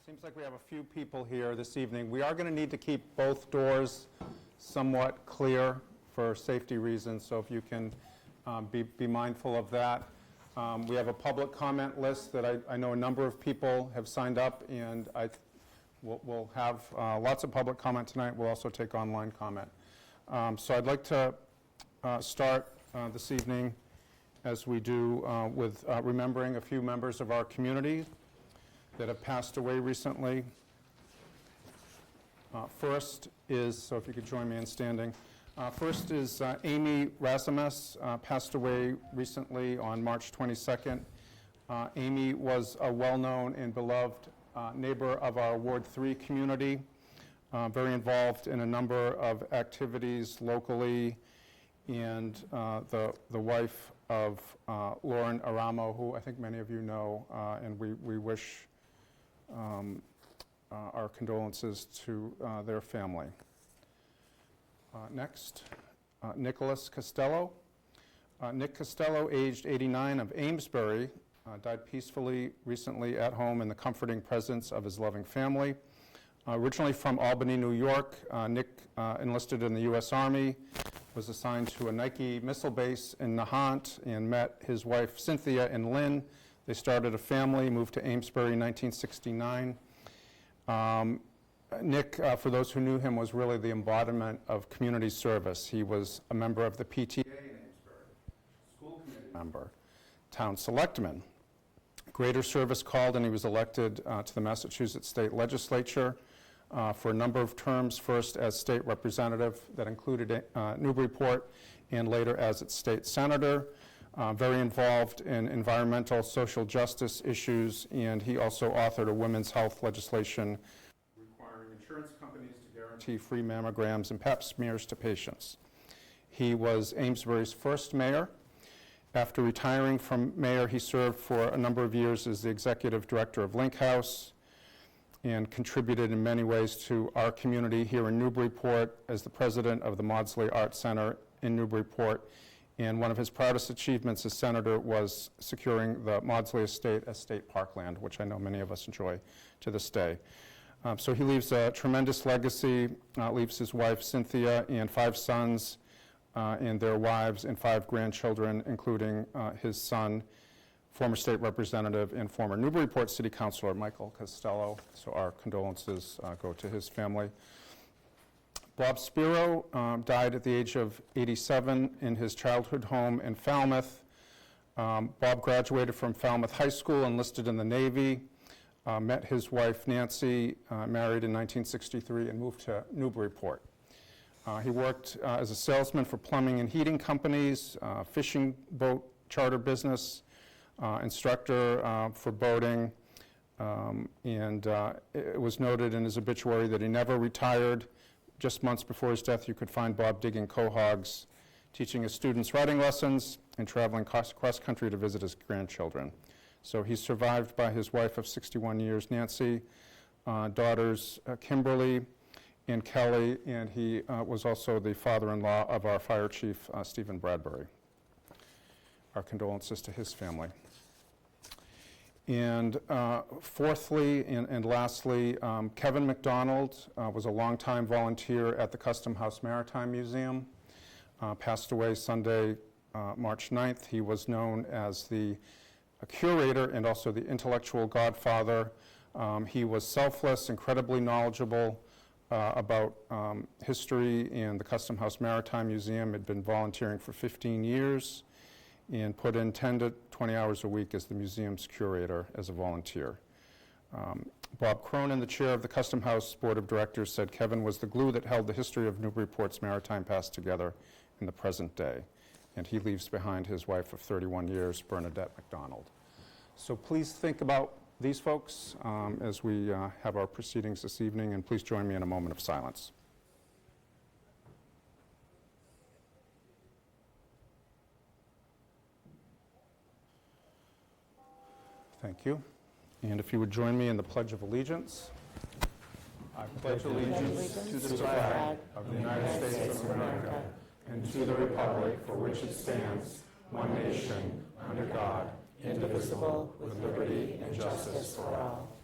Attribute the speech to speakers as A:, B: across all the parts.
A: Seems like we have a few people here this evening. We are going to need to keep both doors somewhat clear for safety reasons, so if you can be mindful of that. We have a public comment list that I know a number of people have signed up, and we'll have lots of public comment tonight. We'll also take online comment. So I'd like to start this evening, as we do, with remembering a few members of our community that have passed away recently. First is, so if you could join me in standing, first is Amy Razamas, passed away recently on March 22nd. Amy was a well-known and beloved neighbor of our Ward 3 community, very involved in a number of activities locally, and the wife of Lauren Aramo, who I think many of you know, and we wish our condolences to their family. Next, Nicholas Costello. Nick Costello, aged 89, of Amesbury, died peacefully recently at home in the comforting presence of his loving family. Originally from Albany, New York, Nick enlisted in the U.S. Army, was assigned to a Nike missile base in Nahant, and met his wife Cynthia in Lynn. They started a family, moved to Amesbury in 1969. Nick, for those who knew him, was really the embodiment of community service. He was a member of the PTA in Amesbury, school committee member, town selectman. Greater service called, and he was elected to the Massachusetts State Legislature for a number of terms, first as state representative that included Newburyport, and later as its state senator. Very involved in environmental, social justice issues, and he also authored a women's health legislation requiring insurance companies to guarantee free mammograms and pap smears to patients. He was Amesbury's first mayor. After retiring from mayor, he served for a number of years as the executive director of Link House and contributed in many ways to our community here in Newburyport as the president of the Maudsley Arts Center in Newburyport. And one of his proudest achievements as senator was securing the Maudsley Estate as state parkland, which I know many of us enjoy to this day. So he leaves a tremendous legacy, leaves his wife Cynthia and 5 sons and their wives and 5 grandchildren, including his son, former state representative and former Newburyport City Councilor Michael Costello. So our condolences go to his family. Bob Spiro died at the age of 87 in his childhood home in Falmouth. Bob graduated from Falmouth High School, enlisted in the Navy, met his wife Nancy, married in 1963, and moved to Newburyport. He worked as a salesman for plumbing and heating companies, fishing boat charter business, instructor for boating, and it was noted in his obituary that he never retired. Just months before his death, you could find Bob digging quahogs, teaching his students writing lessons, and traveling cross-country to visit his grandchildren. So he's survived by his wife of 61 years, Nancy, daughters Kimberly and Kelly, and he was also the father-in-law of our fire chief, Stephen Bradbury. Our condolences to his family. And fourthly and lastly, Kevin McDonald was a longtime volunteer at the Custom House Maritime Museum, passed away Sunday, March 9th. He was known as the curator and also the intellectual godfather. He was selfless, incredibly knowledgeable about history and the Custom House Maritime Museum. Had been volunteering for 15 years and put in 10 to 20 hours a week as the museum's curator as a volunteer. Bob Cronin, the chair of the Custom House Board of Directors, said Kevin was the glue that held the history of Newburyport's maritime past together in the present day. And he leaves behind his wife of 31 years, Bernadette McDonald. So please think about these folks as we have our proceedings this evening, and please join me in a moment of silence. Thank you. And if you would join me in the Pledge of Allegiance. I pledge allegiance to the flag of the United States of America and to the republic for which it stands, one nation, under God, indivisible, with liberty and justice for all.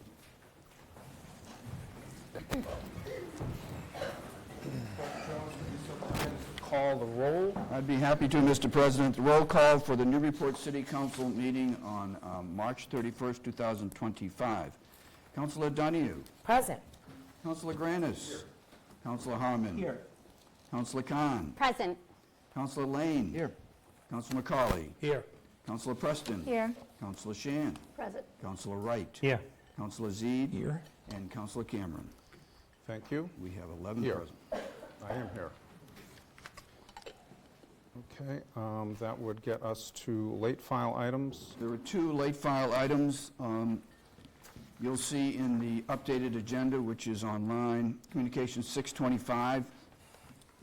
A: call the roll.
B: I'd be happy to, Mr. President. The roll call for the Newburyport City Council meeting on March 31st, 2025. Councillor Donahue.
C: Present.
B: Councillor Granis. Here. Councillor Harmon.
C: Here.
B: Councillor Khan.
D: Present.
B: Councillor Lane.
C: Here.
B: Councillor McCauley.
C: Here.
B: Councillor Preston.
D: Here.
B: Councillor Shan.
D: Present.
B: Councillor Wright.
C: Here.
B: Councillor Zeed.
C: Here.
B: And Councillor Cameron.
A: Thank you.
B: We have 11
A: Here.
B: present.
A: I am here. Okay, that would get us to late file items.
B: There are 2 late file items. You'll see in the updated agenda, which is online, Communication 625,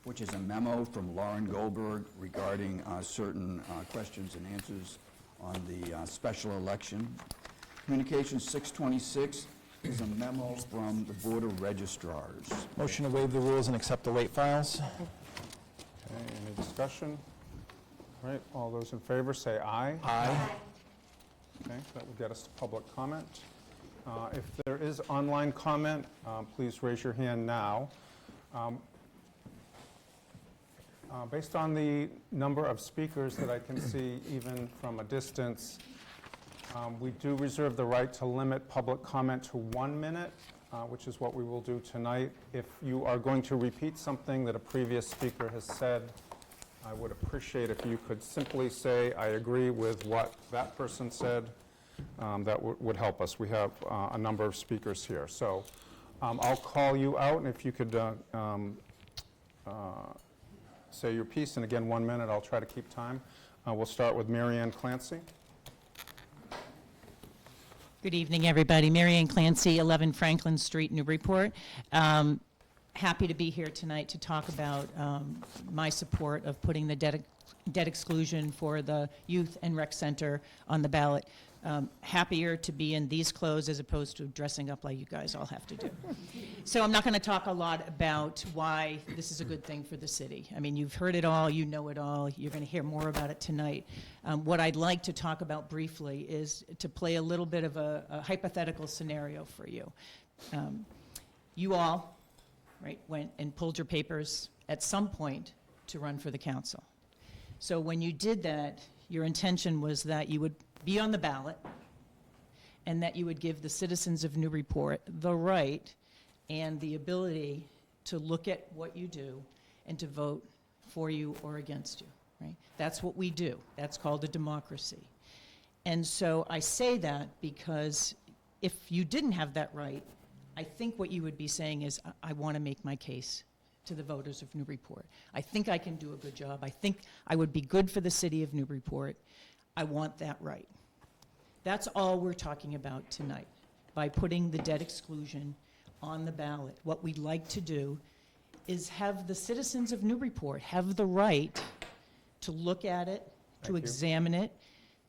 B: which is a memo from Lauren Goldberg regarding certain questions and answers on the special election. Communication 626 is a memo from the Board of Registrars.
E: Motion to waive the rules and accept the late files.
A: Okay, any discussion? All right, all those in favor say aye.
E: Aye.
A: Okay, that will get us to public comment. If there is online comment, please raise your hand now. Based on the number of speakers that I can see even from a distance, we do reserve the right to limit public comment to 1 minute, which is what we will do tonight. If you are going to repeat something that a previous speaker has said, I would appreciate if you could simply say, I agree with what that person said. That would help us. We have a number of speakers here. So I'll call you out, and if you could say your piece, and again, 1 minute, I'll try to keep time. We'll start with Mary Ann Clancy.
F: Good evening, everybody. Mary Ann Clancy, 11 Franklin Street, Newburyport. Happy to be here tonight to talk about my support of putting the debt exclusion for the Youth and Rec Center on the ballot. Happier to be in these clothes as opposed to dressing up like you guys all have to do. So I'm not going to talk a lot about why this is a good thing for the city. I mean, you've heard it all, you know it all, you're going to hear more about it tonight. What I'd like to talk about briefly is to play a little bit of a hypothetical scenario for you. You all, right, went and pulled your papers at some point to run for the council. So when you did that, your intention was that you would be on the ballot and that you would give the citizens of Newburyport the right and the ability to look at what you do and to vote for you or against you, right? That's what we do. That's called a democracy. And so I say that because if you didn't have that right, I think what you would be saying is, I want to make my case to the voters of Newburyport. I think I can do a good job. I think I would be good for the city of Newburyport. I want that right. That's all we're talking about tonight, by putting the debt exclusion on the ballot. What we'd like to do is have the citizens of Newburyport have the right to look at it, to examine it,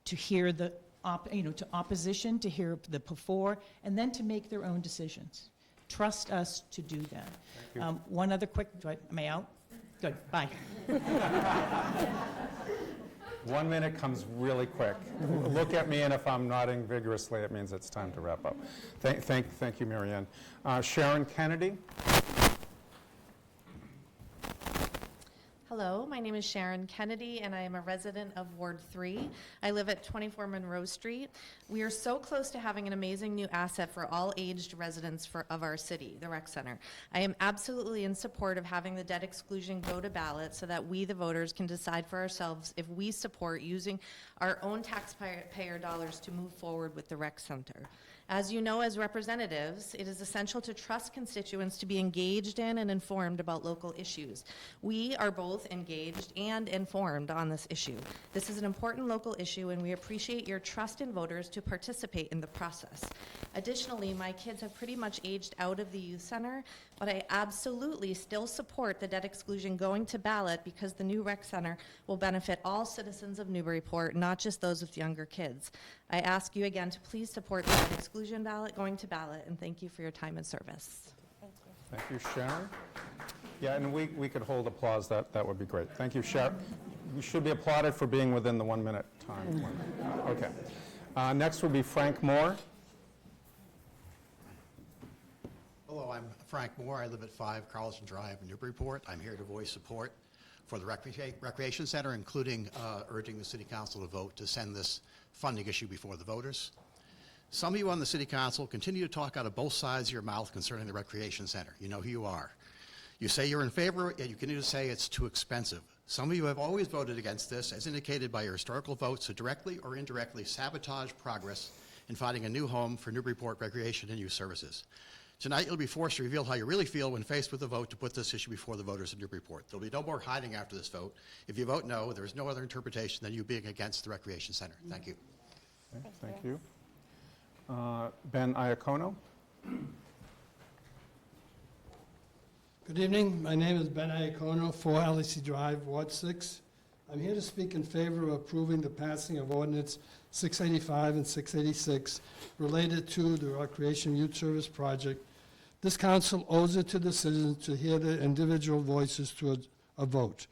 F: to hear the to opposition, to hear the before, and then to make their own decisions. Trust us to do that. One other quick, am I out? Good, bye.
A: 1 minute comes really quick. Look at me, and if I'm nodding vigorously, it means it's time to wrap up. Thank you, Mary Ann. Sharon Kennedy.
G: Hello, my name is Sharon Kennedy, and I am a resident of Ward 3. I live at 24 Monroe Street. We are so close to having an amazing new asset for all aged residents of our city, the Rec Center. I am absolutely in support of having the debt exclusion go to ballot so that we, the voters, can decide for ourselves if we support using our own taxpayer dollars to move forward with the Rec Center. As you know, as representatives, it is essential to trust constituents to be engaged in and informed about local issues. We are both engaged and informed on this issue. This is an important local issue, and we appreciate your trust in voters to participate in the process. Additionally, my kids have pretty much aged out of the youth center, but I absolutely still support the debt exclusion going to ballot because the new rec center will benefit all citizens of Newburyport, not just those with younger kids. I ask you again to please support the debt exclusion ballot going to ballot, and thank you for your time and service.
A: Thank you, Sharon. Yeah, and we could hold applause. That would be great. Thank you, Sharon. You should be applauded for being within the 1 minute time. Okay. Next will be Frank Moore.
H: Hello, I'm Frank Moore. I live at 5 Carlson Drive in Newburyport. I'm here to voice support
C: for the recreation center, including urging the city council to vote to send this funding issue before the voters. Some of you on the city council continue to talk out of both sides of your mouth concerning the recreation center. You know who you are. You say you're in favor, yet you continue to say it's too expensive. Some of you have always voted against this, as indicated by your historical votes to directly or indirectly sabotage progress in finding a new home for Newburyport recreation and youth services. Tonight, you'll be forced to reveal how you really feel when faced with a vote to put this issue before the voters of Newburyport. There'll be no more hiding after this vote. If you vote no, there is no other interpretation than you being against the recreation center. Thank you.
A: Okay, thank you. Ben Iacono.
D: Good evening. My name is Ben Iacono, 4 Alice Drive, Ward 6. I'm here to speak in favor of approving the passing of Ordinance 685 and 686 related to the Recreation Youth Service Project. This council owes it to the citizens to hear their individual voices to a vote.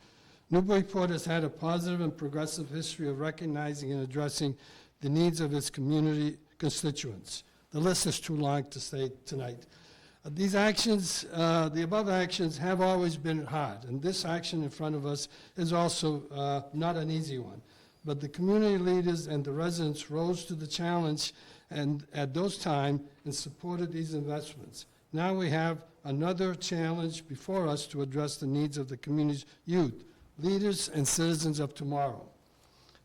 D: Newburyport has had a positive and progressive history of recognizing and addressing the needs of its community constituents. The list is too long to say tonight. These actions, the above actions have always been hard, and this action in front of us is also not an easy one. But the community leaders and the residents rose to the challenge and at those times and supported these investments. Now we have another challenge before us to address the needs of the community's youth, leaders and citizens of tomorrow.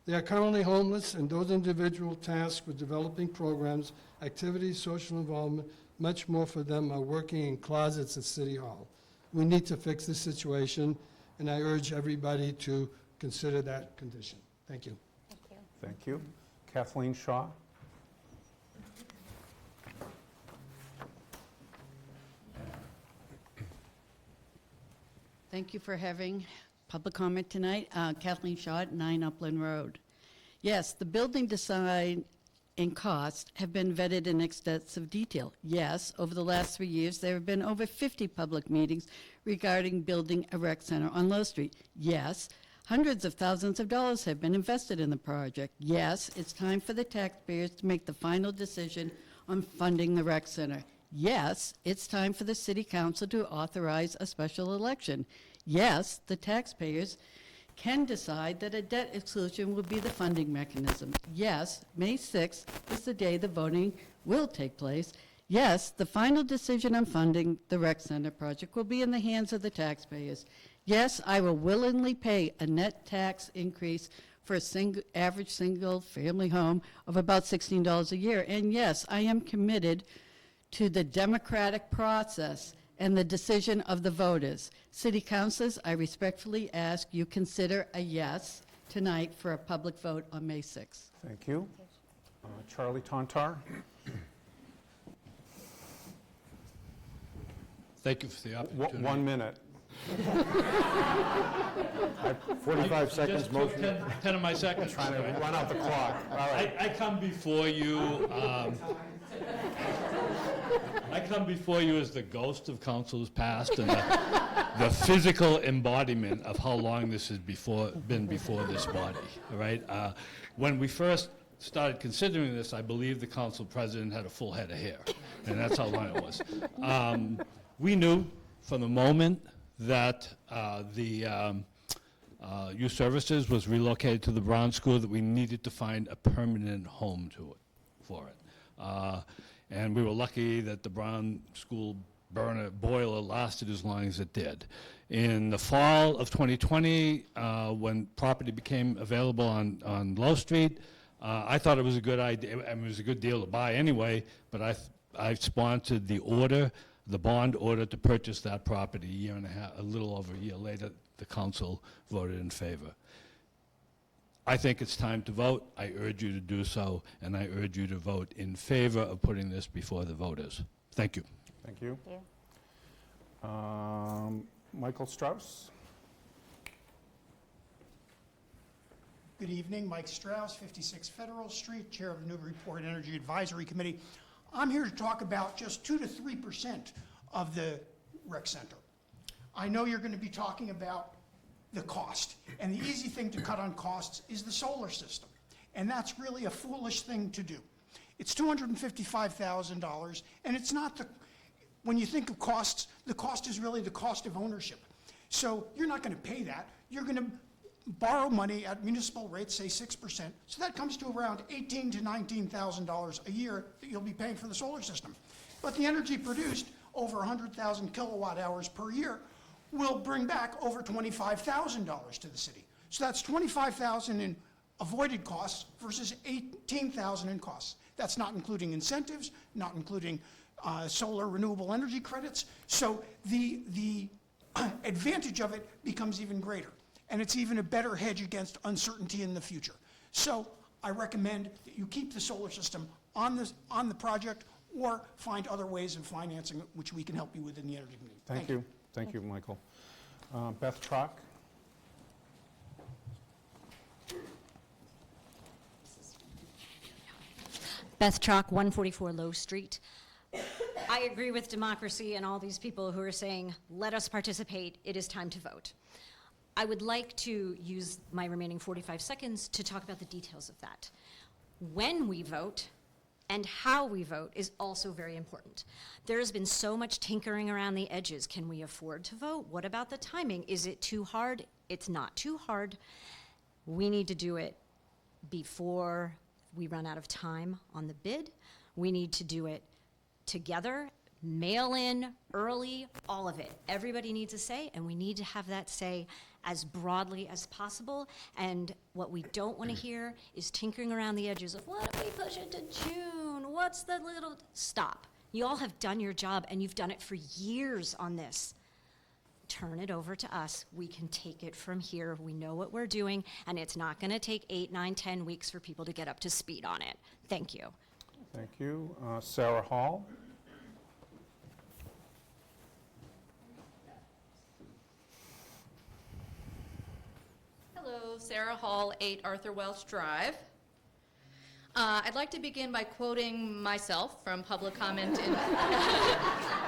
D: They are currently homeless, and those individuals tasked with developing programs, activities, social involvement, much more for them are working in closets at City Hall. We need to fix this situation, and I urge everybody to consider that condition. Thank you.
A: Thank you. Kathleen Shaw.
H: Thank you for having public comment tonight. Kathleen Shaw, 9 Upland Road. Yes, the building design and cost have been vetted in extensive detail. Yes, over the last 3 years, there have been over 50 public meetings regarding building a rec center on Low Street. Yes, hundreds of thousands of dollars have been invested in the project. Yes, it's time for the taxpayers to make the final decision on funding the rec center. Yes, it's time for the city council to authorize a special election. Yes, the taxpayers can decide that a debt exclusion will be the funding mechanism. Yes, May 6th is the day the voting will take place. Yes, the final decision on funding the rec center project will be in the hands of the taxpayers. Yes, I will willingly pay a net tax increase for a average single-family home of about $16 a year. And yes, I am committed to the democratic process and the decision of the voters. City councilors, I respectfully ask you consider a yes tonight for a public vote on May 6th.
A: Thank you. Charlie Tontar.
I: Thank you for the opportunity.
A: 1 minute.
I: 45 seconds motion. 10 of my seconds.
A: Trying to run out the clock. All right.
I: I come before you. I come before you as the ghost of councils past and the physical embodiment of how long this has been before this body. All right. When we first started considering this, I believe the council president had a full head of hair, and that's how long it was. We knew from the moment that the youth services was relocated to the Brown School that we needed to find a permanent home for it. And we were lucky that the Brown School boiler lasted as long as it did. In the fall of 2020, when property became available on Low Street, I thought it was a good idea. I mean, it was a good deal to buy anyway, but I sponsored the bond order to purchase that property a little over a year later. The council voted in favor. I think it's time to vote. I urge you to do so, and I urge you to vote in favor of putting this before the voters. Thank you.
A: Thank you. Michael Strauss.
J: Good evening, Mike Strauss, 56 Federal Street, Chair of the Newburyport Energy Advisory Committee. I'm here to talk about just 2 to 3% of the rec center. I know you're going to be talking about the cost, and the easy thing to cut on costs is the solar system, and that's really a foolish thing to do. It's $255,000, and it's not when you think of costs, the cost is really the cost of ownership. So you're not going to pay that. You're going to borrow money at municipal rates, say 6%. So that comes to around $18,000 to $19,000 a year that you'll be paying for the solar system. But the energy produced, over 100,000 kilowatt hours per year, will bring back over $25,000 to the city. So that's $25,000 in avoided costs versus $18,000 in costs. That's not including incentives, not including solar renewable energy credits. So the advantage of it becomes even greater. And it's even a better hedge against uncertainty in the future. So I recommend that you keep the solar system on the project or find other ways of financing it, which we can help you with in the energy committee.
A: Thank you. Thank you, Michael. Beth Trock?
K: Beth Trock, 144 Low Street. I agree with democracy and all these people who are saying, let us participate, it is time to vote. I would like to use my remaining 45 seconds to talk about the details of that. When we vote and how we vote is also very important. There has been so much tinkering around the edges. Can we afford to vote? What about the timing? Is it too hard? It's not too hard. We need to do it before we run out of time on the bid. We need to do it together, mail in, early, all of it. Everybody needs a say, and we need to have that say as broadly as possible. And what we don't want to hear is tinkering around the edges of, what if we push it to June? What's the little... Stop. You all have done your job, and you've done it for years on this. Turn it over to us. We can take it from here. We know what we're doing, and it's not going to take 8, 9, 10 weeks for people to get up to speed on it. Thank you.
A: Thank you. Sarah Hall?
L: Hello, Sarah Hall, 8 Arthur Welch Drive. I'd like to begin by quoting myself from public comment in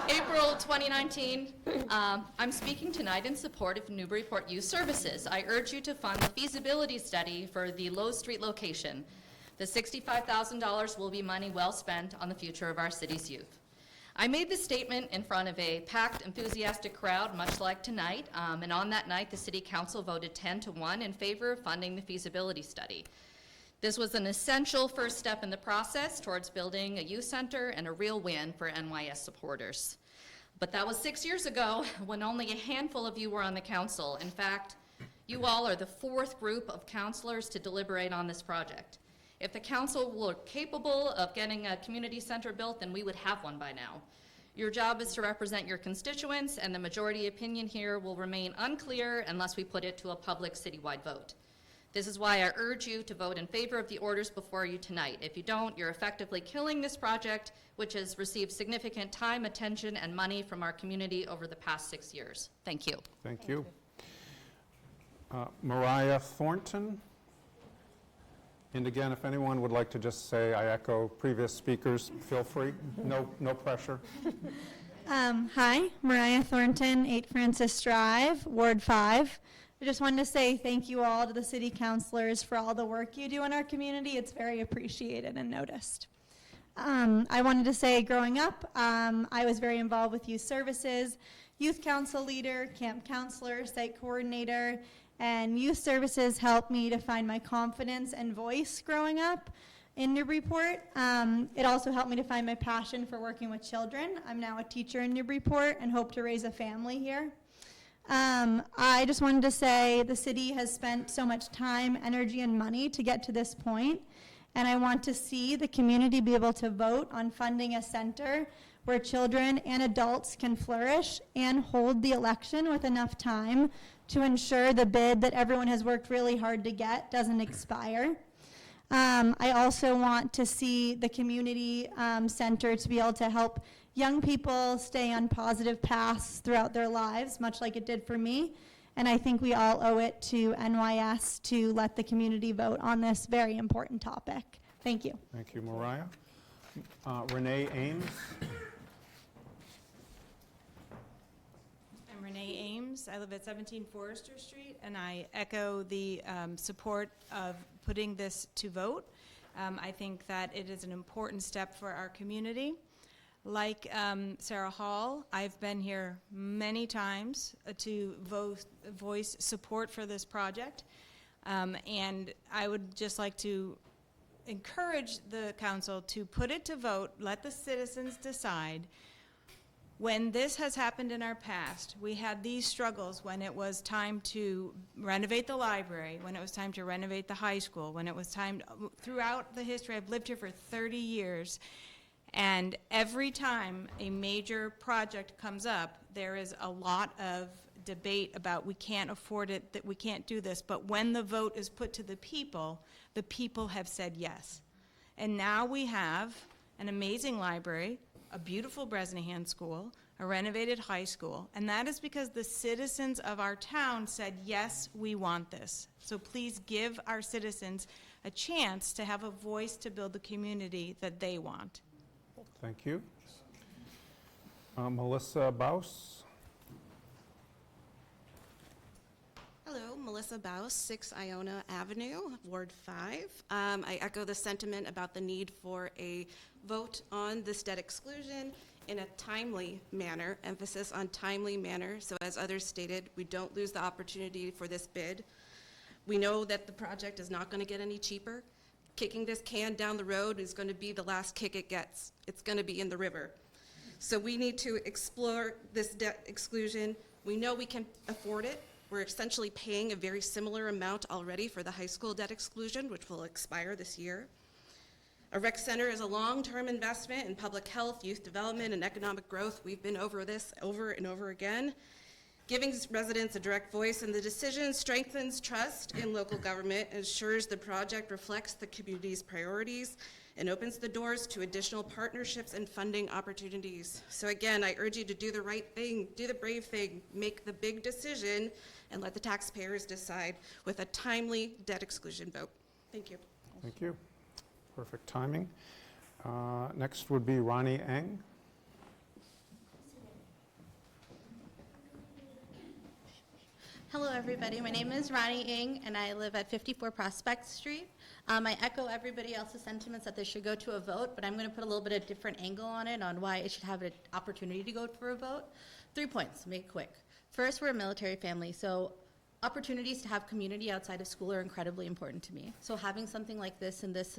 L: April 2019. I'm speaking tonight in support of Newburyport Youth Services. I urge you to fund the feasibility study for the Low Street location. The $65,000 will be money well spent on the future of our city's youth. I made this statement in front of a packed, enthusiastic crowd, much like tonight, and on that night, the City Council voted 10-1 in favor of funding the feasibility study. This was an essential first step in the process towards building a youth center and a real win for NYS supporters. But that was 6 years ago, when only a handful of you were on the council. In fact, you all are the 4th group of councillors to deliberate on this project. If the council were capable of getting a community center built, then we would have one by now. Your job is to represent your constituents, and the majority opinion here will remain unclear unless we put it to a public citywide vote. This is why I urge you to vote in favor of the orders before you tonight. If you don't, you're effectively killing this project, which has received significant time, attention, and money from our community over the past 6 years. Thank you.
A: Thank you. Mariah Thornton? And again, if anyone would like to just say, I echo previous speakers, feel free. No pressure.
M: Hi, Mariah Thornton, 8 Francis Drive, Ward 5. I just wanted to say thank you all to the city councilors for all the work you do in our community. It's very appreciated and noticed. I wanted to say growing up, I was very involved with youth services, youth council leader, camp counselor, site coordinator, and youth services helped me to find my confidence and voice growing up in Newburyport. It also helped me to find my passion for working with children. I'm now a teacher in Newburyport and hope to raise a family here. I just wanted to say the city has spent so much time, energy, and money to get to this point, and I want to see the community be able to vote on funding a center where children and adults can flourish and hold the election with enough time to ensure the bid that everyone has worked really hard to get doesn't expire. I also want to see the community center to be able to help young people stay on positive paths throughout their lives, much like it did for me. And I think we all owe it to NYS to let the community vote on this very important topic. Thank you.
A: Thank you, Mariah. Renee Ames?
N: I'm Renee Ames. I live at 17 Forester Street, and I echo the support of putting this to vote. I think that it is an important step for our community. Like Sarah Hall, I've been here many times to voice support for this project. And I would just like to encourage the council to put it to vote, let the citizens decide. When this has happened in our past, we had these struggles when it was time to renovate the library, when it was time to renovate the high school, when it was time, throughout the history, I've lived here for 30 years, and every time a major project comes up, there is a lot of debate about we can't afford it, that we can't do this, but when the vote is put to the people have said yes. And now we have an amazing library, a beautiful Bresnahan school, a renovated high school, and that is because the citizens of our town said, yes, we want this. So please give our citizens a chance to have a voice to build the community that they want.
A: Thank you. Melissa Baus.
O: Hello, Melissa Baus, 6 Iona Avenue, Ward 5. I echo the sentiment about the need for a vote on this debt exclusion in a timely manner, emphasis on timely manner, so as others stated, we don't lose the opportunity for this bid. We know that the project is not going to get any cheaper. Kicking this can down the road is going to be the last kick it gets. It's going to be in the river. So we need to explore this debt exclusion. We know we can afford it. We're essentially paying a very similar amount already for the high school debt exclusion, which will expire this year. A rec center is a long-term investment in public health, youth development, and economic growth. We've been over this over and over again. Giving residents a direct voice in the decision strengthens trust in local government, ensures the project reflects the community's priorities, and opens the doors to additional partnerships and funding opportunities. So again, I urge you to do the right thing, do the brave thing, make the big decision, and let the taxpayers decide with a timely debt exclusion vote. Thank you.
A: Thank you. Perfect timing. Next would be Ronnie Eng.
P: Hello, everybody. My name is Ronnie Ng, and I live at 54 Prospect Street. I echo everybody else's sentiments that this should go to a vote, but I'm going to put a little bit of different angle on it, on why it should have an opportunity to go for a vote. 3 points, make it quick. First, we're a military family, so opportunities to have community outside of school are incredibly important to me. So having something like this in this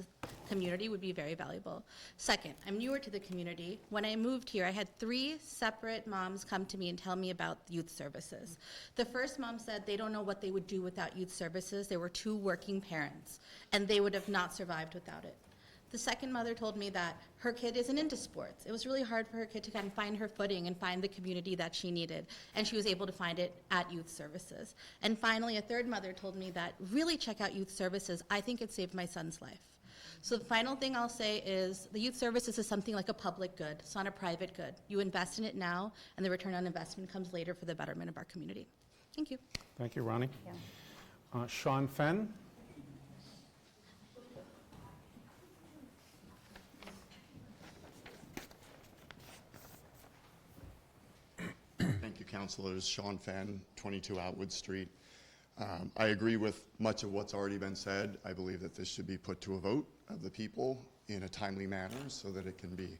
P: community would be very valuable. Second, I'm newer to the community. When I moved here, I had 3 separate moms come to me and tell me about youth services. The first mom said they don't know what they would do without youth services. There were 2 working parents, and they would have not survived without it. The second mother told me that her kid isn't into sports. It was really hard for her kid to kind of find her footing and find the community that she needed, and she was able to find it at youth services. And finally, a third mother told me that really check out youth services. I think it saved my son's life. So the final thing I'll say is the youth services is something like a public good. It's not a private good. You invest in it now, and the return on investment comes later for the betterment of our community. Thank you.
A: Thank you, Ronnie. Sean Fenn.
Q: Thank you, Councillors. Sean Fenn, 22 Outwood Street. I agree with much of what's already been said. I believe that this should be put to a vote of the people in a timely manner so that it can be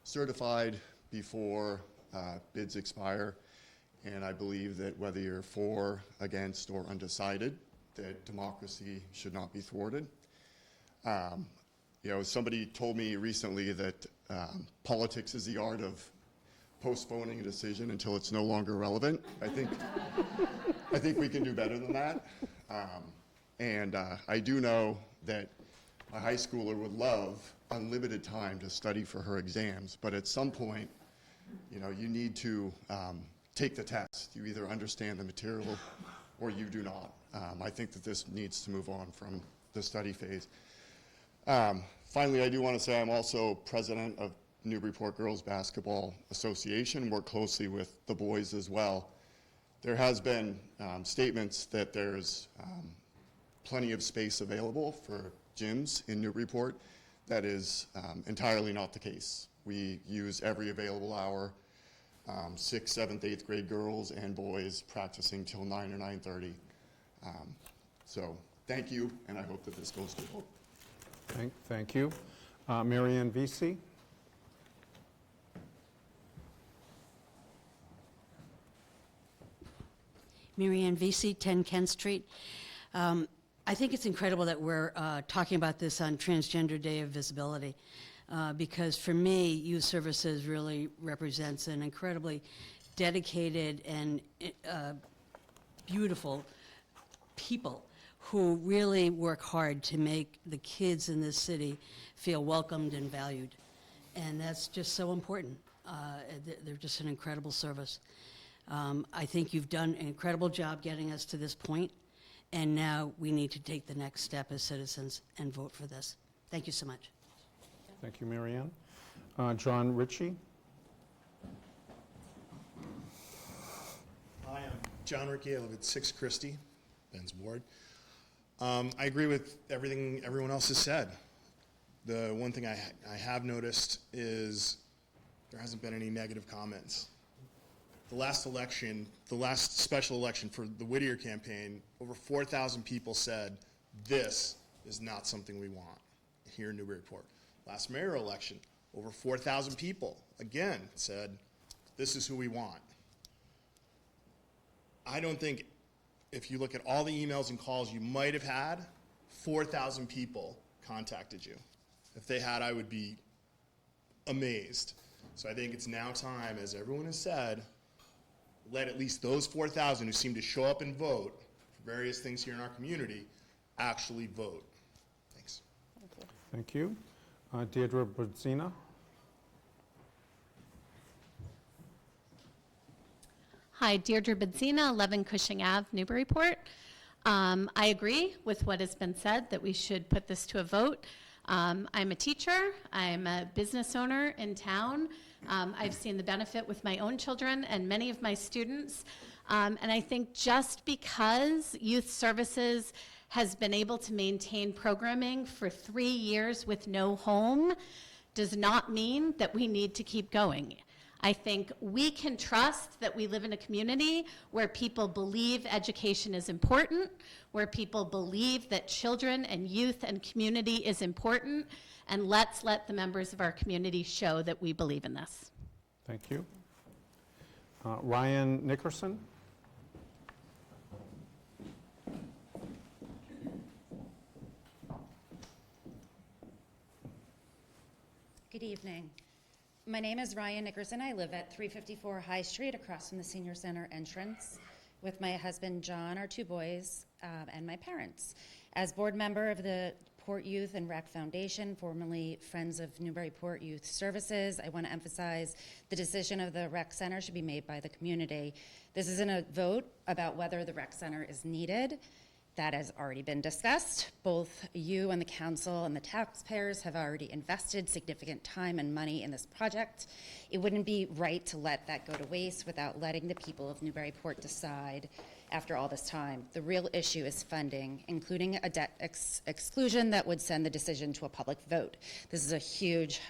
Q: certified before bids expire. And I believe that whether you're for, against, or undecided, that democracy should not be thwarted. You know, somebody told me recently that politics is the art of postponing a decision until it's no longer relevant. I think we can do better than that. I do know that a high schooler would love unlimited time to study for her exams, but at some point, you know, you need to take the test. You either understand the material or you do not. I think that this needs to move on from the study phase. Finally, I do want to say I'm also president of Newburyport Girls Basketball Association, work closely with the boys as well. There has been statements that there's plenty of space available for gyms in Newburyport. That is entirely not the case. We use every available hour, 6th, 7th, 8th grade girls and boys practicing till 9 or 9:30. So thank you, and I hope that this goes to vote.
A: Thank you. Mary Ann Vesey.
H: Mary Ann Vesey, 10 Kent Street. I think it's incredible that we're talking about this on Transgender Day of Visibility, because for me, youth services really represents an incredibly dedicated and beautiful people who really work hard to make the kids in this city feel welcomed and valued. And that's just so important. They're just an incredible service. I think you've done an incredible job getting us to this point, and now we need to take the next step as citizens and vote for this. Thank you so much.
A: Thank you, Mary Ann. John Ritchie.
R: Hi, I'm John Rickey. I live at 6 Christie, Ben's ward. I agree with everything everyone else has said. The one thing I have noticed is there hasn't been any negative comments. The last election, the last special election for the Whittier campaign, over 4,000 people said, this is not something we want here in Newburyport. Last mayoral election, over 4,000 people, again, said, this is who we want. I don't think, if you look at all the emails and calls you might have had, 4,000 people contacted you. If they had, I would be amazed. So I think it's now time, as everyone has said, let at least those 4,000 who seem to show up and vote for various things here in our community actually vote. Thanks.
A: Thank you. Deirdre Budzina.
P: Hi, Deirdre Bedzina, 11 Cushing Ave, Newburyport. I agree with what has been said, that we should put this to a vote. I'm a teacher. I'm a business owner in town. I've seen the benefit with my own children and many of my students. And I think just because youth services has been able to maintain programming for 3 years with no home does not mean that we need to keep going. I think we can trust that we live in a community where people believe education is important, where people believe that children and youth and community is important, and let's let the members of our community show that we believe in this.
A: Thank you. Ryan Nickerson.
S: Good evening. My name is Ryan Nickerson. I live at 354 High Street, across from the Senior Center entrance, with my husband, John, our 2 boys, and my parents. As board member of the Port Youth and Rec Foundation, formerly Friends of Newburyport Youth Services, I want to emphasize the decision of the rec center should be made by the community. This isn't a vote about whether the rec center is needed. That has already been discussed. Both you and the council and the taxpayers have already invested significant time and money in this project. It wouldn't be right to let that go to waste without letting the people of Newburyport decide after all this time. The real issue is funding, including a debt exclusion that would send the decision to a public vote. This is a huge,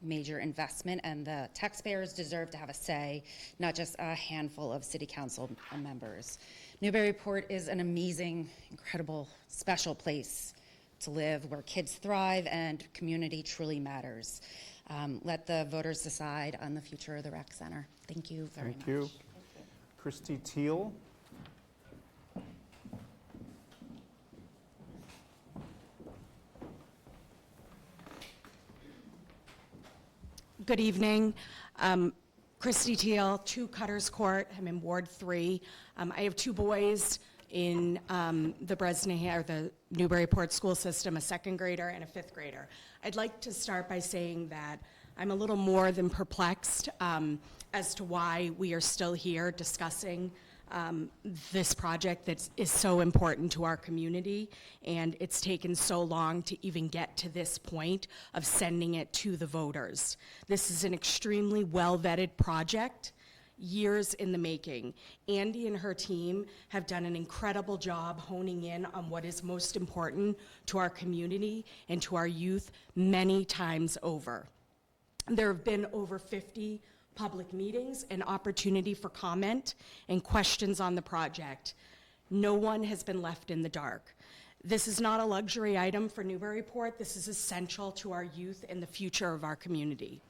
S: major investment, and the taxpayers deserve to have a say, not just a handful of city council members. Newburyport is an amazing, incredible, special place to live where kids thrive and community truly matters. Let the voters decide on the future of the rec center. Thank you very much.
A: Thank you. Christy Teal.
T: Good evening. Christy Teal, 2 Cutters Court. I'm in Ward 3. I have 2 boys in the Bresnahan, or the Newburyport school system, a 2nd grader and a 5th grader. I'd like to start by saying that I'm a little more than perplexed as to why we are still here discussing this project that is so important to our community, and it's taken so long to even get to this point of sending it to the voters. This is an extremely well-vetted project, years in the making. Andy and her team have done an incredible job honing in on what is most important to our community and to our youth many times over. There have been over 50 public meetings, an opportunity for comment and questions on the project. No one has been left in the dark. This is not a luxury item for Newburyport. This is essential to our youth and the future of our community.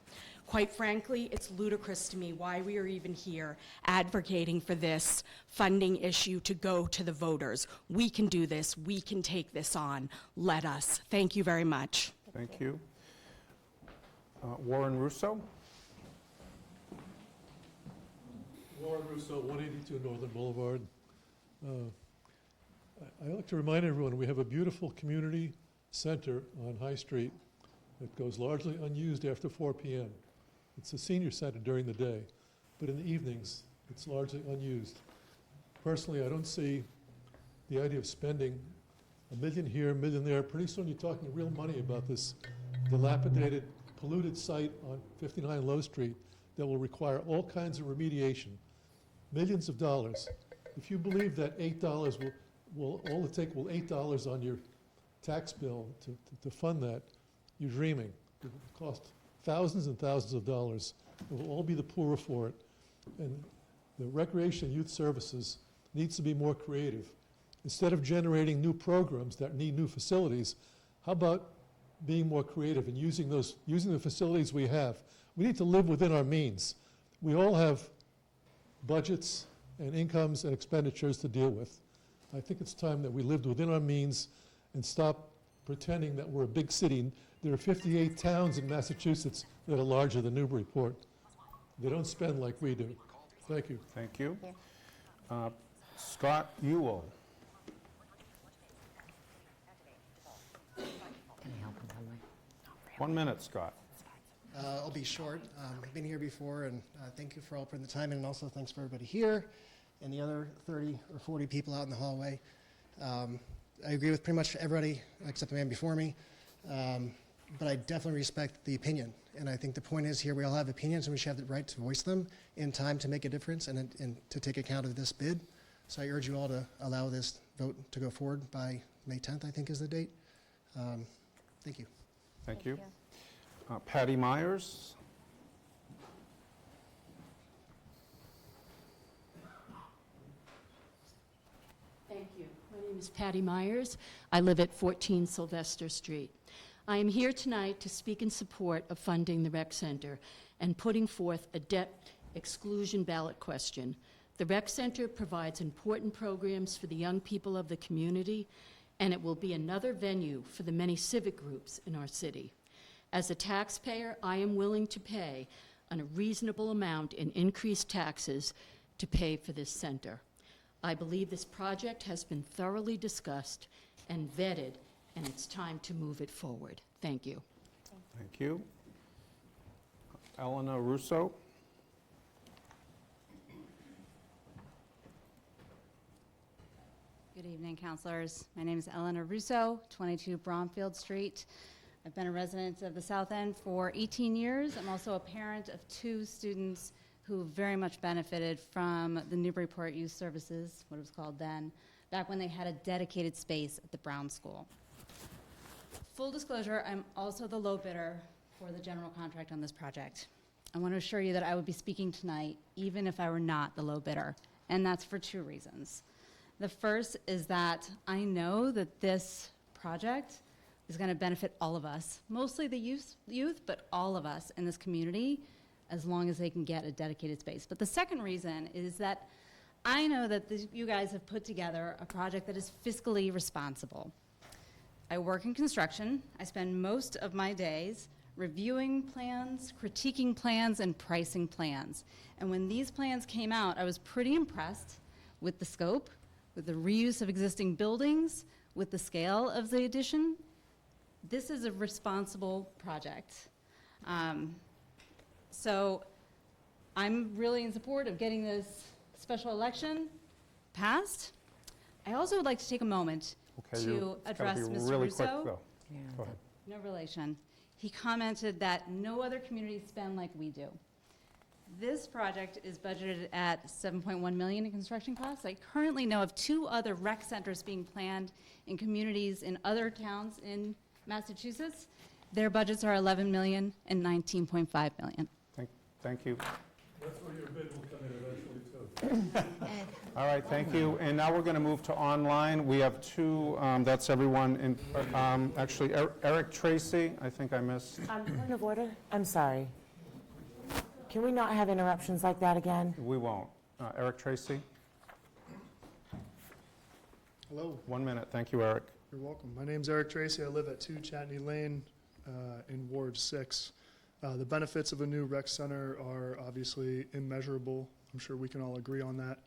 T: Quite frankly, it's ludicrous to me why we are even here advocating for this funding issue to go to the voters. We can do this. We can take this on. Let us. Thank you very much.
A: Thank you. Warren Russo?
U: Warren Russo, 182 Northern Boulevard. I like to remind everyone we have a beautiful community center on High Street that goes largely unused after 4 p.m. It's a senior center during the day, but in the evenings, it's largely unused. Personally, I don't see the idea of spending $1 million here, $1 million there. Pretty soon you're talking real money about this dilapidated, polluted site on 59 Low Street that will require all kinds of remediation, millions of dollars. If you believe that $8 will all it take will $8 on your tax bill to fund that, you're dreaming. It will cost thousands and thousands of dollars. It will all be the poorer for it. And the Recreation and Youth Services needs to be more creative. Instead of generating new programs that need new facilities, how about being more creative and using the facilities we have? We need to live within our means. We all have budgets and incomes and expenditures to deal with. I think it's time that we lived within our means and stop pretending that we're a big city. There are 58 towns in Massachusetts that are larger than Newburyport. They don't spend like we do. Thank you.
A: Thank you. Scott Ewell.
V: Can I help him, by the way?
A: 1 minute, Scott.
V: I'll be short. I've been here before, and thank you for all putting the time in, and also thanks for everybody here and the other 30 or 40 people out in the hallway. I agree with pretty much everybody except the man before me, but I definitely respect the opinion. And I think the point is here we all have opinions, and we should have the right to voice them in time to make a difference and to take account of this bid. So I urge you all to allow this vote to go forward by May 10th, I think is the date. Thank you.
A: Thank you. Patty Myers.
H: Thank you. My name is Patty Myers. I live at 14 Sylvester Street. I am here tonight to speak in support of funding the rec center and putting forth a debt exclusion ballot question. The rec center provides important programs for the young people of the community, and it will be another venue for the many civic groups in our city. As a taxpayer, I am willing to pay a reasonable amount in increased taxes to pay for this center. I believe this project has been thoroughly discussed and vetted, and it's time to move it forward. Thank you.
A: Thank you. Elena Russo.
W: Good evening, councilors. My name is Eleanor Russo, 22 Bromfield Street. I've been a resident of the South End for 18 years. I'm also a parent of 2 students who very much benefited from the Newburyport Youth Services, what it was called then, back when they had a dedicated space at the Brown School. Full disclosure, I'm also the low bidder for the general contract on this project. I want to assure you that I would be speaking tonight even if I were not the low bidder, and that's for 2 reasons. The first is that I know that this project is going to benefit all of us, mostly the youth, but all of us in this community, as long as they can get a dedicated space. But the second reason is that I know that you guys have put together a project that is fiscally responsible. I work in construction. I spend most of my days reviewing plans, critiquing plans, and pricing plans. And when these plans came out, I was pretty impressed with the scope, with the reuse of existing buildings, with the scale of the addition. This is a responsible project. So I'm really in support of getting this special election passed. I also would like to take a moment to address Mr.
A: Really
W: Russo.
A: quick, though. Go ahead.
W: No relation. He commented that no other communities spend like we do. This project is budgeted at $7.1 million in construction costs. I currently know of 2 other rec centers being planned in communities in other towns in Massachusetts. Their budgets are $11 million and $19.5 million.
A: Thank you.
U: That's where your bid will come in eventually, too.
A: All right, thank you. And now we're going to move to online. We have 2, that's everyone in, actually, Eric Tracy, I think I missed.
X: Point of order? I'm sorry.
B: Can we not have interruptions like that again?
A: We won't. Eric Tracy?
E: Hello.
A: 1 minute. Thank you, Eric.
E: You're welcome. My name's Eric Tracy. I live at 2 Chatney Lane in Ward 6. The benefits of a new rec center are obviously immeasurable. I'm sure we can all agree on that.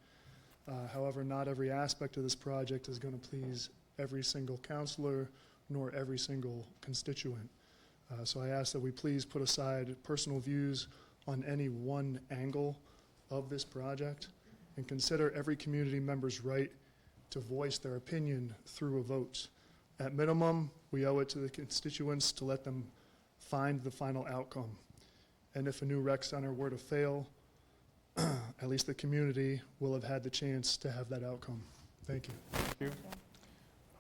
E: However, not every aspect of this project is going to please every single councillor nor every single constituent. So I ask that we please put aside personal views on any one angle of this project and consider every community member's right to voice their opinion through a vote. At minimum, we owe it to the constituents to let them find the final outcome. And if a new rec center were to fail, at least the community will have had the chance to have that outcome. Thank you.
A: Thank you.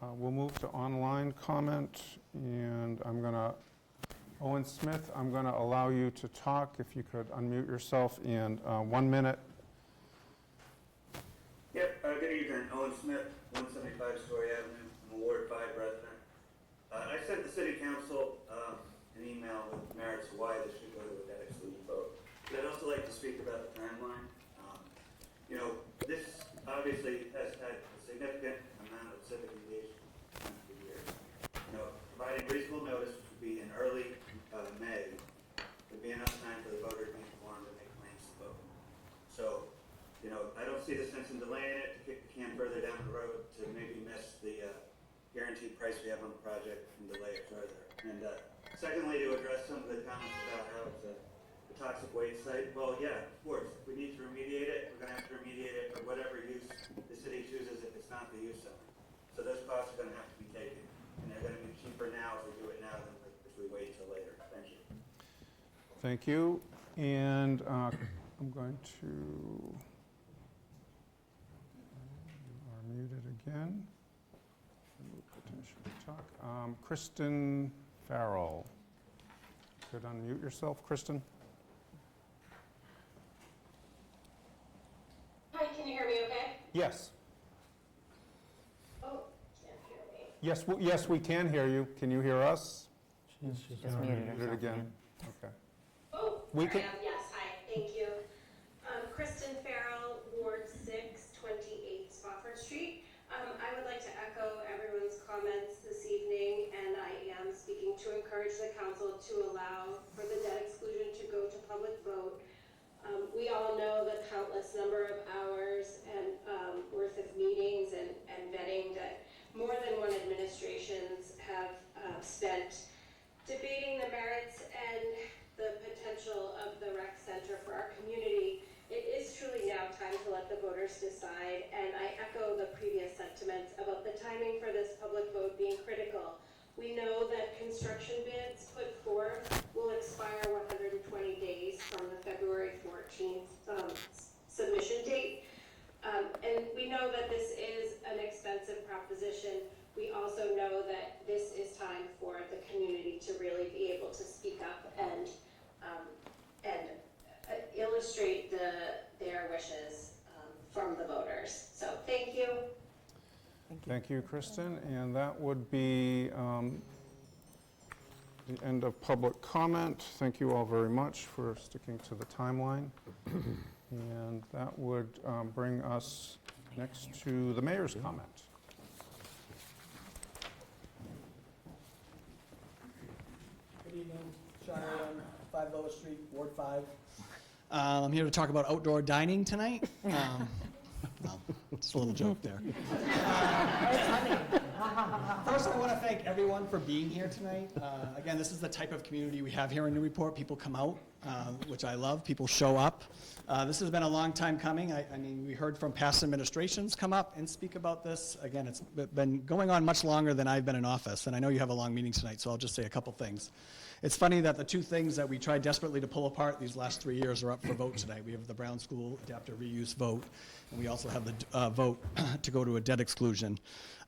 A: We'll move to online comment, and Owen Smith, I'm going to allow you to talk. If you could unmute yourself in 1 minute.
F: Yep, good evening. Owen Smith, 175 Story Avenue. I'm a Ward 5 resident. I sent the City Council an email with merits of why this should go to a debt exclusion vote. But I'd also like to speak about the timeline. This obviously has had a significant amount of civic engagement over the years. Providing reasonable notice, which would be in early May, would be enough time for the voter to be informed and make plans to vote. So, I don't see the sense in delaying it to kick the can further down the road to maybe miss the guaranteed price we have on the project and delay it further. And secondly, to address some of the comments about how it's a toxic waste site. Well, yeah, of course, if we need to remediate it, we're going to have to remediate it for whatever use the city chooses if it's not the use zone. So those costs are going to have to be taken. And they're going to be cheaper now if we do it now than if we wait till later. Thank you.
A: Thank you. And I'm going to... You are muted again. Potential to talk. Kristen Farrell. Could unmute yourself, Kristen?
X: Hi, can you hear me okay?
A: Yes.
X: Oh, can't hear me.
A: Yes, we can hear you. Can you hear us?
B: She's just muted herself
A: again. Okay.
X: Oh,
A: We
X: there
A: can-
X: I am. Yes, hi, thank you. Kristen Farrell, Ward 6, 28 Spofford Street. I would like to echo everyone's comments this evening, and I am speaking to encourage the council to allow for the debt exclusion to go to public vote. We all know the countless number of hours and worth of meetings and vetting that more than one administrations have spent debating the merits and the potential of the rec center for our community. It is truly now time to let the voters decide, and I echo the previous sentiments about the timing for this public vote being critical. We know that construction bids put forth will expire 120 days from the February 14th submission date. And we know that this is an expensive proposition. We also know that this is time for the community to really be able to speak up and illustrate their wishes from the voters. So thank you.
A: Thank you, Kristen. And that would be the end of public comment. Thank you all very much for sticking to the timeline. And that would bring us next to the mayor's comment.
Y: Good evening, Sean Allen, 5 Lower Street, Ward 5. I'm here to talk about outdoor dining tonight. Well, just a little joke there. First, I want to thank everyone for being here tonight. Again, this is the type of community we have here in Newburyport. People come out, which I love. People show up. This has been a long time coming. I mean, we heard from past administrations come up and speak about this. Again, it's been going on much longer than I've been in office, and I know you have a long meeting tonight, so I'll just say a couple things. It's funny that the two things that we tried desperately to pull apart these last 3 years are up for vote tonight. We have the Brown School adaptive reuse vote, and we also have the vote to go to a debt exclusion.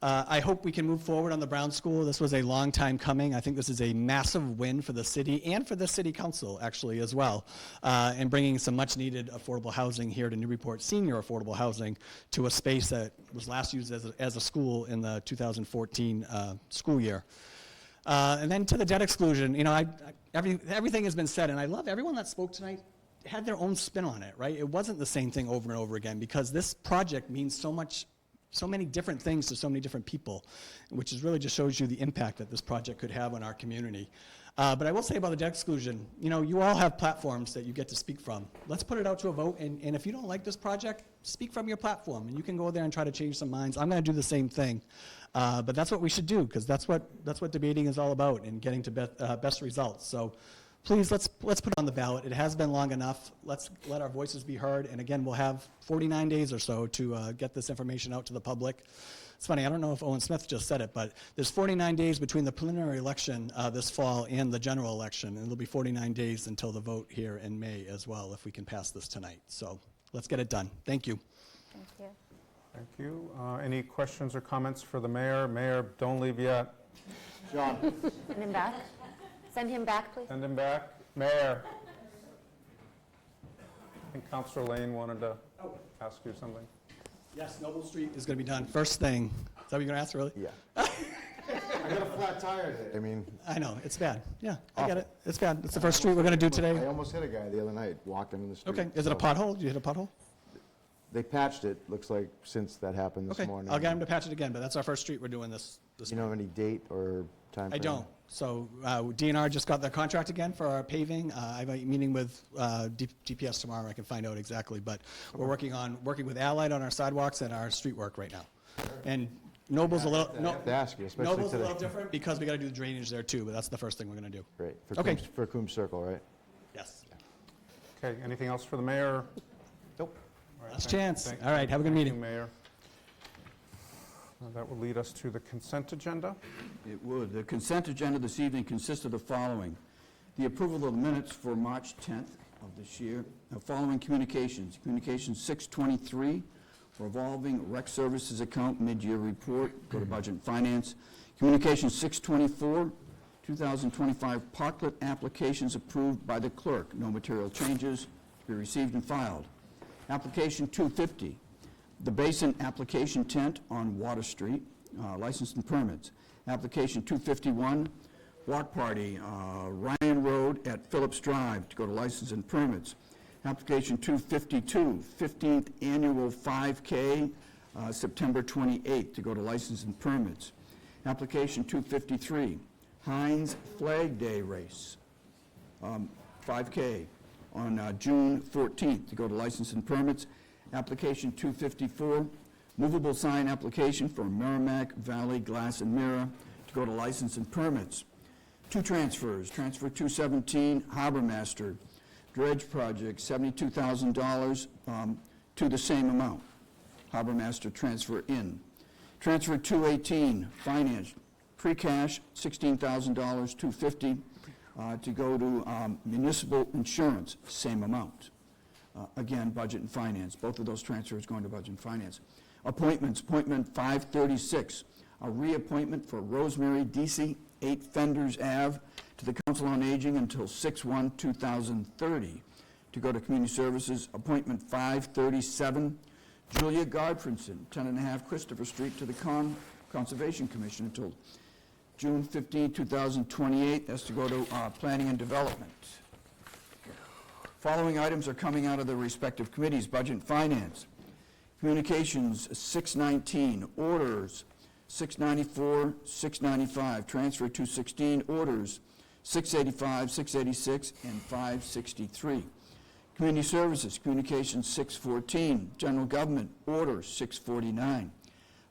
Y: I hope we can move forward on the Brown School. This was a long time coming. I think this is a massive win for the city and for the city council, actually, as well, in bringing some much needed affordable housing here to Newburyport, senior affordable housing, to a space that was last used as a school in the 2014 school year. And then to the debt exclusion, you know, everything has been said, and I love everyone that spoke tonight. had their own spin on it, right? It wasn't the same thing over and over again, because this project means so many different things to so many different people, which is really just shows you the impact that this project could have on our community. But I will say about the debt exclusion, you know, you all have platforms that you get to speak from. Let's put it out to a vote, and if you don't like this project, speak from your platform, and you can go there and try to change some minds. I'm going to do the same thing. But that's what we should do, because that's what debating is all about, and getting to best results. So please, let's put it on the ballot. It has been long enough. Let's let our voices be heard. And again, we'll have 49 days or so to get this information out to the public. It's funny, I don't know if Owen Smith just said it, but there's 49 days between the preliminary election this fall and the general election, and there'll be 49 days until the vote here in May as well, if we can pass this tonight. So let's get it done. Thank you.
B: Thank you.
A: Thank you. Any questions or comments for the mayor? Mayor, don't leave yet. John.
B: Send him back. Send him back, please.
A: Send him back. Mayor. I think Councillor Lane wanted to ask you something.
Y: Yes, Noble Street is going to be done. First thing. Is that what you're going to ask, really?
C: Yeah. I got a flat tire there. I mean,
Y: I know, it's bad. Yeah, I get it. It's bad. It's the first street we're going to do today.
C: I almost hit a guy the other night walking in the street.
Y: Okay, is it a pothole? Did you hit a pothole?
C: They patched it, looks like, since that happened this
Y: Okay,
C: morning.
Y: I'll get him to patch it again, but that's our first street we're doing this
C: You know any date or time frame?
Y: I don't. So DNR just got the contract again for our paving. I have a meeting with DPS tomorrow. I can find out exactly, but we're working with Allied on our sidewalks and our street work right now. And Noble's a little,
C: I have to ask you, especially
Y: Noble's
C: today.
Y: a little different because we got to do the drainage there too, but that's the first thing we're going to do.
C: Great.
Y: Okay.
C: For Coombs Circle, right?
Y: Yes.
A: Okay, anything else for the mayor?
C: Nope.
A: All right,
Y: Last
A: thank-
Y: chance.
A: thank-
Y: All right, have a good
A: thank
Y: meeting.
A: you, Mayor. That will lead us to the consent agenda.
D: It would. The consent agenda this evening consists of the following. The approval of the minutes for March 10th of this year. The following communications. Communication 623, revolving rec services account mid-year report. Go to Budget and Finance. Communication 624, 2025 parklet applications approved by the clerk. No material changes to be received and filed. Application 250, the Basin Application Tent on Water Street, license and permits. Application 251, Block Party, Ryan Road at Phillips Drive, to go to license and permits. Application 252, 15th Annual 5K, September 28th, to go to license and permits. Application 253, Heinz Flag Day Race, 5K, on June 14th, to go to license and permits. Application 254, movable sign application for Merrimack Valley Glass and Mirror, to go to license and permits. Two transfers. Transfer 217, Harbor Master Dredge Project, $72,000 to the same amount. Harbor Master transfer in. Transfer 218, Finance, pre-cash, $16,000, $250, to go to municipal insurance, same amount. Again, Budget and Finance. Both of those transfers going to Budget and Finance. Appointments. Appointment 536, a reappointment for Rosemary Deasy, 8 Fenders Ave, to the Council on Aging until 6/1/2030. To go to Community Services, Appointment 537, Julia Godfredson, 10.5 Christopher Street, to the Conservation Commission until June 15, 2028. That's to go to Planning and Development. Following items are coming out of the respective committees. Budget and Finance. Communications 619, orders 694, 695. Transfer 216, orders 685, 686, and 563. Community Services, Communications 614, General Government, Order 649.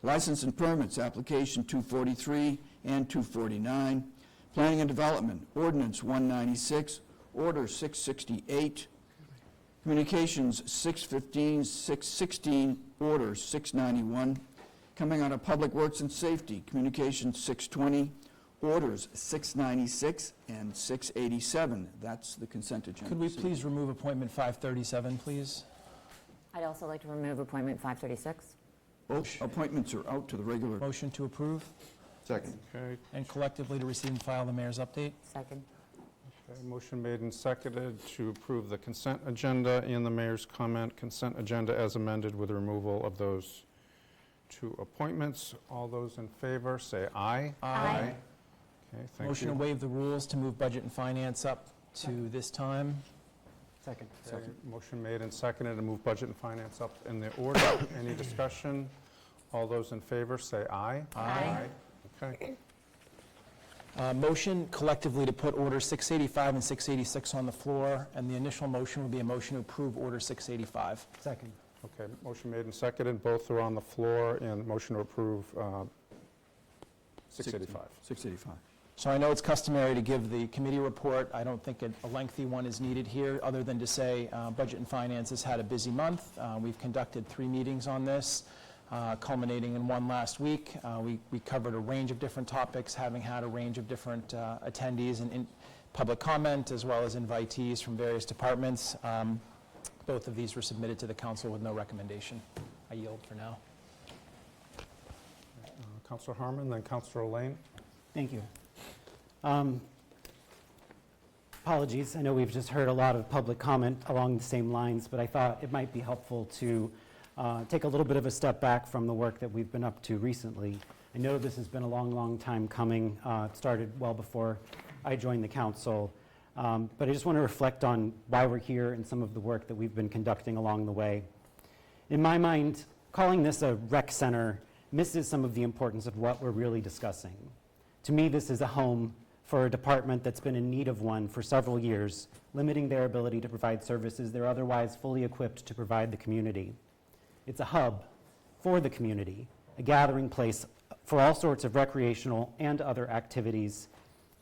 D: License and Permits, Application 243 and 249. Planning and Development, Ordinance 196, Order 668. Communications 615, 616, Order 691. Coming out of Public Works and Safety, Communications 620, Orders 696 and 687. That's the consent agenda.
G: Could we please remove appointment 537, please?
B: I'd also like to remove appointment 536.
D: Both appointments are out to the regular.
G: Motion to approve.
C: Second.
A: Okay.
G: And collectively to receive and file the mayor's update.
B: Second.
A: Okay, motion made and seconded to approve the consent agenda and the mayor's comment consent agenda as amended with removal of those two appointments. All those in favor, say aye.
B: Aye.
A: Okay, thank
G: Motion
A: you.
G: to waive the rules to move Budget and Finance up to this time.
I: Second.
A: Okay, motion made and seconded to move budget and finance up in the order. Any discussion? All those in favor say aye.
B: Aye.
A: Okay.
G: Motion collectively to put Order 685 and 686 on the floor, and the initial motion would be a motion to approve Order 685.
I: Second.
A: Okay, motion made and seconded. Both are on the floor, and motion to approve 685.
D: 685.
G: So I know it's customary to give the committee report. I don't think a lengthy one is needed here, other than to say Budget and Finance has had a busy month. We've conducted 3 meetings on this, culminating in one last week. We covered a range of different topics, having had a range of different attendees and public comment, as well as invitees from various departments. Both of these were submitted to the council with no recommendation. I yield for now.
A: Councillor Harmon, then Councillor Lane.
I: Thank you. Apologies, I know we've just heard a lot of public comment along the same lines, but I thought it might be helpful to take a little bit of a step back from the work that we've been up to recently. I know this has been a long, long time coming. It started well before I joined the council, but I just want to reflect on why we're here and some of the work that we've been conducting along the way. In my mind, calling this a rec center misses some of the importance of what we're really discussing. To me, this is a home for a department that's been in need of one for several years, limiting their ability to provide services they're otherwise fully equipped to provide the community. It's a hub for the community, a gathering place for all sorts of recreational and other activities,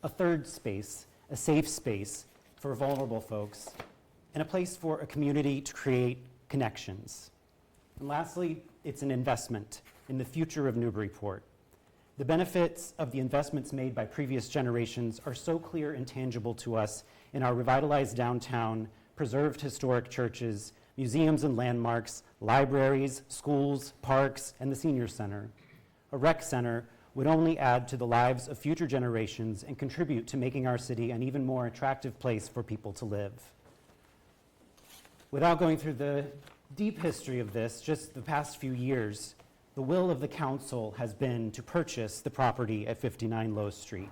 I: a third space, a safe space for vulnerable folks, and a place for a community to create connections. And lastly, it's an investment in the future of Newburyport. The benefits of the investments made by previous generations are so clear and tangible to us in our revitalized downtown, preserved historic churches, museums and landmarks, libraries, schools, parks, and the senior center. A rec center would only add to the lives of future generations and contribute to making our city an even more attractive place for people to live. Without going through the deep history of this, just the past few years, the will of the council has been to purchase the property at 59 Lowe Street.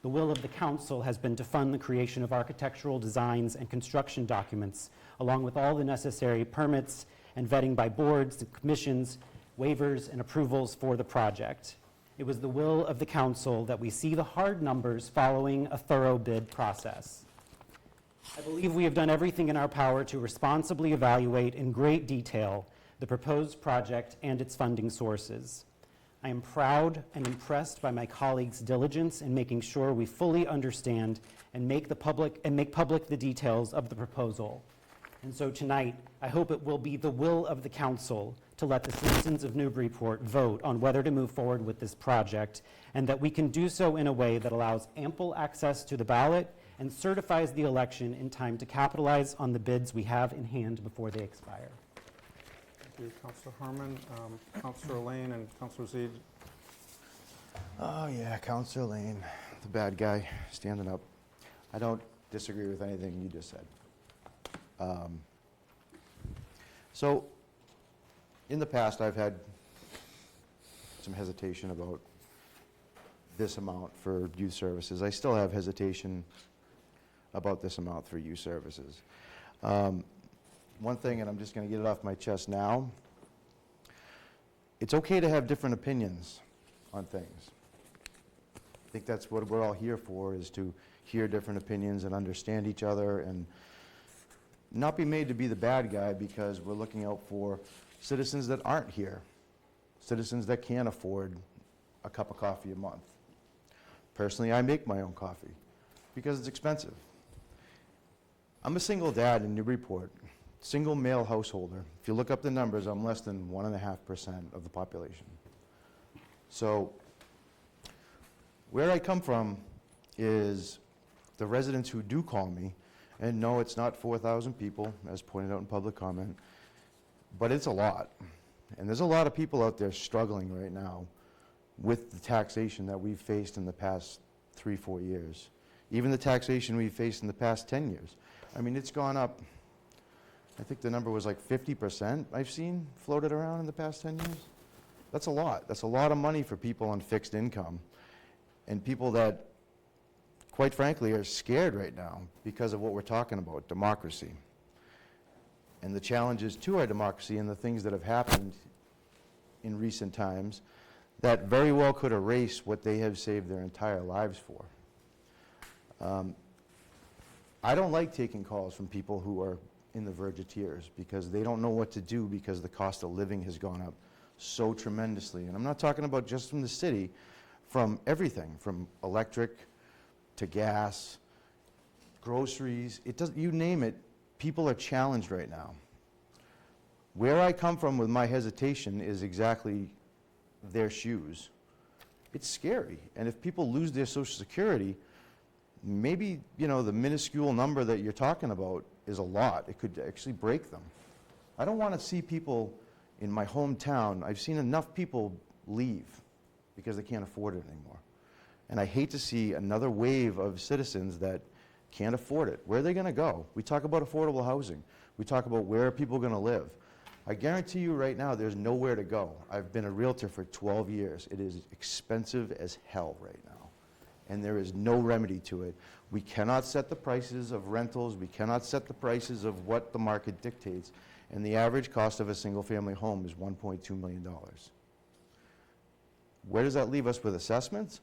I: The will of the council has been to fund the creation of architectural designs and construction documents, along with all the necessary permits and vetting by boards and commissions, waivers and approvals for the project. It was the will of the council that we see the hard numbers following a thorough bid process. I believe we have done everything in our power to responsibly evaluate in great detail the proposed project and its funding sources. I am proud and impressed by my colleagues' diligence in making sure we fully understand and make public the details of the proposal. And so tonight, I hope it will be the will of the council to let the citizens of Newburyport vote on whether to move forward with this project, and that we can do so in a way that allows ample access to the ballot and certifies the election in time to capitalize on the bids we have in hand before they expire.
A: Thank you, Councillor Harmon. Councillor Lane and Councillor Zeid.
C: Oh yeah, Councillor Lane, the bad guy, standing up. I don't disagree with anything you just said. So, in the past, I've had some hesitation about this amount for youth services. I still have hesitation about this amount for youth services. One thing, and I'm just going to get it off my chest now, it's okay to have different opinions on things. I think that's what we're all here for, is to hear different opinions and understand each other and not be made to be the bad guy because we're looking out for citizens that aren't here, citizens that can't afford a cup of coffee a month. Personally, I make my own coffee because it's expensive. I'm a single dad in Newburyport, single male householder. If you look up the numbers, I'm less than 1.5% of the population. So where I come from is the residents who do call me, and no, it's not 4,000 people, as pointed out in public comment, but it's a lot. And there's a lot of people out there struggling right now with the taxation that we've faced in the past 3-4 years. Even the taxation we've faced in the past 10 years. I mean, it's gone up, I think the number was like 50% I've seen floated around in the past 10 years. That's a lot. That's a lot of money for people on fixed income and people that, quite frankly, are scared right now because of what we're talking about, democracy. and the challenges to our democracy and the things that have happened in recent times that very well could erase what they have saved their entire lives for. I don't like taking calls from people who are in the verge of tears because they don't know what to do because the cost of living has gone up so tremendously. And I'm not talking about just from the city, from everything, from electric to gas, groceries, you name it, people are challenged right now. Where I come from with my hesitation is exactly their shoes. It's scary. And if people lose their Social Security, maybe, you know, the minuscule number that you're talking about is a lot. It could actually break them. I don't want to see people in my hometown. I've seen enough people leave because they can't afford it anymore. And I hate to see another wave of citizens that can't afford it. Where are they going to go? We talk about affordable housing. We talk about where are people going to live. I guarantee you right now there's nowhere to go. I've been a realtor for 12 years. It is expensive as hell right now. And there is no remedy to it. We cannot set the prices of rentals. We cannot set the prices of what the market dictates. And the average cost of a single-family home is $1.2 million. Where does that leave us with assessments?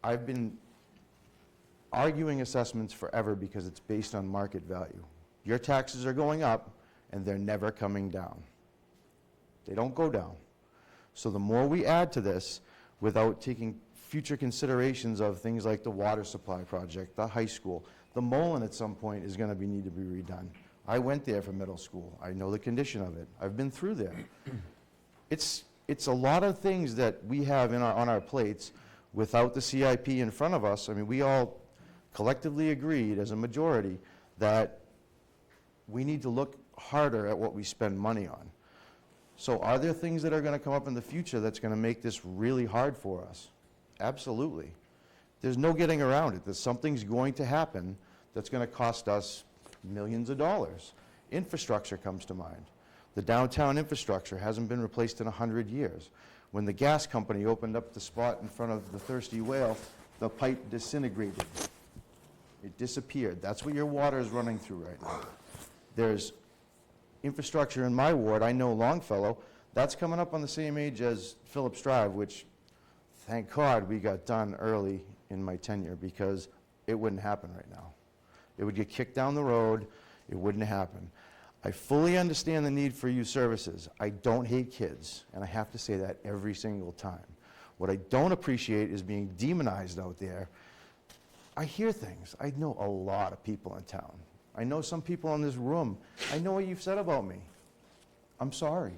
C: I've been arguing assessments forever because it's based on market value. Your taxes are going up, and they're never coming down. They don't go down. So the more we add to this without taking future considerations of things like the water supply project, the high school, the Mullen at some point is going to need to be redone. I went there for middle school. I know the condition of it. I've been through there. It's a lot of things that we have on our plates without the CIP in front of us. I mean, we all collectively agreed as a majority that we need to look harder at what we spend money on. So are there things that are going to come up in the future that's going to make this really hard for us? Absolutely. There's no getting around it. That something's going to happen that's going to cost us millions of dollars. Infrastructure comes to mind. The downtown infrastructure hasn't been replaced in 100 years. When the gas company opened up the spot in front of the Thirsty Whale, the pipe disintegrated. It disappeared. That's what your water is running through right now. There's infrastructure in my ward. I know Longfellow. That's coming up on the same age as Phillips Drive, which, thank God, we got done early in my tenure because it wouldn't happen right now. It would get kicked down the road. It wouldn't happen. I fully understand the need for youth services. I don't hate kids, and I have to say that every single time. What I don't appreciate is being demonized out there. I hear things. I know a lot of people in town. I know some people in this room. I know what you've said about me. I'm sorry.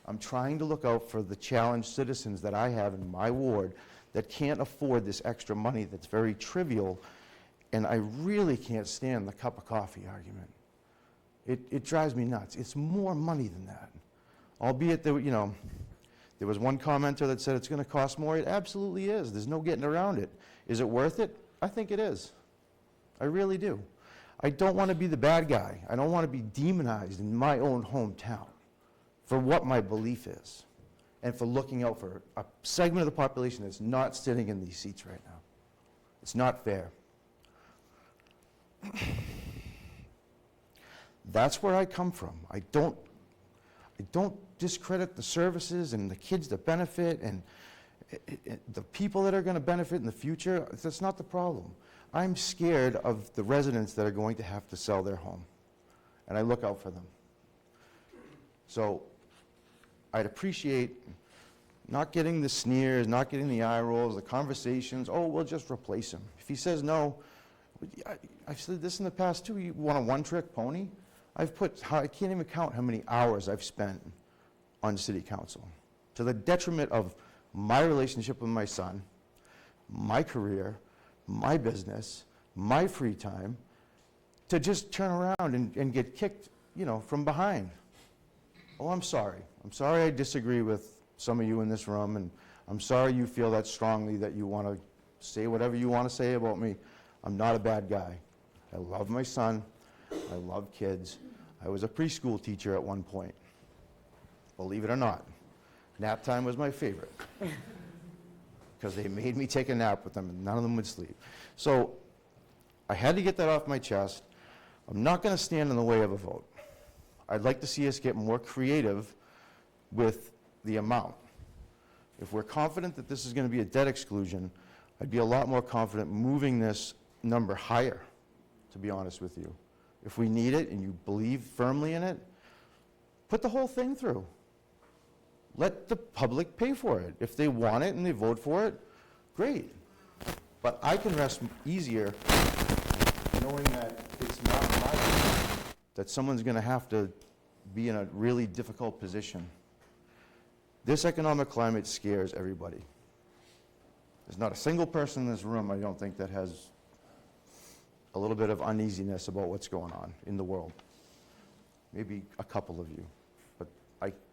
C: I'm trying to look out for the challenged citizens that I have in my ward that can't afford this extra money that's very trivial, and I really can't stand the cup of coffee argument. It drives me nuts. It's more money than that. Albeit that, you know, there was one commenter that said it's going to cost more. It absolutely is. There's no getting around it. Is it worth it? I think it is. I really do. I don't want to be the bad guy. I don't want to be demonized in my own hometown for what my belief is and for looking out for a segment of the population that's not sitting in these seats right now. It's not fair. That's where I come from. I don't discredit the services and the kids that benefit and the people that are going to benefit in the future. That's not the problem. I'm scared of the residents that are going to have to sell their home, and I look out for them. So I'd appreciate not getting the sneers, not getting the eye rolls, the conversations, oh, we'll just replace him. If he says no, I've said this in the past too, you want a one-trick pony? I can't even count how many hours I've spent on city council to the detriment of my relationship with my son, my career, my business, my free time, to just turn around and get kicked, you know, from behind. Oh, I'm sorry. I'm sorry I disagree with some of you in this room, and I'm sorry you feel that strongly that you want to say whatever you want to say about me. I'm not a bad guy. I love my son. I love kids. I was a preschool teacher at one point. Believe it or not. Nap time was my favorite because they made me take a nap with them and none of them would sleep. So I had to get that off my chest. I'm not going to stand in the way of a vote. I'd like to see us get more creative with the amount. If we're confident that this is going to be a debt exclusion, I'd be a lot more confident moving this number higher, to be honest with you. If we need it and you believe firmly in it, put the whole thing through. Let the public pay for it. If they want it and they vote for it, great. But I can rest easier knowing that it's not my fault, that someone's going to have to be in a really difficult position. This economic climate scares everybody. There's not a single person in this room, I don't think, that has a little bit of uneasiness about what's going on in the world. Maybe a couple of you. But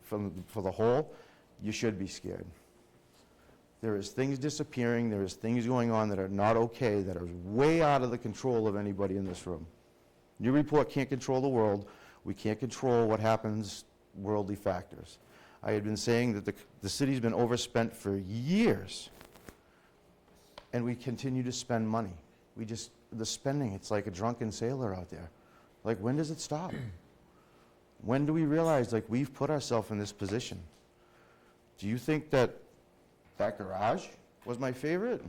C: for the whole, you should be scared. There is things disappearing, there is things going on that are not okay, that are way out of the control of anybody in this room. Newburyport can't control the world. We can't control what happens, worldly factors. I had been saying that the city's been overspent for years, and we continue to spend money. The spending, it's like a drunken sailor out there. Like, when does it stop? When do we realize, like, we've put ourselves in this position? Do you think that garage was my favorite?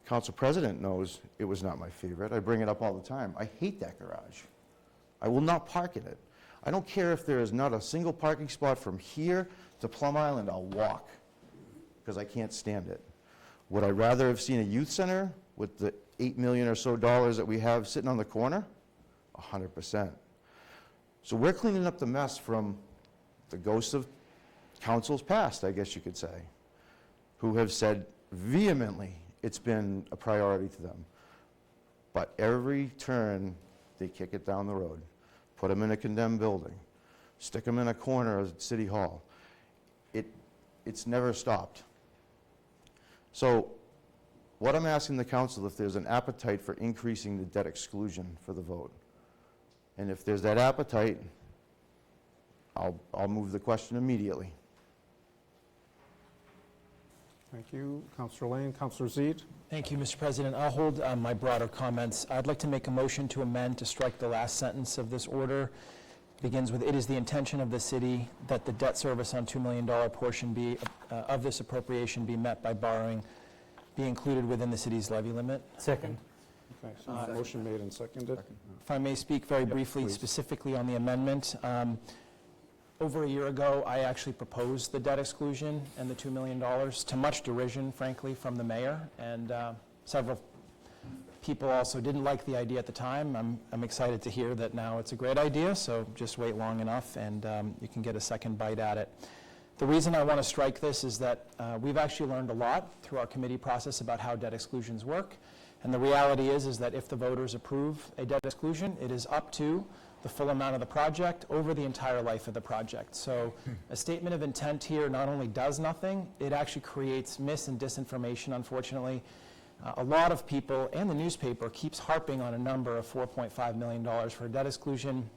C: Council President knows it was not my favorite. I bring it up all the time. I hate that garage. I will not park in it. I don't care if there is not a single parking spot from here to Plum Island, I'll walk, because I can't stand it. Would I rather have seen a youth center with the $8 million or so that we have sitting on the corner? 100%. So we're cleaning up the mess from the ghosts of councils past, I guess you could say, who have said vehemently it's been a priority to them. But every turn, they kick it down the road. Put them in a condemned building, stick them in a corner of City Hall. It's never stopped. So what I'm asking the council, if there's an appetite for increasing the debt exclusion for the vote. And if there's that appetite, I'll move the question immediately.
A: Thank you. Councillor Lane. Councillor Zede.
G: Thank you, Mr. President. I'll hold my broader comments. I'd like to make a motion to amend to strike the last sentence of this order. It begins with, "It is the intention of the city that the debt service on $2 million portion of this appropriation be met by borrowing, be included within the city's levy limit."
I: Second.
A: Okay, so motion made and seconded.
G: If I may speak very briefly,
A: please.
G: specifically on the amendment. Over a year ago, I actually proposed the debt exclusion and the $2 million, to much derision, frankly, from the mayor, and several people also didn't like the idea at the time. I'm excited to hear that now it's a great idea, so just wait long enough and you can get a second bite at it. The reason I want to strike this is that we've actually learned a lot through our committee process about how debt exclusions work, and the reality is that if the voters approve a debt exclusion, it is up to the full amount of the project over the entire life of the project. So a statement of intent here not only does nothing, it actually creates mis and disinformation, unfortunately. A lot of people, and the newspaper, keeps harping on a number of $4.5 million for a debt exclusion.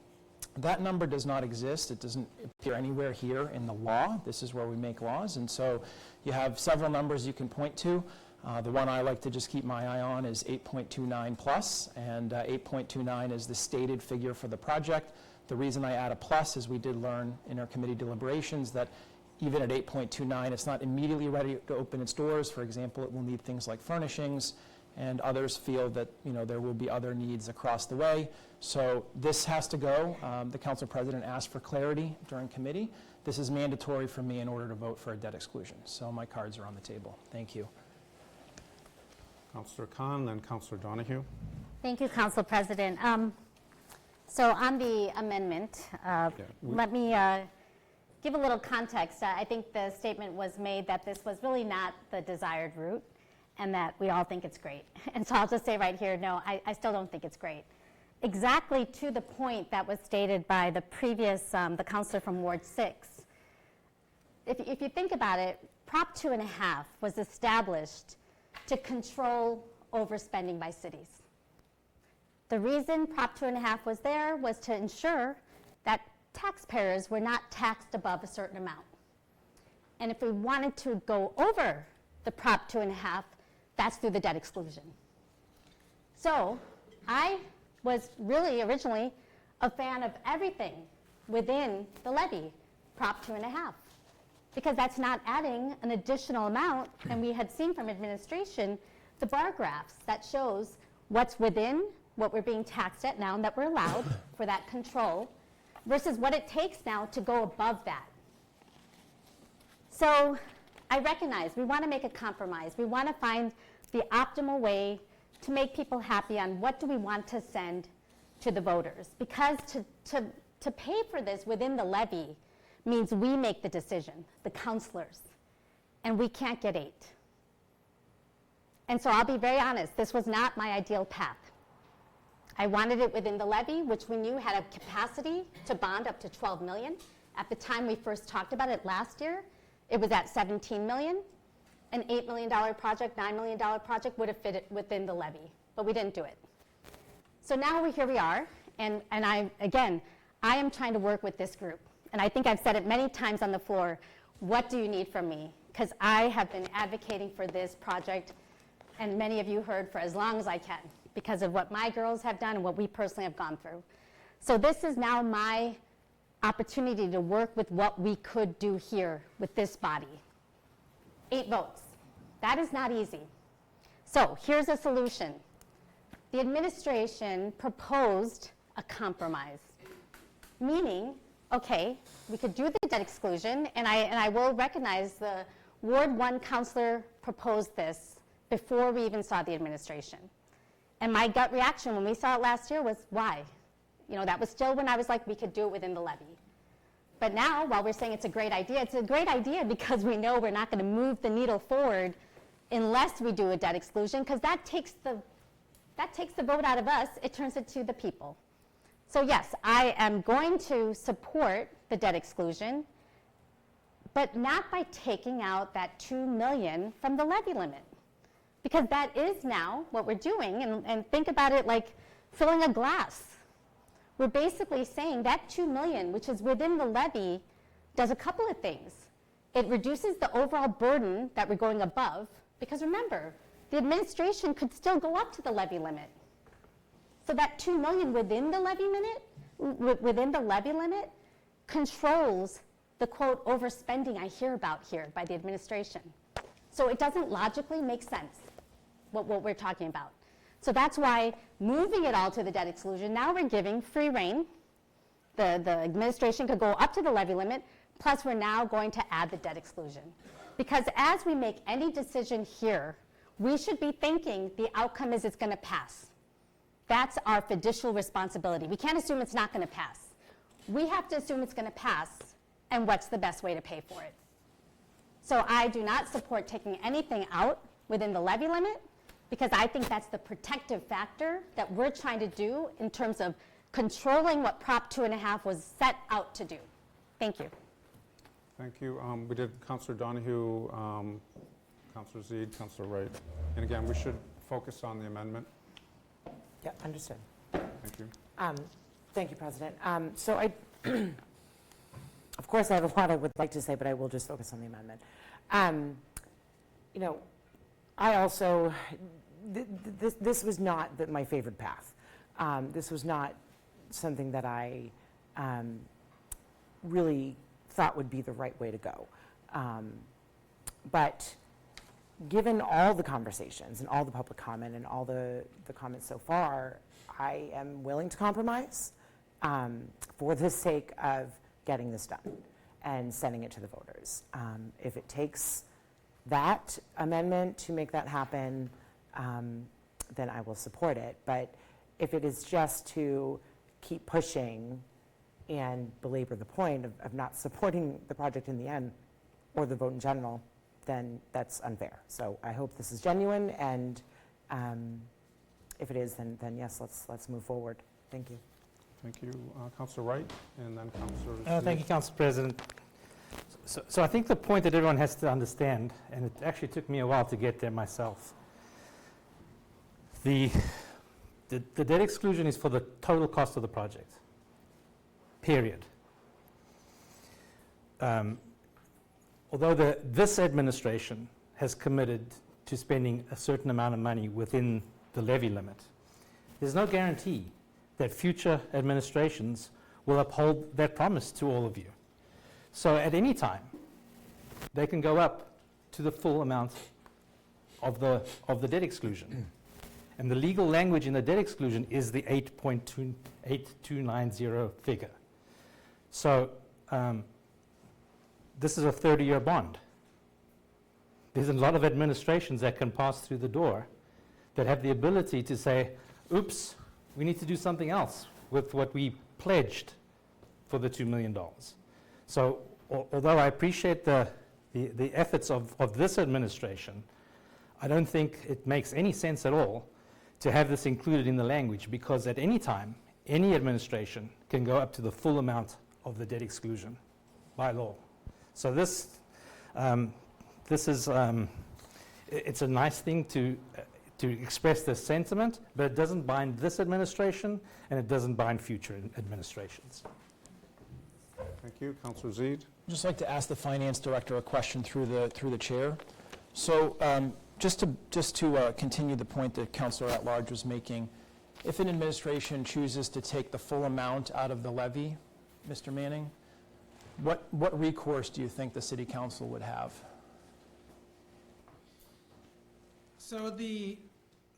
G: That number does not exist. It doesn't appear anywhere here in the law. This is where we make laws, and so you have several numbers you can point to. The one I like to just keep my eye on is 8.29 plus, and 8.29 is the stated figure for the project. The reason I add a plus is we did learn in our committee deliberations that even at 8.29, it's not immediately ready to open its doors. For example, it will need things like furnishings, and others feel that there will be other needs across the way. So this has to go. The council president asked for clarity during committee. This is mandatory for me in order to vote for a debt exclusion. So my cards are on the table. Thank you.
A: Councillor Khan, then Councillor Donahue.
B: Thank you, Council President. So on the amendment, let me give a little context. I think the statement was made that this was really not the desired route and that we all think it's great. And so I'll just say right here, no, I still don't think it's great. Exactly to the point that was stated by the previous, the councillor from Ward 6. If you think about it, Prop 2.5 was established to control overspending by cities. The reason Prop 2.5 was there was to ensure that taxpayers were not taxed above a certain amount. And if we wanted to go over the Prop 2.5, that's through the debt exclusion. So I was really originally a fan of everything within the levy, Prop 2.5. Because that's not adding an additional amount, and we had seen from administration the bar graphs that shows what's within what we're being taxed at now and that we're allowed for that control versus what it takes now to go above that. So I recognize we want to make a compromise. We want to find the optimal way to make people happy on what do we want to send to the voters. Because to pay for this within the levy means we make the decision, the councillors, and we can't get 8. And so I'll be very honest, this was not my ideal path. I wanted it within the levy, which we knew had a capacity to bond up to 12 million. At the time we first talked about it last year, it was at 17 million. An $8 million project, $9 million project would have fit it within the levy, but we didn't do it. So now here we are, and I am trying to work with this group. And I think I've said it many times on the floor, what do you need from me? Because I have been advocating for this project, and many of you heard, for as long as I can, because of what my girls have done and what we personally have gone through. So this is now my opportunity to work with what we could do here with this body. 8 votes. That is not easy. So here's a solution. The administration proposed a compromise, meaning, okay, we could do the debt exclusion, and I will recognize the Ward 1 councillor proposed this before we even saw the administration. And my gut reaction when we saw it last year was, why? You know, that was still when I was like, we could do it within the levy. But now, while we're saying it's a great idea because we know we're not going to move the needle forward unless we do a debt exclusion, because that takes the vote out of us, it turns it to the people. So yes, I am going to support the debt exclusion, but not by taking out that $2 million from the levy limit. Because that is now what we're doing, and think about it like filling a glass. We're basically saying that $2 million, which is within the levy, does a couple of things. It reduces the overall burden that we're going above, because remember, the administration could still go up to the levy limit. So that $2 million within the levy limit controls the, quote, overspending I hear about here by the administration. So it doesn't logically make sense, what we're talking about. So that's why moving it all to the debt exclusion, now we're giving free rein. The administration could go up to the levy limit, plus we're now going to add the debt exclusion. Because as we make any decision here, we should be thinking the outcome is it's going to pass. That's our fiducial responsibility. We can't assume it's not going to pass. We have to assume it's going to pass, and what's the best way to pay for it. So I do not support taking anything out within the levy limit, because I think that's the protective factor that we're trying to do in terms of controlling what Prop 2.5 was set out to do. Thank you.
A: Thank you. We did Councillor Donahue, Councillor Zeid, Councillor Wright. And again, we should focus on the amendment.
J: Yeah, understood.
A: Thank you.
J: Thank you, President. So I, of course, I have a lot I would like to say, but I will just focus on the amendment. You know, I also, this was not my favorite path. This was not something that I really thought would be the right way to go. But given all the conversations and all the public comment and all the comments so far, I am willing to compromise for the sake of getting this done and sending it to the voters. If it takes that amendment to make that happen, then I will support it. But if it is just to keep pushing and belabor the point of not supporting the project in the end or the vote in general, then that's unfair. So I hope this is genuine, and if it is, then yes, let's move forward. Thank you.
A: Thank you. Councillor Wright, and then Councillor
I: Thank you, Council President. So I think the point that everyone has to understand, and it actually took me a while to get there myself, the debt exclusion is for the total cost of the project, period. Although this administration has committed to spending a certain amount of money within the levy limit, there's no guarantee that future administrations will uphold that promise to all of you. So at any time, they can go up to the full amount of the debt exclusion. And the legal language in the debt exclusion is the 8.8290 figure. So this is a 30-year bond. There's a lot of administrations that can pass through the door that have the ability to say, oops, we need to do something else with what we pledged for the $2 million. So although I appreciate the efforts of this administration, I don't think it makes any sense at all to have this included in the language, because at any time, any administration can go up to the full amount of the debt exclusion by law. So this is, it's a nice thing to express this sentiment, but it doesn't bind this administration, and it doesn't bind future administrations.
A: Thank you. Councillor Zeid.
G: I'd just like to ask the finance director a question through the chair. So just to continue the point that Councillor at Large was making, if an administration chooses to take the full amount out of the levy, Mr. Manning, what recourse do you think the city council would have?
K: So the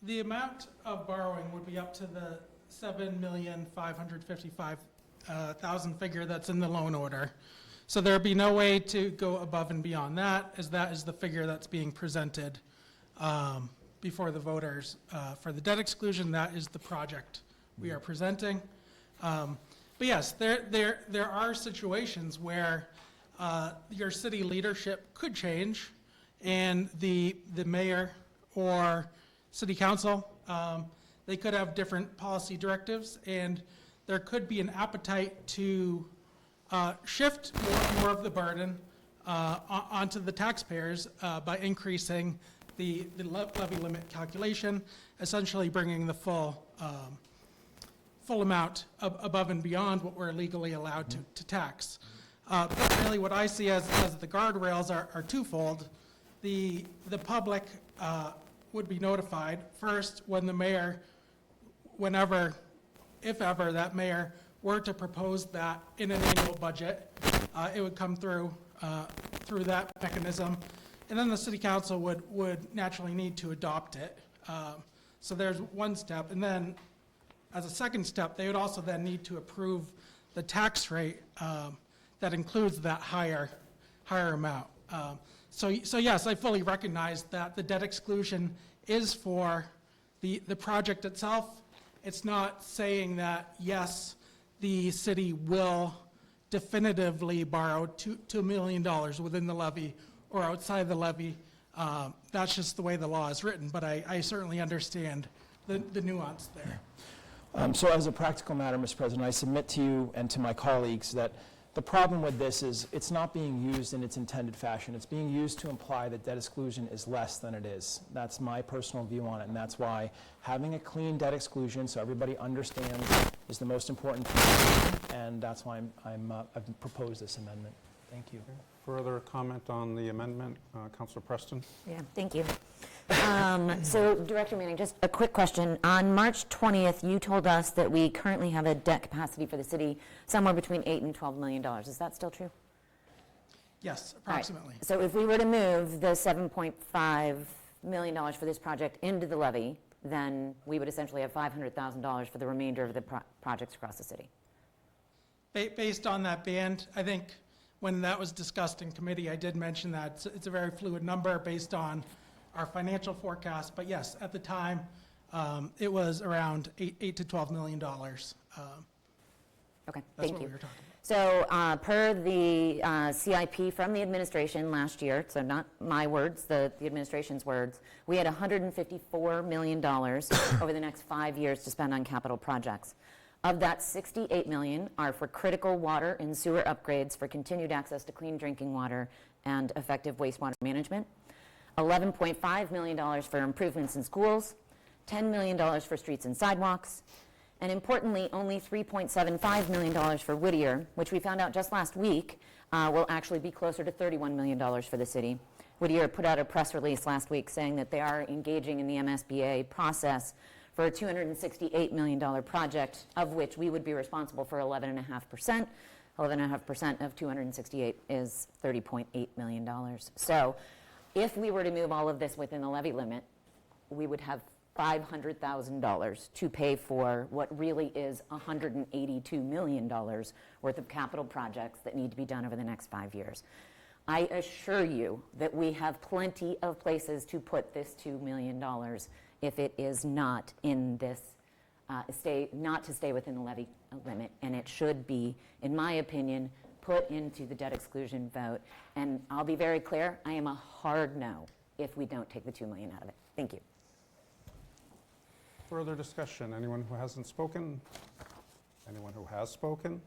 K: amount of borrowing would be up to the $7,555,000 figure that's in the loan order. So there'd be no way to go above and beyond that, as that is the figure that's being presented before the voters for the debt exclusion. That is the project we are presenting. But yes, there are situations where your city leadership could change, and the mayor or city council, they could have different policy directives, and there could be an appetite to shift more of the burden onto the taxpayers by increasing the levy limit calculation, essentially bringing the full amount above and beyond what we're legally allowed to tax. But really what I see as the guardrails are twofold. The public would be notified first when the mayor, whenever, if ever, that mayor were to propose that in an annual budget, it would come through that mechanism, and then the city council would naturally need to adopt it. So there's one step, and then as a second step, they would also then need to approve the tax rate that includes that higher amount. So yes, I fully recognize that the debt exclusion is for the project itself. It's not saying that, yes, the city will definitively borrow $2 million within the levy or outside the levy. That's just the way the law is written, but I certainly understand the nuance there.
G: So as a practical matter, Mr. President, I submit to you and to my colleagues that the problem with this is it's not being used in its intended fashion. It's being used to imply that debt exclusion is less than it is. That's my personal view on it, and that's why having a clean debt exclusion so everybody understands is the most important thing, and that's why I've proposed this amendment. Thank you.
A: Further comment on the amendment, Councillor Preston?
L: Yeah, thank you. So, Director Manning, just a quick question. On March 20th, you told us that we currently have a debt capacity for the city somewhere between $8 and $12 million. Is that still true?
K: Yes, approximately.
L: Right. So if we were to move the $7.5 million for this project into the levy, then we would essentially have $500,000 for the remainder of the projects across the city.
K: Based on that band, I think when that was discussed in committee, I did mention that it's a very fluid number based on our financial forecast. But yes, at the time, it was around $8 to $12 million.
L: Okay,
K: That's
L: thank
K: what
L: you.
K: we were talking about.
L: So per the CIP from the administration last year, so not my words, the administration's words, we had $154 million over the next 5 years to spend on capital projects. Of that, $68 million are for critical water and sewer upgrades for continued access to clean drinking water and effective wastewater management, $11.5 million for improvements in schools, $10 million for streets and sidewalks, and importantly, only $3.75 million for Whittier, which we found out just last week will actually be closer to $31 million for the city. Whittier put out a press release last week saying that they are engaging in the MSBA process for a $268 million project, of which we would be responsible for 11.5%. 11.5% of 268 is $30.8 million. So if we were to move all of this within the levy limit, we would have $500,000 to pay for what really is $182 million worth of capital projects that need to be done over the next 5 years. I assure you that we have plenty of places to put this $2 million if it is not in this, not to stay within the levy limit, and it should be, in my opinion, put into the debt exclusion vote. And I'll be very clear, I am a hard no if we don't take the $2 million out of it. Thank you.
A: Further discussion? Anyone who hasn't spoken? Anyone who has spoken?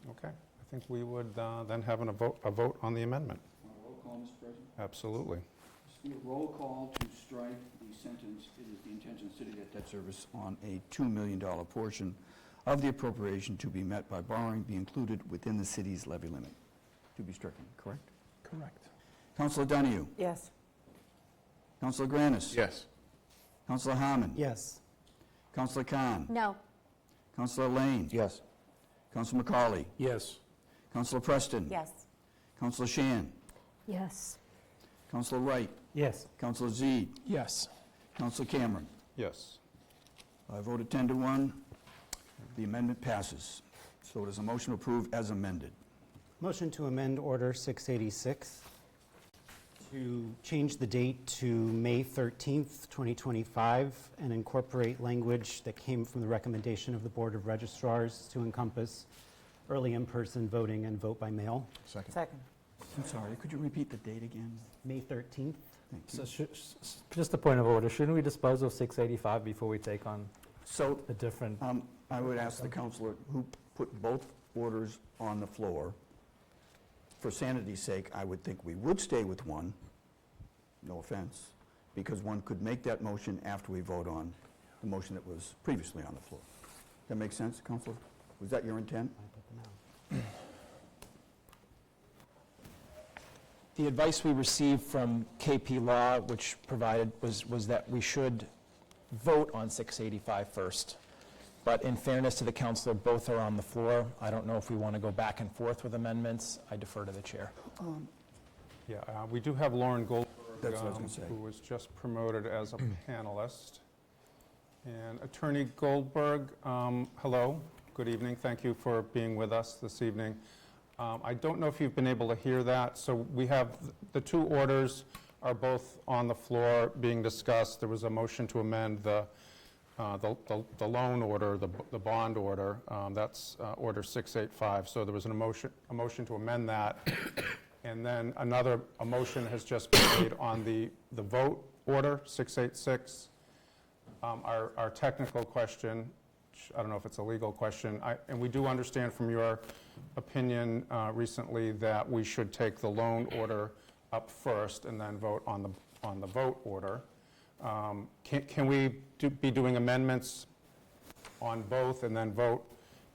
A: Okay, I think we would then have a vote on the amendment.
D: Roll call, Mr. President?
A: Absolutely.
D: Roll call to strike the sentence, "It is the intention of city debt service on a $2 million portion of the appropriation to be met by borrowing be included within the city's levy limit." To be stricken, correct?
G: Correct.
D: Councilor Donahue?
J: Yes.
D: Councilor Granis?
U: Yes.
D: Councilor Harmon?
I: Yes.
D: Councilor Khan?
B: No.
D: Councilor Lane?
C: Yes.
D: Councilor McCauley?
U: Yes.
D: Councilor Preston?
L: Yes.
D: Councilor Shan?
B: Yes.
D: Councilor Wright?
I: Yes.
D: Councilor Zede?
G: Yes.
D: Councilor Cameron?
A: Yes.
D: I voted 10-1. The amendment passes. So it is a motion to approve as amended.
I: Motion to amend Order 686 to change the date to May 13th, 2025, and incorporate language that came from the recommendation of the Board of Registrars to encompass early in-person voting and vote by mail.
C: Second.
J: Second.
D: I'm sorry, could you repeat the date again?
I: May 13th.
D: Thank you.
M: So just a point of order, shouldn't we dispose of 685 before we take on
D: So
M: a different?
D: I would ask the councilor who put both orders on the floor. For sanity's sake, I would think we would stay with one, no offense, because one could make that motion after we vote on the motion that was previously on the floor. That make sense, Councilor? Was that your intent?
G: The advice we received from KP Law, which provided, was that we should vote on 685 first. But in fairness to the councilor, both are on the floor. I don't know if we want to go back and forth with amendments. I defer to the chair.
A: Yeah, we do have Lauren Goldberg,
D: That's what I was gonna say.
A: who was just promoted as a panelist. And Attorney Goldberg, hello, good evening. Thank you for being with us this evening. I don't know if you've been able to hear that. So we have, the two orders are both on the floor being discussed. There was a motion to amend the loan order, the bond order. That's Order 685. So there was a motion to amend that. And then a motion has just been made on the vote order, 686. Our technical question, I don't know if it's a legal question, and we do understand from your opinion recently that we should take the loan order up first and then vote on the vote order. Can we be doing amendments on both and then vote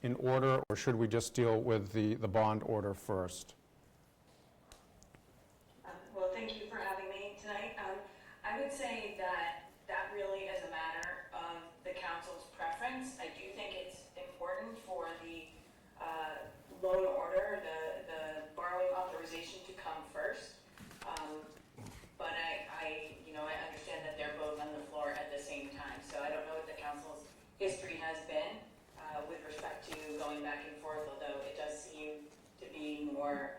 A: in order, or should we just deal with the bond order first?
N: Well, thank you for having me tonight. I would say that really is a matter of the council's preference. I do think it's important for the loan order, the borrowing authorization to come first. But I understand that they're both on the floor at the same time. So I don't know what the council's history has been with respect to going back and forth, although it does seem to be more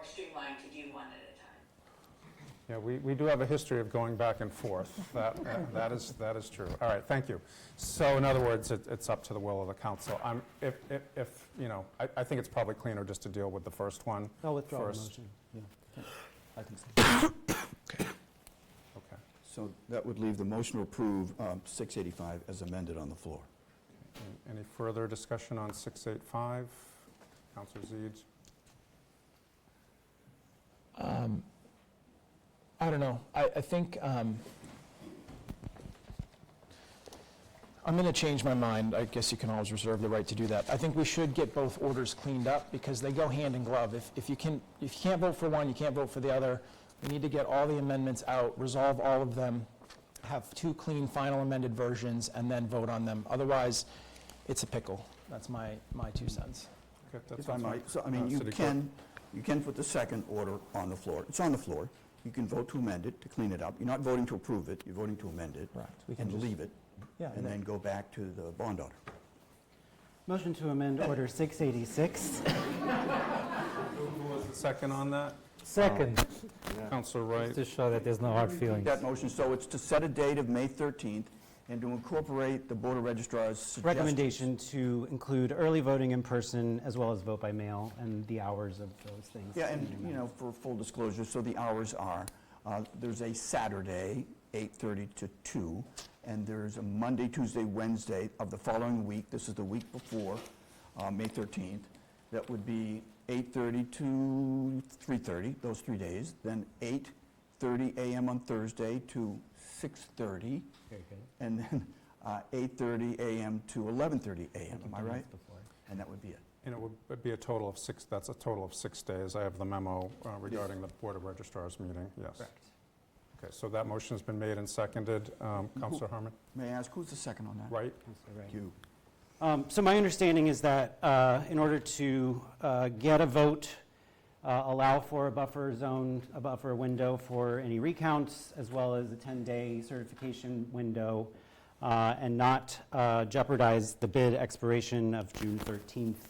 N: streamlined to do one at a time.
A: Yeah, we do have a history of going back and forth. That is true. All right, thank you. So in other words, it's up to the will of the council. If I think it's probably cleaner just to deal with the first one.
I: I'll withdraw the
A: first.
I: motion. Yeah.
D: I think so.
A: Okay.
D: So that would leave the motion to approve 685 as amended on the floor.
A: Any further discussion on 685? Councilor Zede?
G: I don't know. I think I'm going to change my mind. I guess you can always reserve the right to do that. I think we should get both orders cleaned up because they go hand in glove. If you can't vote for one, you can't vote for the other. We need to get all the amendments out, resolve all of them, have two clean final amended versions and then vote on them. Otherwise, it's a pickle. That's my 2 cents.
A: Okay, that's
D: If I
A: fine.
D: might, so, I mean, you
A: City Clerk.
D: can put the second order on the floor. It's on the floor. You can vote to amend it, to clean it up. You're not voting to approve it, you're voting to amend it.
G: Correct. We can
D: And
G: just-
D: leave it,
G: Yeah,
D: and then go back to the bond order.
I: Motion to amend Order 686.
A: Who was the second on that?
M: Second,
A: Councillor Wright.
M: to show that there's no hard feelings.
D: That motion, so it's to set a date of May 13th and to incorporate the Board of Registrar's suggestions.
I: Recommendation to include early voting in person as well as vote by mail and the hours of those things.
D: Yeah, and, you know, for full disclosure, so the hours are, there's a Saturday, 8:30 to 2, and there's a Monday, Tuesday, Wednesday of the following week, this is the week before, May 13th, that would be 8:30 to 3:30, those 3 days, then 8:30 a.m. on Thursday to 6:30,
I: Very good.
D: and then 8:30 a.m. to 11:30 a.m., am I right? And that would be it.
A: And it would be a total of 6, that's a total of 6 days. I have the memo regarding the Board of Registrars meeting, yes.
I: Correct.
A: Okay, so that motion's been made and seconded. Councillor Harmon?
D: May I ask, who's the second on that?
A: Right?
D: Thank you.
I: So my understanding is that in order to get a vote, allow for a buffer zone, a buffer window for any recounts, as well as a 10-day certification window, and not jeopardize the bid expiration of June 13th,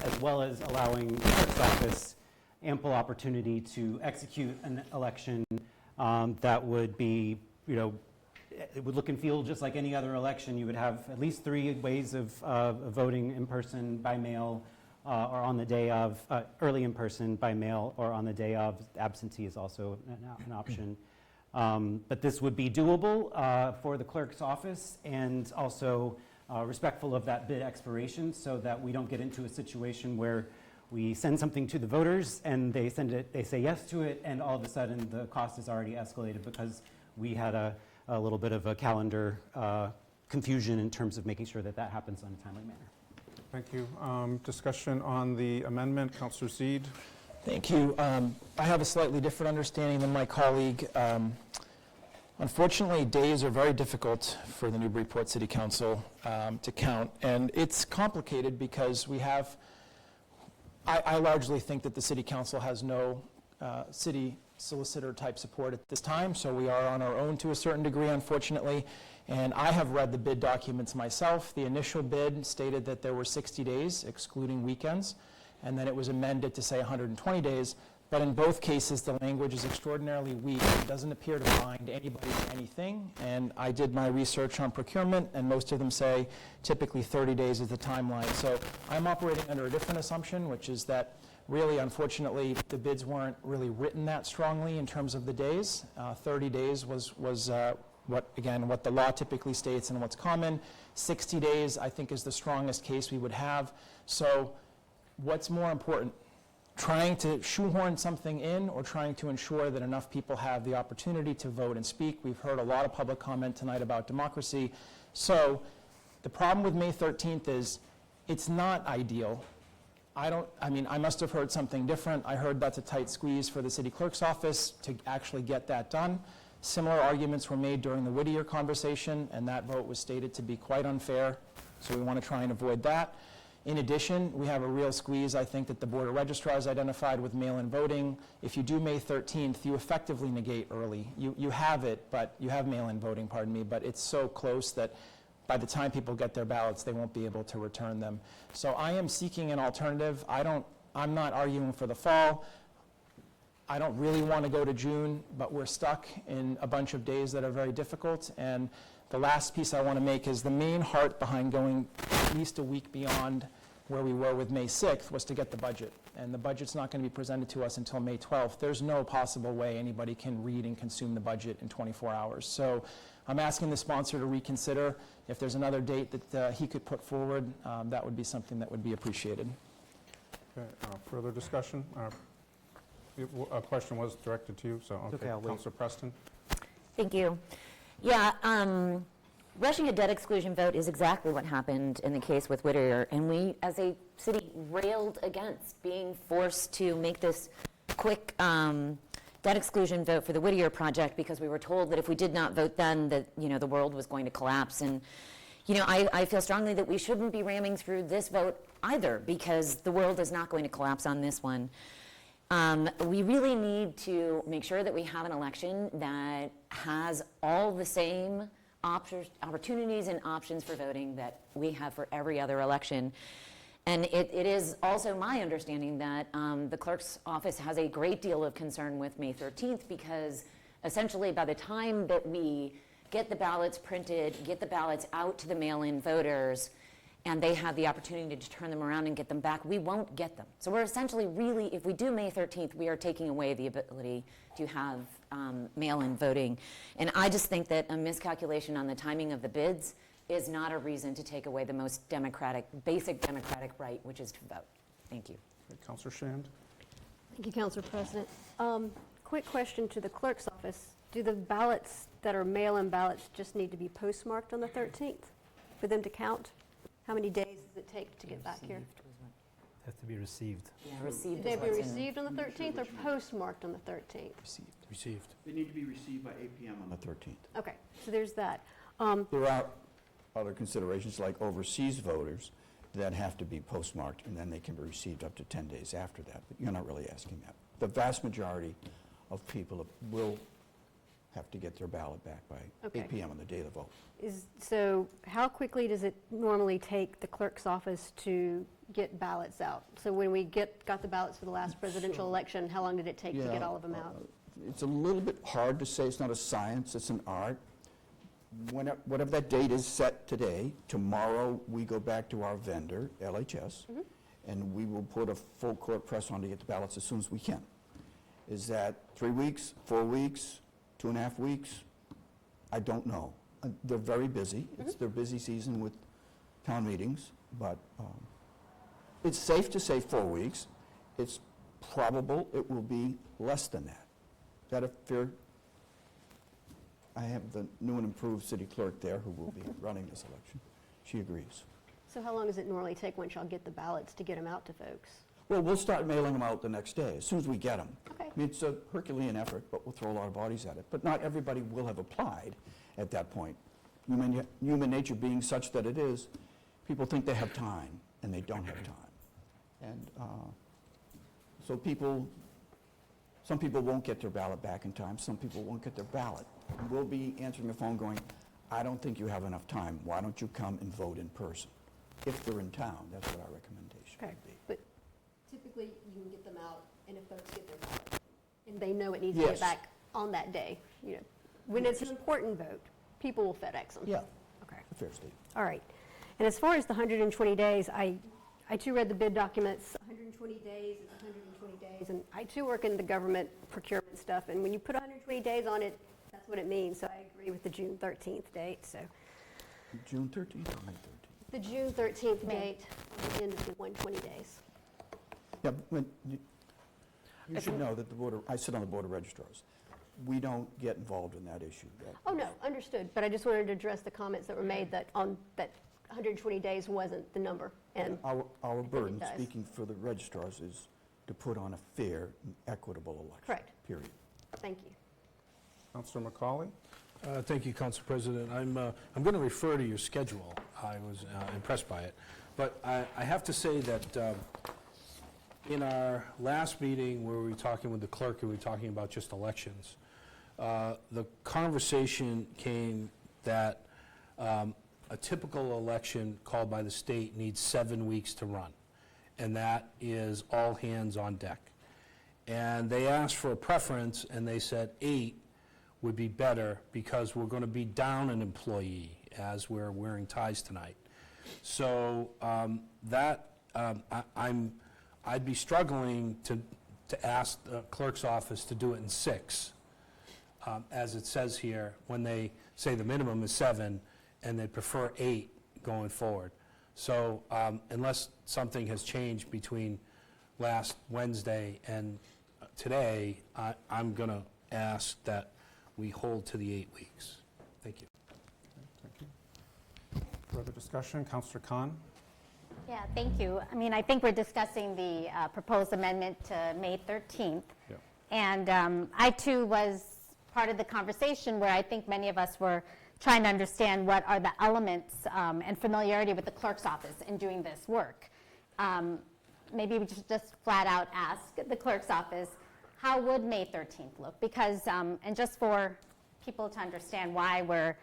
I: as well as allowing the clerk's office ample opportunity to execute an election that would be, you know, it would look and feel just like any other election. You would have at least 3 ways of voting: in person, by mail, or on the day of, early in person, by mail, or on the day of. Absentee is also an option. But this would be doable for the clerk's office, and also respectful of that bid expiration, so that we don't get into a situation where we send something to the voters and they say yes to it, and all of a sudden the cost is already escalated because we had a little bit of a calendar confusion in terms of making sure that that happens in a timely manner.
A: Thank you. Discussion on the amendment. Councillor Zede?
G: Thank you. I have a slightly different understanding than my colleague. Unfortunately, days are very difficult for the Newburyport City Council to count, and it's complicated because we have, I largely think that the City Council has no city solicitor type support at this time, so we are on our own to a certain degree, unfortunately. And I have read the bid documents myself. The initial bid stated that there were 60 days, excluding weekends, and then it was amended to say 120 days. But in both cases, the language is extraordinarily weak. It doesn't appear to bind anybody to anything. And I did my research on procurement, and most of them say typically 30 days is the timeline. So I'm operating under a different assumption, which is that really, unfortunately, the bids weren't really written that strongly in terms of the days. 30 days was what the law typically states and what's common. 60 days, I think, is the strongest case we would have. So what's more important? Trying to shoehorn something in, or trying to ensure that enough people have the opportunity to vote and speak? We've heard a lot of public comment tonight about democracy. So the problem with May 13th is it's not ideal. I must have heard something different. I heard that's a tight squeeze for the city clerk's office to actually get that done. Similar arguments were made during the Whittier conversation, and that vote was stated to be quite unfair, so we want to try and avoid that. In addition, we have a real squeeze, I think, that the Board of Registrars identified with mail-in voting. If you do May 13th, you effectively negate early. You have it, but you have mail-in voting, pardon me, but it's so close that by the time people get their ballots, they won't be able to return them. So I am seeking an alternative. I'm not arguing for the fall. I don't really want to go to June, but we're stuck in a bunch of days that are very difficult. And the last piece I want to make is the main heart behind going at least a week beyond where we were with May 6th was to get the budget. And the budget's not going to be presented to us until May 12th. There's no possible way anybody can read and consume the budget in 24 hours. So I'm asking the sponsor to reconsider. If there's another date that he could put forward, that would be something that would be appreciated.
A: Okay, further discussion? A question was directed to you, so, okay.
I: I'll wait.
A: Councillor Preston?
L: Thank you. Yeah, rushing a debt exclusion vote is exactly what happened in the case with Whittier, and we, as a city, railed against being forced to make this quick debt exclusion vote for the Whittier project because we were told that if we did not vote then, that, the world was going to collapse. And, I feel strongly that we shouldn't be ramming through this vote either because the world is not going to collapse on this one. We really need to make sure that we have an election that has all the same opportunities and options for voting that we have for every other election. And it is also my understanding that the clerk's office has a great deal of concern with May 13th because essentially by the time that we get the ballots printed, get the ballots out to the mail-in voters, and they have the opportunity to turn them around and get them back, we won't get them. So we're essentially really, if we do May 13th, we are taking away the ability to have mail-in voting. And I just think that a miscalculation on the timing of the bids is not a reason to take away the most basic democratic right, which is to vote. Thank you.
A: Councillor Shand?
O: Thank you, Council President. Quick question to the clerk's office. Do the ballots that are mail-in ballots just need to be postmarked on the 13th for them to count? How many days does it take to get back here?
M: Has to be received.
L: Yeah, received.
O: Should they be received on the 13th or postmarked on the 13th?
M: Received.
D: They need to be received by 8 p.m. on the 13th.
O: Okay, so there's that.
D: There are other considerations like overseas voters that have to be postmarked and then they can be received up to 10 days after that, but you're not really asking that. The vast majority of people will have to get their ballot back by 8 p.m. on the day of the vote.
O: So how quickly does it normally take the clerk's office to get ballots out? So when we got the ballots for the last presidential election, how long did it take to get all of them out?
D: It's a little bit hard to say. It's not a science, it's an art. Whatever that date is set today, tomorrow we go back to our vendor, LHS, and we will put a full court press on to get the ballots as soon as we can. Is that 3 weeks, 4 weeks, 2.5 weeks? I don't know. They're very busy. It's their busy season with town meetings, but it's safe to say 4 weeks. It's probable it will be less than that. Is that a fair? I have the new and improved city clerk there who will be running this election. She agrees.
O: So how long does it normally take once y'all get the ballots to get them out to folks?
D: Well, we'll start mailing them out the next day, as soon as we get them.
O: Okay.
D: I mean, it's a Herculean effort, but we'll throw a lot of bodies at it. But not everybody will have applied at that point. Human nature being such that it is, people think they have time, and they don't have time. And so some people won't get their ballot back in time, some people won't get their ballot. And we'll be answering the phone going, I don't think you have enough time, why don't you come and vote in person? If they're in town, that's what our recommendation would be.
O: But typically, you can get them out, and if folks get their ballot, and they know it needs to get back on that day, when it's an important vote, people will FedEx them.
D: Yeah.
O: Okay.
D: A fair statement.
O: All right. And as far as the 120 days, I too read the bid documents. 120 days is 120 days, and I too work in the government procurement stuff, and when you put 120 days on it, that's what it means. So I agree with the June 13th date. So
D: June 13th or May 13th?
O: the June 13th date on the end of the 120 days.
D: Yeah, but you should know that I sit on the Board of Registrars. We don't get involved in that issue.
O: Oh, no, understood. But I just wanted to address the comments that were made that 120 days wasn't the number. And
D: Our burden,
O: does.
D: speaking for the registrars, is to put on a fair and equitable election.
O: Correct.
D: Period.
O: Thank you.
A: Councillor Macaulay?
P: Thank you, Council President. I'm going to refer to your schedule. I was impressed by it. But I have to say that in our last meeting where we were talking with the clerk and we were talking about just elections, the conversation came that a typical election called by the state needs 7 weeks to run, and that is all hands on deck. And they asked for a preference, and they said 8 would be better because we're going to be down an employee as we're wearing ties tonight. So I'd be struggling to ask the clerk's office to do it in 6, as it says here, when they say the minimum is 7, and they prefer 8 going forward. So unless something has changed between last Wednesday and today, I'm going to ask that we hold to the 8 weeks. Thank you.
A: Thank you. Further discussion? Councillor Khan?
B: Yeah, thank you. I mean, I think we're discussing the proposed amendment to May 13th.
A: Yeah.
B: And I too was part of the conversation where I think many of us were trying to understand what are the elements and familiarity with the clerk's office in doing this work. Maybe we just flat out ask the clerk's office, how would May 13th look? Because, and just for people to understand why we're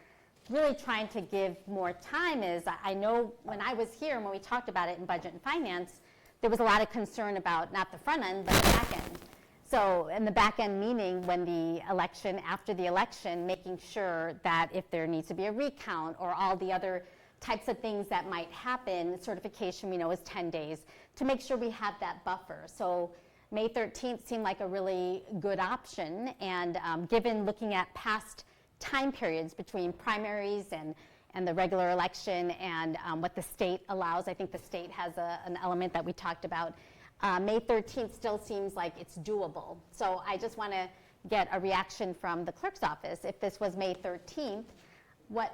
B: really trying to give more time is, I know when I was here and when we talked about it in Budget and Finance, there was a lot of concern about not the front end, but the back end. So, and the back end meaning when the election, after the election, making sure that if there needs to be a recount or all the other types of things that might happen, certification we know is 10 days, to make sure we have that buffer. So May 13th seemed like a really good option, and given looking at past time periods between primaries and the regular election and what the state allows, I think the state has an element that we talked about. May 13th still seems like it's doable. So I just want to get a reaction from the clerk's office. If this was May 13th,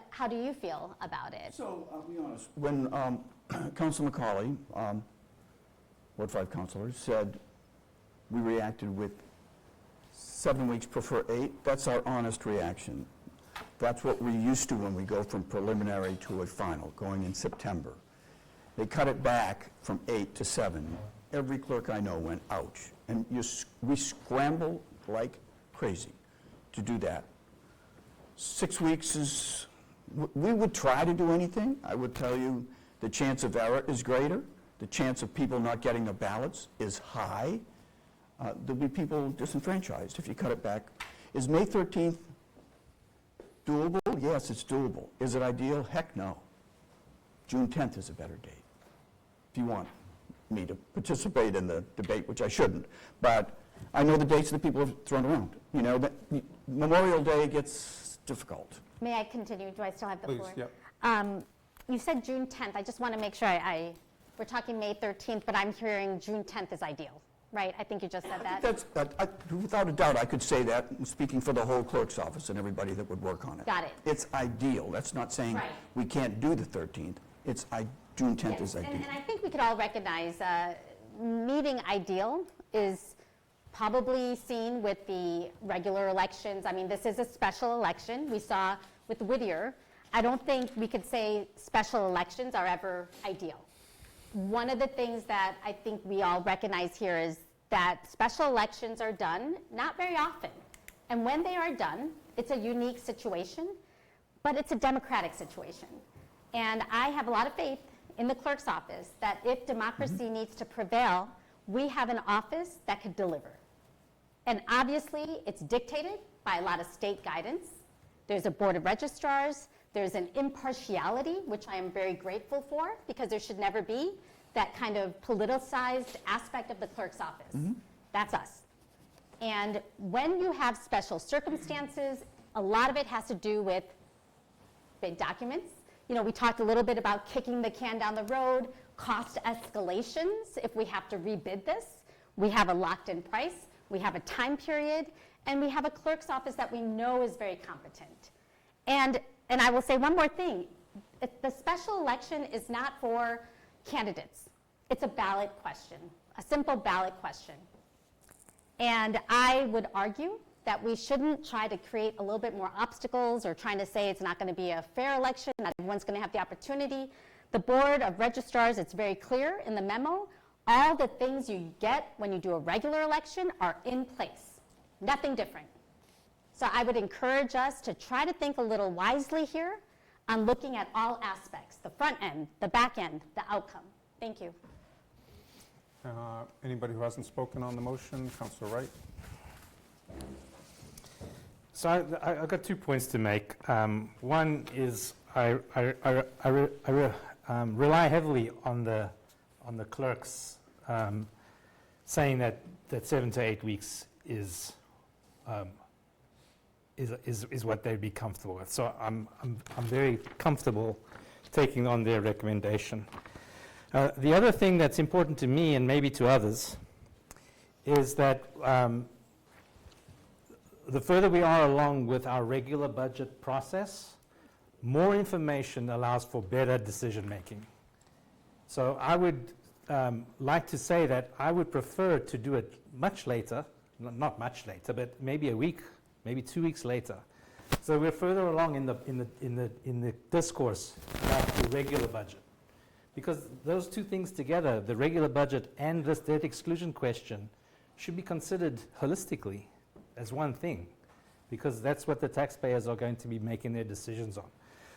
B: how do you feel about it?
D: So, I'll be honest, when Councilor McCauley, Ward 5 councillors, said we reacted with 7 weeks, prefer 8, that's our honest reaction. That's what we're used to when we go from preliminary to a final, going in September. They cut it back from 8 to 7. Every clerk I know went, ouch. And we scramble like crazy to do that. 6 weeks is, we would try to do anything. I would tell you the chance of error is greater. The chance of people not getting the ballots is high. There'll be people disenfranchised if you cut it back. Is May 13th doable? Yes, it's doable. Is it ideal? Heck no. June 10th is a better date, if you want me to participate in the debate, which I shouldn't. But I know the dates that people have thrown around. You know, Memorial Day gets difficult.
B: May I continue? Do I still have the
A: Please,
B: floor?
A: yep.
B: You said June 10th. I just want to make sure we're talking May 13th, but I'm hearing June 10th is ideal, right? I think you just said that.
D: Without a doubt, I could say that, speaking for the whole clerk's office and everybody that would work on it.
B: Got it.
D: It's ideal. That's not saying
B: Right.
D: we can't do the 13th. It's June 10th
B: Yes,
D: is ideal.
B: and I think we could all recognize meeting ideal is probably seen with the regular elections. I mean, this is a special election. We saw with Whittier. I don't think we could say special elections are ever ideal. One of the things that I think we all recognize here is that special elections are done not very often. And when they are done, it's a unique situation, but it's a democratic situation. And I have a lot of faith in the clerk's office that if democracy needs to prevail, we have an office that could deliver. And obviously, it's dictated by a lot of state guidance. There's a board of registrars. There's an impartiality, which I am very grateful for, because there should never be that kind of politicized aspect of the clerk's office. That's us. And when you have special circumstances, a lot of it has to do with big documents. You know, we talked a little bit about kicking the can down the road, cost escalations if we have to rebid this. We have a locked-in price. We have a time period. And we have a clerk's office that we know is very competent. And I will say one more thing. The special election is not for candidates. It's a ballot question, a simple ballot question. And I would argue that we shouldn't try to create a little bit more obstacles or trying to say it's not going to be a fair election, not everyone's going to have the opportunity. The Board of Registrars, it's very clear in the memo, all the things you get when you do a regular election are in place. Nothing different. So I would encourage us to try to think a little wisely here on looking at all aspects, the front end, the back end, the outcome. Thank you.
A: Anybody who hasn't spoken on the motion? Councillor Wright?
M: So I've got 2 points to make. One is I rely heavily on the clerks saying that 7 to 8 weeks is what they'd be comfortable with. So I'm very comfortable taking on their recommendation. The other thing that's important to me and maybe to others is that the further we are along with our regular budget process, more information allows for better decision making. So I would like to say that I would prefer to do it much later, not much later, but maybe a week, maybe 2 weeks later. So we're further along in the discourse about the regular budget. Because those two things together, the regular budget and this debt exclusion question, should be considered holistically as one thing, because that's what the taxpayers are going to be making their decisions on.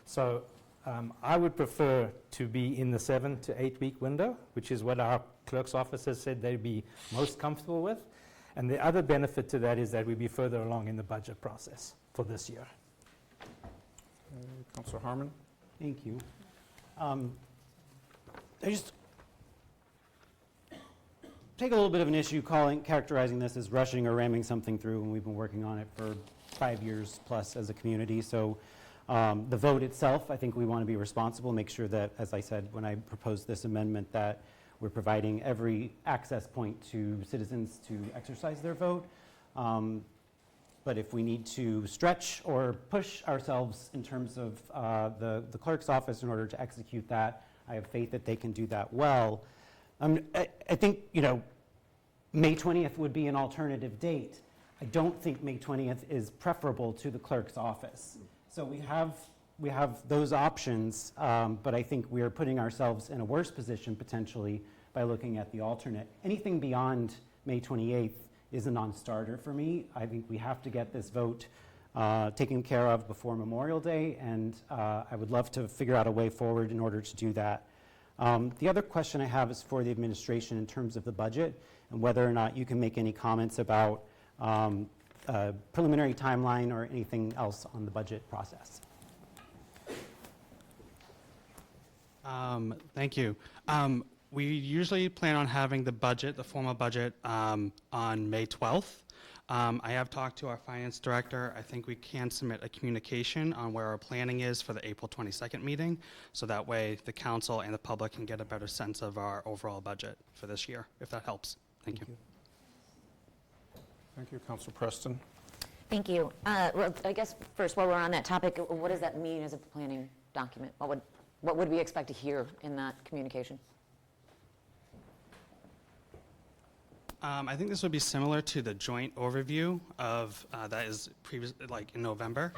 M: So I would prefer to be in the 7 to 8 week window, which is what our clerk's office has said they'd be most comfortable with. And the other benefit to that is that we'd be further along in the budget process for this year.
A: Councillor Harmon?
I: Thank you. I just take a little bit of an issue characterizing this as rushing or ramming something through when we've been working on it for 5 years plus as a community. So the vote itself, I think we want to be responsible, make sure that, as I said when I proposed this amendment, that we're providing every access point to citizens to exercise their vote. But if we need to stretch or push ourselves in terms of the clerk's office in order to execute that, I have faith that they can do that well. I think, May 20th would be an alternative date. I don't think May 20th is preferable to the clerk's office. So we have those options, but I think we are putting ourselves in a worse position potentially by looking at the alternate. Anything beyond May 28th is a non-starter for me. I think we have to get this vote taken care of before Memorial Day, and I would love to figure out a way forward in order to do that. The other question I have is for the administration in terms of the budget and whether or not you can make any comments about preliminary timeline or anything else on the budget process.
Q: Thank you. We usually plan on having the budget, the formal budget, on May 12th. I have talked to our finance director. I think we can submit a communication on where our planning is for the April 22nd meeting, so that way the council and the public can get a better sense of our overall budget for this year, if that helps. Thank you.
A: Thank you. Councillor Preston?
L: Thank you. Well, I guess first, while we're on that topic, what does that mean as a planning document? What would we expect to hear in that communication?
Q: I think this would be similar to the joint overview of that is previous, like in November.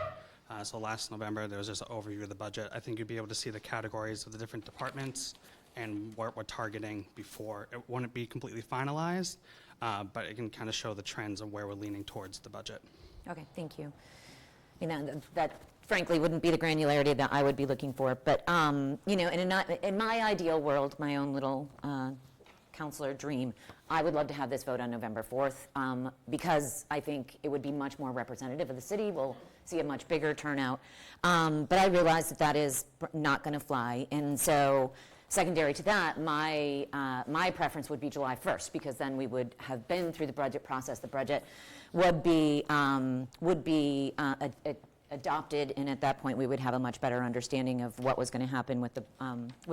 Q: So last November, there was just an overview of the budget. I think you'd be able to see the categories of the different departments and what we're targeting before. It wouldn't be completely finalized, but it can kind of show the trends of where we're leaning towards the budget.
L: Okay, thank you. That frankly wouldn't be the granularity that I would be looking for, but in my ideal world, my own little councillor dream, I would love to have this vote on November 4th because I think it would be much more representative of the city. We'll see a much bigger turnout. But I realize that is not going to fly. And so secondary to that, my preference would be July 1st because then we would have been through the budget process. The budget would be adopted, and at that point we would have a much better understanding of what was going to happen with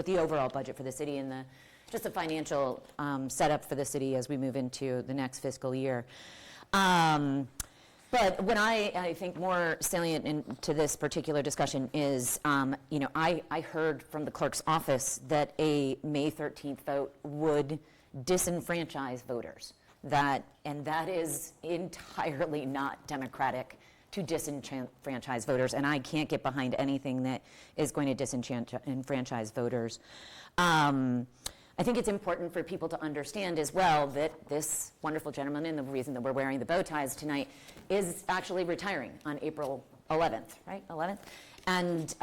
L: the overall budget for the city and just the financial setup for the city as we move into the next fiscal year. But what I think more salient to this particular discussion is, I heard from the clerk's office that a May 13th vote would disenfranchise voters. And that is entirely not democratic to disenfranchise voters, and I can't get behind anything that is going to disenfranchise voters. I think it's important for people to understand as well that this wonderful gentleman, and the reason that we're wearing the bow ties tonight, is actually retiring on April 11th, right? 11th? And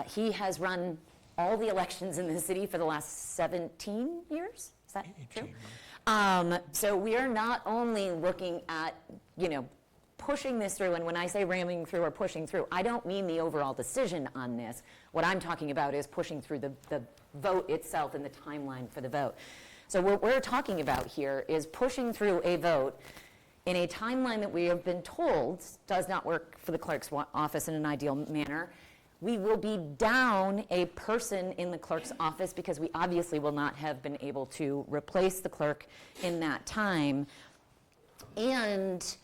L: he has run all the elections in the city for the last 17 years. Is that true? So we are not only looking at, pushing this through, and when I say ramming through or pushing through, I don't mean the overall decision on this. What I'm talking about is pushing through the vote itself and the timeline for the vote. So what we're talking about here is pushing through a vote in a timeline that we have been told does not work for the clerk's office in an ideal manner. We will be down a person in the clerk's office because we obviously will not have been able to replace the clerk in that time. And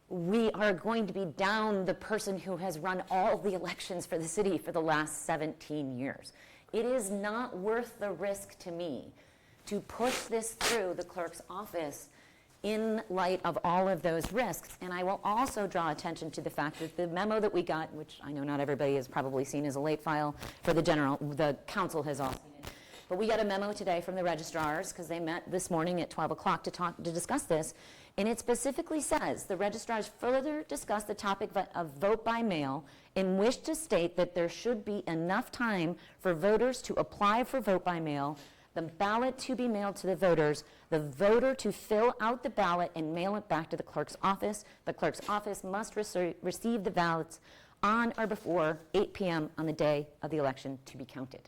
L: we are going to be down the person who has run all the elections for the city for the last 17 years. It is not worth the risk to me to push this through the clerk's office in light of all of those risks. And I will also draw attention to the fact that the memo that we got, which I know not everybody has probably seen as a late file for the council has all seen it. But we got a memo today from the registrars, because they met this morning at 12 o'clock to discuss this. And it specifically says, the registrars further discussed the topic of vote by mail and wish to state that there should be enough time for voters to apply for vote by mail, the ballot to be mailed to the voters, the voter to fill out the ballot and mail it back to the clerk's office. The clerk's office must receive the ballots on or before 8 p.m. on the day of the election to be counted.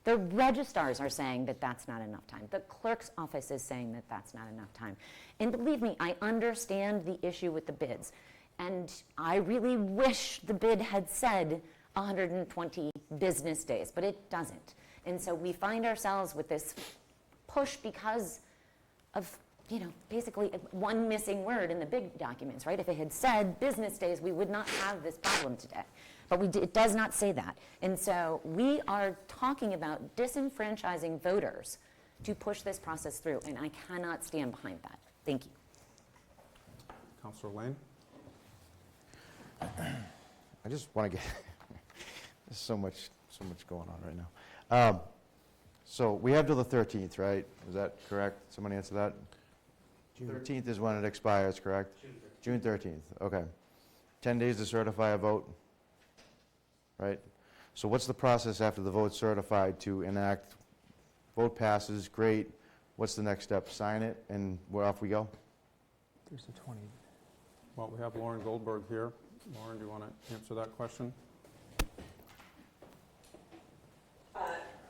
L: The registrars are saying that that's not enough time. The clerk's office is saying that that's not enough time. And believe me, I understand the issue with the bids. And I really wish the bid had said 120 business days, but it doesn't. And so we find ourselves with this push because of, basically one missing word in the big documents, right? If it had said business days, we would not have this problem today. But it does not say that. And so we are talking about disenfranchising voters to push this process through, and I cannot stand behind that. Thank you.
A: Councillor Lane?
C: I just want to get, there's so much going on right now. So we have till the 13th, right? Is that correct? Somebody answer that? June 13th is when it expires, correct? June 13th, okay. 10 days to certify a vote, right? So what's the process after the vote's certified to enact? Vote passes, great. What's the next step? Sign it, and we're off we go?
G: There's the 20.
A: Well, we have Lauren Goldberg here. Lauren, do you want to answer that question?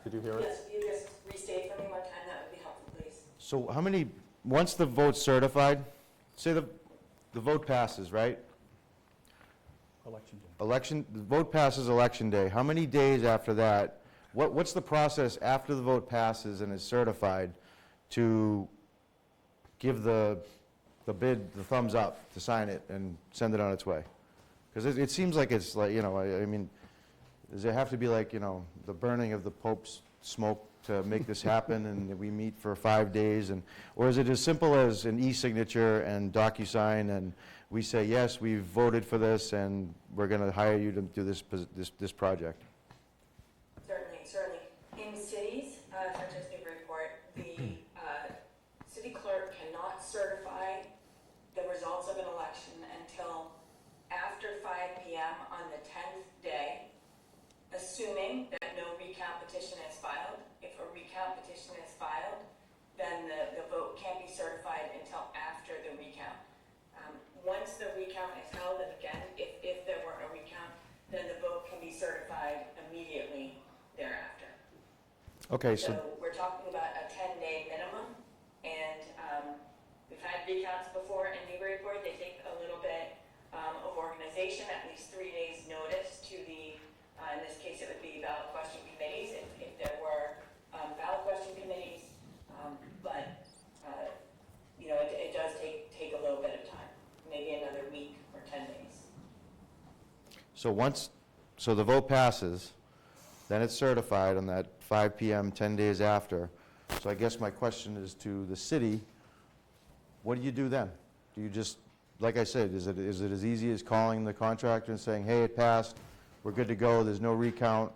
A: Did you hear it?
N: Yes, if you just restate for me one time, that would be helpful, please.
C: So how many, once the vote's certified, say the vote passes, right?
G: Election day.
C: The vote passes election day. How many days after that, what's the process after the vote passes and is certified to give the bid the thumbs up, to sign it and send it on its way? Because it seems like it's like, I mean, does it have to be like, the burning of the Pope's smoke to make this happen and we meet for 5 days? Or is it as simple as an e-signature and DocuSign and we say, yes, we've voted for this and we're going to hire you to do this project?
N: Certainly. In cities, such as Newburyport, the city clerk cannot certify the results of an election until after 5 p.m. on the 10th day, assuming that no recount petition is filed. If a recount petition is filed, then the vote can't be certified until after the recount. Once the recount is held, and again, if there were a recount, then the vote can be certified immediately thereafter.
C: Okay,
N: So we're talking about a 10-day minimum, and we've had recounts before in Newburyport. They take a little bit of organization, at least 3 days notice to the, in this case it would be ballot question committees, if there were ballot question committees, but it does take a little bit of time, maybe another week or 10 days.
C: So the vote passes, then it's certified on that 5 p.m., 10 days after. So I guess my question is to the city, what do you do then? Do you just, like I said, is it as easy as calling the contractor and saying, hey, it passed, we're good to go, there's no recount?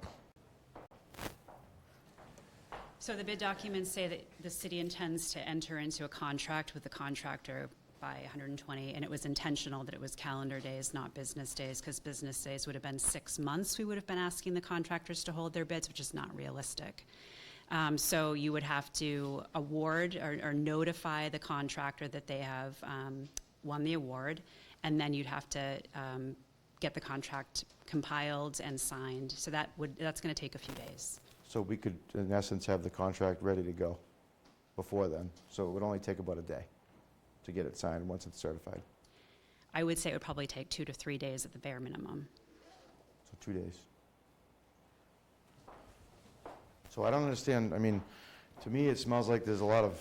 W: So the bid documents say that the city intends to enter into a contract with the contractor by 120, and it was intentional that it was calendar days, not business days, because business days would have been 6 months. We would have been asking the contractors to hold their bids, which is not realistic. So you would have to award or notify the contractor that they have won the award, and then you'd have to get the contract compiled and signed. So that's going to take a few days.
C: So we could, in essence, have the contract ready to go before then. So it would only take about a day to get it signed once it's certified.
W: I would say it would probably take 2 to 3 days at the bare minimum.
C: So 2 days. So I don't understand, I mean, to me, it smells like there's a lot of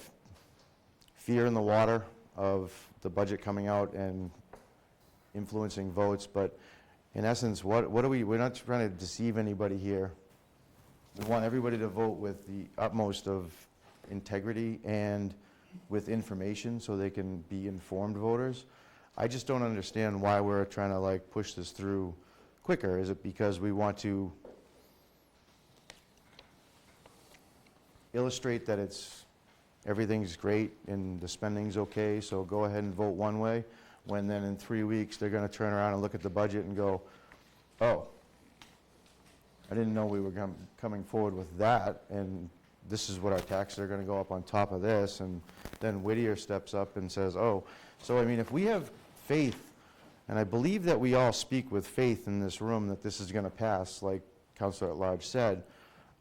C: fear in the water of the budget coming out and influencing votes, but in essence, what are we're not trying to deceive anybody here. We want everybody to vote with the utmost of integrity and with information so they can be informed voters. I just don't understand why we're trying to like push this through quicker. Is it because we want to illustrate that everything's great and the spending's okay, so go ahead and vote one way, when then in 3 weeks they're going to turn around and look at the budget and go, oh, I didn't know we were coming forward with that, and this is what our taxes are going to go up on top of this, and then Whittier steps up and says, oh. So, I mean, if we have faith, and I believe that we all speak with faith in this room that this is going to pass, like Councilor at Large said,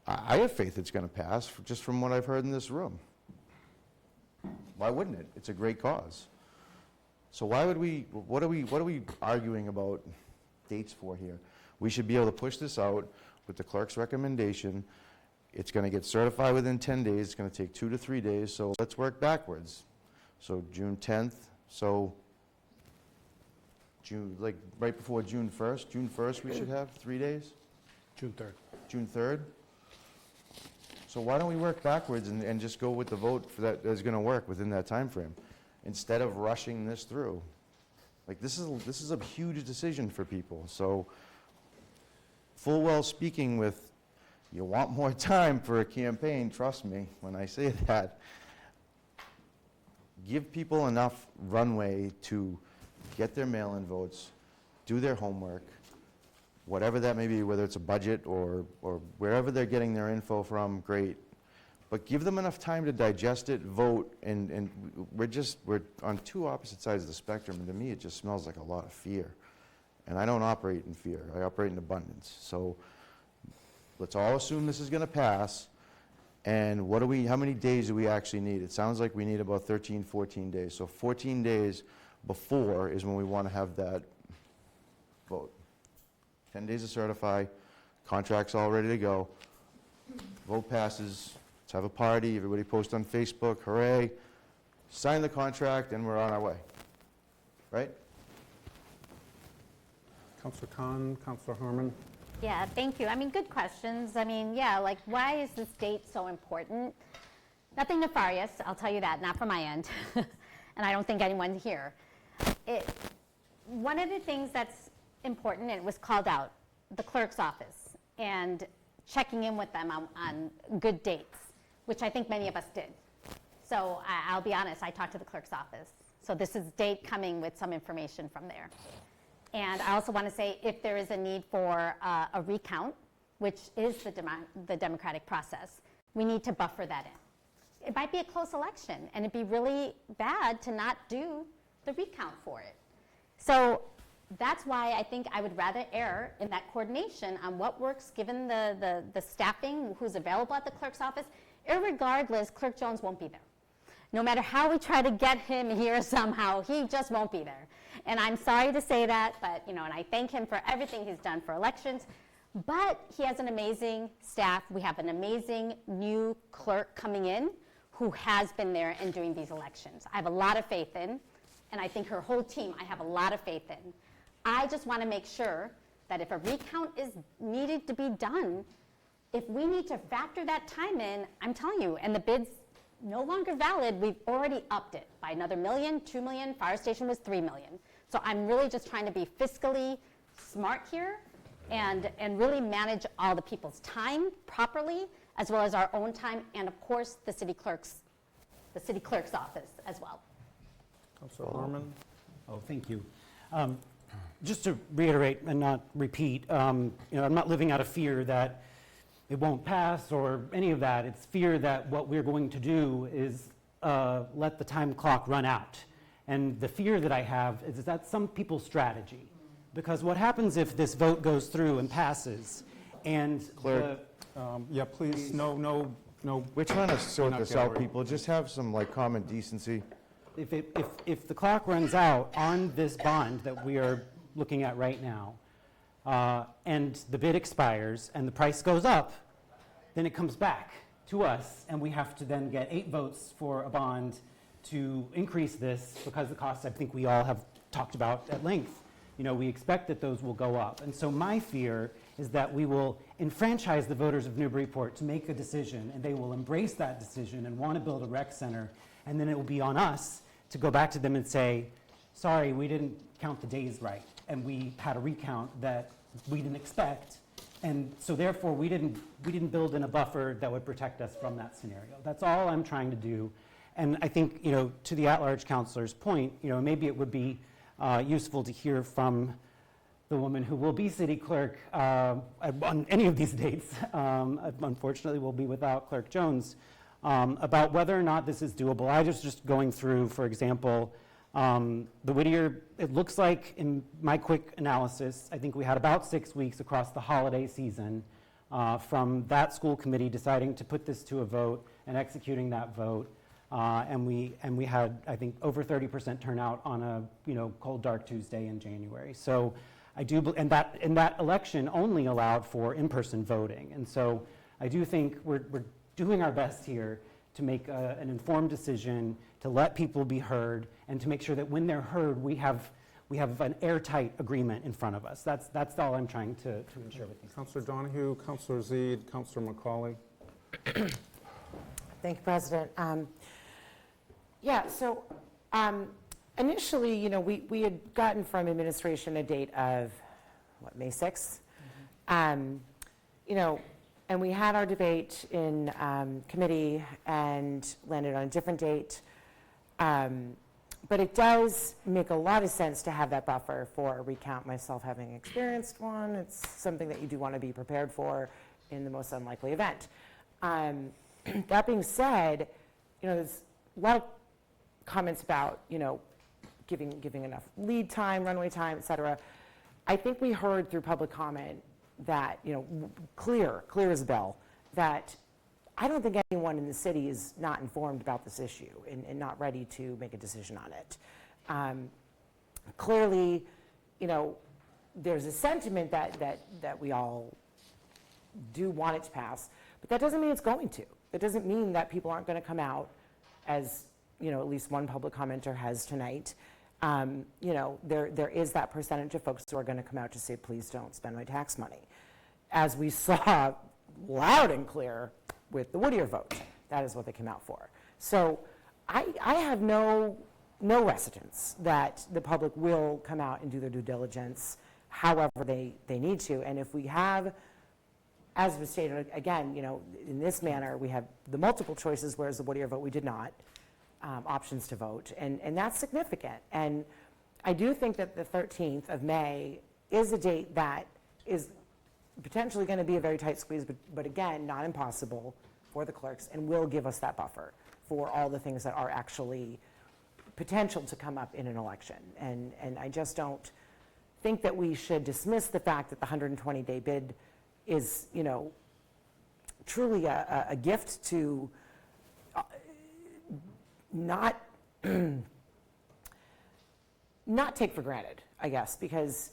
C: I have faith it's going to pass, just from what I've heard in this room. Why wouldn't it? It's a great cause. So why would we, what are we arguing about dates for here? We should be able to push this out with the clerk's recommendation. It's going to get certified within 10 days. It's going to take 2 to 3 days, so let's work backwards. So June 10th, so June, like right before June 1st. June 1st we should have 3 days?
U: June 3rd.
C: June 3rd? So why don't we work backwards and just go with the vote for that is going to work within that time frame, instead of rushing this through? Like, this is a huge decision for people. So full well speaking with, you want more time for a campaign, trust me when I say that. Give people enough runway to get their mail-in votes, do their homework, whatever that may be, whether it's a budget or wherever they're getting their info from, great. But give them enough time to digest it, vote, and we're on two opposite sides of the spectrum, and to me it just smells like a lot of fear. And I don't operate in fear, I operate in abundance. So let's all assume this is going to pass, and how many days do we actually need? It sounds like we need about 13, 14 days. So 14 days before is when we want to have that vote. 10 days to certify, contract's all ready to go, vote passes, let's have a party, everybody post on Facebook, hooray, sign the contract, and we're on our way, right?
A: Councilor Khan, Councilor Harmon.
B: Yeah, thank you. I mean, good questions. I mean, yeah, like, why is this date so important? Nothing nefarious, I'll tell you that, not from my end. And I don't think anyone here. One of the things that's important, and it was called out, the clerk's office, and checking in with them on good dates, which I think many of us did. So I'll be honest, I talked to the clerk's office. So this is date coming with some information from there. And I also want to say, if there is a need for a recount, which is the democratic process, we need to buffer that in. It might be a close election, and it'd be really bad to not do the recount for it. So that's why I think I would rather err in that coordination on what works given the staffing, who's available at the clerk's office. Irregardless, Clerk Jones won't be there. No matter how we try to get him here somehow, he just won't be there. And I'm sorry to say that, but, and I thank him for everything he's done for elections. But he has an amazing staff. We have an amazing new clerk coming in who has been there and doing these elections. I have a lot of faith in, and I think her whole team I have a lot of faith in. I just want to make sure that if a recount is needed to be done, if we need to factor that time in, I'm telling you, and the bid's no longer valid, we've already upped it by another $1 million, $2 million, fire station was $3 million. So I'm really just trying to be fiscally smart here and really manage all the people's time properly, as well as our own time, and of course the city clerk's office as well.
A: Councilor Harmon.
I: Oh, thank you. Just to reiterate and not repeat, I'm not living out of fear that it won't pass or any of that. It's fear that what we're going to do is let the time clock run out. And the fear that I have is that some people's strategy. Because what happens if this vote goes through and passes and
C: Clerk,
A: yeah, please, no.
C: we're trying to sort this out, people. Just have some common decency.
I: If the clock runs out on this bond that we are looking at right now, and the bid expires and the price goes up, then it comes back to us, and we have to then get 8 votes for a bond to increase this, because the costs I think we all have talked about at length. We expect that those will go up. And so my fear is that we will enfranchise the voters of Newburyport to make a decision, and they will embrace that decision and want to build a rec center. And then it will be on us to go back to them and say, sorry, we didn't count the days right, and we had a recount that we didn't expect, and so therefore we didn't build in a buffer that would protect us from that scenario. That's all I'm trying to do. And I think, to the at-large councilor's point, maybe it would be useful to hear from the woman who will be city clerk on any of these dates. Unfortunately, we'll be without Clerk Jones, about whether or not this is doable. I was just going through, for example, the Whittier, it looks like in my quick analysis, I think we had about 6 weeks across the holiday season from that school committee deciding to put this to a vote and executing that vote. And we had, I think, over 30% turnout on a cold, dark Tuesday in January. So I do, and that election only allowed for in-person voting. And so I do think we're doing our best here to make an informed decision, to let people be heard, and to make sure that when they're heard, we have an airtight agreement in front of us. That's all I'm trying to ensure with these.
A: Councillor Donahue, Councillor Zeid, Councillor McCauley.
J: Thank you, President. So initially, we had gotten from administration a date of, May 6th? And we had our debate in committee and landed on a different date. But it does make a lot of sense to have that buffer for a recount, myself having experienced one. It's something that you do want to be prepared for in the most unlikely event. That being said, there's a lot of comments about, giving enough lead time, runway time, et cetera. I think we heard through public comment that, clear as a bell, that I don't think anyone in the city is not informed about this issue and not ready to make a decision on it. Clearly, there's a sentiment that we all do want it to pass, but that doesn't mean it's going to. That doesn't mean that people aren't going to come out, as at least one public commenter has tonight. There is that percentage of folks who are going to come out to say, please don't spend my tax money. As we saw loud and clear with the Whittier vote, that is what they came out for. So I have no residence that the public will come out and do their due diligence however they need to. And if we have, as was stated again, in this manner, we have the multiple choices, whereas the Whittier vote we did not. Options to vote, and that's significant. And I do think that the 13th of May is a date that is potentially going to be a very tight squeeze, but again, not impossible for the clerks, and will give us that buffer for all the things that are actually potential to come up in an election. And I just don't think that we should dismiss the fact that the 120-day bid is, truly a gift to not take for granted, I guess, because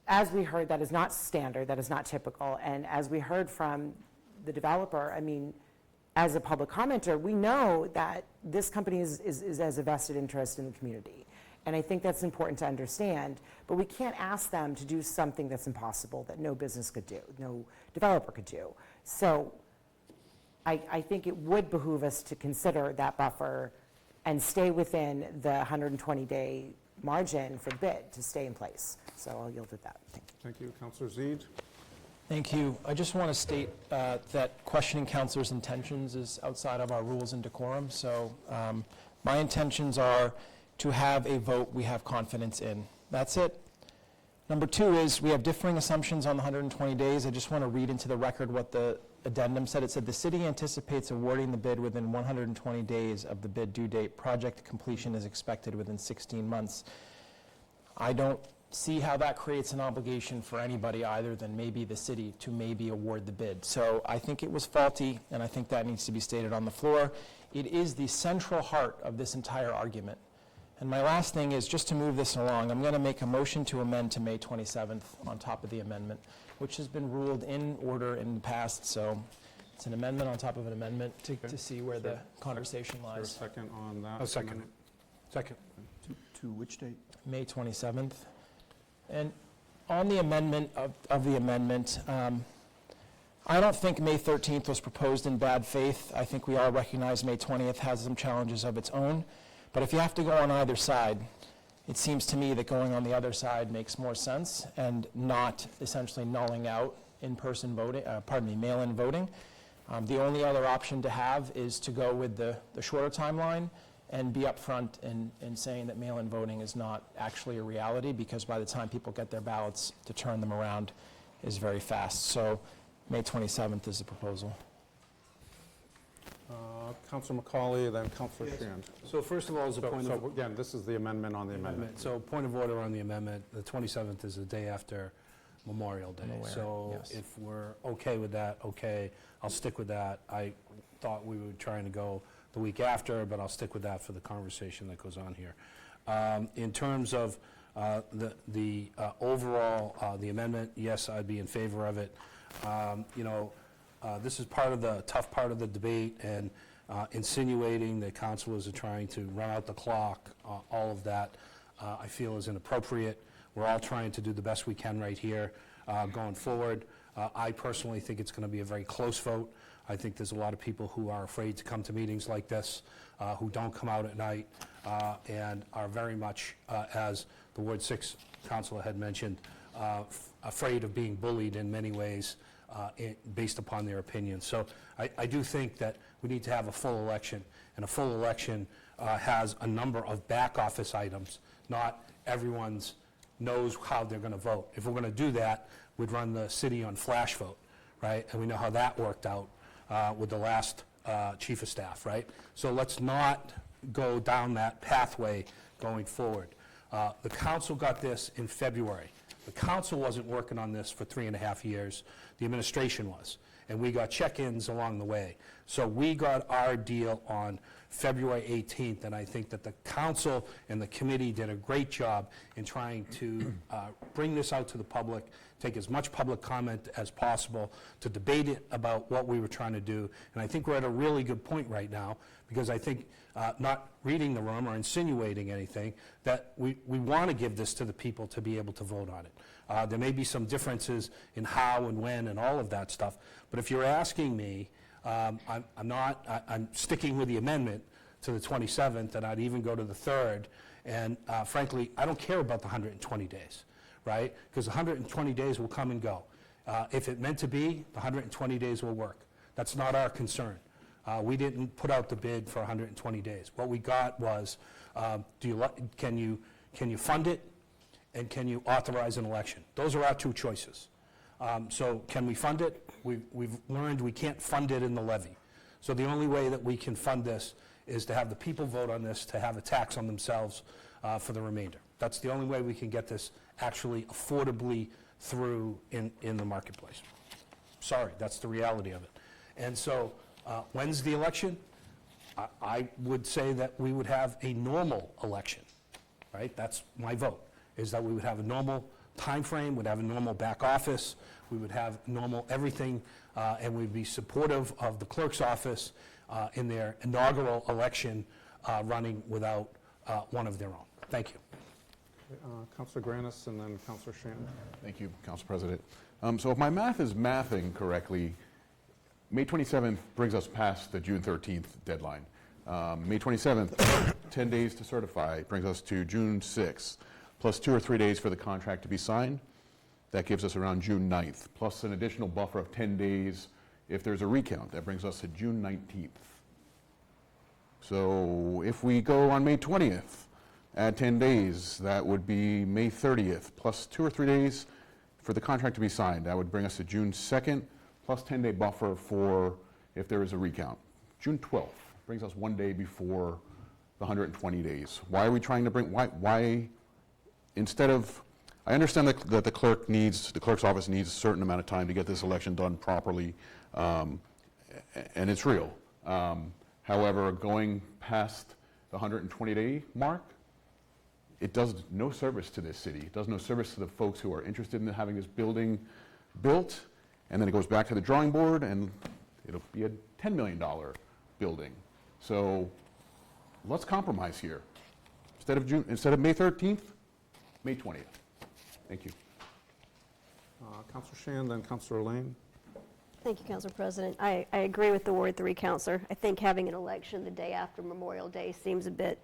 J: as we heard, that is not standard, that is not typical, and as we heard from the developer, as a public commenter, we know that this company is as a vested interest in the community, and I think that's important to understand, but we can't ask them to do something that's impossible, that no business could do, no developer could do. So I think it would behoove us to consider that buffer and stay within the 120-day margin for the bid to stay in place. So I'll yield with that. Thank you.
A: Thank you. Councillor Zeid.
G: Thank you. I just want to state that questioning councilors' intentions is outside of our rules and decorum. So my intentions are to have a vote we have confidence in. That's it. Number two is we have differing assumptions on the 120 days. I just want to read into the record what the addendum said. It said the city anticipates awarding the bid within 120 days of the bid due date. Project completion is expected within 16 months. I don't see how that creates an obligation for anybody other than maybe the city to maybe award the bid. So I think it was faulty, and I think that needs to be stated on the floor. It is the central heart of this entire argument. And my last thing is just to move this along, I'm going to make a motion to amend to May 27th on top of the amendment, which has been ruled in order in the past. So it's an amendment on top of an amendment to see where the conversation lies.
A: Is there a second on that?
P: A second. Second.
D: To which date?
G: May 27th. And on the amendment of the amendment, I don't think May 13th was proposed in bad faith. I think we all recognize May 20th has some challenges of its own. But if you have to go on either side, it seems to me that going on the other side makes more sense and not essentially nulling out in-person voting, mail-in voting. The only other option to have is to go with the shorter timeline and be upfront in saying that mail-in voting is not actually a reality, because by the time people get their ballots, to turn them around is very fast. So May 27th is the proposal.
A: Councilor McCauley, then Councilor Sheehan.
P: So first of all, as a point of...
A: So again, this is the amendment on the amendment.
P: So point of order on the amendment, the 27th is the day after Memorial Day.
G: I'm aware,
P: So
G: yes.
P: if we're okay with that, okay, I'll stick with that. I thought we were trying to go the week after, but I'll stick with that for the conversation that goes on here. In terms of the overall, the amendment, yes, I'd be in favor of it. This is part of the tough part of the debate, and insinuating that councilors are trying to run out the clock, all of that, I feel is inappropriate. We're all trying to do the best we can right here going forward. I personally think it's going to be a very close vote. I think there's a lot of people who are afraid to come to meetings like this, who don't come out at night, and are very much, as the Ward 6 councilor had mentioned, afraid of being bullied in many ways based upon their opinions. So I do think that we need to have a full election, and a full election has a number of back office items. Not everyone's knows how they're going to vote. If we're going to do that, we'd run the city on flash vote, right? And we know how that worked out with the last chief of staff, right? So let's not go down that pathway going forward. The council got this in February. The council wasn't working on this for 3.5 years. The administration was. And we got check-ins along the way. So we got our deal on February 18th, and I think that the council and the committee did a great job in trying to bring this out to the public, take as much public comment as possible, to debate it about what we were trying to do. And I think we're at a really good point right now, because I think, not reading the room or insinuating anything, that we want to give this to the people to be able to vote on it. There may be some differences in how and when and all of that stuff, but if you're asking me, I'm sticking with the amendment to the 27th, and I'd even go to the 3rd, and frankly, I don't care about the 120 days, right? Because the 120 days will come and go. If it meant to be, the 120 days will work. That's not our concern. We didn't put out the bid for 120 days. What we got was, can you fund it, and can you authorize an election? Those are our two choices. So can we fund it? We've learned we can't fund it in the levy. So the only way that we can fund this is to have the people vote on this, to have a tax on themselves for the remainder. That's the only way we can get this actually affordably through in the marketplace. Sorry, that's the reality of it. And so when's the election? I would say that we would have a normal election, right? That's my vote, is that we would have a normal time frame, would have a normal back office, we would have normal everything, and we'd be supportive of the clerk's office in their inaugural election running without one of their own. Thank you.
A: Councilor Granis and then Councilor Shannon.
H: Thank you, Council President. So if my math is mathing correctly, May 27th brings us past the June 13th deadline. May 27th, 10 days to certify, brings us to June 6th, plus 2 or 3 days for the contract to be signed. That gives us around June 9th, plus an additional buffer of 10 days if there's a recount. That brings us to June 19th. So if we go on May 20th, add 10 days, that would be May 30th, plus 2 or 3 days for the contract to be signed. That would bring us to June 2nd, plus 10-day buffer for if there is a recount. June 12th brings us 1 day before the 120 days. Why are we trying to bring, why instead of, I understand that the clerk's office needs a certain amount of time to get this election done properly, and it's real. However, going past the 120-day mark, it does no service to this city. It does no service to the folks who are interested in having this building built, and then it goes back to the drawing board, and it'll be a $10 million building. So let's compromise here. Instead of May 13th, May 20th. Thank you.
A: Councilor Shannon, then Councilor Lane.
O: Thank you, Council President. I agree with the Ward 3 counselor. I think having an election the day after Memorial Day seems a bit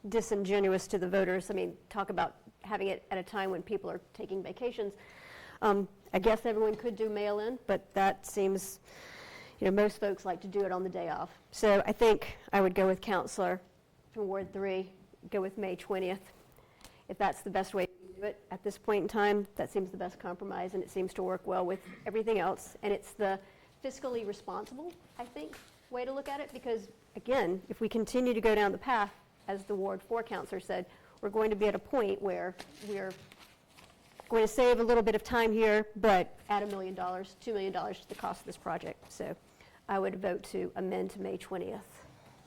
O: disingenuous to the voters. I mean, talk about having it at a time when people are taking vacations. I guess everyone could do mail-in, but that seems, most folks like to do it on the day off. So I think I would go with counselor from Ward 3, go with May 20th. If that's the best way to do it at this point in time, that seems the best compromise, and it seems to work well with everything else. And it's the fiscally responsible, I think, way to look at it, because, again, if we continue to go down the path, as the Ward 4 counselor said, we're going to be at a point where we're going to save a little bit of time here, but add $1 million, $2 million to the cost of this project. So I would vote to amend to May 20th.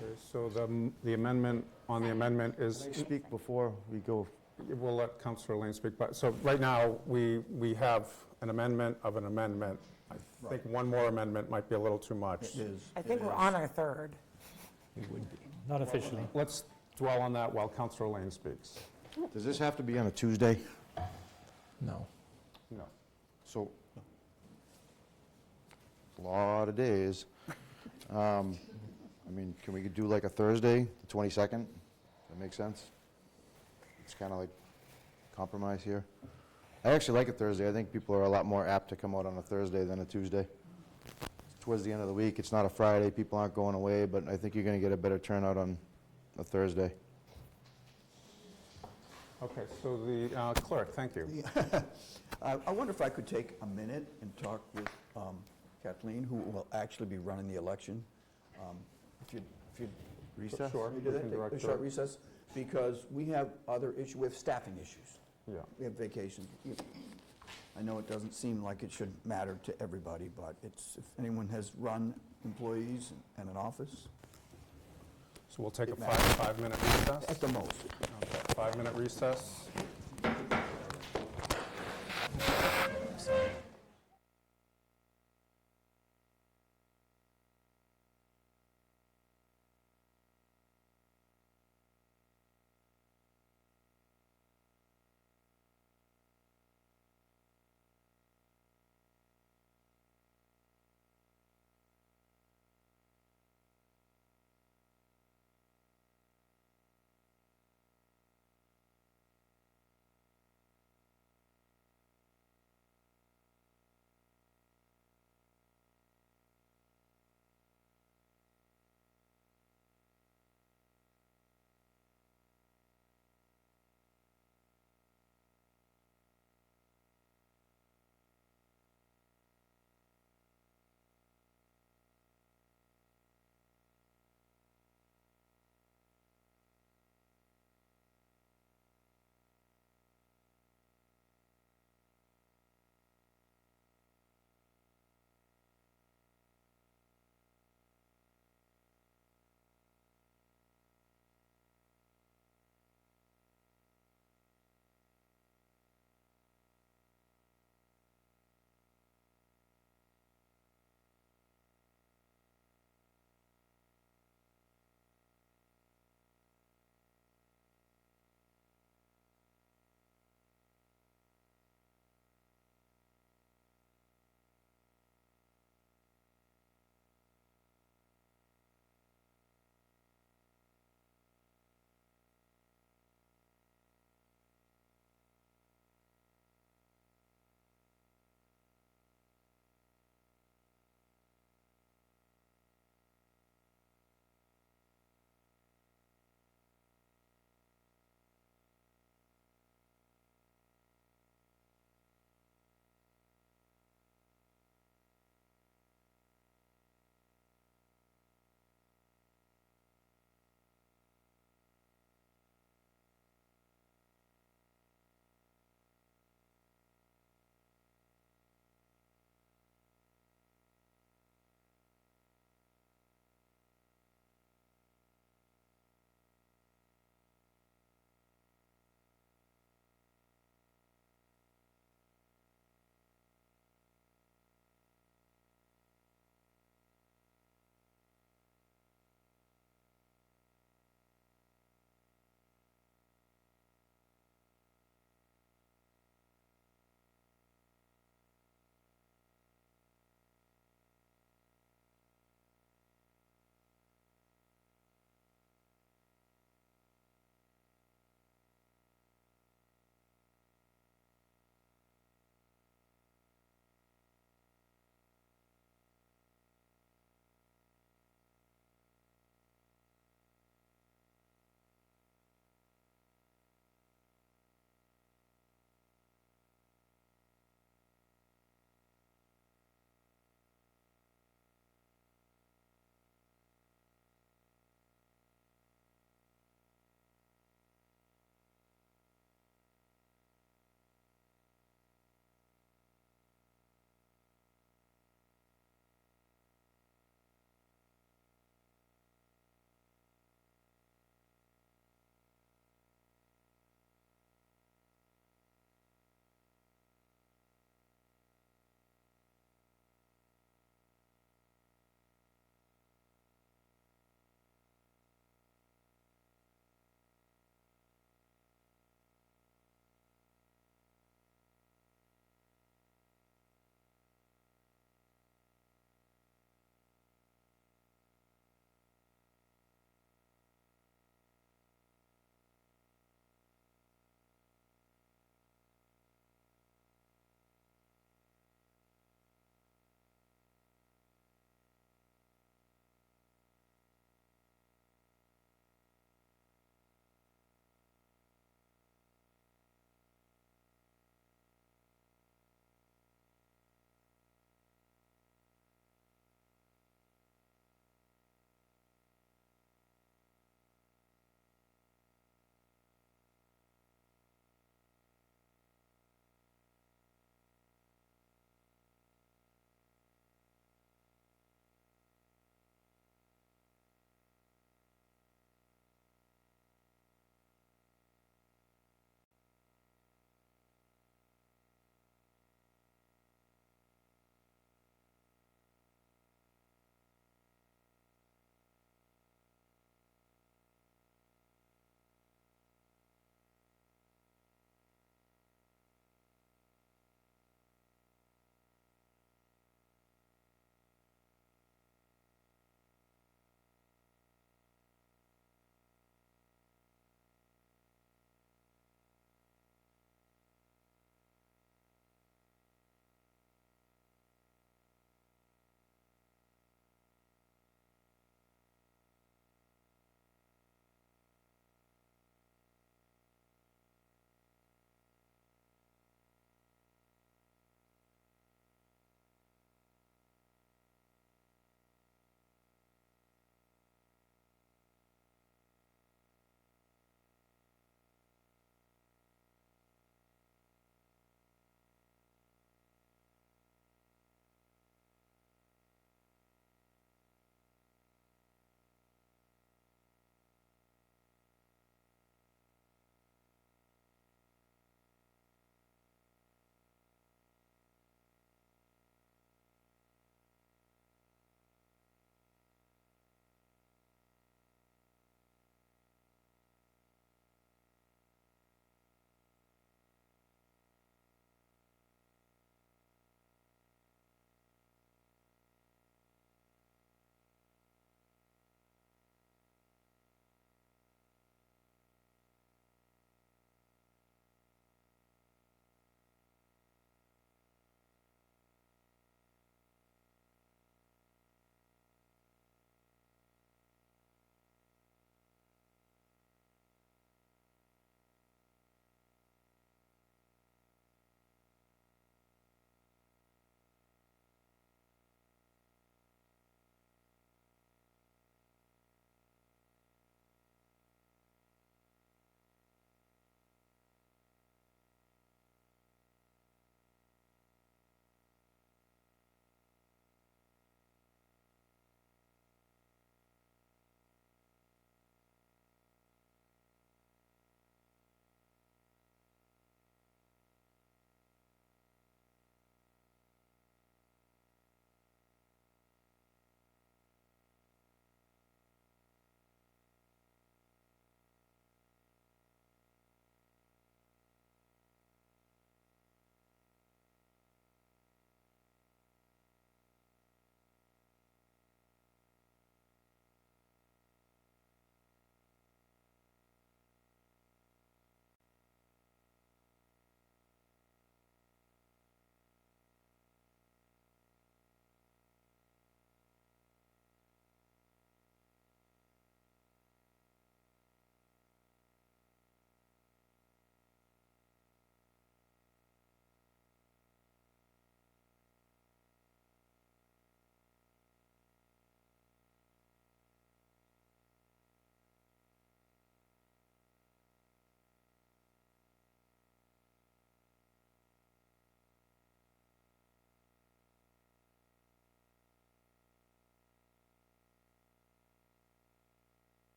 A: Okay, so the amendment on the amendment is...
C: Can I speak before we go?
A: We'll let Councillor Lane speak, but, so right now, we have an amendment of an amendment. I think one more amendment might be a little too much.
D: It is.
J: I think we're on our third.
P: It would be. Not officially.
A: Let's dwell on that while Councillor Lane speaks.
C: Does this have to be on a Tuesday?
P: No.
A: No.
C: So, a lot of days. I mean, can we do like a Thursday, the 22nd? That make sense? It's kind of like compromise here. I actually like a Thursday. I think people are a lot more apt to come out on a Thursday than a Tuesday. Towards the end of the week, it's not a Friday, people aren't going away, but I think you're going to get a better turnout on a Thursday.
A: Okay, so the clerk, thank you.
D: I wonder if I could take a minute and talk with Kathleen, who will actually be running the election. If you'd
C: Recess?
A: Sure,
D: we do
A: we
D: that,
A: can
D: take
A: direct
D: a short
A: her.
D: recess, because we have other issues, we have staffing issues.
A: Yeah.
D: We have vacations. I know it doesn't seem like it should matter to everybody, but it's, if anyone has run employees and an office.
A: So we'll take a
D: It matters.
A: five-minute recess?
D: At the most.
A: Okay, 5-minute recess.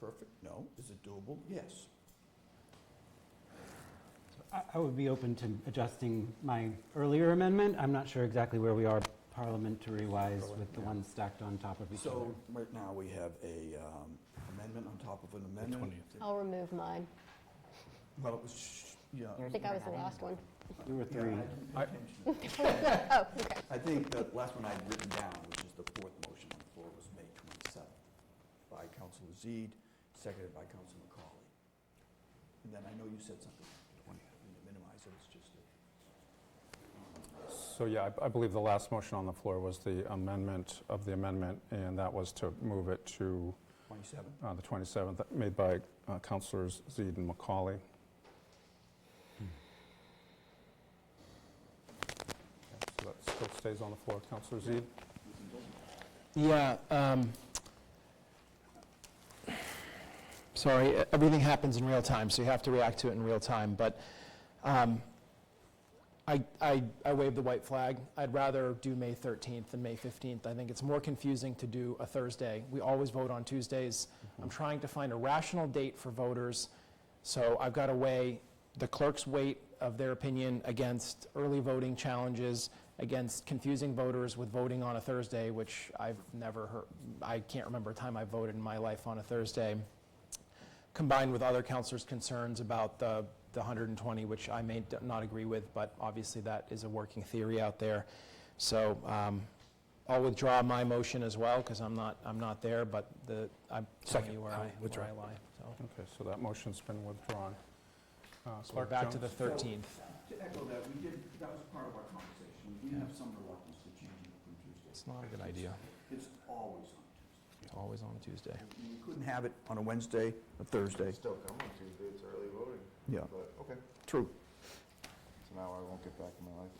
D: perfect? No. Is it doable? Yes.
I: I would be open to adjusting my earlier amendment. I'm not sure exactly where we are parliamentary-wise with the ones stacked on top of each other.
D: So right now, we have a amendment on top of an amendment.
O: I'll remove mine.
D: Well, it was, yeah.
O: I think I was the last one.
I: You were three.
O: Oh, okay.
D: I think the last one I'd written down, which is the fourth motion on the floor, was May 27th by Councilor Zede, seconded by Councilor McCauley. And then I know you said something, I didn't minimize it, it's just that.
A: So, yeah, I believe the last motion on the floor was the amendment of the amendment, and that was to move it to
D: 27.
A: the 27th, made by Councilors Zede and McCauley. So that still stays on the floor. Councilor Zede?
G: Yeah, sorry, everything happens in real time, so you have to react to it in real time, but I wave the white flag. I'd rather do May 13th than May 15th. I think it's more confusing to do a Thursday. We always vote on Tuesdays. I'm trying to find a rational date for voters, so I've got to weigh the clerk's weight of their opinion against early voting challenges, against confusing voters with voting on a Thursday, which I've never heard. I can't remember a time I voted in my life on a Thursday, combined with other councilors' concerns about the 120, which I may not agree with, but obviously that is a working theory out there. So I'll withdraw my motion as well, because I'm not there, but I'm telling you where I lie. So.
A: Okay, so that motion's been withdrawn.
G: So we're back to the 13th.
D: To echo that, that was part of our conversation. We have some reluctance to change it from Tuesday.
G: It's not a good idea.
D: It's always on Tuesday.
G: It's always on a Tuesday.
D: We couldn't have it on a Wednesday, a Thursday.
C: Still come on Tuesday, it's early voting.
D: Yeah.
C: But, okay.
D: True.
C: So now I won't get back in my life.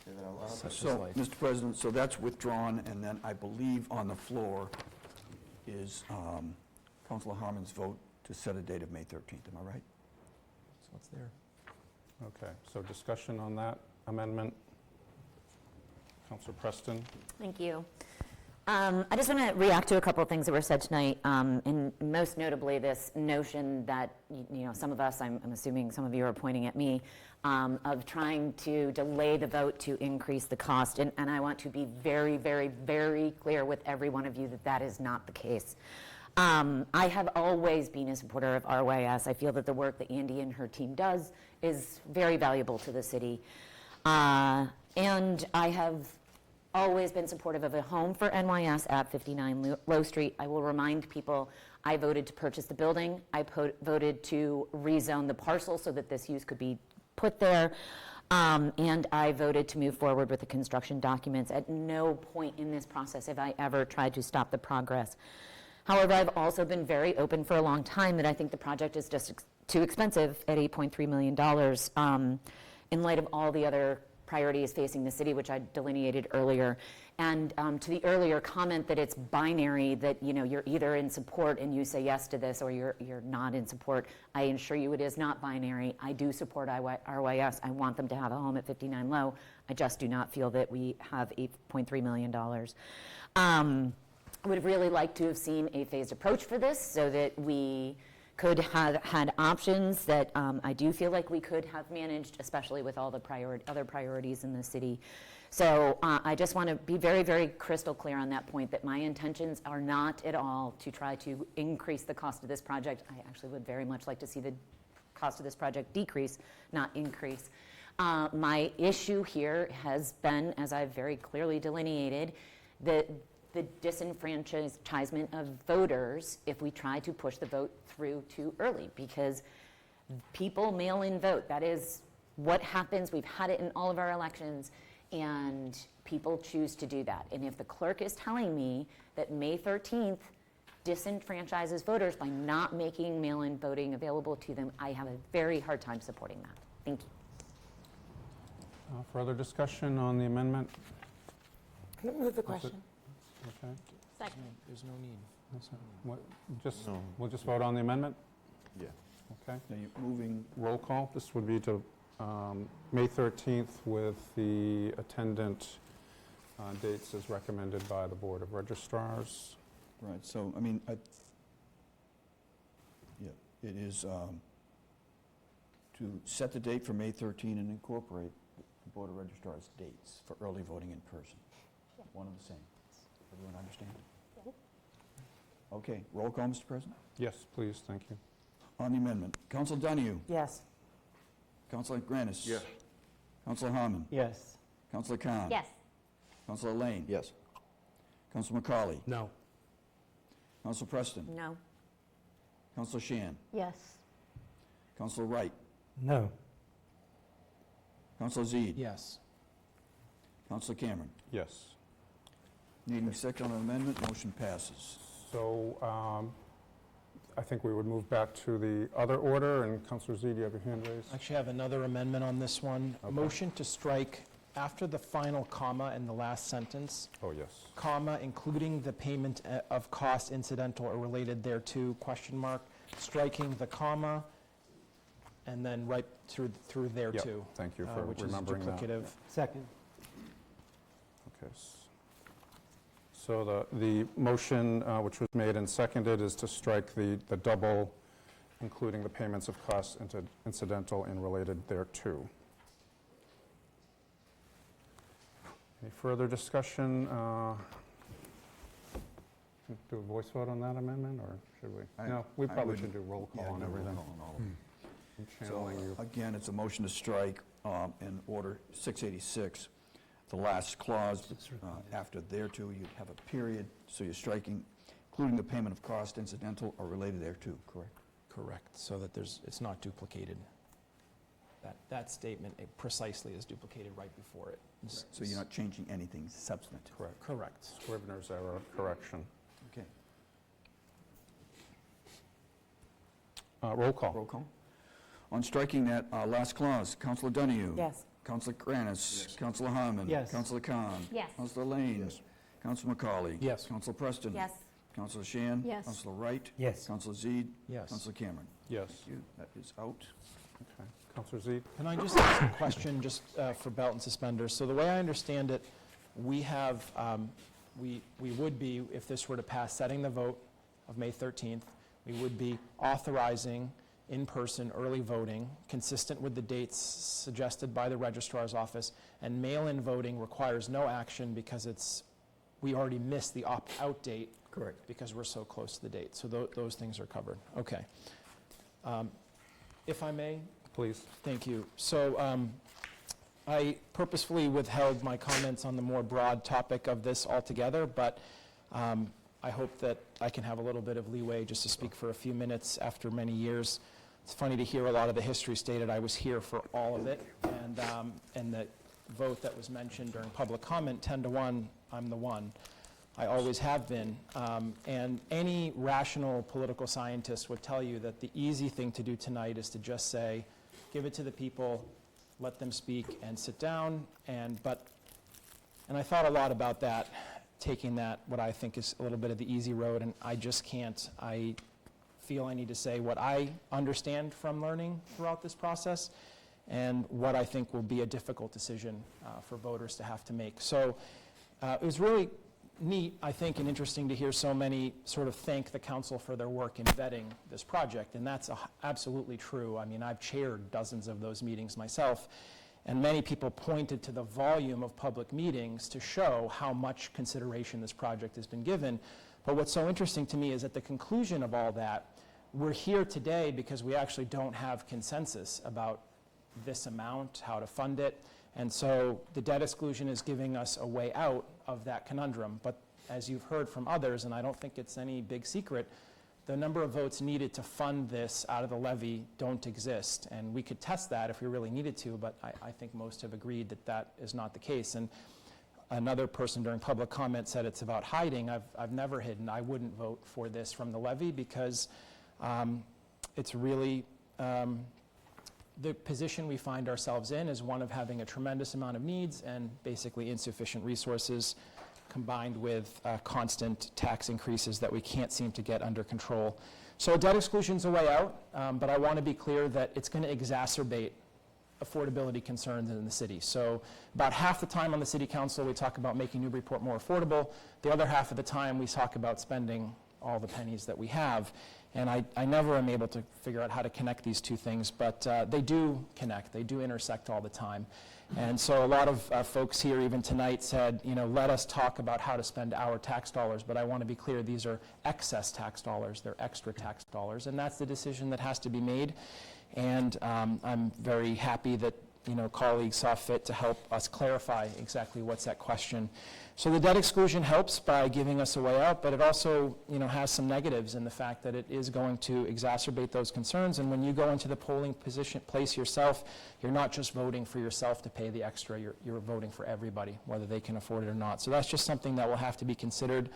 C: Say that out loud.
G: Such is
D: So,
G: life.
D: Mr. President, so that's withdrawn, and then I believe on the floor is Councilor Harmon's vote to set a date of May 13th. Am I right?
G: So it's there.
A: Okay, so discussion on that amendment. Councilor Preston?
L: Thank you. I just want to react to a couple of things that were said tonight, and most notably this notion that, some of us, I'm assuming some of you are pointing at me, of trying to delay the vote to increase the cost. And I want to be very, very, very clear with every one of you that that is not the case. I have always been a supporter of RYS. I feel that the work that Andy and her team does is very valuable to the city. And I have always been supportive of a home for NYS at 59 Low Street. I will remind people, I voted to purchase the building. I voted to rezone the parcel so that this use could be put there. And I voted to move forward with the construction documents. At no point in this process have I ever tried to stop the progress. However, I've also been very open for a long time that I think the project is just too expensive at $8.3 million in light of all the other priorities facing the city, which I delineated earlier. And to the earlier comment that it's binary, that you're either in support and you say yes to this, or you're not in support, I assure you it is not binary. I do support RYS. I want them to have a home at 59 Low. I just do not feel that we have $8.3 million. I would really like to have seen a phased approach for this so that we could have had options that I do feel like we could have managed, especially with all the other priorities in the city. So I just want to be very, very crystal clear on that point, that my intentions are not at all to try to increase the cost of this project. I actually would very much like to see the cost of this project decrease, not increase. My issue here has been, as I've very clearly delineated, the disenfranchisement of voters if we try to push the vote through too early, because people mail in vote. That is what happens. We've had it in all of our elections, and people choose to do that. And if the clerk is telling me that May 13th disenfranchises voters by not making mail-in voting available to them, I have a very hard time supporting that. Thank you.
A: Further discussion on the amendment?
J: Can I move the question?
A: Okay.
B: Second.
G: There's no need.
A: We'll just vote on the amendment?
C: Yeah.
A: Okay.
D: Now you're moving.
A: Roll call. This would be to May 13th with the attendant dates as recommended by the Board of Registrars.
D: Right, so, I mean, yeah, it is to set the date for May 13 and incorporate the Board of Registrar's dates for early voting in person. One and the same. Everyone understand? Okay, roll call, Mr. President.
A: Yes, please, thank you.
D: On the amendment, Council Donahue?
J: Yes.
D: Councilor Granis?
H: Yes.
D: Councilor Harmon?
I: Yes.
D: Councilor Khan?
B: Yes.
D: Councilor Lane?
C: Yes.
D: Councilor McCauley?
P: No.
D: Councilor Preston?
L: No.
D: Councilor Shan?
O: Yes.
D: Councilor Wright?
M: No.
D: Councilor Zede?
G: Yes.
D: Councilor Cameron?
A: Yes.
D: Needing a second on the amendment, motion passes.
A: So I think we would move back to the other order, and Councilor Z, do you have your hand raised?
G: Actually, I have another amendment on this one.
A: Okay.
G: Motion to strike after the final comma in the last sentence,
A: Oh, yes.
G: comma, including the payment of cost incidental or related thereto, question mark, striking the comma, and then right through there
A: Yep,
G: too.
A: thank you for
G: which
A: remembering that.
G: is duplicative.
I: Second.
A: Okay. So the motion, which was made and seconded, is to strike the double, including the payments of costs incidental and related thereto. Any further discussion? Do a voice vote on that amendment, or should we? No, we probably should do roll call on everything. I'm
D: So,
A: channeling you.
D: again, it's a motion to strike in Order 686. The last clause, after thereto, you'd have a period, so you're striking, including the payment of cost incidental or related thereto, correct?
G: Correct, so that it's not duplicated. That statement precisely is duplicated right before it.
D: So you're not changing anything substantive?
A: Correct.
G: Correct.
A: Scrivener's error correction.
D: Okay.
A: Roll call.
D: Roll call. On striking that last clause, Councilor Donahue?
J: Yes.
D: Councilor Granis? Yes. Councilor Harmon?
I: Yes.
D: Councilor Khan?
B: Yes.
D: Councilor Lane? Yes. Councilor McCauley?
P: Yes.
D: Councilor Preston?
L: Yes.
D: Councilor Shan?
O: Yes.
D: Councilor Wright?
P: Yes.
D: Councilor Zede?
G: Yes.
D: Councilor Cameron?
A: Yes.
D: Thank you. That is out.
A: Okay. Councilor Z?
G: Can I just ask a question just for belt and suspenders? So the way I understand it, we have, we would be, if this were to pass, setting the vote of May 13th, we would be authorizing in-person early voting, consistent with the dates suggested by the registrar's office, and mail-in voting requires no action because we already missed the opt-out date.
D: Correct.
G: Because we're so close to the date. So those things are covered. Okay. If I may?
A: Please.
G: Thank you. So I purposefully withheld my comments on the more broad topic of this altogether, but I hope that I can have a little bit of leeway just to speak for a few minutes after many years. It's funny to hear a lot of the history stated. I was here for all of it, and the vote that was mentioned during public comment, 10-1, I'm the one. I always have been. And any rational political scientist would tell you that the easy thing to do tonight is to just say, give it to the people, let them speak, and sit down. And I thought a lot about that, taking that, what I think is a little bit of the easy road, and I just can't. I feel I need to say what I understand from learning throughout this process and what I think will be a difficult decision for voters to have to make. So it was really neat, I think, and interesting to hear so many sort of thank the council for their work in vetting this project, and that's absolutely true. I mean, I've chaired dozens of those meetings myself, and many people pointed to the volume of public meetings to show how much consideration this project has been given. But what's so interesting to me is at the conclusion of all that, we're here today because we actually don't have consensus about this amount, how to fund it. And so the debt exclusion is giving us a way out of that conundrum. But as you've heard from others, and I don't think it's any big secret, the number of votes needed to fund this out of the levy don't exist. And we could test that if we really needed to, but I think most have agreed that that is not the case. And another person during public comment said it's about hiding. I've never hidden. I wouldn't vote for this from the levy because it's really, the position we find ourselves in is one of having a tremendous amount of needs and basically insufficient resources combined with constant tax increases that we can't seem to get under control. So debt exclusion's a way out, but I want to be clear that it's going to exacerbate affordability concerns in the city. So about half the time on the city council, we talk about making Newburyport more affordable. The other half of the time, we talk about spending all the pennies that we have. And I never am able to figure out how to connect these two things, but they do connect. They do intersect all the time. And so a lot of folks here even tonight said, let us talk about how to spend our tax dollars, but I want to be clear, these are excess tax dollars. They're extra tax dollars, and that's the decision that has to be made. And I'm very happy that colleagues saw fit to help us clarify exactly what's at question. So the debt exclusion helps by giving us a way out, but it also has some negatives in the fact that it is going to exacerbate those concerns. And when you go into the polling place yourself, you're not just voting for yourself to pay the extra, you're voting for everybody, whether they can afford it or not. So that's just something that will have to be considered.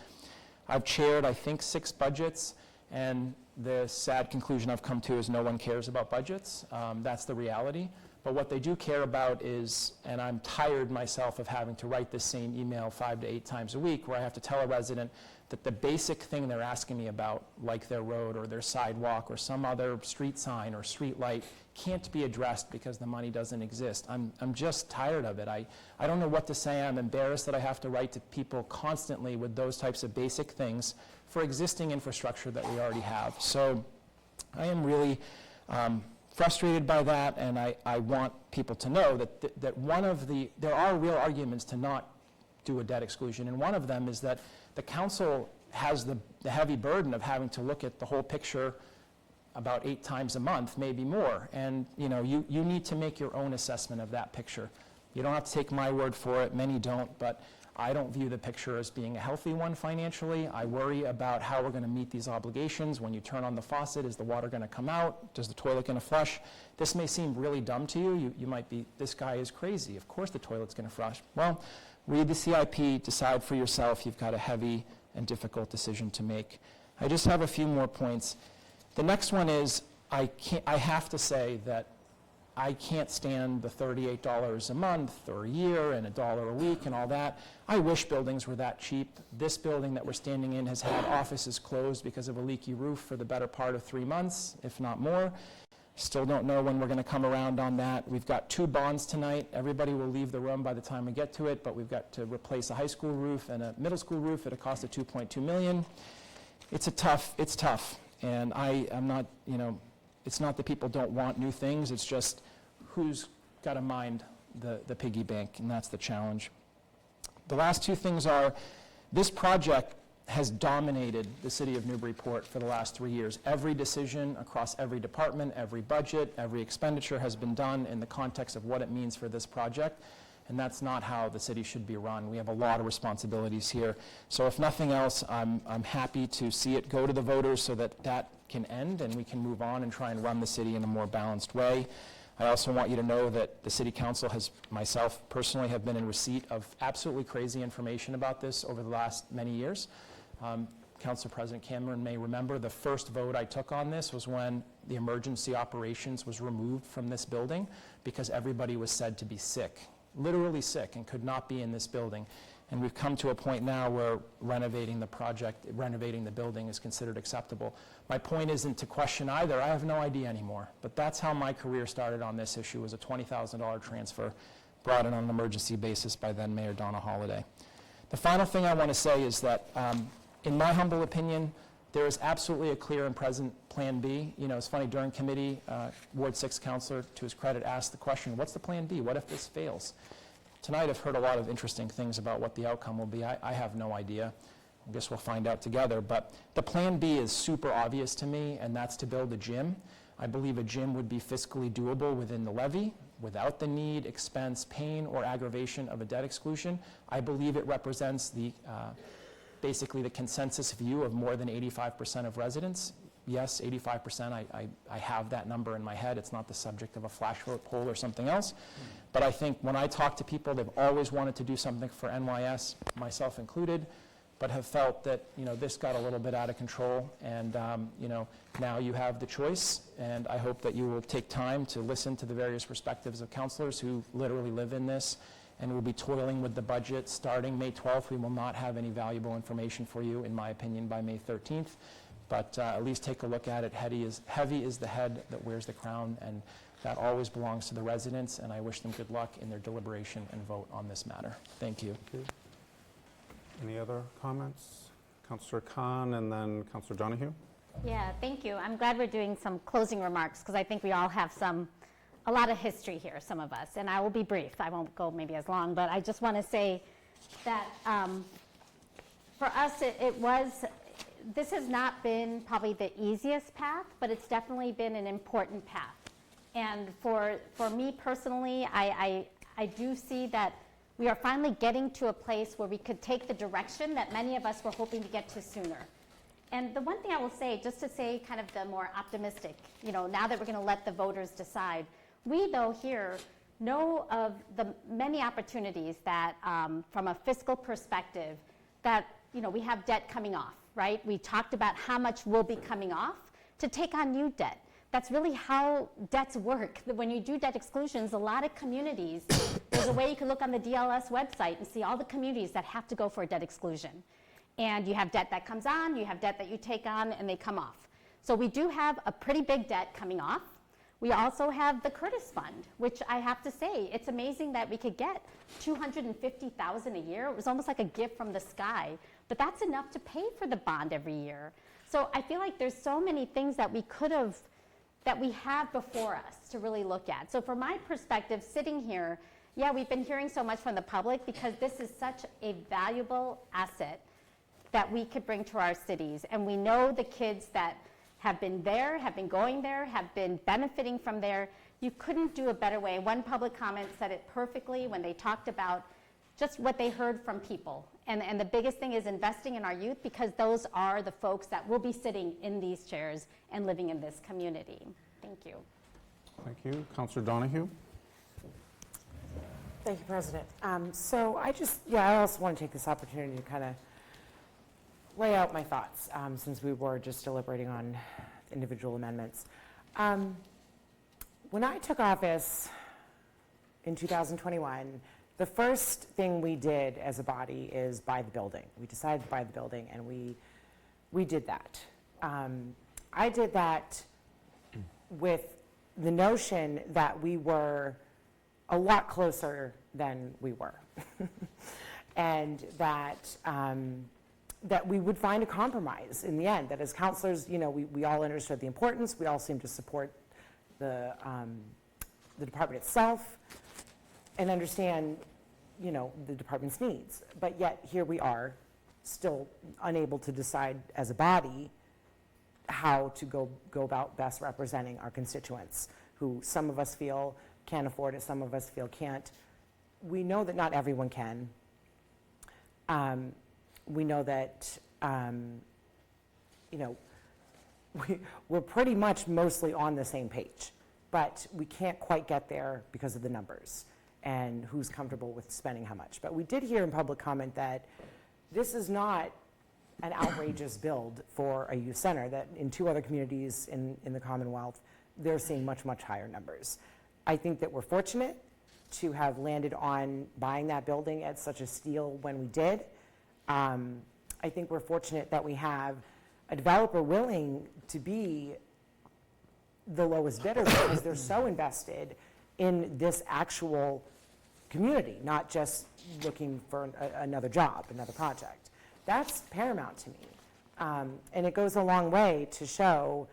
G: I've chaired, I think, 6 budgets, and the sad conclusion I've come to is no one cares about budgets. That's the reality. But what they do care about is, and I'm tired myself of having to write this same email 5 to 8 times a week, where I have to tell a resident that the basic thing they're asking me about, like their road or their sidewalk or some other street sign or street light, can't be addressed because the money doesn't exist. I'm just tired of it. I don't know what to say. I'm embarrassed that I have to write to people constantly with those types of basic things for existing infrastructure that we already have. So I am really frustrated by that, and I want people to know that there are real arguments to not do a debt exclusion, and one of them is that the council has the heavy burden of having to look at the whole picture about 8 times a month, maybe more, and you need to make your own assessment of that picture. You don't have to take my word for it, many don't, but I don't view the picture as being a healthy one financially. I worry about how we're going to meet these obligations. When you turn on the faucet, is the water going to come out? Does the toilet going to flush? This may seem really dumb to you. You might be, this guy is crazy. Of course the toilet's going to flush. Well, read the CIP, decide for yourself. You've got a heavy and difficult decision to make. I just have a few more points. The next one is, I have to say that I can't stand the $38 a month or a year and $1 a week and all that. I wish buildings were that cheap. This building that we're standing in has had offices closed because of a leaky roof for the better part of 3 months, if not more. Still don't know when we're going to come around on that. We've got 2 bonds tonight. Everybody will leave the room by the time we get to it, but we've got to replace a high school roof and a middle school roof at a cost of $2.2 million. It's tough. And I'm not, it's not that people don't want new things, it's just who's got to mind the piggy bank, and that's the challenge. The last 2 things are, this project has dominated the city of Newburyport for the last 3 years. Every decision across every department, every budget, every expenditure has been done in the context of what it means for this project, and that's not how the city should be run. We have a lot of responsibilities here. So if nothing else, I'm happy to see it go to the voters so that that can end and we can move on and try and run the city in a more balanced way. I also want you to know that the City Council myself personally, have been in receipt of absolutely crazy information about this over the last many years. Council President Cameron may remember the first vote I took on this was when the emergency operations was removed from this building because everybody was said to be sick, literally sick, and could not be in this building. And we've come to a point now where renovating the building is considered acceptable. My point isn't to question either. I have no idea anymore. But that's how my career started on this issue, was a $20,000 transfer brought in on an emergency basis by then Mayor Donna Holliday. The final thing I want to say is that, in my humble opinion, there is absolutely a clear and present Plan B. It's funny, during committee, Ward 6 Councilor, to his credit, asked the question, what's the Plan B? What if this fails? Tonight I've heard a lot of interesting things about what the outcome will be. I have no idea. I guess we'll find out together. But the Plan B is super obvious to me, and that's to build a gym. I believe a gym would be fiscally doable within the levy, without the need, expense, pain, or aggravation of a debt exclusion. I believe it represents basically the consensus view of more than 85% of residents. Yes, 85%, I have that number in my head. It's not the subject of a flash vote poll or something else. But I think when I talk to people, they've always wanted to do something for NYS, myself included, but have felt that this got a little bit out of control, and now you have the choice, and I hope that you will take time to listen to the various perspectives of councilors who literally live in this, and will be toiling with the budget starting May 12th. We will not have any valuable information for you, in my opinion, by May 13th. But at least take a look at it. Heavy is the head that wears the crown, and That always belongs to the residents, and I wish them good luck in their deliberation and vote on this matter. Thank you.
A: Any other comments? Councillor Khan and then Councillor Donahue.
B: Yeah, thank you. I'm glad we're doing some closing remarks because I think we all have a lot of history here, some of us, and I will be brief. I won't go maybe as long, but I just want to say that for us, this has not been probably the easiest path, but it's definitely been an important path. And for me personally, I do see that we are finally getting to a place where we could take the direction that many of us were hoping to get to sooner. And the one thing I will say, just to say kind of the more optimistic, now that we're going to let the voters decide, we though here know of the many opportunities that from a fiscal perspective that, we have debt coming off, right? We talked about how much will be coming off to take on new debt. That's really how debts work. When you do debt exclusions, a lot of communities, there's a way you can look on the DLS website and see all the communities that have to go for a debt exclusion. And you have debt that comes on, you have debt that you take on, and they come off. So we do have a pretty big debt coming off. We also have the Curtis Fund, which I have to say, it's amazing that we could get $250,000 a year. It was almost like a gift from the sky, but that's enough to pay for the bond every year. So I feel like there's so many things that we have before us to really look at. So from my perspective, sitting here, yeah, we've been hearing so much from the public because this is such a valuable asset that we could bring to our cities. And we know the kids that have been there, have been going there, have been benefiting from there. You couldn't do a better way. One public comment said it perfectly when they talked about just what they heard from people. And the biggest thing is investing in our youth because those are the folks that will be sitting in these chairs and living in this community. Thank you.
A: Thank you. Councillor Donahue.
J: Thank you, President. So I also want to take this opportunity to kind of lay out my thoughts since we were just deliberating on individual amendments. When I took office in 2021, the first thing we did as a body is buy the building. We decided to buy the building, and we did that. I did that with the notion that we were a lot closer than we were, and that that we would find a compromise in the end. That as councillors, we all understood the importance. We all seemed to support the department itself and understand, the department's needs. But yet here we are, still unable to decide as a body how to go about best representing our constituents, who some of us feel can afford it, some of us feel can't. We know that not everyone can. We know that, we're pretty much mostly on the same page, but we can't quite get there because of the numbers and who's comfortable with spending how much. But we did hear in public comment that this is not an outrageous build for a youth center, that in 2 other communities in the Commonwealth, they're seeing much, much higher numbers. I think that we're fortunate to have landed on buying that building at such a steal when we did. I think we're fortunate that we have a developer willing to be the lowest bidder because they're so invested in this actual community, not just looking for another job, another project. That's paramount to me. And it goes a long way to show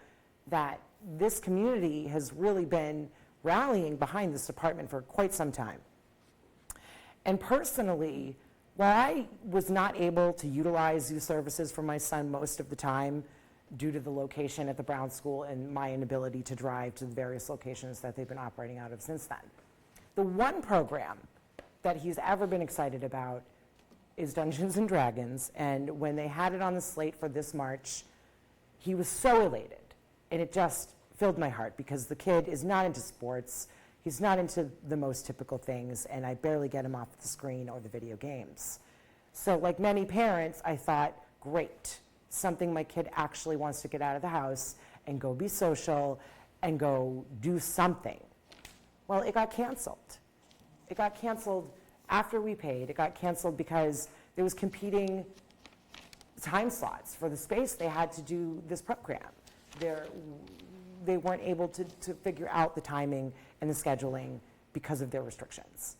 J: that this community has really been rallying behind this department for quite some time. And personally, while I was not able to utilize youth services for my son most of the time due to the location at the Brown School and my inability to drive to the various locations that they've been operating out of since then, the one program that he's ever been excited about is Dungeons and Dragons. And when they had it on the slate for this March, he was so elated. And it just filled my heart because the kid is not into sports. He's not into the most typical things, and I barely get him off the screen or the video games. So like many parents, I thought, great, something my kid actually wants to get out of the house and go be social and go do something. Well, it got canceled. It got canceled after we paid. It got canceled because there was competing time slots for the space they had to do this program. they weren't able to figure out the timing and the scheduling because of their restrictions.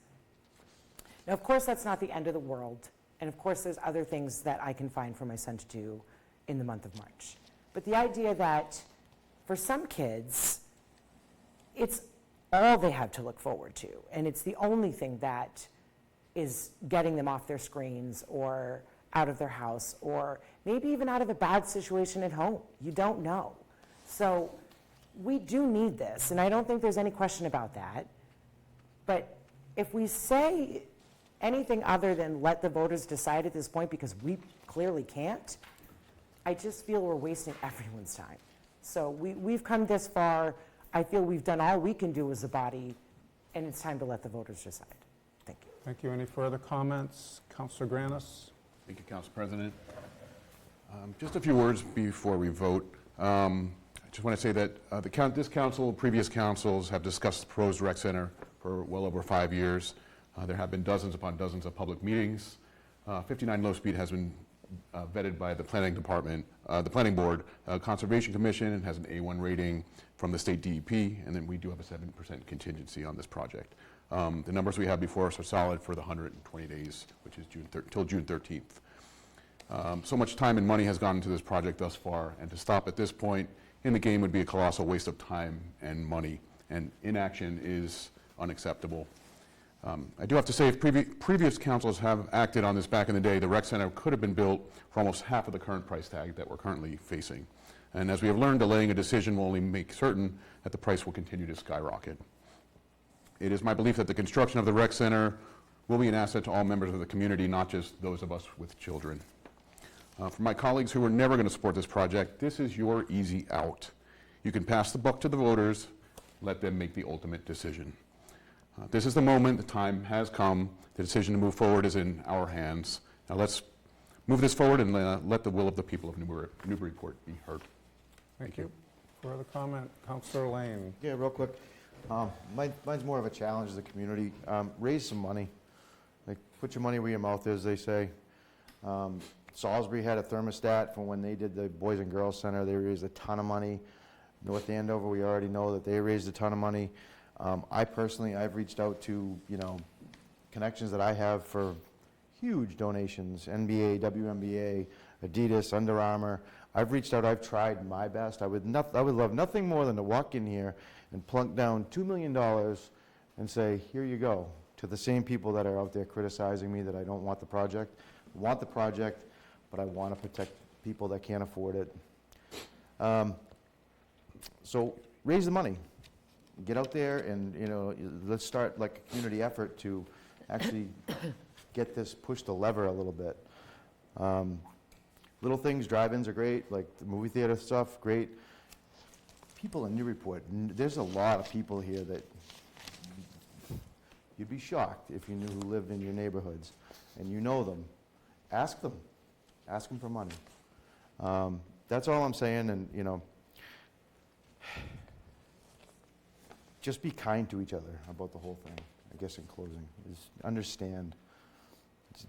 J: Now, of course, that's not the end of the world, and of course, there's other things that I can find for my son to do in the month of March. But the idea that for some kids, it's all they have to look forward to, and it's the only thing that is getting them off their screens or out of their house, or maybe even out of a bad situation at home. You don't know. So we do need this, and I don't think there's any question about that. But if we say anything other than let the voters decide at this point, because we clearly can't, I just feel we're wasting everyone's time. So we've come this far. I feel we've done all we can do as a body, and it's time to let the voters decide. Thank you.
A: Thank you. Any further comments? Councillor Granis?
H: Thank you, Council President. Just a few words before we vote. I just want to say that this council, previous councils have discussed the proposed rec center for well over 5 years. There have been dozens upon dozens of public meetings. 59 Low Speed has been vetted by the planning department, the planning board, Conservation Commission, and has an A1 rating from the state DEP, and then we do have a 7% contingency on this project. The numbers we have before us are solid for the 120 days, which is till June 13th. So much time and money has gone into this project thus far, and to stop at this point in the game would be a colossal waste of time and money, and inaction is unacceptable. I do have to say, if previous councils have acted on this back in the day, the rec center could have been built for almost half of the current price tag that we're currently facing. And as we have learned, delaying a decision will only make certain that the price will continue to skyrocket. It is my belief that the construction of the rec center will be an asset to all members of the community, not just those of us with children. For my colleagues who are never going to support this project, this is your easy out. You can pass the buck to the voters, let them make the ultimate decision. This is the moment, the time has come, the decision to move forward is in our hands. Now let's move this forward and let the will of the people of Newburyport be heard.
A: Thank you. Further comment? Councillor Lane.
C: Yeah, real quick. Mine's more of a challenge to the community. Raise some money. Like, put your money where your mouth is, they say. Salisbury had a thermostat from when they did the Boys and Girls Center. They raised a ton of money. North Andover, we already know that they raised a ton of money. I've reached out to, connections that I have for huge donations, NBA, WNBA, Adidas, Under Armour. I've reached out, I've tried my best. I would love nothing more than to walk in here and plunk down $2 million and say, here you go, to the same people that are out there criticizing me that I don't want the project. I want the project, but I want to protect people that can't afford it. So raise the money. Get out there and, let's start like a community effort to actually get this, push the lever a little bit. Little things, drive-ins are great, like the movie theater stuff, great. People in Newburyport, there's a lot of people here that you'd be shocked if you knew who lived in your neighborhoods, and you know them. Ask them for money. That's all I'm saying, and just be kind to each other about the whole thing, I guess, in closing, is understand.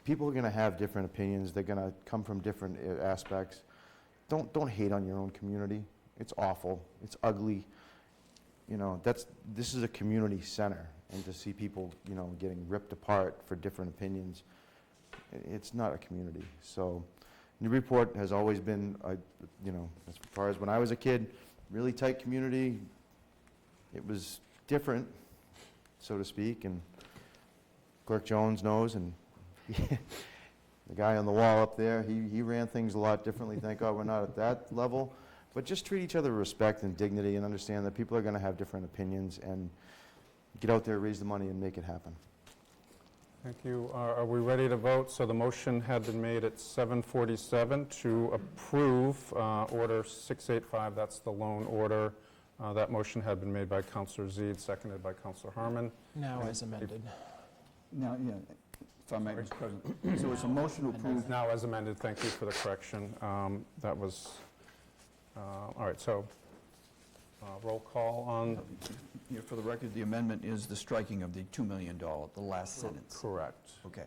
C: People are going to have different opinions. They're going to come from different aspects. Don't hate on your own community. It's awful. It's ugly. This is a community center, and to see people, getting ripped apart for different opinions, it's not a community. So Newburyport has always been, as far as when I was a kid, really tight community. It was different, so to speak, and Clerk Jones knows, and the guy on the wall up there, he ran things a lot differently. Thank God we're not at that level. But just treat each other with respect and dignity, and understand that people are going to have different opinions, and get out there, raise the money, and make it happen.
A: Thank you. Are we ready to vote? So the motion had been made at 7:47 to approve Order 685. That's the loan order. That motion had been made by Councillor Zeid, seconded by Councillor Harmon.
G: Now as amended.
D: Now, yeah, if I may, Mr. President. So it's a motion to approve.
A: Now as amended. Thank you for the correction. That was, all right, so roll call on.
D: Yeah, for the record, the amendment is the striking of the $2 million, the last sentence.
A: Correct.
D: Okay.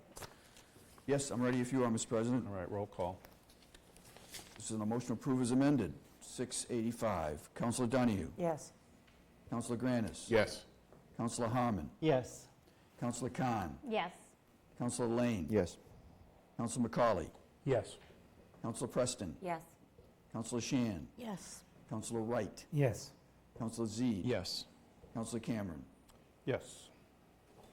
D: Yes, I'm ready if you are, Mr. President.
A: All right, roll call.
D: This is a motion to approve as amended. 685. Councillor Donahue?
J: Yes.
D: Councillor Granis?
H: Yes.
D: Councillor Harmon?
I: Yes.
D: Councillor Khan?
B: Yes.
D: Councillor Lane?
C: Yes.
D: Councillor McCauley?
P: Yes.
D: Councillor Preston?
L: Yes.
D: Councillor Shan?
J: Yes.
D: Councillor Wright?
I: Yes.
D: Councillor Zede?
G: Yes.
D: Councillor Cameron?
A: Yes.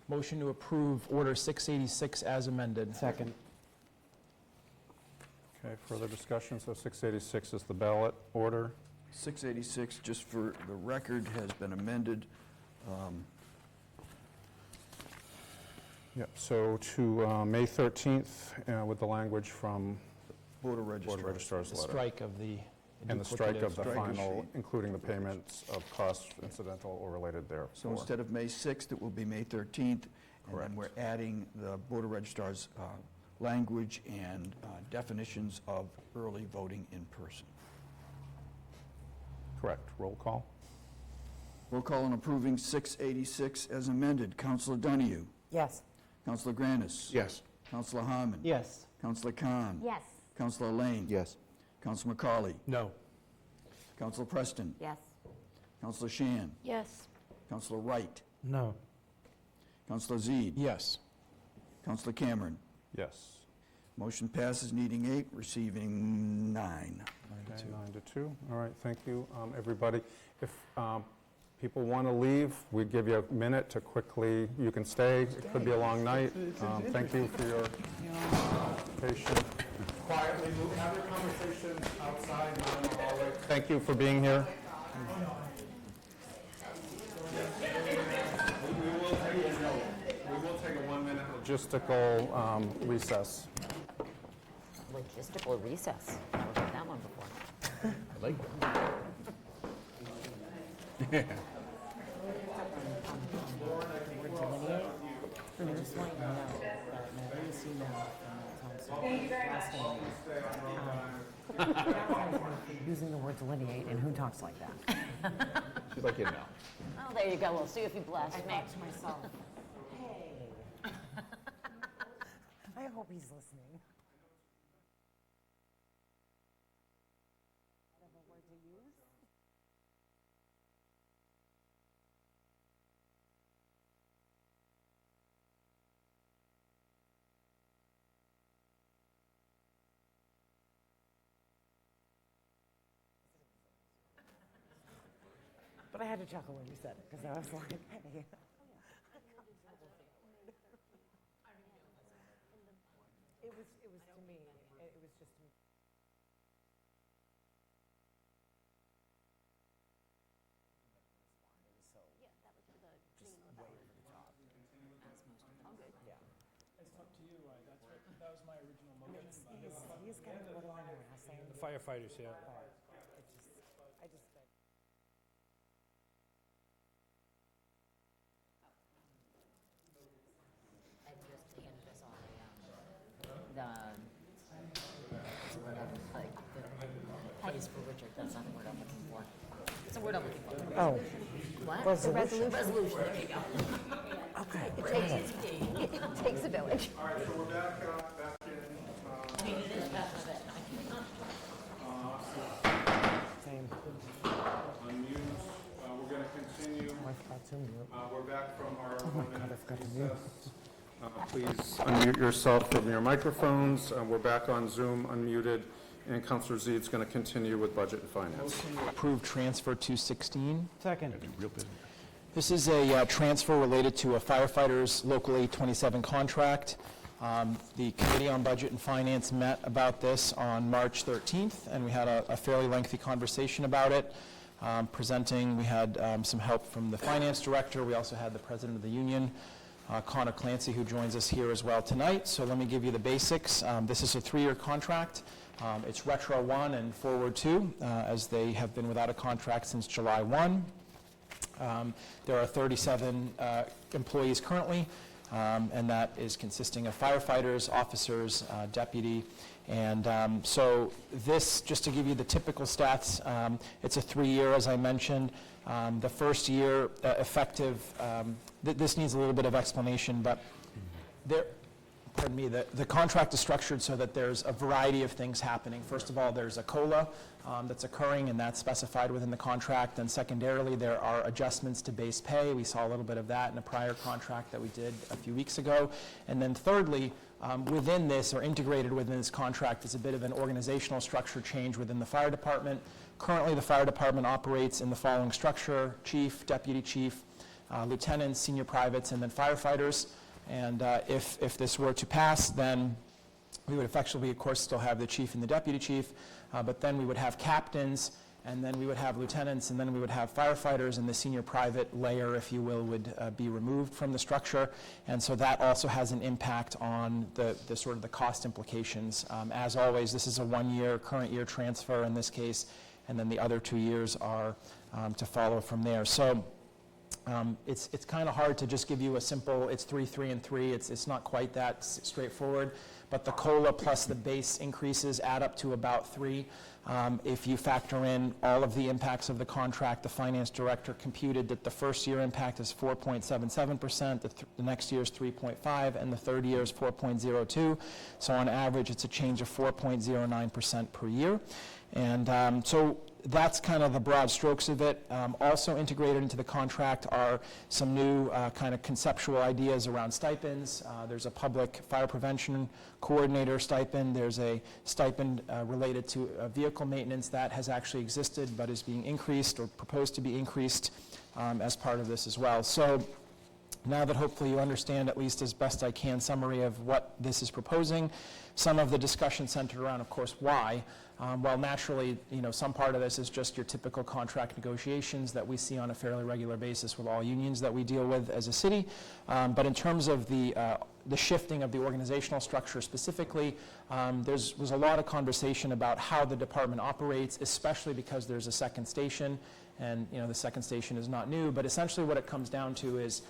G: Motion to approve Order 686 as amended.
I: Second.
A: Okay, further discussion? So 686 is the ballot order.
D: 686, just for the record, has been amended.
A: Yep, so to May 13th with the language from
D: Board of Registrars.
A: Board of Registrars
G: The
A: letter.
G: strike of the
A: And the strike of the
D: Strike is
A: final,
D: sheet.
A: including the payments of costs incidental or related therefor.
D: So instead of May 6th, it will be May 13th. And
A: Correct.
D: then we're adding the Board of Registrars' language and definitions of early voting in person.
A: Correct. Roll call?
D: Roll call on approving 686 as amended. Councillor Donahue?
J: Yes.
D: Councillor Granis?
H: Yes.
D: Councillor Harmon?
I: Yes.
D: Councillor Khan?
B: Yes.
D: Councillor Lane?
C: Yes.
D: Councillor McCauley?
P: No.
D: Councillor Preston?
L: Yes.
D: Councillor Shan?
O: Yes.
D: Councillor Wright?
I: No.
D: Councillor Zede?
G: Yes.
D: Councillor Cameron?
A: Yes.
D: Motion passes, needing 8, receiving 9.
A: Okay, 9 to 2. All right, thank you, everybody. If people want to leave, we give you a minute to quickly, you can stay. It could be a long night. Thank you for your patience. Quietly, have your conversations outside, not in the hallway. Thank you for being here. We will take a 1-minute logistical recess.
L: Logistical recess. Never heard that one before.
H: I like that.
J: I just want you to know that my latest email from council using the word delineate, and who talks like that?
H: She's like, no.
L: Oh, there you go. We'll see if you blast me.
J: I thought to myself, hey. I hope he's listening. I don't know word to use. But I had to chuckle when you said it, because I was like, hey. It was to me, it was just to me.
P: It's up to you, that was my original motion.
J: He's kind of a little harassing.
P: The firefighters, yeah.
J: I just.
L: I just handed us all the is for Richard. That's not the word I'm looking for. It's the word I'm looking for.
J: Oh.
L: What?
J: Resolution.
L: Resolution. There you go.
J: Okay.
O: It takes a village.
A: All right, so we're back in.
J: Same.
A: Unmute. We're going to continue.
J: I forgot to mute.
A: We're back from our
J: Oh my God, I forgot to mute.
A: Please unmute yourself from your microphones. We're back on Zoom, unmuted, and Councillor Zede's going to continue with budget and finance.
G: Approve transfer 216.
I: Second.
G: This is a transfer related to a firefighter's Local 827 contract. The Committee on Budget and Finance met about this on March 13th, and we had a fairly lengthy conversation about it. Presenting, we had some help from the Finance Director. We also had the President of the Union, Connor Clancy, who joins us here as well tonight. So let me give you the basics. This is a 3-year contract. It's retro 1 and forward 2, as they have been without a contract since July 1. There are 37 employees currently, and that is consisting of firefighters, officers, deputy. And so this, just to give you the typical stats, it's a 3-year, as I mentioned. The first year effective, this needs a little bit of explanation, but pardon me, the contract is structured so that there's a variety of things happening. First of all, there's a COLA that's occurring, and that's specified within the contract. And secondarily, there are adjustments to base pay. We saw a little bit of that in a prior contract that we did a few weeks ago. And then thirdly, within this, or integrated within this contract, is a bit of an organizational structure change within the fire department. Currently, the fire department operates in the following structure: chief, deputy chief, lieutenants, senior privates, and then firefighters. And if this were to pass, then we would effectively, of course, still have the chief and the deputy chief, but then we would have captains, and then we would have lieutenants, and then we would have firefighters, and the senior private layer, if you will, would be removed from the structure. And so that also has an impact on the sort of the cost implications. As always, this is a one-year, current year transfer in this case, and then the other 2 years are to follow from there. So it's kind of hard to just give you a simple, it's 3, 3, and 3. It's not quite that straightforward. But the COLA plus the base increases add up to about 3. If you factor in all of the impacts of the contract, the finance director computed that the first year impact is 4.77%, the next year is 3.5%, and the third year is 4.02%. So on average, it's a change of 4.09% per year. And so that's kind of the broad strokes of it. Also integrated into the contract are some new kind of conceptual ideas around stipends. There's a public fire prevention coordinator stipend. There's a stipend related to vehicle maintenance that has actually existed but is being increased or proposed to be increased as part of this as well. So now that hopefully you understand, at least as best I can, summary of what this is proposing, some of the discussion centered around, of course, why. Well, naturally, some part of this is just your typical contract negotiations that we see on a fairly regular basis with all unions that we deal with as a city. But in terms of the shifting of the organizational structure specifically, there was a lot of conversation about how the department operates, especially because there's a second station. And the second station is not new, but essentially what it comes down to is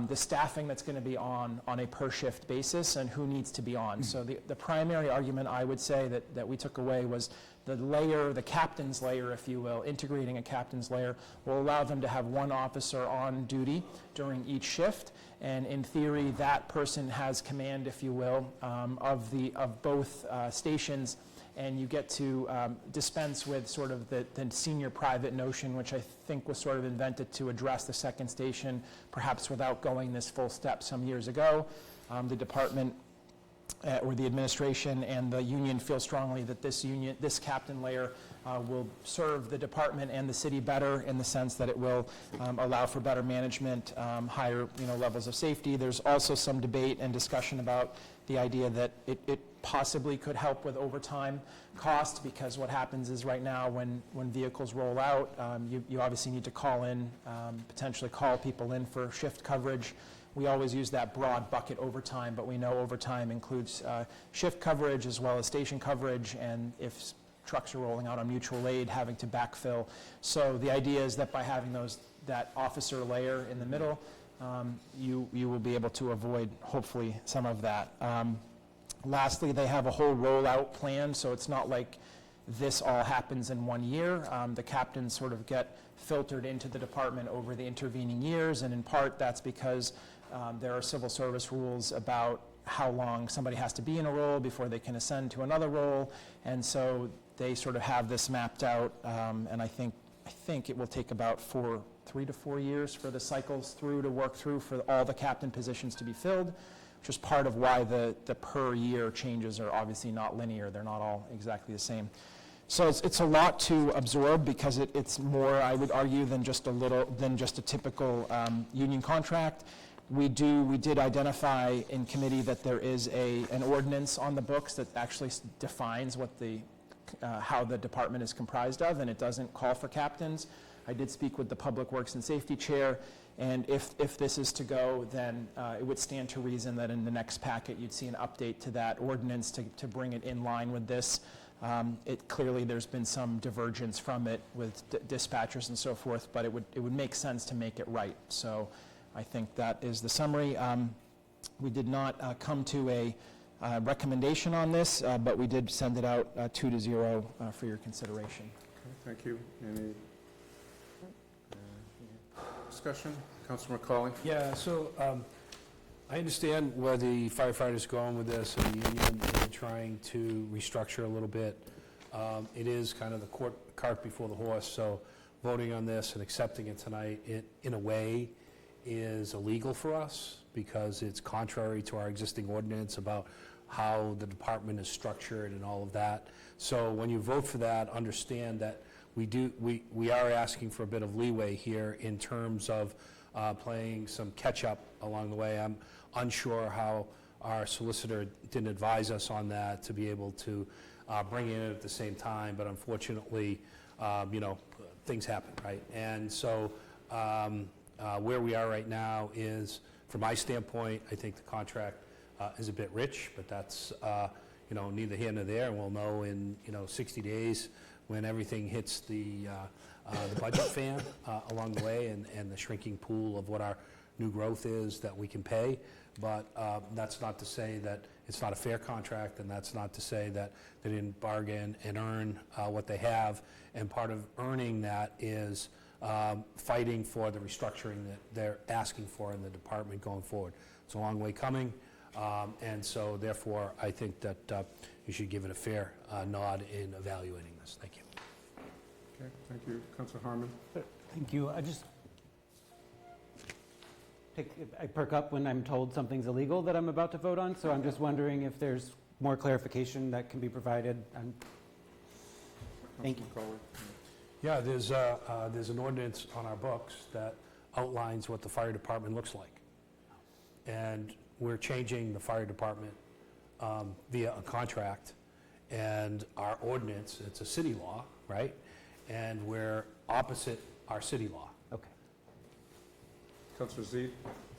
G: the staffing that's going to be on a per shift basis and who needs to be on. So the primary argument I would say that we took away was the layer, the captain's layer, if you will, integrating a captain's layer will allow them to have one officer on duty during each shift. And in theory, that person has command, if you will, of both stations. And you get to dispense with sort of the senior private notion, which I think was sort of invented to address the second station, perhaps without going this full step some years ago. The department or the administration and the union feel strongly that this captain layer will serve the department and the city better in the sense that it will allow for better management, higher levels of safety. There's also some debate and discussion about the idea that it possibly could help with overtime cost, because what happens is right now when vehicles roll out, you obviously need to call in, potentially call people in for shift coverage. We always use that broad bucket overtime, but we know overtime includes shift coverage as well as station coverage, and if trucks are rolling out on mutual aid, having to backfill. So the idea is that by having that officer layer in the middle, you will be able to avoid, hopefully, some of that. Lastly, they have a whole rollout plan, so it's not like this all happens in 1 year. The captains sort of get filtered into the department over the intervening years, and in part that's because there are civil service rules about how long somebody has to be in a role before they can ascend to another role, and so they sort of have this mapped out, and I think it will take about 3 to 4 years for the cycles through to work through for all the captain positions to be filled, which is part of why the per year changes are obviously not linear. They're not all exactly the same. So it's a lot to absorb because it's more, I would argue, than just a typical union contract. We did identify in committee that there is an ordinance on the books that actually defines what how the department is comprised of, and it doesn't call for captains. I did speak with the Public Works and Safety Chair, and if this is to go, then it would stand to reason that in the next packet you'd see an update to that ordinance to bring it in line with this. Clearly there's been some divergence from it with dispatchers and so forth, but it would make sense to make it right. So I think that is the summary. We did not come to a recommendation on this, but we did send it out 2-0 for your consideration.
H: Okay, thank you. Any discussion? Councilor McCauley?
P: Yeah, so I understand where the firefighters are going with this, and the union is trying to restructure a little bit. It is kind of the cart before the horse, so voting on this and accepting it tonight, it, in a way, is illegal for us because it's contrary to our existing ordinance about how the department is structured and all of that. So when you vote for that, understand that we are asking for a bit of leeway here in terms of playing some catch-up along the way. I'm unsure how our solicitor didn't advise us on that to be able to bring it in at the same time, but unfortunately, you know, things happen, right? And so where we are right now is, from my standpoint, I think the contract is a bit rich, but that's, you know, neither here nor there, and we'll know in, you know, 60 days when everything hits the budget fan along the way and the shrinking pool of what our new growth is that we can pay. But that's not to say that it's not a fair contract, and that's not to say that they didn't bargain and earn what they have. And part of earning that is fighting for the restructuring that they're asking for in the department going forward. It's a long way coming, and so therefore I think that you should give it a fair nod in evaluating this. Thank you.
A: Okay, thank you. Councillor Harmon.
I: Thank you. I perk up when I'm told something's illegal that I'm about to vote on, so I'm just wondering if there's more clarification that can be provided. Thank you.
P: Yeah, there's an ordinance on our books that outlines what the fire department looks like. And we're changing the fire department via a contract, and our ordinance, it's a city law, right? And we're opposite our city law.
I: Okay.
A: Councillor Z.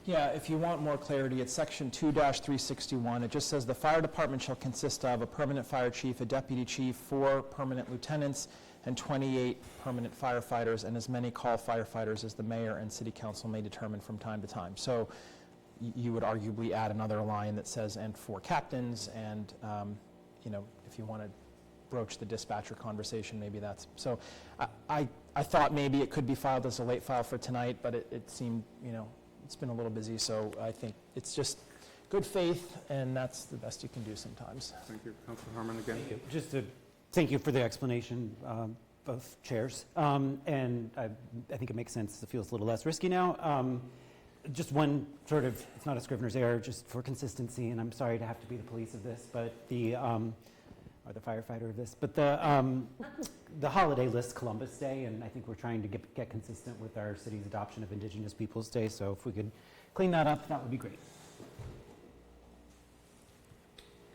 G: Yeah, if you want more clarity, it's section 2-361. It just says the fire department shall consist of a permanent fire chief, a deputy chief, 4 permanent lieutenants, and 28 permanent firefighters, and as many call firefighters as the mayor and city council may determine from time to time. So you would arguably add another line that says, and 4 captains, and you know, if you want to broach the dispatcher conversation, maybe that's, so I thought maybe it could be filed as a late file for tonight, but it seemed, you know, it's been a little busy, so I think it's just good faith, and that's the best you can do sometimes.
A: Thank you. Councillor Harmon again.
I: Thank you. Just to thank you for the explanation, both chairs. And I think it makes sense. It feels a little less risky now. Just one sort of, it's not a Scrivener's error, just for consistency, and I'm sorry to have to be the police of this, but or the firefighter of this, but the holiday lists Columbus Day, and I think we're trying to get consistent with our city's adoption of Indigenous Peoples Day, so if we could clean that up, that would be great.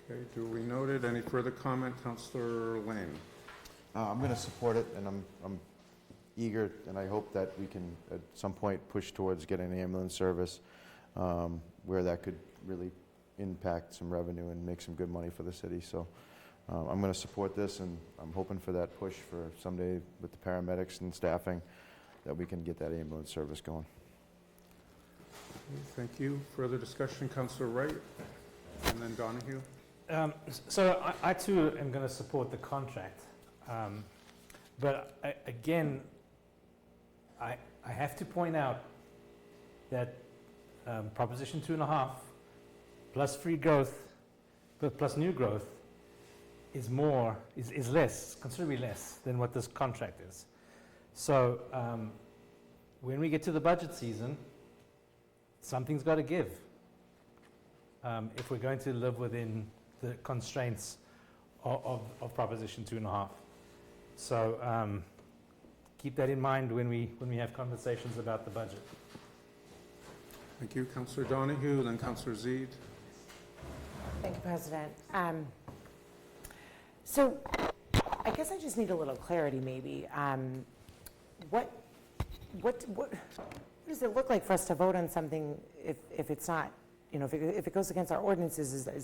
A: Okay, duly noted. Any further comment? Councillor Lane.
C: I'm going to support it, and I'm eager, and I hope that we can at some point push towards getting an ambulance service where that could really impact some revenue and make some good money for the city. So I'm going to support this, and I'm hoping for that push for someday with the paramedics and staffing that we can get that ambulance service going.
A: Thank you. Further discussion, Councillor Wright, and then Donahue.
M: So I too am going to support the contract, but again, I have to point out that Proposition 2.5 plus free growth plus new growth is less, considerably less than what this contract is. So when we get to the budget season, something's got to give if we're going to live within the constraints of Proposition 2.5. So keep that in mind when we have conversations about the budget.
A: Thank you. Councillor Donahue, then Councillor Zeid.
J: Thank you, President. So I guess I just need a little clarity, maybe. What does it look like for us to vote on something if it's not, you know, if it goes against our ordinances? I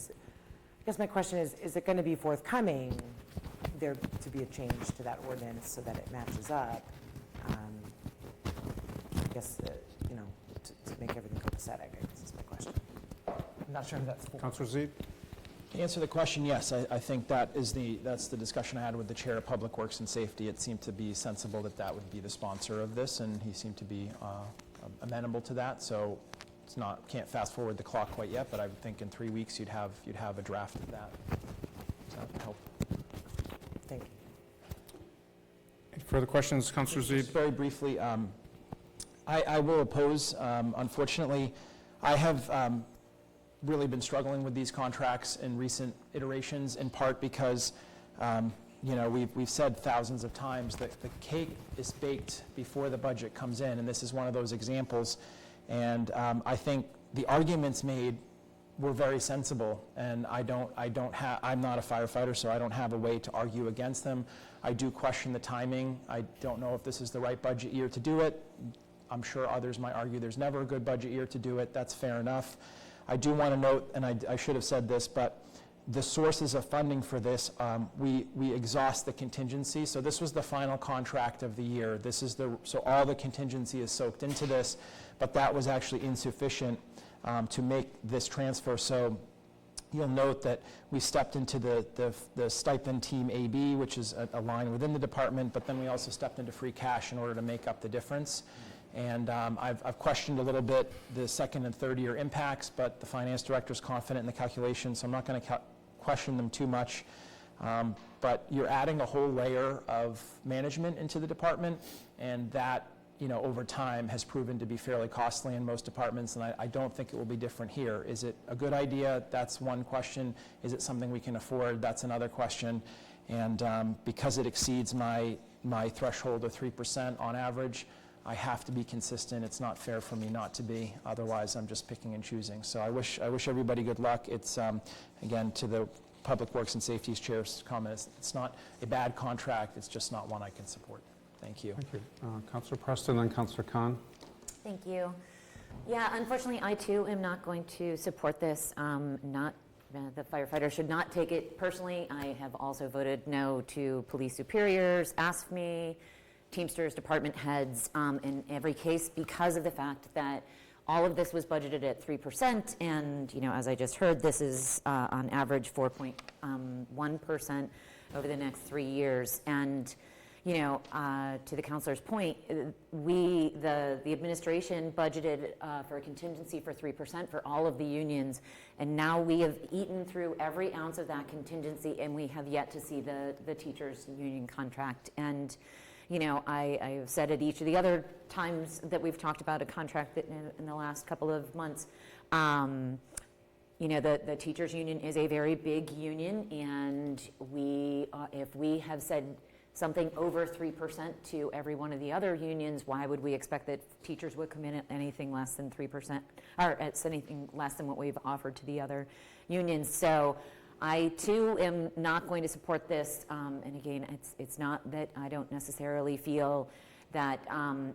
J: guess my question is it going to be forthcoming there to be a change to that ordinance so that it matches up? I guess, you know, to make everything copacetic, I guess is my question. I'm not sure if that's full.
A: Councillor Zeid.
G: To answer the question, yes, I think that's the discussion I had with the Chair of Public Works and Safety. It seemed to be sensible that would be the sponsor of this, and he seemed to be amenable to that. So it's not, can't fast forward the clock quite yet, but I would think in 3 weeks you'd have a draft of that. Does that help?
J: Thank you.
H: Any further questions, Councillor Zeeb?
G: Just very briefly, I will oppose. Unfortunately, I have really been struggling with these contracts in recent iterations, in part because we've said thousands of times that the cake is baked before the budget comes in, and this is one of those examples. And I think the arguments made were very sensible, and I'm not a firefighter, so I don't have a way to argue against them. I do question the timing. I don't know if this is the right budget year to do it. I'm sure others might argue there's never a good budget year to do it. That's fair enough. I do want to note, and I should have said this, but the sources of funding for this, we exhaust the contingency. So this was the final contract of the year. So all the contingency is soaked into this, but that was actually insufficient to make this transfer. So you'll note that we stepped into the stipend team AB, which is a line within the department, but then we also stepped into free cash in order to make up the difference. And I've questioned a little bit the second and third year impacts, but the finance director is confident in the calculation, so I'm not going to question them too much. But you're adding a whole layer of management into the department, and that, over time has proven to be fairly costly in most departments, and I don't think it will be different here. Is it a good idea? That's one question. Is it something we can afford? That's another question. And because it exceeds my threshold of 3% on average, I have to be consistent. It's not fair for me not to be. Otherwise, I'm just picking and choosing. So I wish everybody good luck. It's, again, to the Public Works and Safety's chair's comments, it's not a bad contract. It's just not one I can support. Thank you.
H: Thank you. Councillor Preston, then Councillor Khan.
L: Thank you. Yeah, unfortunately, I too am not going to support this. The firefighter should not take it personally. I have also voted no to police superiors, AFSCME, Teamsters, department heads, in every case, because of the fact that all of this was budgeted at 3%, and as I just heard, this is on average 4.1% over the next 3 years. And to the councillor's point, the administration budgeted for a contingency for 3% for all of the unions, and now we have eaten through every ounce of that contingency, and we have yet to see the teachers' union contract. And I've said it each of the other times that we've talked about a contract that in the last couple of months, the teachers' union is a very big union, and if we have said something over 3% to every one of the other unions, why would we expect that teachers would come in at anything less than 3%, or at anything less than what we've offered to the other unions? So I, too, am not going to support this, and again, it's not that I don't necessarily feel that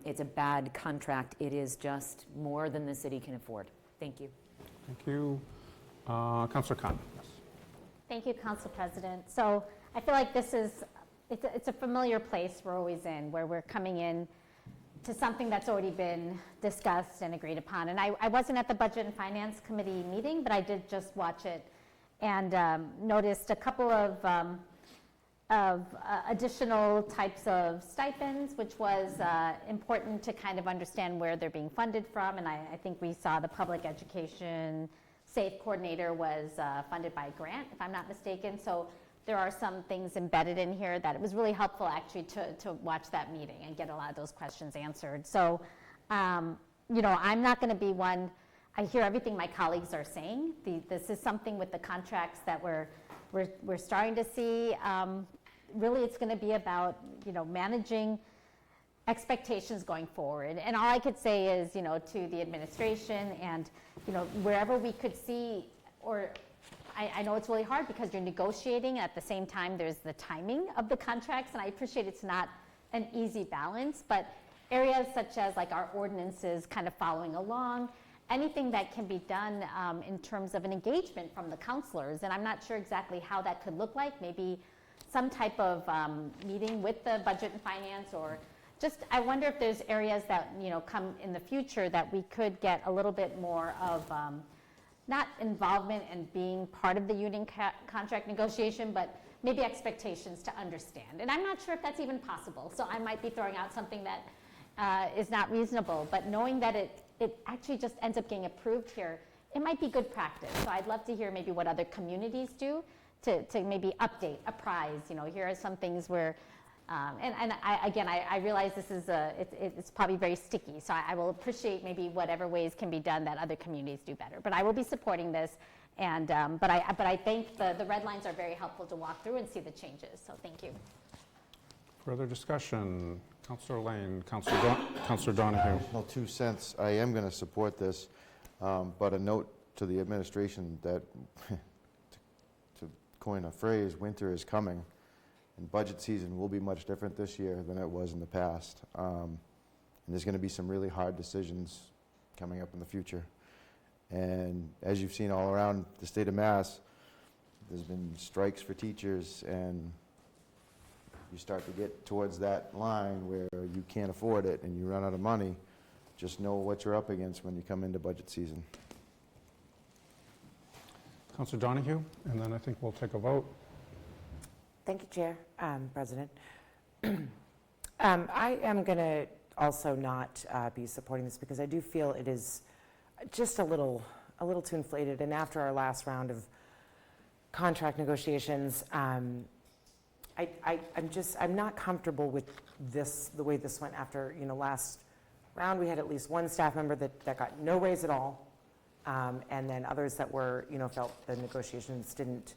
L: it's a bad contract. It is just more than the city can afford. Thank you.
H: Thank you. Councillor Khan.
B: Thank you, Council President. So I feel like it's a familiar place we're always in, where we're coming in to something that's already been discussed and agreed upon. And I wasn't at the Budget and Finance Committee meeting, but I did just watch it and noticed a couple of additional types of stipends, which was important to kind of understand where they're being funded from. And I think we saw the public education SAFE coordinator was funded by a grant, if I'm not mistaken. So there are some things embedded in here that it was really helpful actually to watch that meeting and get a lot of those questions answered. So, I'm not going to be one. I hear everything my colleagues are saying. This is something with the contracts that we're starting to see. Really, it's going to be about managing expectations going forward. And all I could say is to the administration and wherever we could see, or I know it's really hard because you're negotiating. At the same time, there's the timing of the contracts, and I appreciate it's not an easy balance. But areas such as like our ordinances kind of following along, anything that can be done in terms of an engagement from the councillors, and I'm not sure exactly how that could look like, maybe some type of meeting with the Budget and Finance, or just, I wonder if there's areas that, come in the future that we could get a little bit more of, not involvement and being part of the union contract negotiation, but maybe expectations to understand. And I'm not sure if that's even possible, so I might be throwing out something that is not reasonable, but knowing that it actually just ends up getting approved here, it might be good practice. So I'd love to hear maybe what other communities do to maybe update, apprise, here are some things where, I realize this is it's probably very sticky, so I will appreciate maybe whatever ways can be done that other communities do better. But I will be supporting this, and but I think the red lines are very helpful to walk through and see the changes. So thank you.
A: Further discussion? Councillor Lane, Councillor Donahue.
C: Well, 2 cents, I am going to support this, but a note to the administration that, to coin a phrase, winter is coming, and budget season will be much different this year than it was in the past. And there's going to be some really hard decisions coming up in the future. And as you've seen all around the state of Mass, there's been strikes for teachers, and you start to get towards that line where you can't afford it and you run out of money. Just know what you're up against when you come into budget season.
A: Councillor Donahue, and then I think we'll take a vote.
J: Thank you, Chair, President. I am going to also not be supporting this because I do feel it is just a little too inflated. And after our last round of contract negotiations, I'm not comfortable with this, the way this went. After last round, we had at least one staff member that got no raise at all, and then others that were felt the negotiations didn't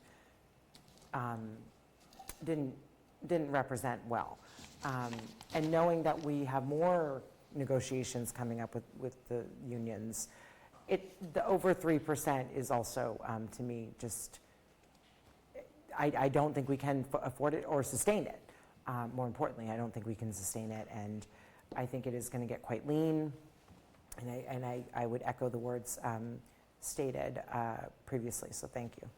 J: represent well. And knowing that we have more negotiations coming up with the unions, the over 3% is also, to me, just, I don't think we can afford it or sustain it. More importantly, I don't think we can sustain it, and I think it is going to get quite lean, and I would echo the words stated previously, so thank you.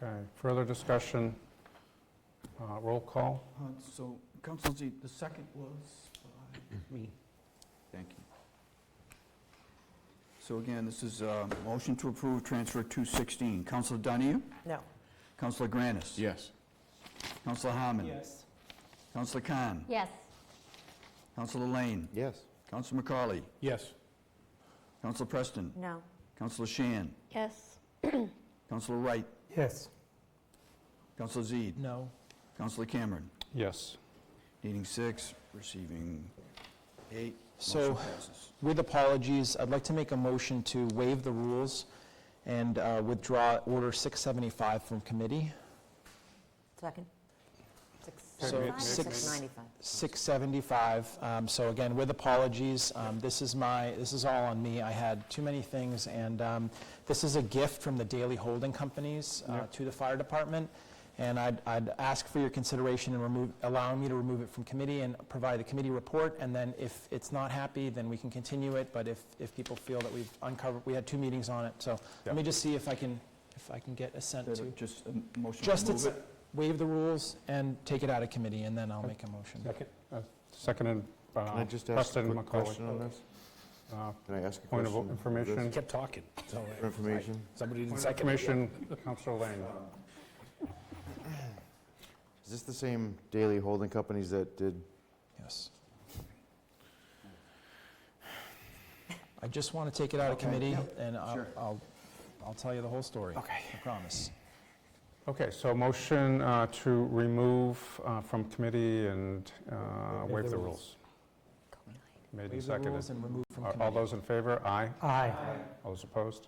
A: Okay, further discussion? Roll call?
D: So, Councillor Z, the second was by
I: Me.
D: Thank you. So again, this is a motion to approve transfer 216. Councillor Donahue?
J: No.
D: Councillor Granis?
H: Yes.
D: Councillor Harmon?
I: Yes.
D: Councillor Khan?
B: Yes.
D: Councillor Lane?
C: Yes.
D: Councillor McCauley?
P: Yes.
D: Councillor Preston?
L: No.
D: Councillor Shan?
O: Yes.
D: Councillor Wright?
P: Yes.
D: Councillor Zede?
G: No.
D: Councillor Cameron?
A: Yes.
D: Needing 6, receiving 8.
G: So,
D: Motion passes.
G: with apologies, I'd like to make a motion to waive the rules and withdraw Order 675 from committee.
L: Second?
G: So
L: 695.
G: 675. So again, with apologies, this is all on me. I had too many things, and this is a gift from the daily holding companies to the fire department. And I'd ask for your consideration in allowing me to remove it from committee and provide the committee report. And then if it's not happy, then we can continue it. But if people feel that we've uncovered, we had 2 meetings on it. So let me just see if I can get assent to.
D: Just a motion
G: Just
D: to move it?
G: waive the rules and take it out of committee, and then I'll make a motion.
A: Second. Seconded
C: Can I just ask a
A: Preston
C: quick
A: McCauley.
C: question on this? Can I ask a
A: Point of
C: question?
A: information.
P: Kept talking. So,
C: For information?
P: Somebody didn't
A: Point of
P: second it.
A: information, Councillor Lane.
C: Is this the same daily holding companies that did?
G: Yes. I just want to take it out of committee, and I'll tell you the whole story.
P: Okay.
G: I promise.
A: Okay, so motion to remove from committee and waive the rules. Made and
G: Waive the rules
A: seconded.
G: and remove from
A: All
G: committee.
A: those in favor? Aye.
I: Aye.
A: All those opposed?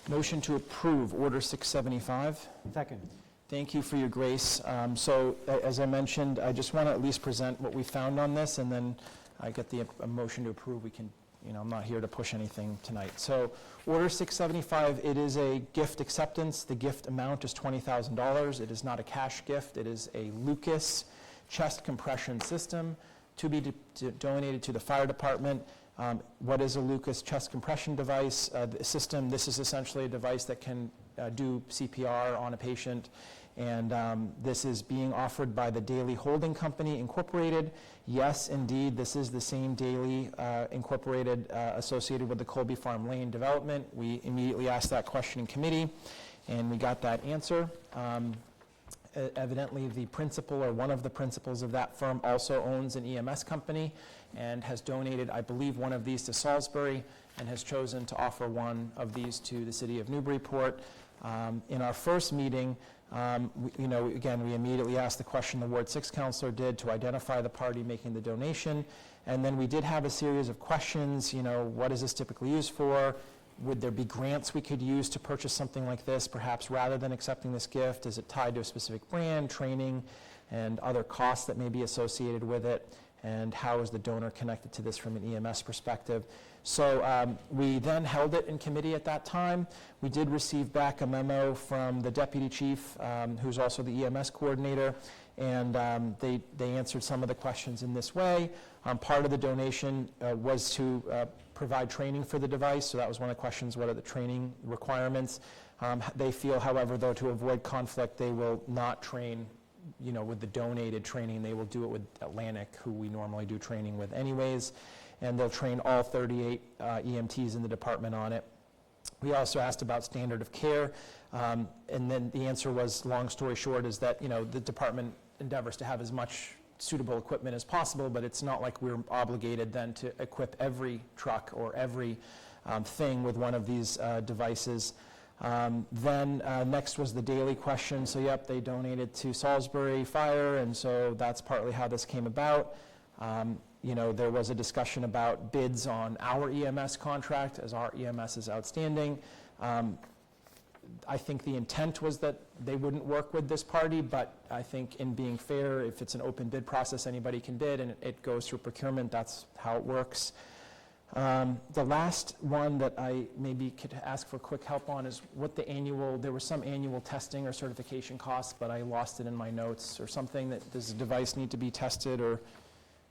G: Motion to approve Order 675.
I: Second.
G: Thank you for your grace. So, as I mentioned, I just want to at least present what we found on this, and then I get a motion to approve. We can, I'm not here to push anything tonight. So, Order 675, it is a gift acceptance. The gift amount is $20,000. It is not a cash gift. It is a Lucas chest compression system to be donated to the fire department. What is a Lucas chest compression device system? This is essentially a device that can do CPR on a patient, and this is being offered by the Daily Holding Company Incorporated. Yes, indeed, this is the same Daily Incorporated associated with the Colby Farm Lane development. We immediately asked that question in committee, and we got that answer. Evidently, the principal or one of the principals of that firm also owns an EMS company and has donated, I believe, one of these to Salisbury and has chosen to offer one of these to the city of Newburyport. In our first meeting, again, we immediately asked the question the Ward 6 councillor did to identify the party making the donation. And then we did have a series of questions, what is this typically used for? Would there be grants we could use to purchase something like this, perhaps rather than accepting this gift? Is it tied to a specific brand, training, and other costs that may be associated with it? And how is the donor connected to this from an EMS perspective? So we then held it in committee at that time. We did receive back a memo from the deputy chief, who's also the EMS coordinator, and they answered some of the questions in this way. Part of the donation was to provide training for the device, so that was one of the questions, what are the training requirements? They feel, however, though, to avoid conflict, they will not train with the donated training. They will do it with Atlantic, who we normally do training with anyways, and they'll train all 38 EMTs in the department on it. We also asked about standard of care, and then the answer was, long story short, is that the department endeavors to have as much suitable equipment as possible, but it's not like we're obligated then to equip every truck or every thing with one of these devices. Then next was the daily question. So yep, they donated to Salisbury Fire, and so that's partly how this came about. There was a discussion about bids on our EMS contract, as our EMS is outstanding. I think the intent was that they wouldn't work with this party, but I think in being fair, if it's an open bid process, anybody can bid, and it goes through procurement. That's how it works. The last one that I maybe could ask for quick help on is what there was some annual testing or certification costs, but I lost it in my notes or something. That does the device need to be tested? Or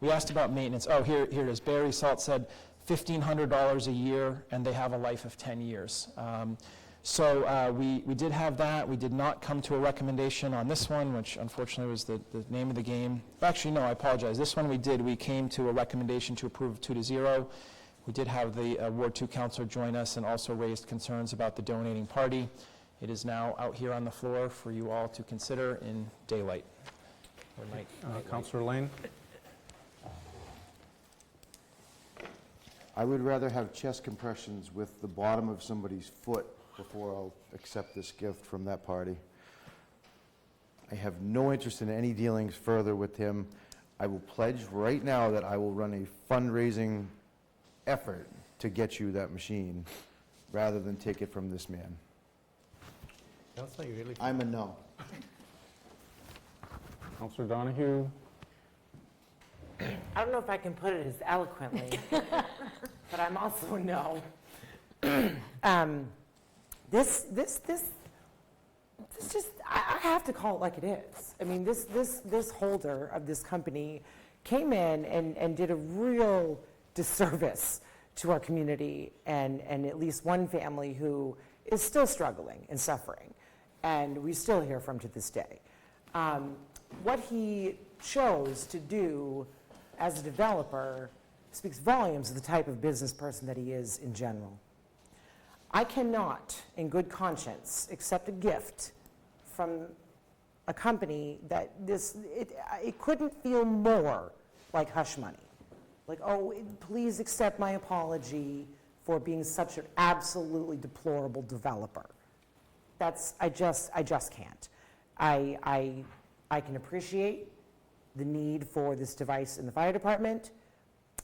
G: we asked about maintenance. Oh, here it is. Barry Salt said $1,500 a year, and they have a life of 10 years. So we did have that. We did not come to a recommendation on this one, which unfortunately was the name of the game. Actually, no, I apologize. This one we did. We came to a recommendation to approve 2-0. We did have the Ward 2 councillor join us and also raised concerns about the donating party. It is now out here on the floor for you all to consider in daylight. Or night.
A: Councillor Lane?
C: I would rather have chest compressions with the bottom of somebody's foot before I'll accept this gift from that party. I have no interest in any dealings further with him. I will pledge right now that I will run a fundraising effort to get you that machine rather than take it from this man. I'm a no.
A: Councillor Donahue?
J: I don't know if I can put it as eloquently, but I'm also a no. This just, I have to call it like it is. I mean, this holder of this company came in and did a real disservice to our community and at least one family who is still struggling and suffering, and we still hear from to this day. What he chose to do as a developer speaks volumes of the type of business person that he is in general. I cannot, in good conscience, accept a gift from a company that it couldn't feel more like hush money. Like, oh, please accept my apology for being such an absolutely deplorable developer. I just can't. I can appreciate the need for this device in the fire department,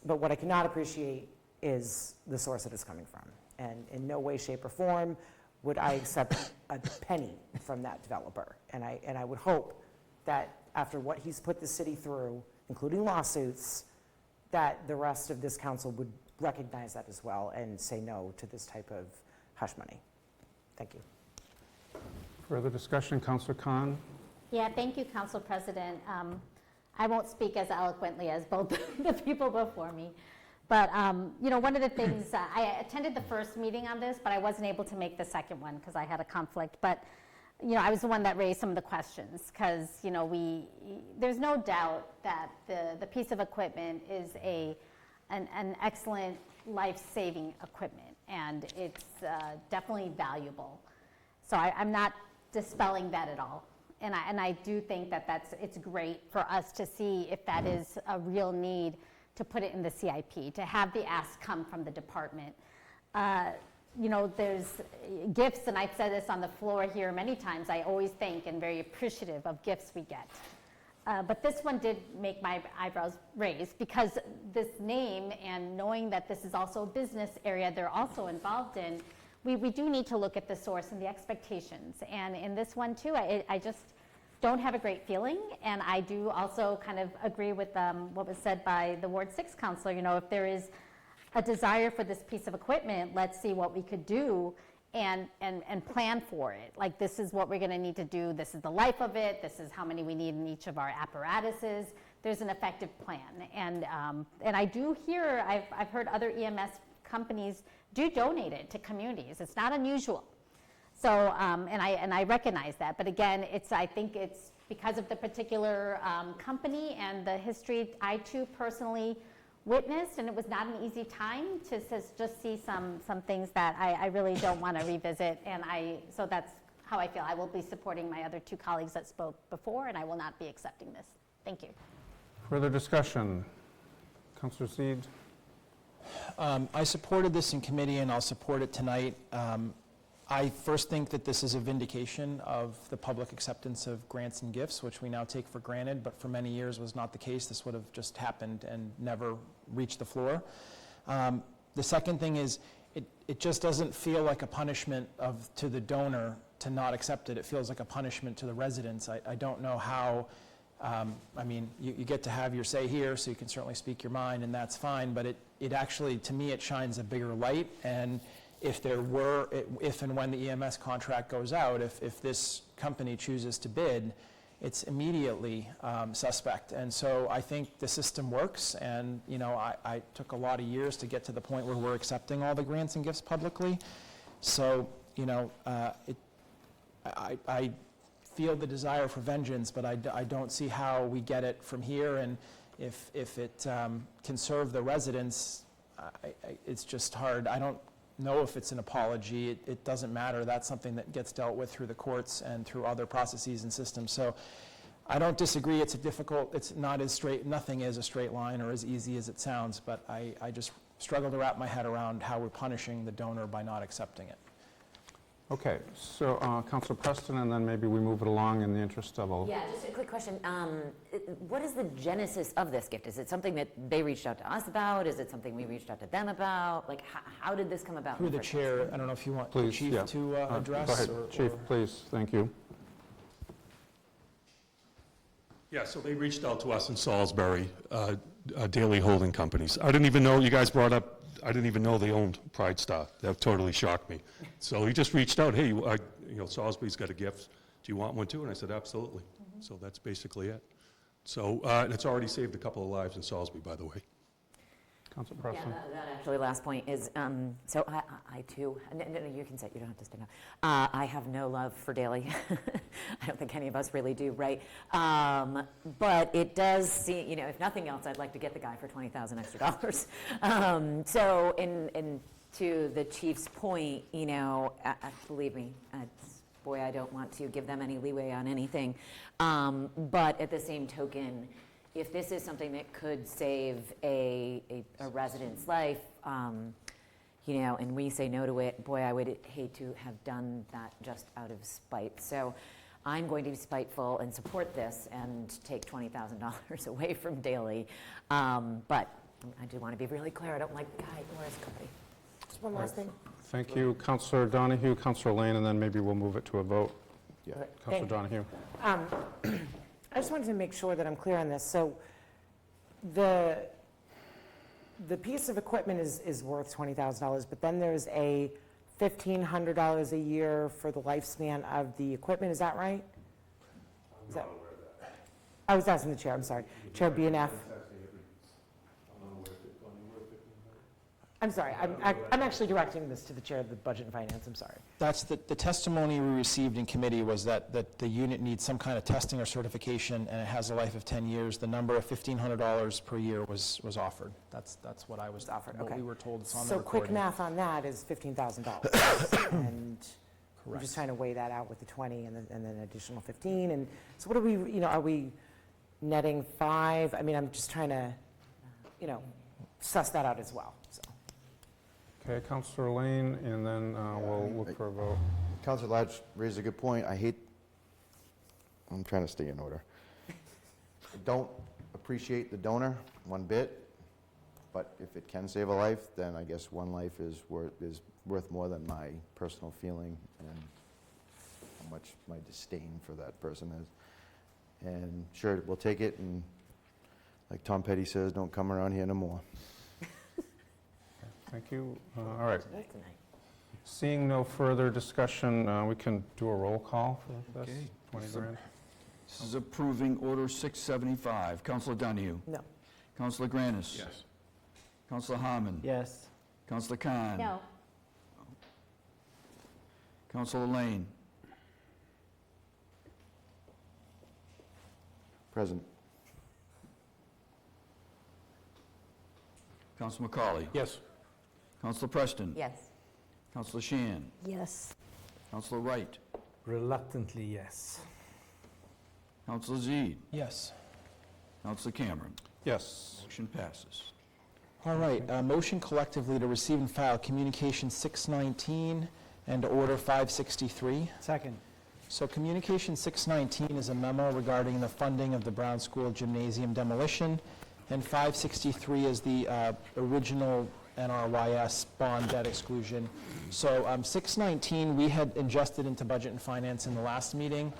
J: but what I cannot appreciate is the source that it's coming from. And in no way, shape, or form would I accept a penny from that developer. And I would hope that after what he's put the city through, including lawsuits, that the rest of this council would recognize that as well and say no to this type of hush money. Thank you.
A: Further discussion, Councillor Khan?
B: Yeah, thank you, Council President. I won't speak as eloquently as both the people before me. But, one of the things, I attended the first meeting on this, but I wasn't able to make the second one because I had a conflict. But, I was the one that raised some of the questions because, there's no doubt that the piece of equipment is an excellent life-saving equipment, and it's definitely valuable. So I'm not dispelling that at all. I do think that it's great for us to see if that is a real need to put it in the CIP, to have the ask come from the department. You know, there's gifts, and I've said this on the floor here many times, I always thank and very appreciative of gifts we get. But this one did make my eyebrows raise, because this name and knowing that this is also a business area they're also involved in, we do need to look at the source and the expectations. And in this one too, I just don't have a great feeling. And I do also kind of agree with what was said by the Ward 6 councilor. You know, if there is a desire for this piece of equipment, let's see what we could do and plan for it. Like, this is what we're gonna need to do, this is the life of it, this is how many we need in each of our apparatuses. There's an effective plan. And I do hear, I've heard other EMS companies do donate it to communities. It's not unusual. So, and I recognize that. But again, I think it's because of the particular company and the history I too personally witnessed, and it was not an easy time to just see some things that I really don't want to revisit. And so that's how I feel. I will be supporting my other two colleagues that spoke before, and I will not be accepting this. Thank you.
A: Further discussion? Councillor Seed?
G: I supported this in committee, and I'll support it tonight. I first think that this is a vindication of the public acceptance of grants and gifts, which we now take for granted, but for many years was not the case. This would have just happened and never reached the floor. The second thing is, it just doesn't feel like a punishment to the donor to not accept it. It feels like a punishment to the residents. I don't know how. I mean, you get to have your say here, so you can certainly speak your mind, and that's fine, but it actually, to me, it shines a bigger light. And if and when the EMS contract goes out, if this company chooses to bid, it's immediately suspect. And so I think the system works, and you know, I took a lot of years to get to the point where we're accepting all the grants and gifts publicly. So, you know, I feel the desire for vengeance, but I don't see how we get it from here. And if it can serve the residents, it's just hard. I don't know if it's an apology. It doesn't matter. That's something that gets dealt with through the courts and through other processes and systems. So I don't disagree. It's not as straight, nothing is a straight line or as easy as it sounds, but I just struggle to wrap my head around how we're punishing the donor by not accepting it.
A: Okay, so Councilor Preston, and then maybe we move it along in the interest of all.
L: Yeah, just a quick question. What is the genesis of this gift? Is it something that they reached out to us about? Is it something we reached out to them about? Like, how did this come about?
G: Through the chair, I don't know if you want the chief to address.
A: Go ahead, Chief, please. Thank you.
E: Yeah, so they reached out to us in Salisbury, daily holding companies. I didn't even know, you guys brought up, I didn't even know they owned Pride Star. That totally shocked me. So he just reached out, hey, you know, Salisbury's got a gift. Do you want one too? And I said, absolutely. So that's basically it. So and it's already saved a couple of lives in Salisbury, by the way.
A: Councilor Preston.
L: Yeah, that actually last point is, so I too, no, you can say, you don't have to stay now. I have no love for Daly. I don't think any of us really do, right? But it does seem, you know, if nothing else, I'd like to get the guy for $20,000 extra. So to the chief's point, you know, believe me, boy, I don't want to give them any leeway on anything. But at the same token, if this is something that could save a resident's life, you know, and we say no to it, boy, I would hate to have done that just out of spite. So I'm going to be spiteful and support this and take $20,000 away from Daly. But I do want to be really clear, I don't like the guy or his company. Just one last thing.
A: Thank you, Councilor Donahue, Councilor Lane, and then maybe we'll move it to a vote.
C: Yeah.
A: Councilor Donahue.
J: I just wanted to make sure that I'm clear on this. So the piece of equipment is worth $20,000, but then there's a $1,500 a year for the lifespan of the equipment. Is that right? I was asking the chair, I'm sorry. Chair BNF. I'm sorry, I'm actually directing this to the chair of the Budget and Finance, I'm sorry.
G: That's the testimony we received in committee was that the unit needs some kind of testing or certification, and it has a life of 10 years. The number of $1,500 per year was offered. That's what I was offered.
J: Okay.
G: What we were told. It's on the
J: So
G: recording.
J: quick math on that is $15,000. And I'm just trying to weigh that out with the 20 and then an additional 15. And so what are we, are we netting 5? I mean, I'm just trying to, suss that out as well, so.
A: Okay, Councillor Lane, and then we'll look for a vote.
C: Councillor Lodge raised a good point. I'm trying to stay in order. I don't appreciate the donor one bit, but if it can save a life, then I guess one life is worth more than my personal feeling and how much my disdain for that person is. And sure, we'll take it, and like Tom Petty says, don't come around here no more.
A: Thank you. All right. Seeing no further discussion, we can do a roll call for this.
D: Okay.
A: 20 grand.
D: This is approving Order 675. Councilor Donahue?
J: No.
D: Councilor Granis?
H: Yes.
D: Councilor Harmon?
I: Yes.
D: Councilor Khan?
B: No.
D: Councilor Lane?
C: Present.
D: Councilor McCauley?
H: Yes.
D: Councilor Preston?
L: Yes.
D: Councilor Shan?
O: Yes.
D: Councilor Wright?
M: Reluctantly, yes.
D: Councilor Zede?
G: Yes.
D: Councilor Cameron?
A: Yes.
D: Motion passes.
G: All right, motion collectively to receive and file Communication 619 and Order 563.
I: Second.
G: So Communication 619 is a memo regarding the funding of the Brown School Gymnasium demolition, and 563 is the original NRYS bond debt exclusion. So 619, we had ingested into Budget and Finance in the last meeting.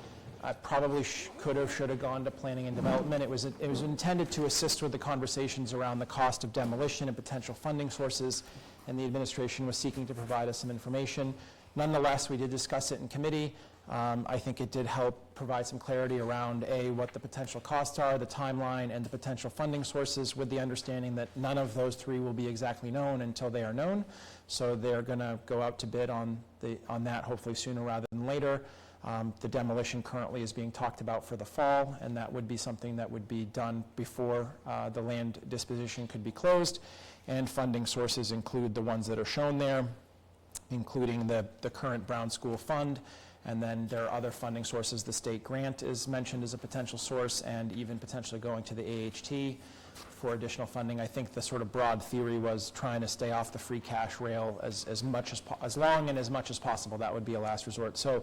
G: I probably should have gone to Planning and Development. It was intended to assist with the conversations around the cost of demolition and potential funding sources, and the administration was seeking to provide us some information. Nonetheless, we did discuss it in committee. I think it did help provide some clarity around, A, what the potential costs are, the timeline, and the potential funding sources, with the understanding that none of those three will be exactly known until they are known. So they're going to go out to bid on that hopefully sooner rather than later. The demolition currently is being talked about for the fall, and that would be something that would be done before the land disposition could be closed. And funding sources include the ones that are shown there, including the current Brown School Fund, and then there are other funding sources. The state grant is mentioned as a potential source, and even potentially going to the AHT for additional funding. I think the sort of broad theory was trying to stay off the free cash rail as long and as much as possible. That would be a last resort. So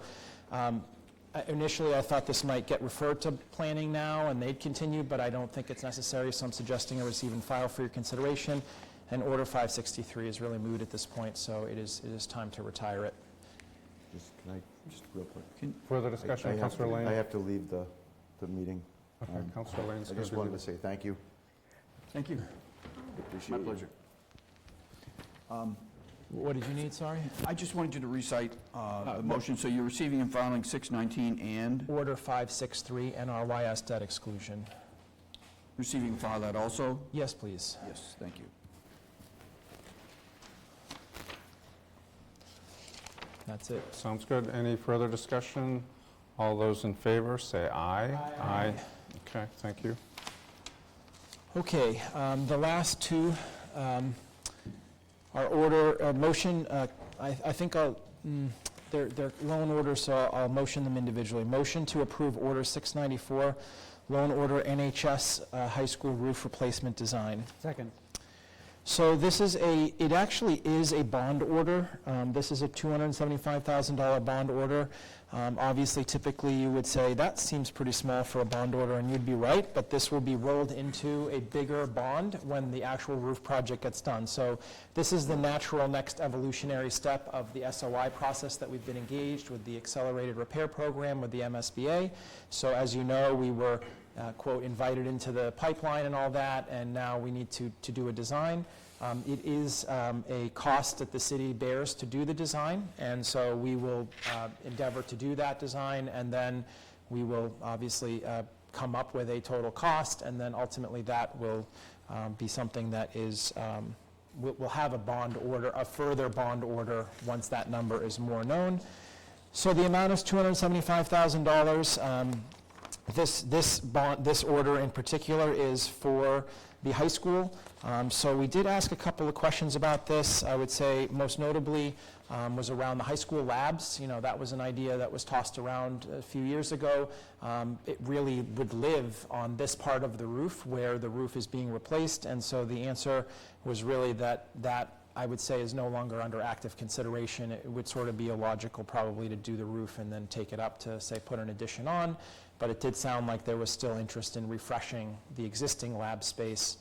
G: initially I thought this might get referred to planning now and they'd continue, but I don't think it's necessary, so I'm suggesting a receive and file for your consideration. And Order 563 is really moot at this point, so it is time to retire it.
C: Can I just real quick?
A: Further discussion, Councillor Lane?
C: I have to leave the meeting.
A: Okay, Councillor Lane's
C: I
A: going
C: just wanted to say thank you.
D: Thank you.
C: Appreciate
D: My
C: it.
D: pleasure.
G: What did you need, sorry?
D: I just wanted you to recite the motion. So you're receiving and filing 619 and
G: Order 563, NRYS debt exclusion.
D: receiving and file that also?
G: Yes, please.
D: Yes, thank you.
G: That's it.
A: Sounds good. Any further discussion? All those in favor, say aye. Aye. Okay, thank you.
G: Okay, the last two are order, motion, I think they're loan orders, so I'll motion them individually. Motion to approve Order 694, loan order NHS high school roof replacement design.
I: Second.
G: So this is it actually is a bond order. This is a $275,000 bond order. Obviously, typically you would say that seems pretty small for a bond order, and you'd be right, but this will be rolled into a bigger bond when the actual roof project gets done. So this is the natural next evolutionary step of the SOI process that we've been engaged with, the accelerated repair program with the MSBA. So as you know, we were quote, invited into the pipeline and all that, and now we need to do a design. It is a cost that the city bears to do the design, and so we will endeavor to do that design, and then we will obviously come up with a total cost, and then ultimately that will be something that is, we'll have a bond order, a further bond order once that number is more known. So the amount is $275,000. This order in particular is for the high school. So we did ask a couple of questions about this. I would say most notably was around the high school labs. You know, that was an idea that was tossed around a few years ago. It really would live on this part of the roof where the roof is being replaced, and so the answer was really that I would say is no longer under active consideration. It would sort of be illogical probably to do the roof and then take it up to, say, put an addition on, but it did sound like there was still interest in refreshing the existing lab space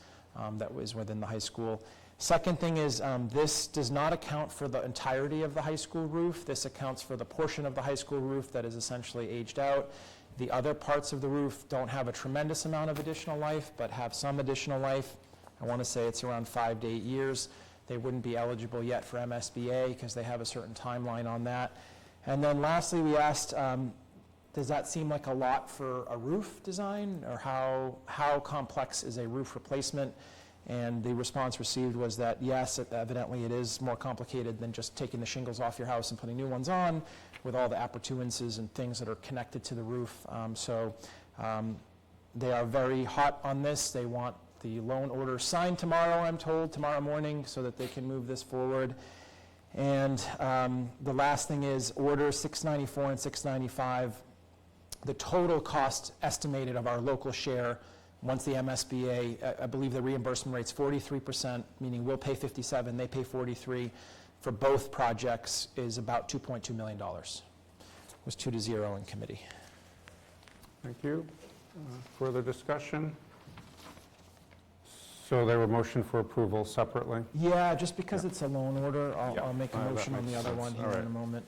G: that was within the high school. Second thing is this does not account for the entirety of the high school roof. This accounts for the portion of the high school roof that is essentially aged out. The other parts of the roof don't have a tremendous amount of additional life, but have some additional life. I want to say it's around 5 to 8 years. They wouldn't be eligible yet for MSBA because they have a certain timeline on that. And then lastly, we asked, does that seem like a lot for a roof design, or how complex is a roof replacement? And the response received was that yes, evidently it is more complicated than just taking the shingles off your house and putting new ones on, with all the appurtenances and things that are connected to the roof. They are very hot on this. They want the loan order signed tomorrow, I'm told, tomorrow morning, so that they can move this forward. And the last thing is order 694 and 695. The total cost estimated of our local share, once the MSBA, I believe the reimbursement rate's 43%, meaning we'll pay 57, they pay 43, for both projects is about $2.2 million. It was 2-0 in committee.
A: Thank you. Further discussion? So they were motion for approval separately?
G: Yeah, just because it's a loan order, I'll make a motion on the other one here in a moment.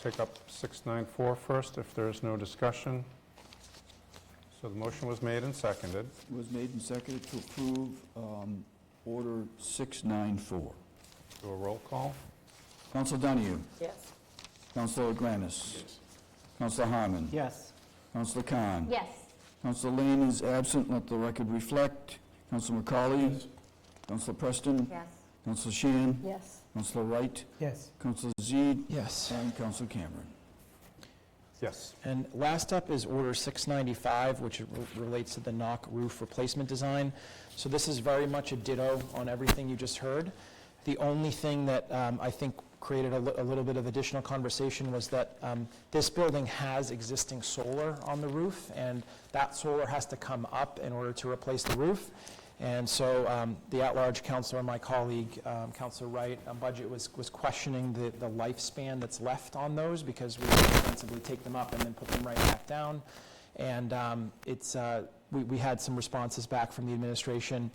A: Take up 694 first, if there's no discussion. So the motion was made and seconded.
D: It was made and seconded to approve Order 694.
A: Do a roll call?
D: Councilor Donahue?
J: Yes.
D: Councilor Granis? Yes. Councilor Harmon?
I: Yes.
D: Councilor Khan?
B: Yes.
D: Councilor Lane is absent, let the record reflect. Councilor McCauley? Yes. Councilor Preston?
B: Yes.
D: Councilor Sheehan?
O: Yes.
D: Councilor Wright?
I: Yes.
D: Councilor Zede?
G: Yes.
D: And Councilor Cameron.
A: Yes.
G: And last up is Order 695, which relates to the knock roof replacement design. So this is very much a ditto on everything you just heard. The only thing that I think created a little bit of additional conversation was that this building has existing solar on the roof, and that solar has to come up in order to replace the roof. And so the at-large councilor, my colleague, Councilor Wright, on budget was questioning the lifespan that's left on those, because we ostensibly take them up and then put them right back down. And we had some responses back from the administration.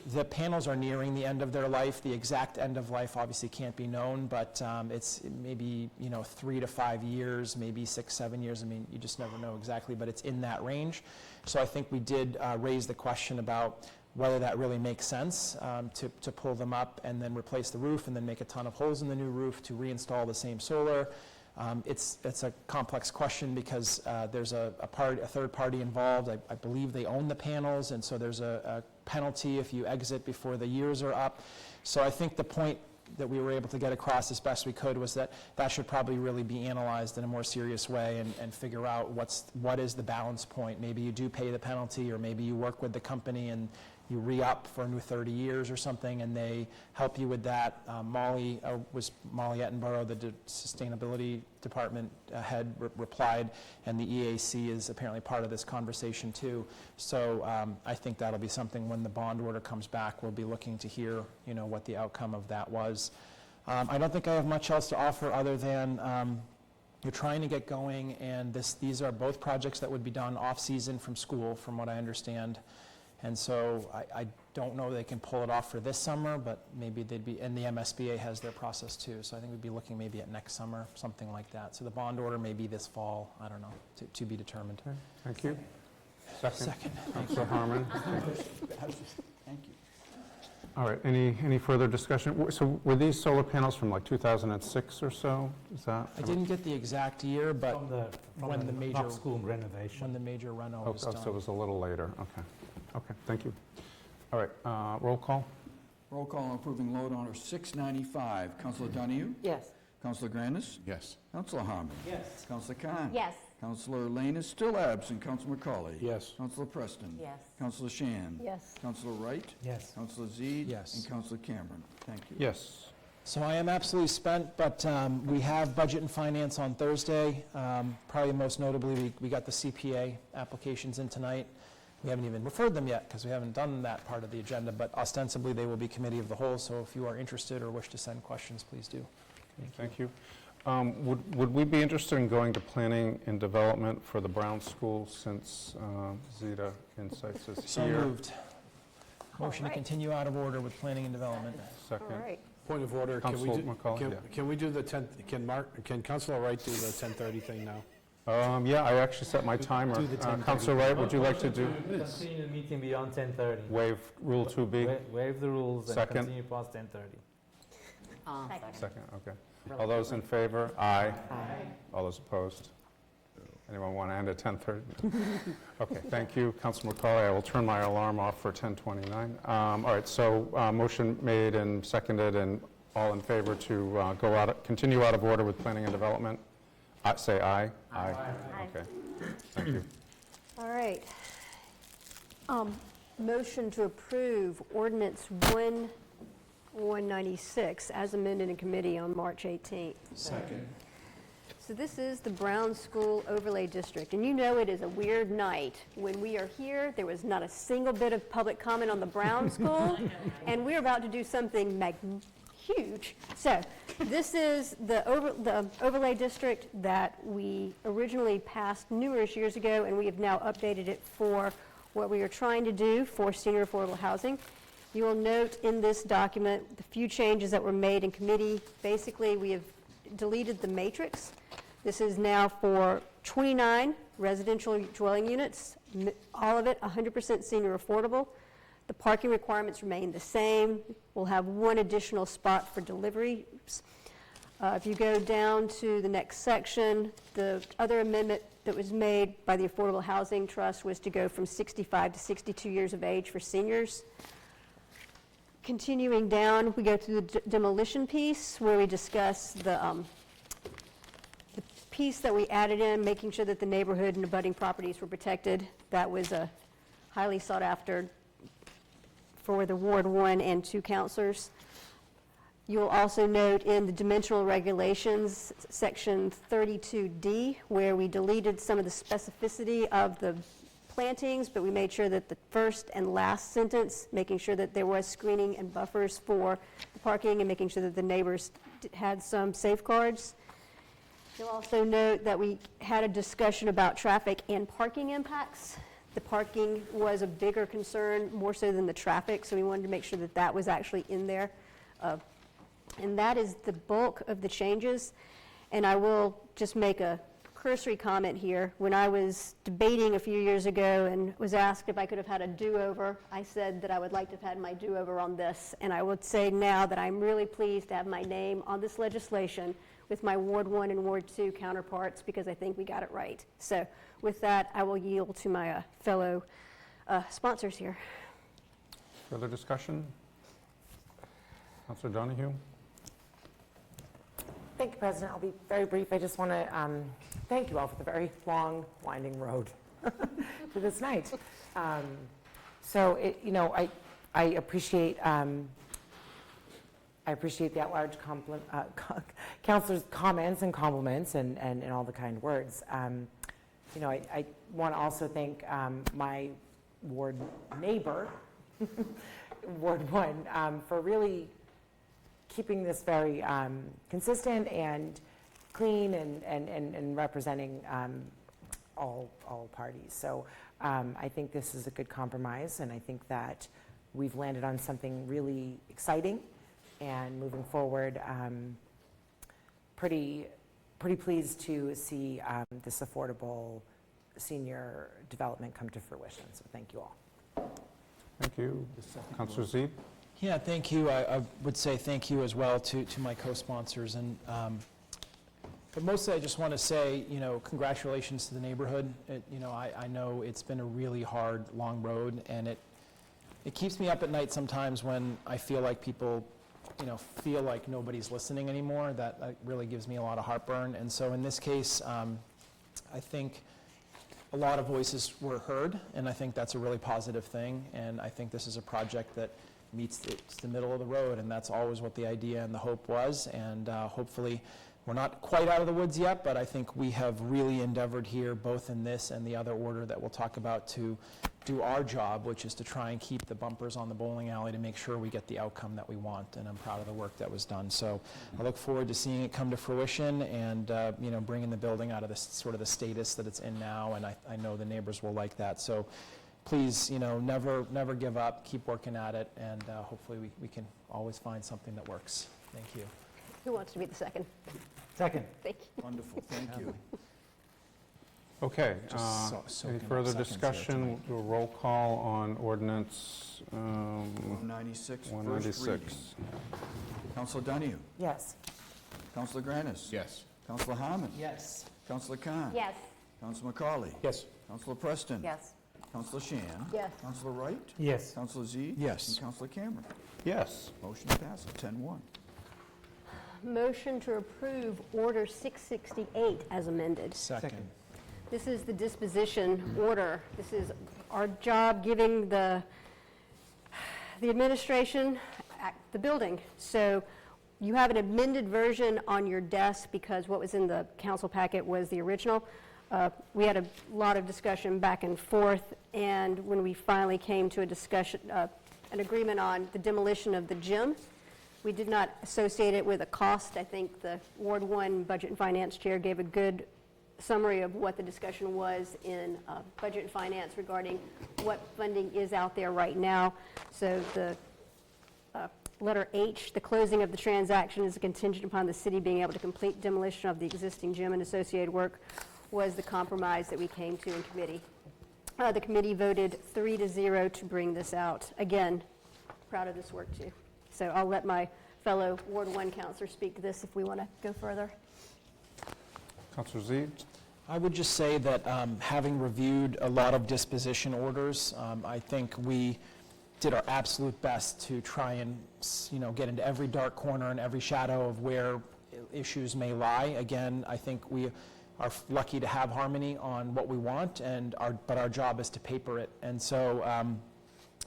G: The panels are nearing the end of their life. The exact end of life obviously can't be known, but it's maybe 3 to 5 years, maybe 6, 7 years. I mean, you just never know exactly, but it's in that range. So I think we did raise the question about whether that really makes sense to pull them up and then replace the roof and then make a ton of holes in the new roof to reinstall the same solar. It's a complex question because there's a third party involved. I believe they own the panels, and so there's a penalty if you exit before the years are up. So I think the point that we were able to get across as best we could was that should probably really be analyzed in a more serious way and figure out what is the balance point. Maybe you do pay the penalty, or maybe you work with the company and you re-up for a new 30 years or something, and they help you with that. Molly Ettenborough, the Sustainability Department head, replied, and the EAC is apparently part of this conversation too. So I think that'll be something when the bond order comes back, we'll be looking to hear, what the outcome of that was. I don't think I have much else to offer other than you're trying to get going, and these are both projects that would be done off-season from school, from what I understand. And so I don't know they can pull it off for this summer, but maybe they'd be, and the MSBA has their process too, so I think we'd be looking maybe at next summer, something like that. So the bond order may be this fall, I don't know, to be determined.
A: Okay, thank you. Second.
G: Thank
A: Councilor Harmon.
D: Thank you.
A: All right, any further discussion? So were these solar panels from like 2006 or so? Is that?
G: I didn't get the exact year, but when the major
M: school renovation.
G: When the major reno was done.
A: So it was a little later, okay. Okay, thank you. All right, roll call?
D: Roll call on approving load order 695. Councilor Donahue?
J: Yes.
D: Councilor Granis?
H: Yes.
D: Councilor Harmon?
I: Yes.
D: Councilor Khan?
B: Yes.
D: Councillor Lane is still absent. Councillor McCauley?
P: Yes.
D: Councillor Preston?
L: Yes.
D: Councillor Shan?
O: Yes.
D: Councillor Wright?
I: Yes.
D: Councillor Zede?
G: Yes.
D: And Councillor Cameron? Thank you.
A: Yes.
G: So I am absolutely spent, but we have Budget and Finance on Thursday. Probably most notably, we got the CPA applications in tonight. We haven't even referred them yet because we haven't done that part of the agenda, but ostensibly they will be committee of the whole, so if you are interested or wish to send questions, please do.
A: Thank you. Would we be interested in going to planning and development for the Brown School since Zeta Insights is
G: So
A: here?
G: moved. Motion to
O: right.
G: continue out of order with planning and development.
A: Second.
O: All right.
P: Point of order,
A: Councilor McCauley,
P: can we do the 10, can Councilor Wright do the 10:30 thing now?
A: Yeah, I actually set my timer.
I: Do the 10:30.
A: Councilor Wright, would you like to do,
M: Continue the meeting beyond 10:30.
A: waive Rule 2B?
M: Waive the rules and
A: Second.
M: continue past 10:30.
A: Second, okay. All those in favor? Aye. All those opposed? Anyone want to end at 10:30? Okay, thank you, Councilor McCauley. I will turn my alarm off for 10:29. All right, so motion made and seconded, and all in favor to continue out of order with planning and development? Say aye. Aye. Okay, thank you.
O: All right. Motion to approve ordinance 196 as amended in committee on March 18th.
D: Second.
O: So this is the Brown School Overlay District, and you know it is a weird night. When we are here, there was not a single bit of public comment on the Brown School, and we're about to do something huge. So this is the overlay district that we originally passed numerous years ago, and we have now updated it for what we are trying to do for senior affordable housing. You will note in this document the few changes that were made in committee. Basically, we have deleted the matrix. This is now for 29 residential dwelling units, all of it 100% senior affordable. The parking requirements remain the same. We'll have one additional spot for deliveries. If you go down to the next section, the other amendment that was made by the Affordable Housing Trust was to go from 65 to 62 years of age for seniors. Continuing down, we go to the demolition piece where we discuss the piece that we added in, making sure that the neighborhood and abutting properties were protected. That was highly sought after for the Ward 1 and 2 councilors. You will also note in the dimensional regulations, section 32D, where we deleted some of the specificity of the plantings, but we made sure that the first and last sentence, making sure that there was screening and buffers for the parking and making sure that the neighbors had some safeguards. You'll also note that we had a discussion about traffic and parking impacts. The parking was a bigger concern, more so than the traffic, so we wanted to make sure that that was actually in there. And that is the bulk of the changes. And I will just make a cursory comment here. When I was debating a few years ago and was asked if I could have had a do-over, I said that I would like to have had my do-over on this. And I would say now that I'm really pleased to have my name on this legislation with my Ward 1 and Ward 2 counterparts, because I think we got it right. So with that, I will yield to my fellow sponsors here.
A: Further discussion? Councilor Donahue?
J: Thank you, President. I'll be very brief. I just want to thank you all for the very long, winding road to this night. I appreciate the at-large councilors' comments and compliments and all the kind words. I want to also thank my ward neighbor, Ward 1, for really keeping this very consistent and clean and representing all parties. So I think this is a good compromise, and I think that we've landed on something really exciting. And moving forward, pretty pleased to see this affordable senior development come to fruition. So thank you all.
A: Thank you. Councilor Zede?
G: Yeah, thank you. I would say thank you as well to my co-sponsors. And but mostly I just want to say, congratulations to the neighborhood. I know it's been a really hard, long road, and it keeps me up at night sometimes when I feel like people feel like nobody's listening anymore. That really gives me a lot of heartburn. And so in this case, I think a lot of voices were heard, and I think that's a really positive thing, and I think this is a project that meets the middle of the road, and that's always what the idea and the hope was, and hopefully we're not quite out of the woods yet, but I think we have really endeavored here, both in this and the other order that we'll talk about, to do our job, which is to try and keep the bumpers on the bowling alley to make sure we get the outcome that we want, and I'm proud of the work that was done. So I look forward to seeing it come to fruition and bringing the building out of the sort of the status that it's in now, and I know the neighbors will like that. So please, never give up, keep working at it, and hopefully we can always find something that works. Thank you.
O: Who wants to be the second?
I: Second.
O: Thank you.
D: Wonderful, thank you.
A: Okay,
G: Just
A: any
G: soaking up
A: further
G: seconds here
A: discussion? Do a roll call on ordinance
D: 196, first
A: 196.
D: reading. Councilor Donahue?
J: Yes.
D: Councilor Granis?
H: Yes.
D: Councilor Harmon?
G: Yes.
D: Councilor Khan?
B: Yes.
D: Councilor McCauley?
H: Yes.
D: Councilor Preston?
J: Yes.
D: Councilor Shan?
O: Yes.
D: Councilor Wright?
I: Yes.
D: Councilor Z?
P: Yes.
D: And Councilor Cameron?
A: Yes.
D: Motion passes 10-1.
O: Motion to approve Order 668 as amended.
G: Second.
O: This is the disposition order. This is our job giving the administration the building. So you have an amended version on your desk because what was in the council packet was the original. We had a lot of discussion back and forth, and when we finally came to a discussion, an agreement on the demolition of the gym, we did not associate it with a cost. I think the Ward 1 Budget and Finance Chair gave a good summary of what the discussion was in Budget and Finance regarding what funding is out there right now. So the letter H, the closing of the transaction is contingent upon the city being able to complete demolition of the existing gym and associated work, was the compromise that we came to in committee. The committee voted 3-0 to bring this out. Again, proud of this work too. So I'll let my fellow Ward 1 councilor speak to this if we want to go further.
A: Councilor Z?
G: I would just say that having reviewed a lot of disposition orders, I think we did our absolute best to try and get into every dark corner and every shadow of where issues may lie. Again, I think we are lucky to have harmony on what we want, but our job is to paper it. And so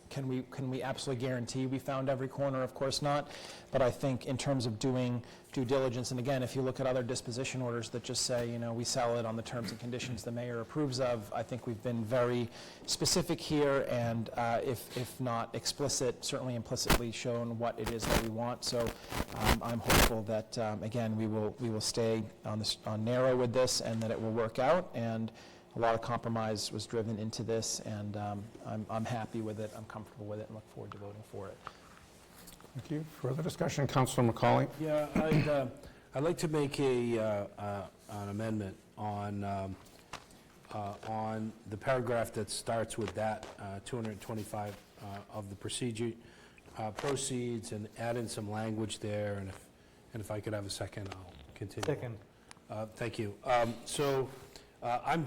G: can we absolutely guarantee we found every corner? Of course not. But I think in terms of doing due diligence, and again, if you look at other disposition orders that just say, we sell it on the terms and conditions the mayor approves of, I think we've been very specific here, and if not explicit, certainly implicitly shown what it is that we want. So I'm hopeful that, again, we will stay on narrow with this and that it will work out. And a lot of compromise was driven into this, and I'm happy with it, I'm comfortable with it, and look forward to voting for it.
A: Thank you. Further discussion? Councilor McCauley?
P: Yeah, I'd like to make an amendment on the paragraph that starts with that 225 of the procedure proceeds, and add in some language there, and if I could have a second, I'll continue.
I: Second.
P: Thank you. I'm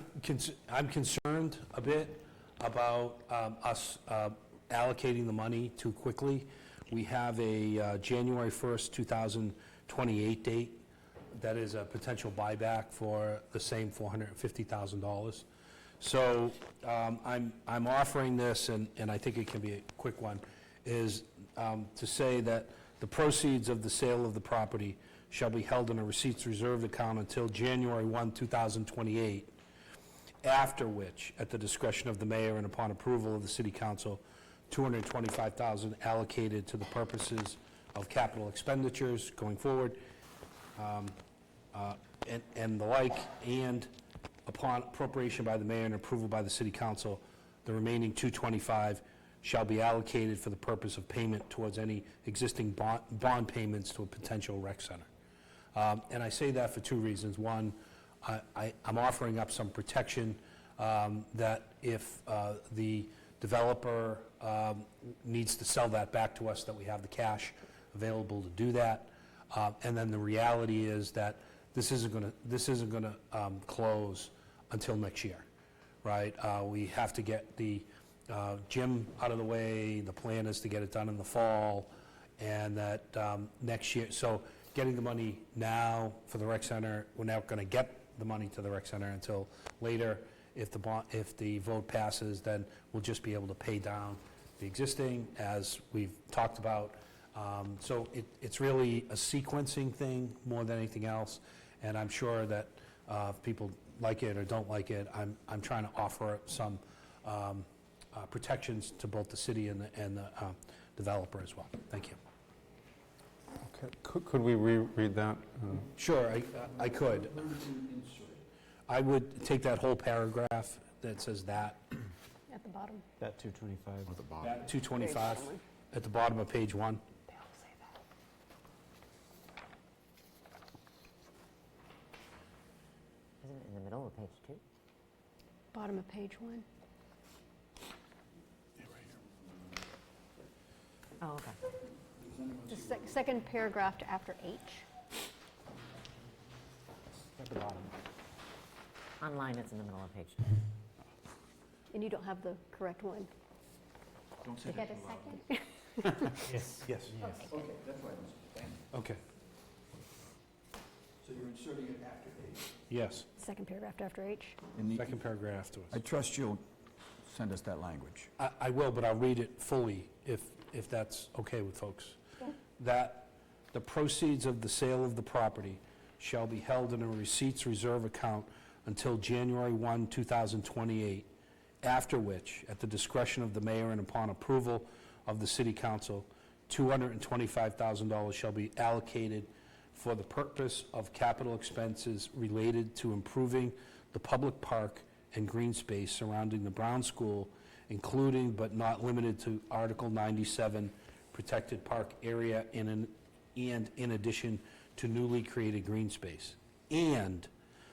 P: concerned a bit about us allocating the money too quickly. We have a January 1st, 2028 date that is a potential buyback for the same $450,000. So I'm offering this, and I think it can be a quick one, is to say that the proceeds of the sale of the property shall be held in a receipts reserved account until January 1, 2028, after which, at the discretion of the mayor and upon approval of the city council, $225,000 allocated to the purposes of capital expenditures going forward, and the like, and upon appropriation by the mayor and approval by the city council, the remaining $225,000 shall be allocated for the purpose of payment towards any existing bond payments to a potential rec center. And I say that for two reasons. One, I'm offering up some protection that if the developer needs to sell that back to us, that we have the cash available to do that. And then the reality is that this isn't going to close until next year, right? We have to get the gym out of the way. The plan is to get it done in the fall, and that next year. So getting the money now for the rec center, we're now going to get the money to the rec center until later. If the vote passes, then we'll just be able to pay down the existing, as we've talked about. So it's really a sequencing thing more than anything else, and I'm sure that if people like it or don't like it, I'm trying to offer some protections to both the city and the developer as well. Thank you.
A: Okay. Could we reread that?
P: Sure, I could. I would take that whole paragraph that says that.
O: At the bottom.
I: That 225.
H: At the bottom.
P: That 225 at the bottom of page 1.
L: Isn't it in the middle of page 2?
O: Bottom of page 1.
L: Oh, okay.
O: The second paragraph after H.
I: At the bottom.
L: Online, it's in the middle of page 2.
O: And you don't have the correct one.
D: Don't say
B: You
D: that
B: get
D: too
B: a
D: loud.
B: second?
P: Yes.
D: Okay, that's right. Thank you.
P: Okay.
D: So you're inserting it after H.
P: Yes.
O: Second paragraph after H.
P: Second paragraph afterwards.
D: I trust you'll send us that language.
P: I will, but I'll read it fully if that's okay with folks. That the proceeds of the sale of the property shall be held in a receipts reserve account until January 1, 2028, after which, at the discretion of the mayor and upon approval of the city council, $225,000 shall be allocated for the purpose of capital expenses related to improving the public park and green space surrounding the Brown School, including but not limited to Article 97 protected park area and in addition to newly created green space. And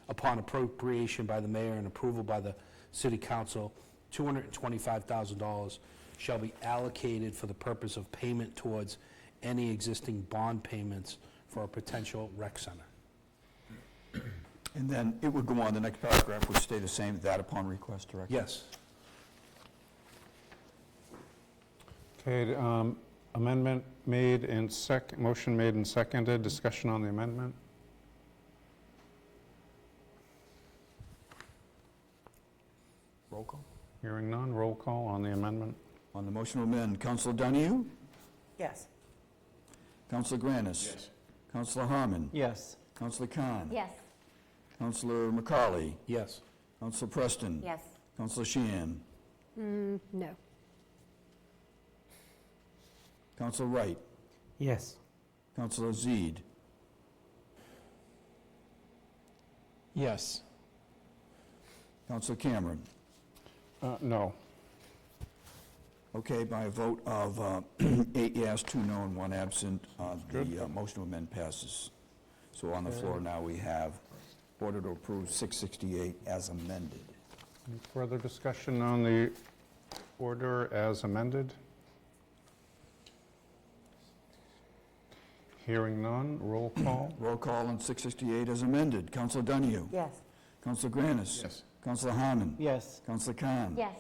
P: upon appropriation by the mayor and approval by the city council, $225,000 shall be allocated for the purpose of payment towards any existing bond payments for a potential rec center.
D: And then it would go on, the next paragraph would stay the same, that upon request, Director?
P: Yes.
A: Okay, amendment made and motion made and seconded. Discussion on the amendment.
D: Roll call.
A: Hearing none, roll call on the amendment.
D: On the motion to amend, Councilor Donahue?
J: Yes.
D: Councilor Granis?
H: Yes.
D: Councilor Harmon?
I: Yes.
D: Councilor Khan?
B: Yes.
D: Councilor McCarley?
P: Yes.
D: Councilor Preston?
L: Yes.
D: Councilor Sheehan?
O: No.
D: Councilor Wright?
I: Yes.
D: Councilor Zede?
G: Yes.
D: Councilor Cameron?
A: No.
D: Okay, by a vote of 8 yes, 2 no, and 1 absent, the motion to amend passes. So on the floor now, we have order to approve 668 as amended.
A: Any further discussion on the order as amended? Hearing none, roll call.
D: Roll call on 668 as amended. Councilor Donahue?
J: Yes.
D: Councilor Granis?
H: Yes.
D: Councilor Harmon?
I: Yes.
D: Councilor Khan?
B: Yes.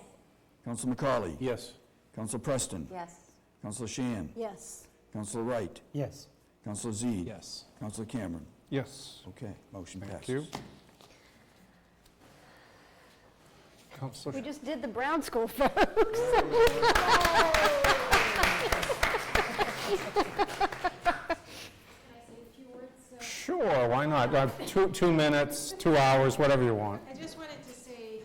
D: Councilor McCarley?
P: Yes.
D: Councilor Preston?
L: Yes.
D: Councilor Sheehan?
O: Yes.
D: Councilor Wright?
I: Yes.
D: Councilor Zede?
G: Yes.
D: Councilor Cameron?
A: Yes.
D: Okay, motion passes.
A: Thank you. Councilor
O: We just did the Brown School, folks.
A: Sure, why not? 2 minutes, 2 hours, whatever you want.
F: I just wanted to say,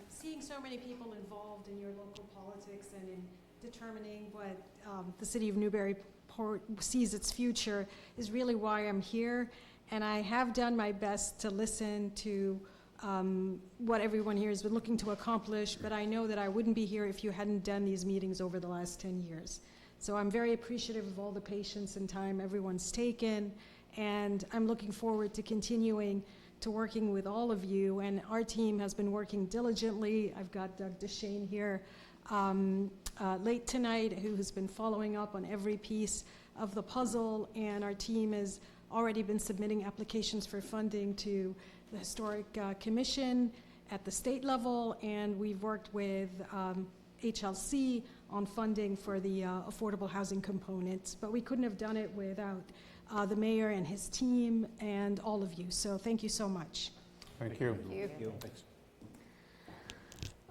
F: seeing so many people involved in your local politics and in determining what the city of Newburyport sees its future is really why I'm here. And I have done my best to listen to what everyone here has been looking to accomplish, but I know that I wouldn't be here if you hadn't done these meetings over the last 10 years. So I'm very appreciative of all the patience and time everyone's taken, and I'm looking forward to continuing to working with all of you. And our team has been working diligently. I've got Doug Deshane here late tonight, who has been following up on every piece of the puzzle, and our team has already been submitting applications for funding to the Historic Commission at the state level, and we've worked with HLC on funding for the affordable housing components. But we couldn't have done it without the mayor and his team and all of you. So thank you so much.
A: Thank you.
O: Thank you.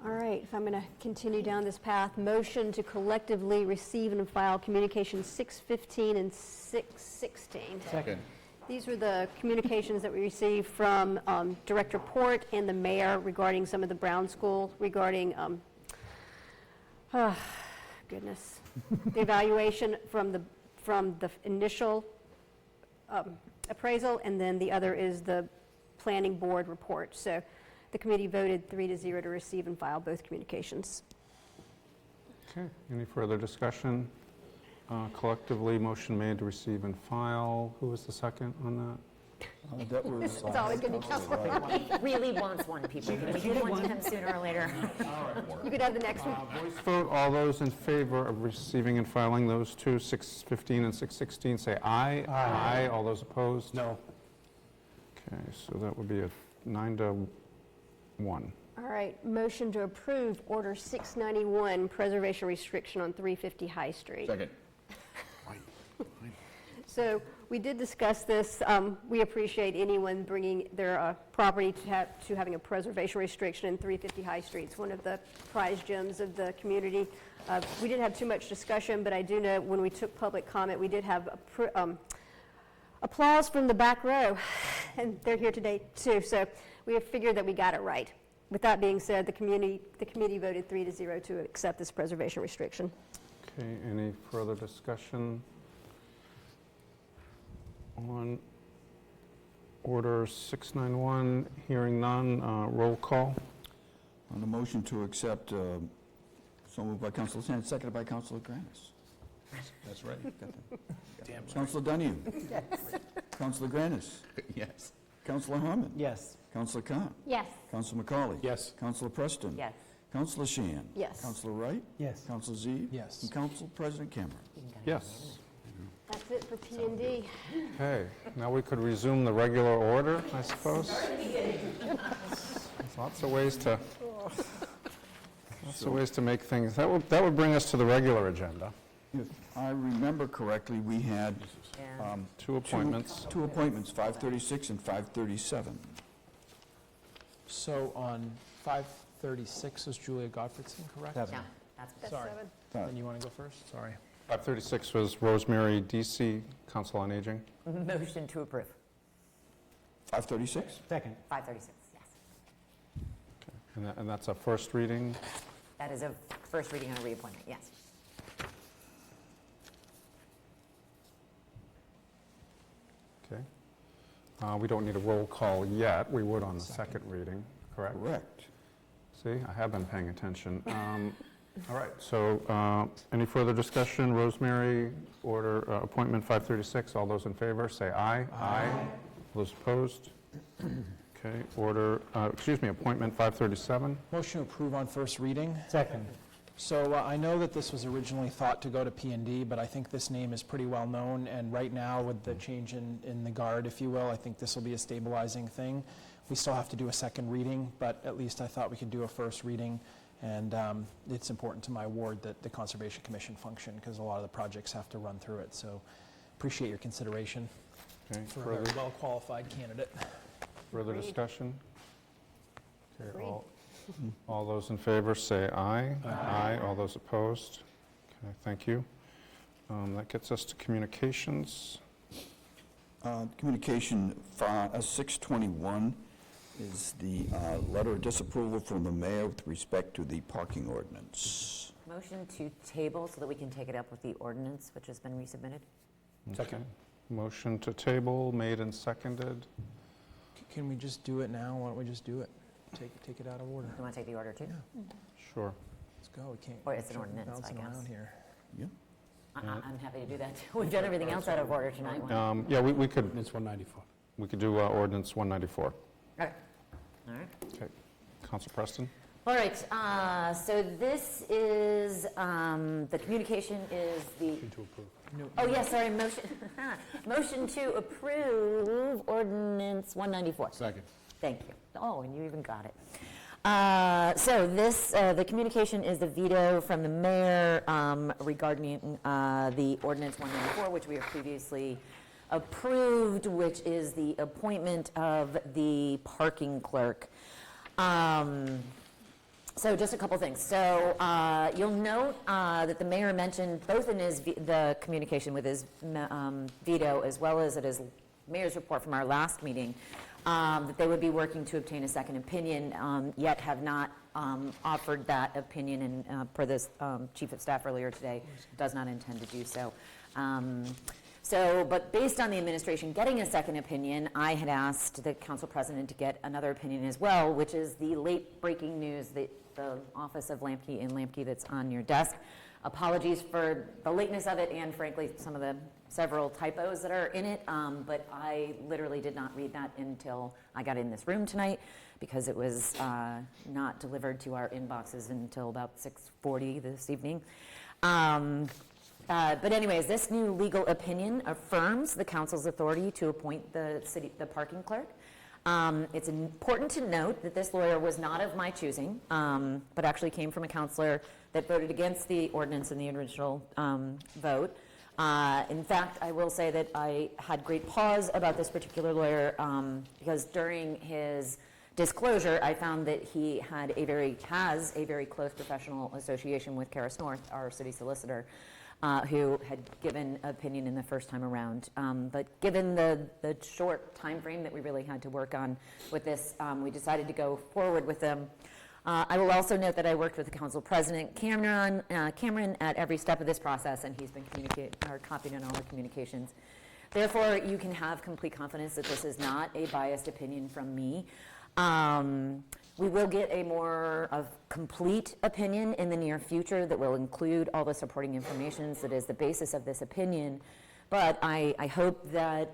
O: All right, if I'm going to continue down this path, motion to collectively receive and file communications 615 and 616.
H: Second.
O: These were the communications that we received from Director Port and the mayor regarding some of the Brown School, regarding, goodness, the evaluation from the initial appraisal, and then the other is the planning board report. So the committee voted 3-0 to receive and file both communications.
A: Okay, any further discussion? Collectively, motion made to receive and file. Who was the second on that?
D: That was,
O: It's always going to be Councilor White.
L: He really wants one, people. Can we get one to him sooner or later?
O: You could have the next one.
A: Voice vote, all those in favor of receiving and filing those two, 615 and 616, say aye. Aye. All those opposed?
G: No.
A: Okay, so that would be a 9-1.
O: All right, motion to approve Order 691, preservation restriction on 350 High Street.
H: Second.
O: So we did discuss this. We appreciate anyone bringing their property to having a preservation restriction in 350 High Street. It's one of the prize gems of the community. We didn't have too much discussion, but I do know when we took public comment, we did have applause from the back row, and they're here today too. So we have figured that we got it right. With that being said, the committee voted 3-0 to accept this preservation restriction.
A: Okay, any further discussion on Order 691? Hearing none, roll call.
D: on the motion to accept, so moved by Councilor Sand, seconded by Councilor Granis. That's right. Damn. Councilor Donahue?
J: Yes.
D: Councilor Granis?
H: Yes.
D: Councilor Harmon?
I: Yes.
D: Councilor Khan?
B: Yes.
D: Councilor McCauley?
H: Yes.
D: Councilor Preston?
L: Yes.
D: Councilor Shan?
O: Yes.
D: Councilor Wright?
I: Yes.
D: Councilor Z?
G: Yes.
D: And Council President Cameron.
A: Yes.
O: That's it for P&D.
A: Okay, now we could resume the regular order, I suppose. There's lots of ways to make things. That would bring us to the regular agenda.
D: If I remember correctly, we had
L: Yeah.
A: Two appointments.
D: two appointments, 536 and 537.
G: So on 536 is Julia Gottfredson, correct?
L: Yeah, that's what
G: Sorry.
O: Seven.
G: Then you want to go first? Sorry.
A: 536 was Rosemary DC, Council on Aging.
L: Motion to approve.
D: 536?
I: Second.
L: 536, yes.
A: And that's a first reading.
L: That is a first reading on a reappointment, yes.
A: Okay. We don't need a roll call yet. We would on the second reading, correct?
D: Correct.
A: See, I have been paying attention. All right, so any further discussion? Rosemary, order appointment 536. All those in favor, say aye. Aye. Those opposed? Okay, appointment 537.
G: Motion to approve on first reading.
I: Second.
G: So I know that this was originally thought to go to P&D, but I think this name is pretty well known, and right now with the change in the guard, if you will, I think this will be a stabilizing thing. We still have to do a second reading, but at least I thought we could do a first reading, and it's important to my ward that the Conservation Commission function, because a lot of the projects have to run through it, so appreciate your consideration
A: Okay,
G: for a very well-qualified candidate.
A: further
O: Agreed.
A: discussion? Okay,
O: Agreed.
A: all those in favor say aye. Aye. All those opposed? Okay, thank you. That gets us to communications.
D: Communication 621 is the letter of disapproval from the mayor with respect to the parking ordinance.
L: Motion to table so that we can take it up with the ordinance, which has been resubmitted.
A: Okay. Motion to table made and seconded.
G: Can we just do it now? Why don't we just do it? Take it out of order.
L: You want to take the order too?
A: Sure.
G: Let's go. We can't.
L: Or it's an
G: keep
L: ordinance, I
G: bouncing around
L: guess.
G: here.
D: Yeah.
L: I'm happy to do that. We've done everything else out of order tonight.
A: Yeah, we could,
U: It's 194.
A: we could do ordinance 194.
L: Okay. All right.
A: Okay. Council Preston?
L: All right, so this is, the communication is the,
U: To approve.
L: oh, yes, sorry, motion to approve ordinance 194.
H: Second.
L: Thank you. Oh, and you even got it. So this, the communication is the veto from the mayor regarding the ordinance 194, which we have previously approved, which is the appointment of the parking clerk. So just a couple things. So you'll note that the mayor mentioned both in the communication with his veto as well as at his mayor's report from our last meeting that they would be working to obtain a second opinion, yet have not offered that opinion, and per this chief of staff earlier today, does not intend to do so. But based on the administration getting a second opinion, I had asked the council president to get another opinion as well, which is the late breaking news that the office of Lamke and Lamke that's on your desk. Apologies for the lateness of it and frankly some of the several typos that are in it, but I literally did not read that until I got in this room tonight because it was not delivered to our inboxes until about 6:40 this evening. But anyways, this new legal opinion affirms the council's authority to appoint the parking clerk. It's important to note that this lawyer was not of my choosing, but actually came from a councillor that voted against the ordinance in the original vote. In fact, I will say that I had great pause about this particular lawyer because during his disclosure, I found that he has a very close professional association with Karis North, our city solicitor, who had given opinion in the first time around. But given the short time frame that we really had to work on with this, we decided to go forward with them. I will also note that I worked with the council president, Cameron, at every step of this process, and he's been copied in all the communications. Therefore, you can have complete confidence that this is not a biased opinion from me. We will get a more complete opinion in the near future that will include all the supporting information that is the basis of this opinion. But I hope that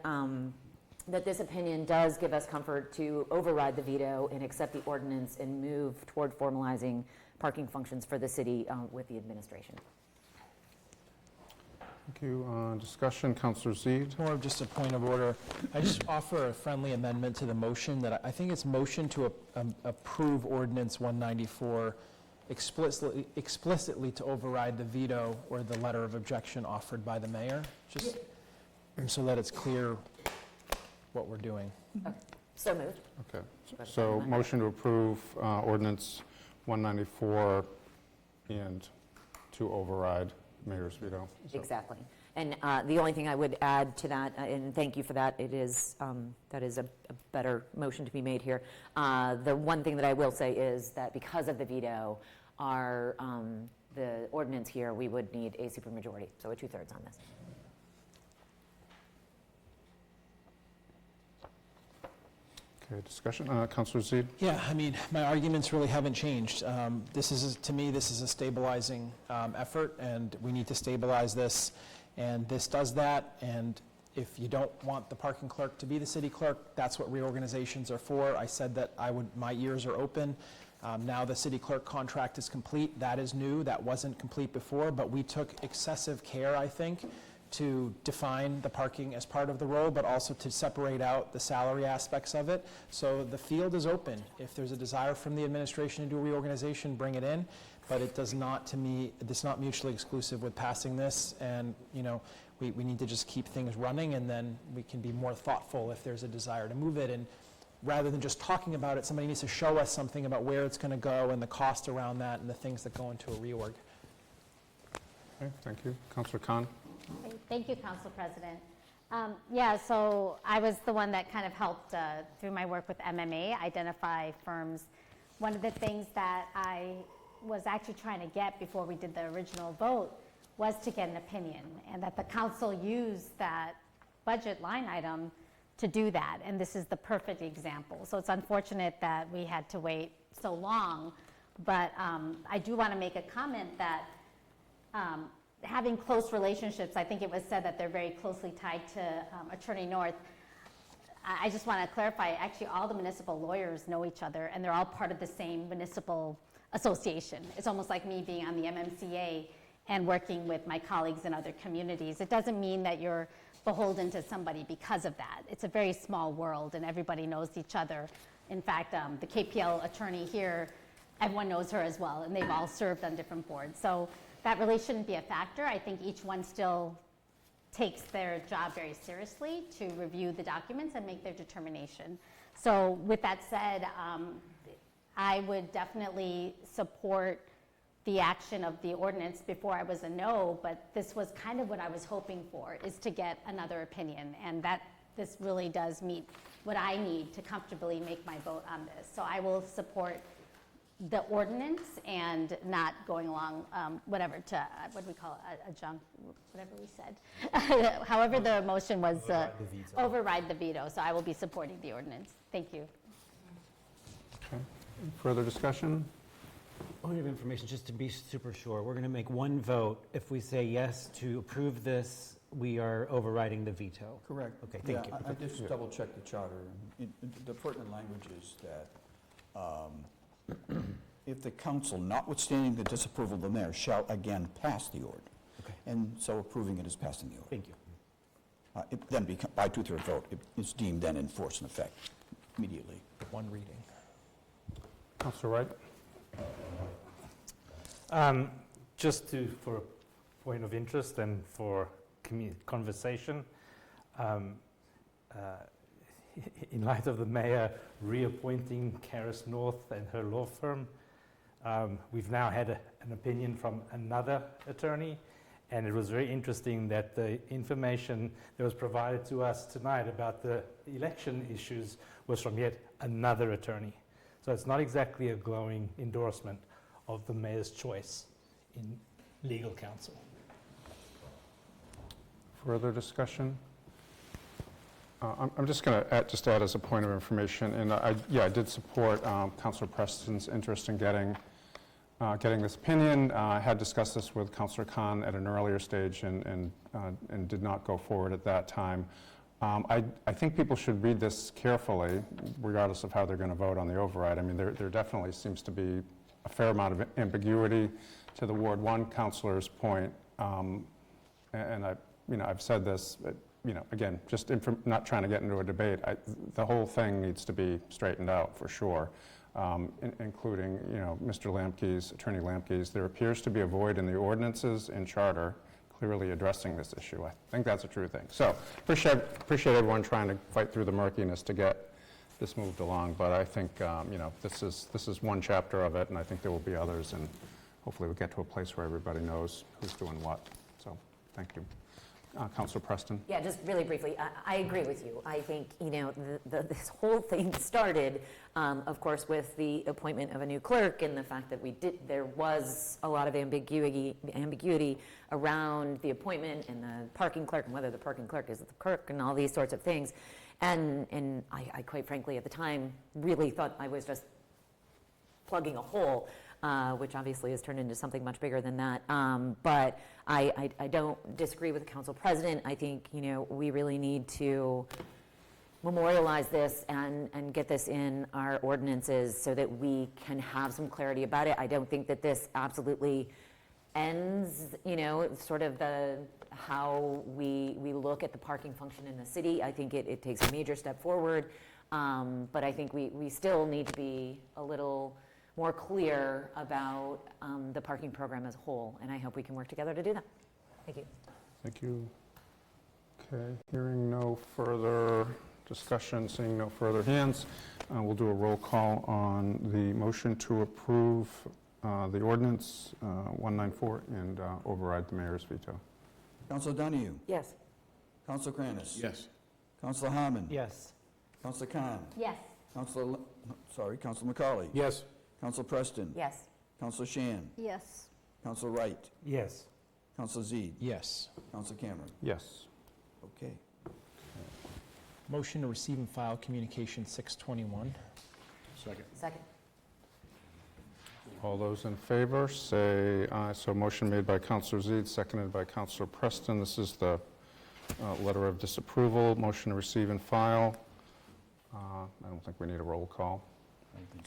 L: that this opinion does give us comfort to override the veto and accept the ordinance and move toward formalizing parking functions for the city with the administration.
A: Thank you. Discussion, Councillor Zede.
G: More of just a point of order. I just offer a friendly amendment to the motion that I think it's motion to approve Ordinance 194 explicitly to override the veto or the letter of objection offered by the mayor, just so that it's clear what we're doing.
L: So moved.
A: Okay. So motion to approve ordinance 194 and to override mayor's veto.
L: Exactly. And the only thing I would add to that, and thank you for that, that is a better motion to be made here. The one thing that I will say is that because of the veto, the ordinance here, we would need a supermajority, so a 2/3 on this.
A: Okay, discussion. Councillor Zede?
G: Yeah, I mean, my arguments really haven't changed. To me, this is a stabilizing effort, and we need to stabilize this, and this does that. And if you don't want the parking clerk to be the city clerk, that's what reorganizations are for. I said that my ears are open. Now the city clerk contract is complete. That is new. That wasn't complete before, but we took excessive care, I think, to define the parking as part of the role, but also to separate out the salary aspects of it. So the field is open. If there's a desire from the administration to do a reorganization, bring it in. But it does not, to me, it's not mutually exclusive with passing this. And, we need to just keep things running, and then we can be more thoughtful if there's a desire to move it. And rather than just talking about it, somebody needs to show us something about where it's going to go and the cost around that and the things that go into a reorg.
A: Okay, thank you. Councillor Khan?
B: Thank you, Council President. So I was the one that kind of helped, through my work with MMA, identify firms. One of the things that I was actually trying to get before we did the original vote was to get an opinion, and that the council used that budget line item to do that, and this is the perfect example. So it's unfortunate that we had to wait so long, but I do want to make a comment that having close relationships, I think it was said that they're very closely tied to Attorney North. I just want to clarify, actually all the municipal lawyers know each other, and they're all part of the same municipal association. It's almost like me being on the MMCA and working with my colleagues in other communities. It doesn't mean that you're beholden to somebody because of that. It's a very small world, and everybody knows each other. In fact, the KPL attorney here, everyone knows her as well, and they've all served on different boards. So that really shouldn't be a factor. I think each one still takes their job very seriously to review the documents and make their determination. So with that said, I would definitely support the action of the ordinance. Before I was a no, but this was kind of what I was hoping for, is to get another opinion, and that this really does meet what I need to comfortably make my vote on this. So I will support the ordinance and not going along, whatever, to, what do we call it, a junk, whatever we said. However the motion was, override the veto. So I will be supporting the ordinance. Thank you.
A: Okay. Further discussion?
I: Point of information, just to be super sure, we're going to make one vote. If we say yes to approve this, we are overriding the veto.
D: Correct.
I: Okay, thank you.
D: I just double-checked the charter. The pertinent language is that if the council, notwithstanding the disapproval of the mayor, shall again pass the order.
I: Okay.
D: And so approving it is passing the order.
I: Thank you.
D: It then by two-thirds vote, it's deemed then in force and effect immediately.
G: One reading.
A: Councillor Wright?
M: Just for a point of interest and for conversation, in light of the mayor reappointing Karis North and her law firm, we've now had an opinion from another attorney, and it was very interesting that the information that was provided to us tonight about the election issues was from yet another attorney. So it's not exactly a glowing endorsement of the mayor's choice in legal counsel.
A: Further discussion? I'm just going to add as a point of information, and I did support Councillor Preston's interest in getting this opinion. I had discussed this with Councillor Khan at an earlier stage and did not go forward at that time. I think people should read this carefully, regardless of how they're going to vote on the override. I mean, there definitely seems to be a fair amount of ambiguity to the Ward 1 councillor's point, and I've said this, but, again, just not trying to get into a debate. The whole thing needs to be straightened out for sure, including, Mr. Lamke's, Attorney Lamke's. There appears to be a void in the ordinances and charter clearly addressing this issue. I think that's a true thing. So appreciate everyone trying to fight through the murkiness to get this moved along, but I think, this is one chapter of it, and I think there will be others, and hopefully we'll get to a place where everybody knows who's doing what. So, thank you. Councillor Preston?
L: Yeah, just really briefly, I agree with you. I think, this whole thing started, of course, with the appointment of a new clerk and the fact that there was a lot of ambiguity around the appointment and the parking clerk and whether the parking clerk is the clerk and all these sorts of things. And I quite frankly, at the time, really thought I was just plugging a hole, which obviously has turned into something much bigger than that. But I don't disagree with the council president. I think, we really need to memorialize this and get this in our ordinances so that we can have some clarity about it. I don't think that this absolutely ends, sort of how we look at the parking function in the city. I think it takes a major step forward, but I think we still need to be a little more clear about the parking program as a whole, and I hope we can work together to do that. Thank you.
A: Thank you. Okay, hearing no further discussion, seeing no further hands, we'll do a roll call on the motion to approve the ordinance 194 and override the mayor's veto.
D: Councilor Donahue?
L: Yes.
D: Councilor Kranis?
H: Yes.
D: Councilor Harmon?
I: Yes.
D: Councilor Khan?
B: Yes.
D: Councilor McCauley?
H: Yes.
D: Councilor Preston?
L: Yes.
D: Councilor Shan?
O: Yes.
D: Councilor Wright?
M: Yes.
D: Councilor Zede?
G: Yes.
D: Councilor Cameron?
A: Yes.
D: Okay.
G: Motion to receive and file communication 621.
L: Second.
A: All those in favor, say aye. So motion made by Councillor Zede, seconded by Councillor Preston. This is the letter of disapproval. Motion to receive and file. I don't think we need a roll call.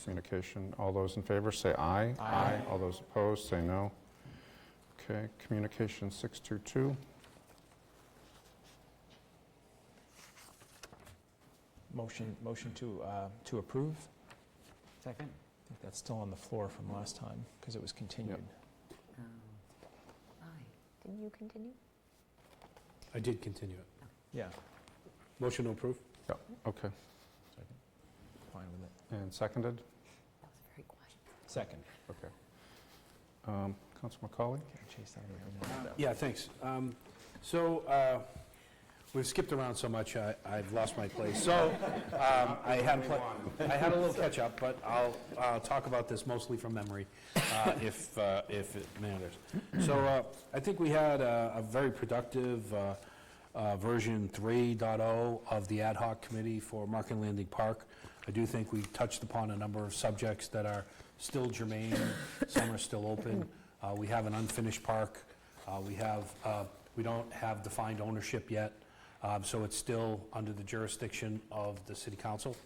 A: Communication. All those in favor, say aye.
G: Aye.
A: All those opposed, say no. Okay, communication 622.
G: Motion to approve.
I: Second?
G: I think that's still on the floor from last time because it was continued.
L: Aye. Didn't you continue?
P: I did continue it.
G: Yeah,
P: Motion to approve?
A: Yeah, okay.
G: fine with it.
A: And seconded?
G: Second.
A: Okay. Councilor McCauley?
G: Chase that over here.
P: Yeah, thanks. So, we've skipped around so much, I've lost my place. So, I had a little catch-up, but I'll talk about this mostly from memory, if it matters. So, I think we had a very productive version 3.0 of the ad hoc committee for Market Landing Park. I do think we touched upon a number of subjects that are still germane, some are still open. We have an unfinished park. We don't have defined ownership yet, so it's still under the jurisdiction of the city council.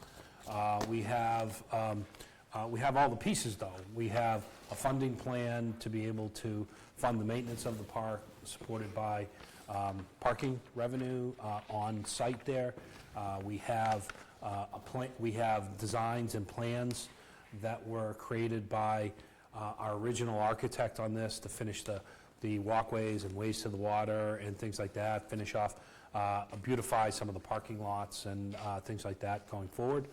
P: We have all the pieces, though. We have a funding plan to be able to fund the maintenance of the park, supported by parking revenue on site there. We have we have designs and plans that were created by our original architect on this to finish the walkways and ways to the water and things like that, finish off, beautify some of the parking lots and things like that going forward.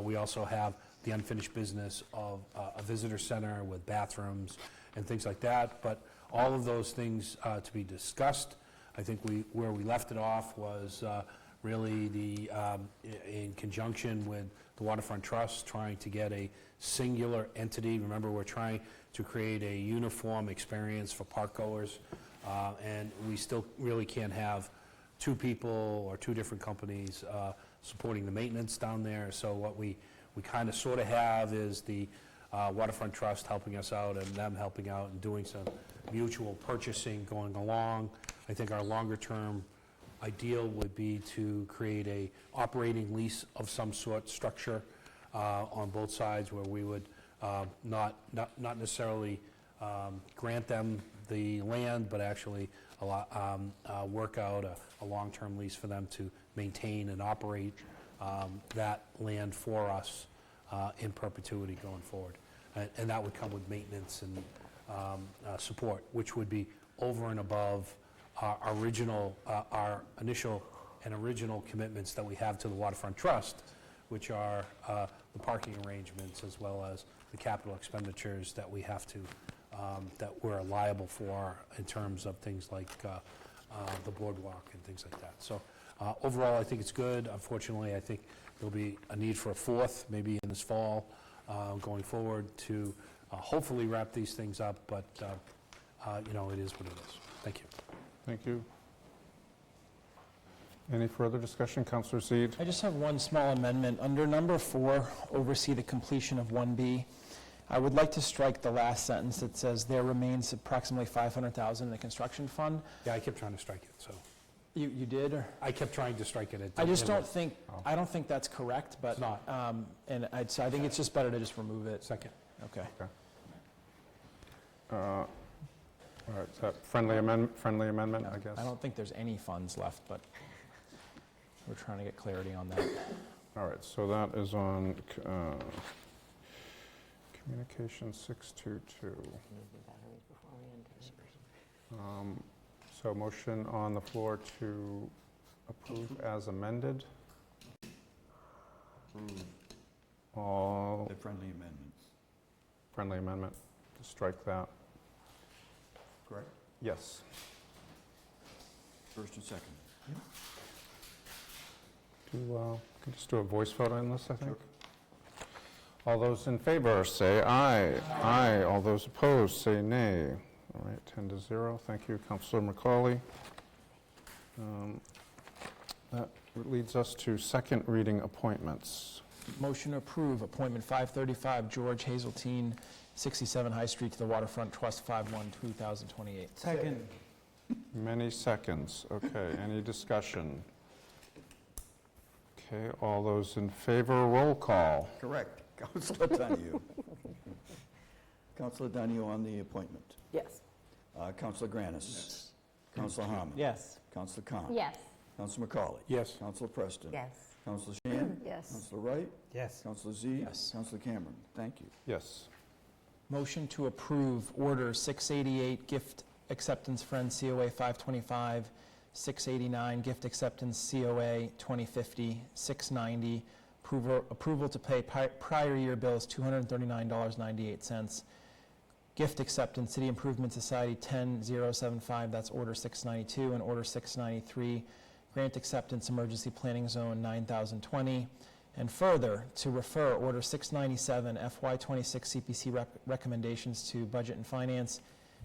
P: We also have the unfinished business of a visitor center with bathrooms and things like that, but all of those things to be discussed. I think where we left it off was really in conjunction with the Waterfront Trust, trying to get a singular entity. Remember, we're trying to create a uniform experience for park goers, and we still really can't have two people or two different companies supporting the maintenance down there. So what we kind of sort of have is the Waterfront Trust helping us out and them helping out and doing some mutual purchasing going along. I think our longer term ideal would be to create a operating lease of some sort structure on both sides, where we would not necessarily grant them the land, but actually work out a long-term lease for them to maintain and operate that land for us in perpetuity going forward. And that would come with maintenance and support, which would be over and above our initial and original commitments that we have to the Waterfront Trust, which are the parking arrangements as well as the capital expenditures that we have to, that we're liable for in terms of things like the boardwalk and things like that. So overall, I think it's good. Unfortunately, I think there'll be a need for a fourth, maybe in this fall, going forward to hopefully wrap these things up, but you know, it is what it is. Thank you.
A: Thank you. Any further discussion? Councillor Zede?
G: I just have one small amendment. Under number 4, oversee the completion of 1B, I would like to strike the last sentence that says there remains approximately $500,000 in the construction fund.
P: Yeah, I kept trying to strike it, so.
G: You did, or?
P: I kept trying to strike it.
G: I just don't think, I don't think that's correct, but.
P: It's not.
G: And so I think it's just better to just remove it.
P: Second.
G: Okay.
A: All right, is that friendly amendment, I guess?
G: I don't think there's any funds left, but we're trying to get clarity on that.
A: All right, so that is on Communication 622. So motion on the floor to approve as amended. All
D: The friendly amendment.
A: friendly amendment, to strike that.
D: Correct?
A: Yes.
D: First and second.
A: Can just do a voice vote on this, I think. All those in favor say aye. Aye. All those opposed say nay. All right, 10-0. Thank you, Councillor McCauley. That leads us to second reading appointments.
G: Motion to approve appointment 535 George Hazeltine, 67 High Street, to the Waterfront Trust, 5/1/2028.
I: Second.
A: Many seconds. Okay, any discussion? Okay, all those in favor, roll call.
D: Correct. Councillor Donahue. Councillor Donahue on the appointment.
J: Yes.
D: Councillor Granis. Yes. Councillor Harmon.
I: Yes.
D: Councillor Khan.
B: Yes.
D: Councillor McCauley.
P: Yes.
D: Councillor Preston.
L: Yes.
D: Councillor Shan.
O: Yes.
D: Councillor Wright.
I: Yes.
D: Councillor Z.
G: Yes.
D: Councillor Cameron. Thank you.
A: Yes.
G: Motion to approve Order 688, gift acceptance for NCOA 525, 689, gift acceptance COA 2050, 690, approval to pay prior year bills, $239.98. Gift acceptance, City Improvement Society 10075, that's Order 692, and Order 693, grant acceptance, Emergency Planning Zone 9020. And further, to refer Order 697, FY26 CPC recommendations to Budget and Finance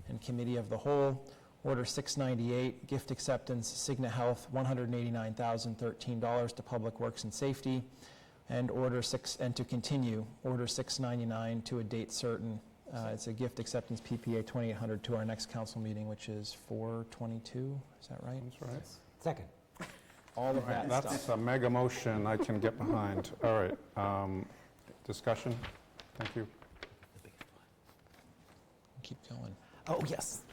G: and Committee of the Whole. Order 698, gift acceptance, Cigna Health, $189,013 to Public Works and Safety. And to continue, Order 699 to a date certain. It's a gift acceptance PPA 2800 to our next council meeting, which is 4/22. Is that right?
A: That's right.
I: Second.
G: All of that stuff.
A: That's a mega motion I can get behind. All right. Discussion? Thank you.
G: Keep going.
I: Oh, yes.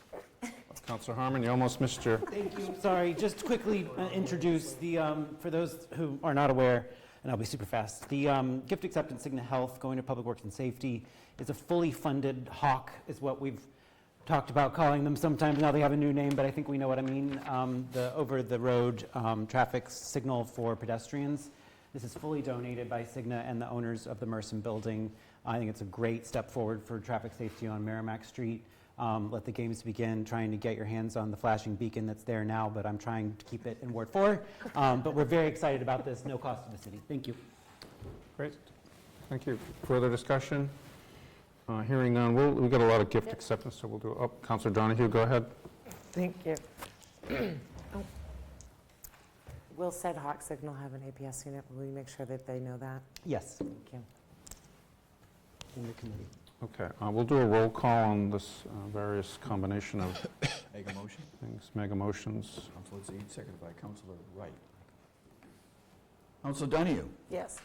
A: Councillor Harmon, you almost missed your...
I: Thank you. Sorry, just quickly introduce the, for those who are not aware, and I'll be super fast, the gift acceptance Cigna Health going to Public Works and Safety is a fully funded HAWK, is what we've talked about calling them sometimes. Now they have a new name, but I think we know what I mean. The over-the-road traffic signal for pedestrians. This is fully donated by Cigna and the owners of the Merson building. I think it's a great step forward for traffic safety on Merrimack Street. Let the games begin, trying to get your hands on the flashing beacon that's there now, but I'm trying to keep it in Ward 4. But we're very excited about this, no cost to the city. Thank you.
A: Great. Thank you. Further discussion? Hearing none, we've got a lot of gift acceptance, so we'll do... Oh, Councillor Donahue, go ahead.
J: Thank you. Will said Hawk Signal have an APS unit? Will you make sure that they know that?
I: Yes.
J: Thank you.
I: In the committee.
A: Okay, we'll do a roll call on this various combination of
D: Mega motion.
A: things, mega motions.
D: Councillor Zede, seconded by Councillor Wright. Councillor Donahue?
J: Yes.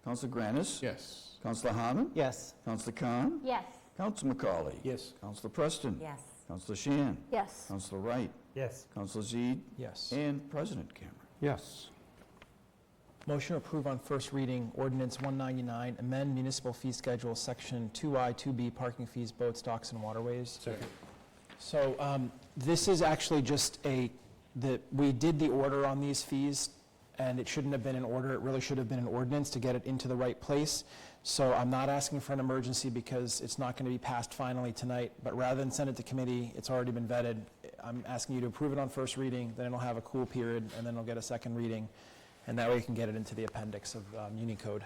D: Councillor Granis?
H: Yes.
D: Councillor Harmon?
I: Yes.
D: Councillor Khan?
B: Yes.
D: Councillor McCauley?
P: Yes.
D: Councillor Preston?
L: Yes.
D: Councillor Shan?
O: Yes.
D: Councillor Wright?
I: Yes.
D: Councillor Zede?
G: Yes.
D: And President Cameron.
A: Yes.
G: Motion to approve on first reading, Ordinance 199, amend municipal fee schedule, Section 2I, 2B, parking fees, boats, docks, and waterways.
P: Second.
G: So this is actually just we did the order on these fees, and it shouldn't have been an order. It really should have been an ordinance to get it into the right place. So I'm not asking for an emergency because it's not going to be passed finally tonight, but rather than send it to committee, it's already been vetted. I'm asking you to approve it on first reading, then it'll have a cool period, and then it'll get a second reading. And that way you can get it into the appendix of Unicode.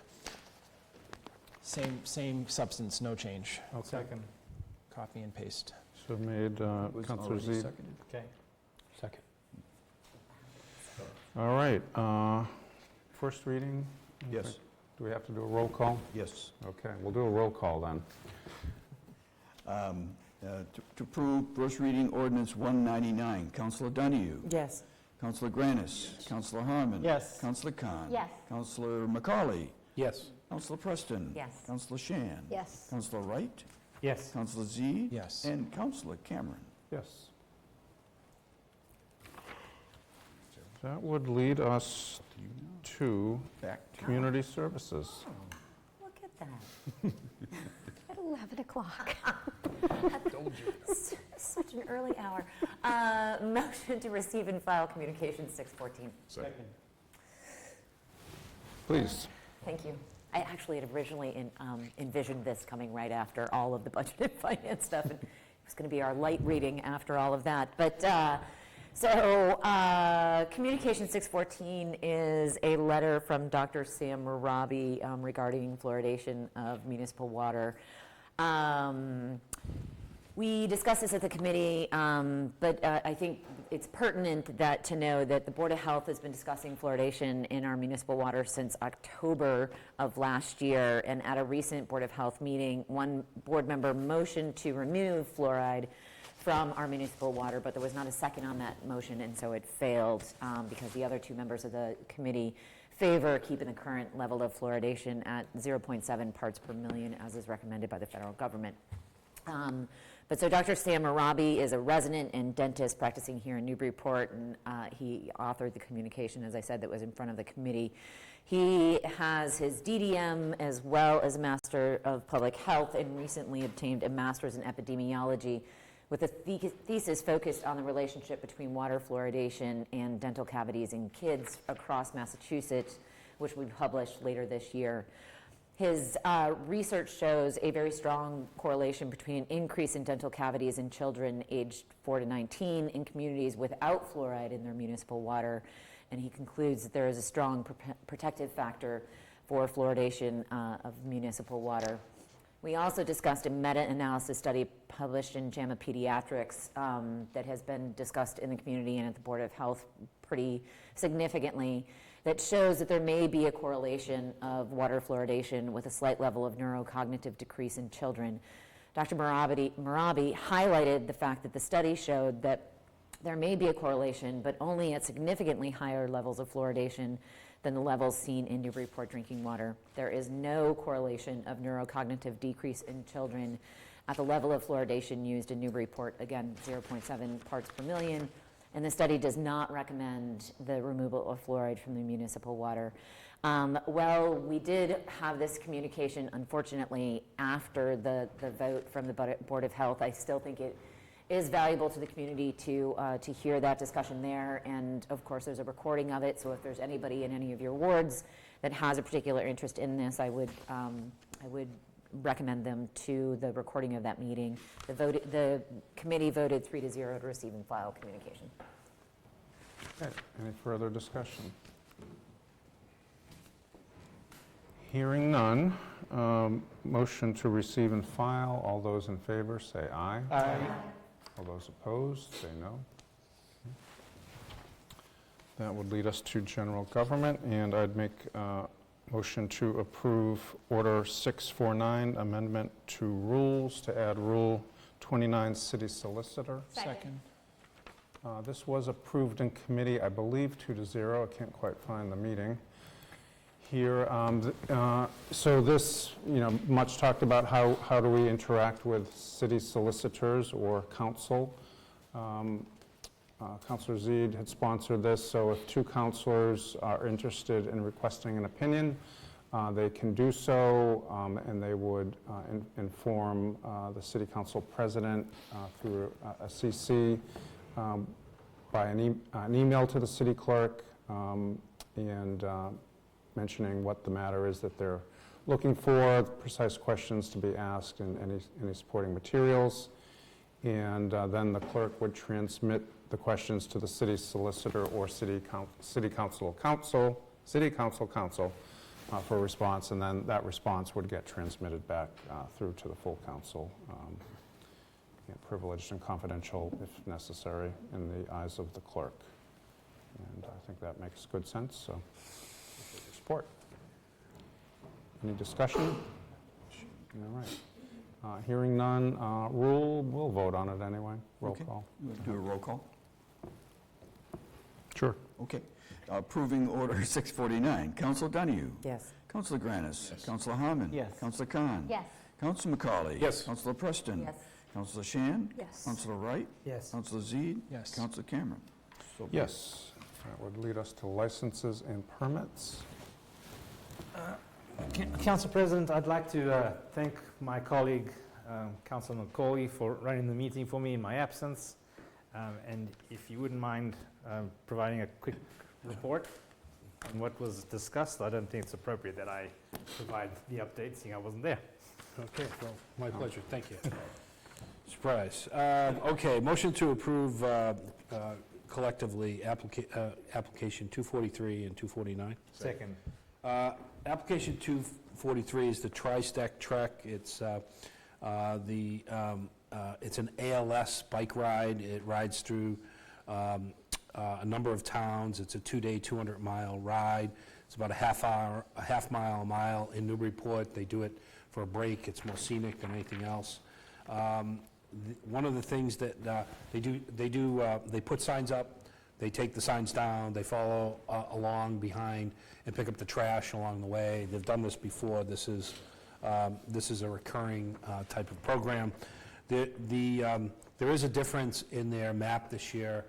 G: Same substance, no change.
A: Okay.
G: Second. Copy and paste.
A: So made
D: Was
A: Councillor
D: already
A: Zede.
D: seconded.
I: Okay.
P: Second.
A: All right. First reading?
D: Yes.
A: Do we have to do a roll call?
D: Yes.
A: Okay, we'll do a roll call then.
D: To approve first reading ordinance 199, Councillor Donahue?
J: Yes.
D: Councillor Granis? Yes. Councillor Harmon?
I: Yes.
D: Councillor Khan?
B: Yes.
D: Councillor McCauley?
P: Yes.
D: Councillor Preston?
L: Yes.
D: Councillor Shan?
O: Yes.
D: Councillor Wright?
I: Yes.
D: Councillor Z?
G: Yes.
D: And Councillor Cameron.
A: Yes. That would lead us to
D: Back to
A: community services.
L: Look at that.
O: At 11 o'clock.
L: Such an early hour. Motion to receive and file communication 614.
A: Second. Please.
L: Thank you. I actually had originally envisioned this coming right after all of the budget and finance stuff, and it was going to be our light reading after all of that. But Communication 614 is a letter from Dr. Sam Marabi regarding fluoridation of municipal water. We discussed this at the committee, but I think it's pertinent to know that the Board of Health has been discussing fluoridation in our municipal water since October of last year, and at a recent Board of Health meeting, one board member motioned to remove fluoride from our municipal water, but there was not a second on that motion, and so it failed because the other two members of the committee favor keeping the current level of fluoridation at 0.7 parts per million, as is recommended by the federal government. But so Dr. Sam Marabi is a resident and dentist practicing here in Newburyport, and he authored the communication, as I said, that was in front of the committee. He has his DDM as well as a Master of Public Health and recently obtained a Master's in Epidemiology, with a thesis focused on the relationship between water fluoridation and dental cavities in kids across Massachusetts, which will be published later this year. His research shows a very strong correlation between an increase in dental cavities in children aged 4 to 19 in communities without fluoride in their municipal water, and he concludes that there is a strong protective factor for fluoridation of municipal water. We also discussed a meta-analysis study published in JAMA Pediatrics that has been discussed in the community and at the Board of Health pretty significantly, that shows that there may be a correlation of water fluoridation with a slight level of neurocognitive decrease in children. Dr. Marabi highlighted the fact that the study showed that there may be a correlation, but only at significantly higher levels of fluoridation than the levels seen in Newburyport drinking water. There is no correlation of neurocognitive decrease in children at the level of fluoridation used in Newburyport, again, 0.7 parts per million. And the study does not recommend the removal of fluoride from the municipal water. Well, we did have this communication, unfortunately, after the vote from the Board of Health. I still think it is valuable to the community to hear that discussion there. And of course, there's a recording of it. So if there's anybody in any of your wards that has a particular interest in this, I would recommend them to the recording of that meeting. The committee voted 3-0 to receive and file communication.
A: Okay, any further discussion? Hearing none, motion to receive and file. All those in favor say aye.
G: Aye.
A: All those opposed say no. That would lead us to general government, and I'd make motion to approve Order 649, amendment to rules to add Rule 29, City Solicitor.
G: Second.
A: This was approved in committee, I believe, 2-0. I can't quite find the meeting here. So this, much talked about how do we interact with city solicitors or council. Councillor Zede had sponsored this, so if two councillors are interested in requesting an opinion, they can do so, and they would inform the city council president through a CC by an email to the city clerk, and mentioning what the matter is that they're looking for, precise questions to be asked, and any supporting materials. And then the clerk would transmit the questions to the city solicitor or city council for a response, and then that response would get transmitted back through to the full council, privileged and confidential if necessary in the eyes of the clerk. And I think that makes good sense, so support. Any discussion? All right. Hearing none, we'll vote on it anyway. Roll call.
D: You want to do a roll call?
A: Sure.
D: Okay. Approving Order 649. Councilor Donahue?
J: Yes.
D: Councilor Granis? Yes. Councilor Harmon?
G: Yes.
D: Councilor Khan?
B: Yes.
D: Councilor McCauley?
H: Yes.
D: Councilor Preston?
B: Yes.
D: Councilor Shan?
O: Yes.
D: Councilor Wright?
G: Yes.
D: Councilor Zede?
G: Yes.
D: Councilor Cameron? So be it.
A: Yes. That would lead us to licenses and permits.
M: Council President, I'd like to thank my colleague, Councilor McCauley, for running the meeting for me in my absence. And if you wouldn't mind providing a quick report on what was discussed, I don't think it's appropriate that I provide the update, seeing I wasn't there.
P: Okay, well, my pleasure, thank you. Surprise. Okay, motion to approve collectively application 243 and 249.
M: Second.
P: Application 243 is the Tri-Stack Trek. It's it's an ALS bike ride. It rides through a number of towns. It's a 2-day, 200-mile ride. It's about a half mile in Newburyport. They do it for a break. It's more scenic than anything else. One of the things that they put signs up. They take the signs down, they follow along behind and pick up the trash along the way. They've done this before. This is a recurring type of program. There is a difference in their map this year.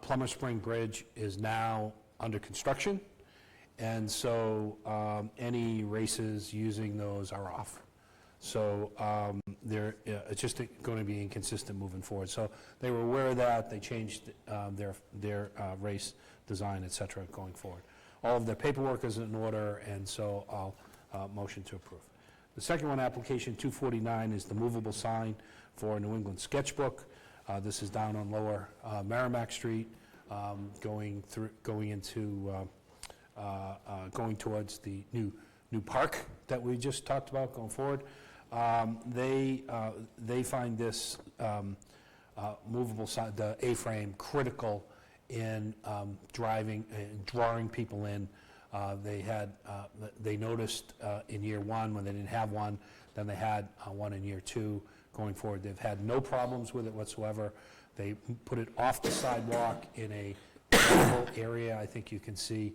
P: Plummer Spring Bridge is now under construction, and so any races using those are off. So it's just going to be inconsistent moving forward. So they were aware of that. They changed their race design, et cetera, going forward. All of their paperwork is in order, and so I'll motion to approve. The second one, application 249, is the movable sign for New England Sketchbook. This is down on Lower Merrimack Street, going towards the new park that we just talked about going forward. They find this movable sign, the A-frame, critical in drawing people in. They noticed in year one when they didn't have one, then they had one in year two. Going forward, they've had no problems with it whatsoever. They put it off the sidewalk in a visible area. I think you can see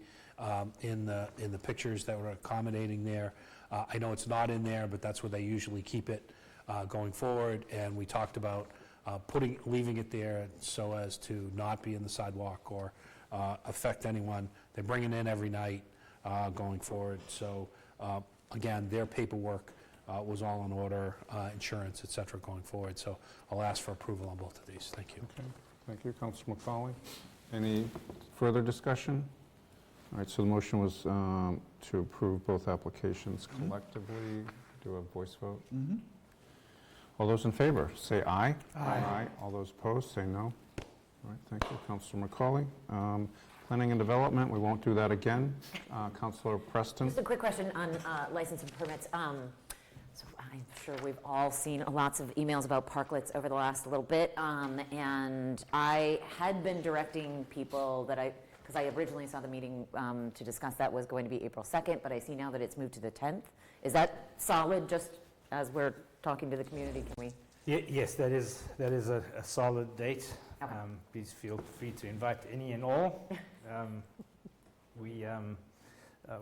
P: in the pictures that were accommodating there. I know it's not in there, but that's where they usually keep it going forward. And we talked about leaving it there so as to not be in the sidewalk or affect anyone. They bring it in every night going forward. So again, their paperwork was all in order, insurance, et cetera, going forward. So I'll ask for approval on both of these. Thank you.
A: Okay, thank you, Councilor McCauley. Any further discussion? All right, so the motion was to approve both applications collectively. Do a voice vote?
D: Mm-hmm.
A: All those in favor, say aye. Aye. All those opposed, say no. All right, thank you, Councilor McCauley. Planning and Development, we won't do that again. Councilor Preston.
L: Just a quick question on license and permits. So I'm sure we've all seen lots of emails about parklets over the last little bit, and I had been directing people because I originally saw the meeting to discuss that was going to be April 2nd, but I see now that it's moved to the 10th. Is that solid, just as we're talking to the community? Can we?
M: Yes, that is a solid date.
L: Okay.
M: Please feel free to invite any and all.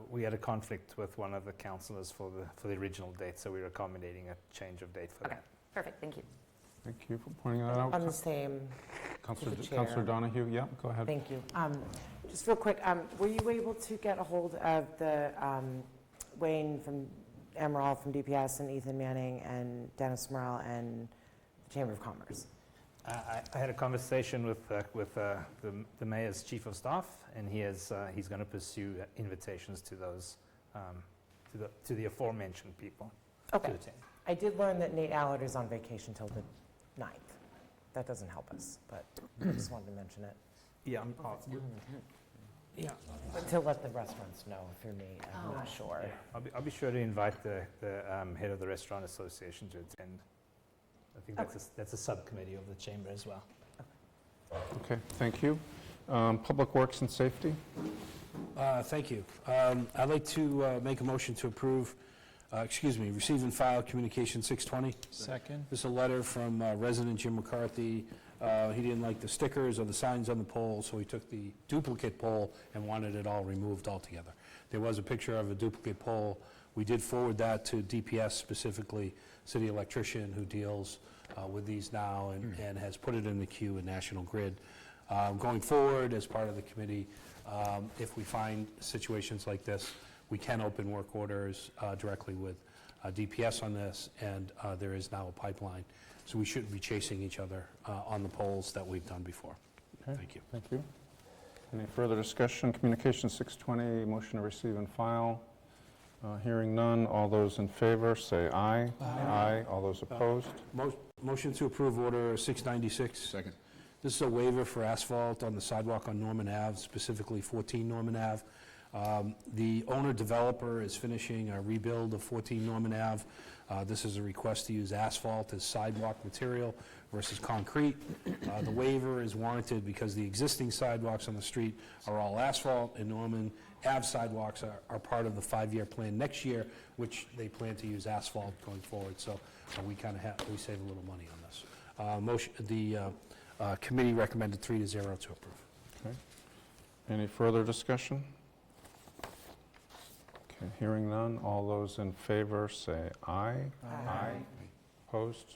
M: We had a conflict with one of the councillors for the original date, so we're accommodating a change of date for that.
L: Perfect, thank you.
A: Thank you for pointing that out.
J: On the same,
A: Councilor Donahue, yeah, go ahead.
J: thank you. Just real quick, were you able to get a hold of the Wayne from Emerald from DPS and Ethan Manning and Dennis Morrell and the Chamber of Commerce?
M: I had a conversation with the mayor's chief of staff, and he's going to pursue invitations to those to the aforementioned people.
J: Okay.
M: To attend.
J: I did learn that Nate Allard is on vacation till the 9th. That doesn't help us, but I just wanted to mention it.
M: Yeah,
J: But to let the restaurants know if you're Nate, I'm not sure.
M: Yeah, I'll be sure to invite the head of the Restaurant Association to attend. I think that's a subcommittee of the chamber as well.
A: Okay, thank you. Public Works and Safety?
P: Thank you. I'd like to make a motion to approve, receive and file Communication 620.
G: Second.
P: This is a letter from resident Jim McCarthy. He didn't like the stickers or the signs on the pole, so he took the duplicate pole and wanted it all removed altogether. There was a picture of a duplicate pole. We did forward that to DPS, specifically city electrician, who deals with these now and has put it in the queue in National Grid. Going forward, as part of the committee, if we find situations like this, we can open work orders directly with DPS on this, and there is now a pipeline. So we shouldn't be chasing each other on the polls that we've done before.
A: Okay,
P: thank you.
A: Thank you. Any further discussion? Communication 620, motion to receive and file. Hearing none, all those in favor say aye. Aye. All those opposed?
P: Motion to approve Order 696.
H: Second.
P: This is a waiver for asphalt on the sidewalk on Norman Ave, specifically 14 Norman Ave. The owner-developer is finishing a rebuild of 14 Norman Ave. This is a request to use asphalt as sidewalk material versus concrete. The waiver is warranted because the existing sidewalks on the street are all asphalt, and Norman Ave sidewalks are part of the 5-year plan next year, which they plan to use asphalt going forward. So we save a little money on this. The committee recommended 3-0 to approve.
A: Okay. Any further discussion? Okay, hearing none, all those in favor say aye. Aye. Opposed?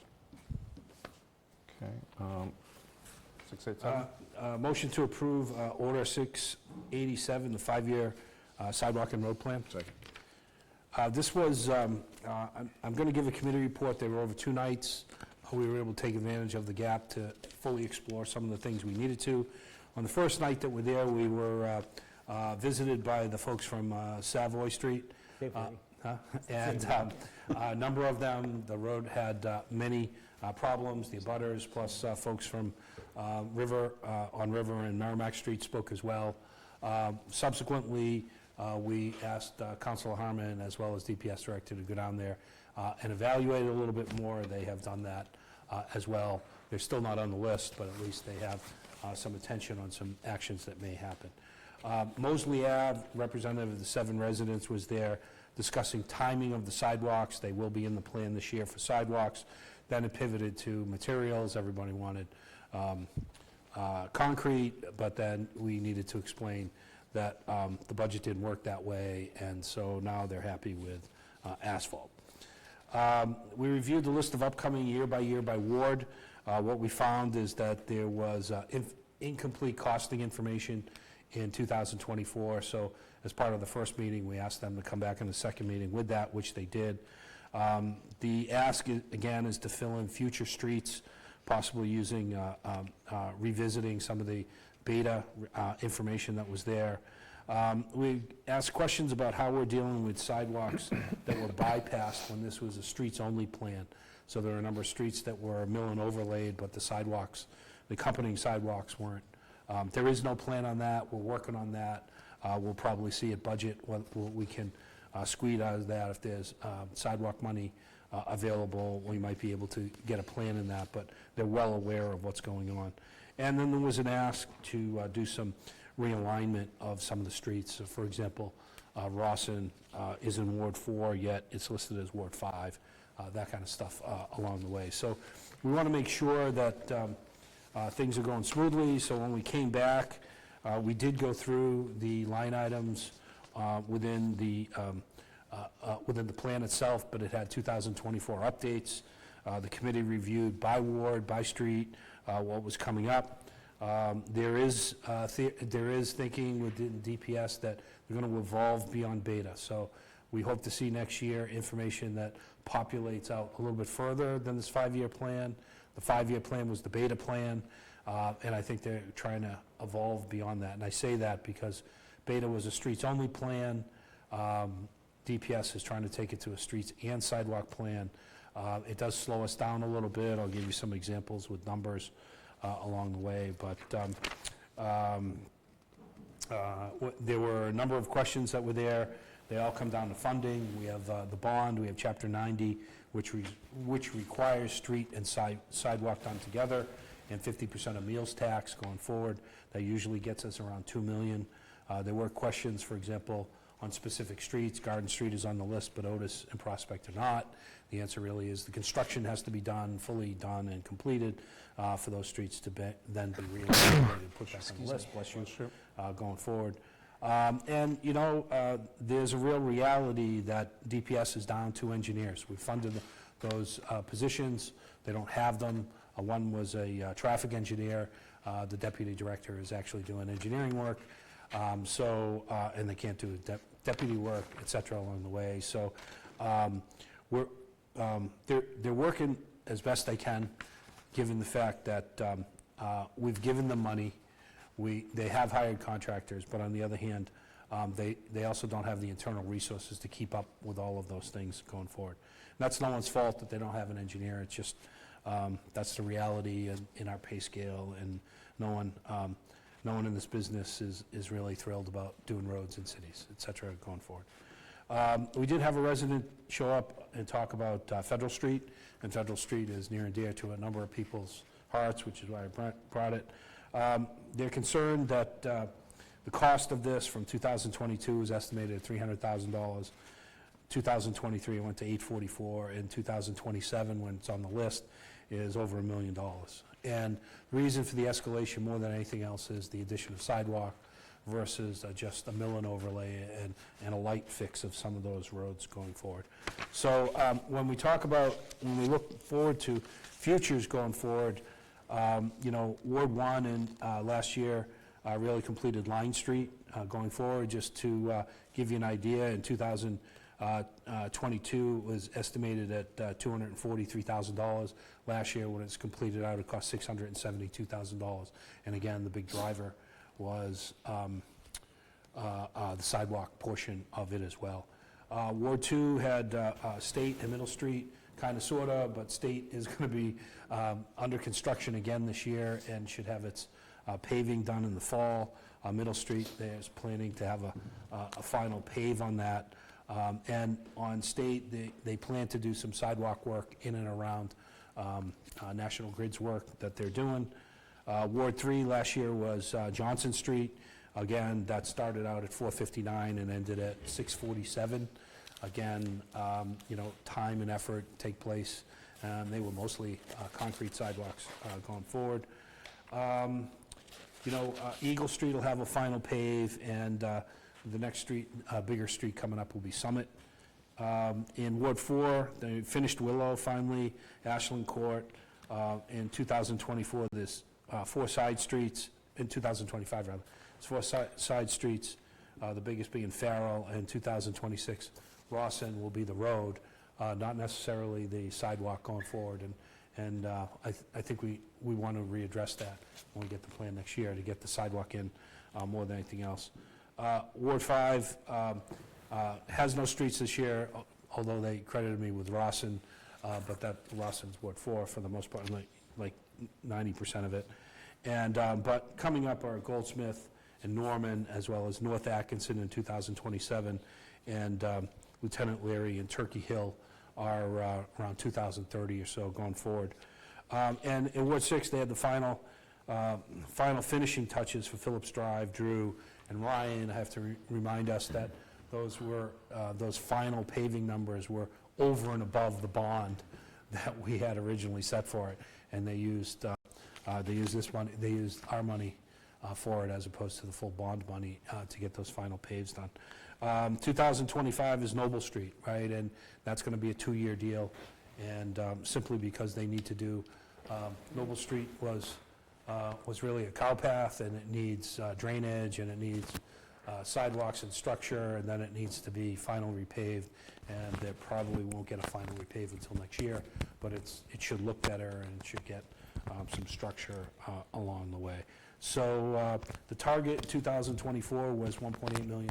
A: Okay. 687?
P: Motion to approve Order 687, the 5-year sidewalk and road plan.
H: Second.
P: This was, I'm going to give a committee report. They were over 2 nights. We were able to take advantage of the gap to fully explore some of the things we needed to. On the first night that we're there, we were visited by the folks from Savoy Street. And a number of them, the road had many problems, the abutters, plus folks from on River and Merrimack Street spoke as well. Subsequently, we asked Councilor Harmon as well as DPS Director to go down there and evaluate it a little bit more. They have done that as well. They're still not on the list, but at least they have some attention on some actions that may happen. Mosley Ave, representative of the 7 residents, was there discussing timing of the sidewalks. They will be in the plan this year for sidewalks. Then it pivoted to materials. Everybody wanted concrete, but then we needed to explain that the budget didn't work that way, and so now they're happy with asphalt. We reviewed the list of upcoming year by ward. What we found is that there was incomplete costing information in 2024, so as part of the first meeting, we asked them to come back in the second meeting with that, which they did. The ask, again, is to fill in future streets, possibly using, revisiting some of the beta information that was there. We asked questions about how we're dealing with sidewalks that were bypassed when this was a streets-only plan. So there are a number of streets that were mill and overlaid, but the sidewalks, the accompanying sidewalks weren't. There is no plan on that. We're working on that. We'll probably see at budget what we can squeeze out of that. If there's sidewalk money available, we might be able to get a plan in that, but they're well aware of what's going on. And then there was an ask to do some realignment of some of the streets. So for example, Rawson is in Ward 4, yet it's listed as Ward 5, that kind of stuff along the way. So we want to make sure that things are going smoothly. So when we came back, we did go through the line items within the plan itself, but it had 2024 updates. The committee reviewed by ward, by street, what was coming up. There is thinking within DPS that they're going to evolve beyond beta. So we hope to see next year information that populates out a little bit further than this 5-year plan. The 5-year plan was the beta plan, and I think they're trying to evolve beyond that. And I say that because beta was a streets-only plan. DPS is trying to take it to a streets and sidewalk plan. It does slow us down a little bit. I'll give you some examples with numbers along the way. But there were a number of questions that were there. They all come down to funding. We have the bond. We have Chapter 90, which requires street and sidewalk done together, and 50% of meals tax going forward. That usually gets us around $2 million. There were questions, for example, on specific streets. Garden Street is on the list, but Otis and Prospect are not. The answer really is the construction has to be done, fully done and completed for those streets to then be reevaluated and put back on the list, bless you, going forward. And, you know, there's a real reality that DPS is down 2 engineers. We funded those positions. They don't have them. One was a traffic engineer. The deputy director is actually doing engineering work. And they can't do deputy work, et cetera, along the way. So they're working as best they can, given the fact that we've given them money. They have hired contractors, but on the other hand, they also don't have the internal resources to keep up with all of those things going forward. And that's no one's fault that they don't have an engineer. It's just that's the reality in our pay scale, and no one in this business is really thrilled about doing roads in cities, et cetera, going forward. We did have a resident show up and talk about Federal Street, and Federal Street is near and dear to a number of people's hearts, which is why I brought it. They're concerned that the cost of this from 2022 is estimated at $300,000. 2023 it went to $844, and 2027, when it's on the list, is over $1 million. And the reason for the escalation more than anything else is the addition of sidewalk versus just a mill and overlay and a light fix of some of those roads going forward. So when we look forward to futures going forward, you know, Ward 1 and last year really completed Line Street going forward. Just to give you an idea, in 2000, 22 was estimated at $243,000. Last year, when it's completed out, it cost $672,000. And again, the big driver was the sidewalk portion of it as well. Ward 2 had State and Middle Street, kind of, sort of, but State is going to be under construction again this year and should have its paving done in the fall. Middle Street, there's planning to have a final pave on that. And on State, they plan to do some sidewalk work in and around National Grid's work that they're doing. Ward 3 last year was Johnson Street. Again, that started out at 459 and ended at 647. Again, time and effort take place. They were mostly concrete sidewalks going forward. Eagle Street will have a final pave, and the next street, bigger street coming up will be Summit. In Ward 4, they finished Willow finally, Ashland Court. In 2024, there's 4 side streets, in 2025 rather. There's 4 side streets, the biggest being Farrell. In 2026, Rawson will be the road, not necessarily the sidewalk going forward. And I think we want to readdress that when we get the plan next year to get the sidewalk in more than anything else. Ward 5 has no streets this year, although they credited me with Rawson, but that Rawson's Ward 4 for the most part, like 90% of it. And but coming up are Goldsmith and Norman, as well as North Atkinson in 2027, and Lieutenant Leary and Turkey Hill are around 2030 or so going forward. And in Ward 6, they had the final finishing touches for Phillips Drive, Drew, and Ryan. I have to remind us that those final paving numbers were over and above the bond that we had originally set for it, and they used this money. They used our money for it as opposed to the full bond money to get those final paves done. 2025 is Noble Street, right, and that's going to be a 2-year deal, and simply because they need to do Noble Street was really a cow path, and it needs drainage, and it needs sidewalks and structure, and then it needs to be final repaved, and they probably won't get a final repave until next year, but it should look better, and it should get some structure along the way. So the target in 2024 was $1.8 million.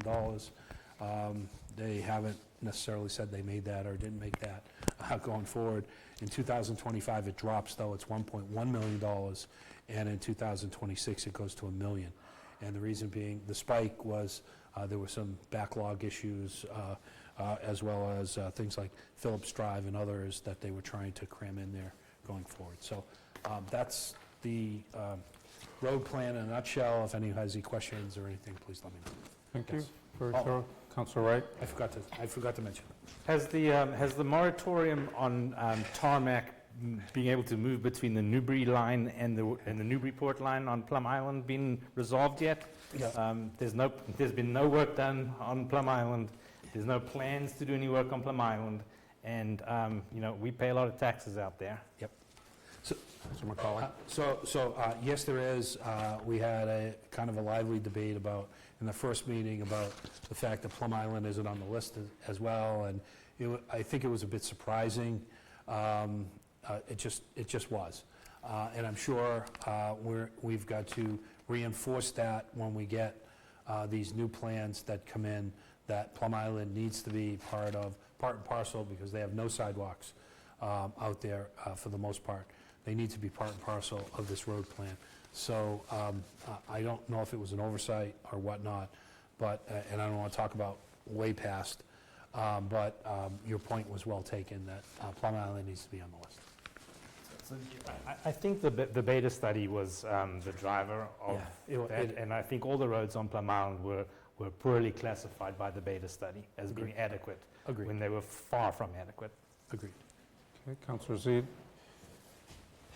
P: They haven't necessarily said they made that or didn't make that going forward. In 2025, it drops, though. It's $1.1 million, and in 2026, it goes to $1 million. And the reason being, the spike was there were some backlog issues, as well as things like Phillips Drive and others that they were trying to cram in there going forward. So that's the road plan in a nutshell. If anyone has any questions or anything, please let me know.
A: Thank
P: Yes.
A: you. Very thorough. Councilor Wright?
P: I forgot to mention.
M: Has the moratorium on tarmac being able to move between the Newbury line and the Newburyport line on Plum Island been resolved yet?
P: Yeah.
M: There's been no work done on Plum Island. There's no plans to do any work on Plum Island, and we pay a lot of taxes out there.
P: Yep. Yes, there is. We had a kind of a lively debate in the first meeting about the fact that Plum Island isn't on the list as well, and I think it was a bit surprising. It just was, and I'm sure we've got to reinforce that when we get these new plans that come in, that Plum Island needs to be part and parcel, because they have no sidewalks out there for the most part. They need to be part and parcel of this road plan. So I don't know if it was an oversight or whatnot, but and I don't want to talk about way past, but your point was well taken that Plum Island needs to be on the list.
M: I think the beta study was the driver of that, and I think all the roads on Plum Island were poorly classified by the beta study as being adequate.
P: Agreed.
M: When they were far from adequate.
P: Agreed.
A: Okay, Councilor Zede?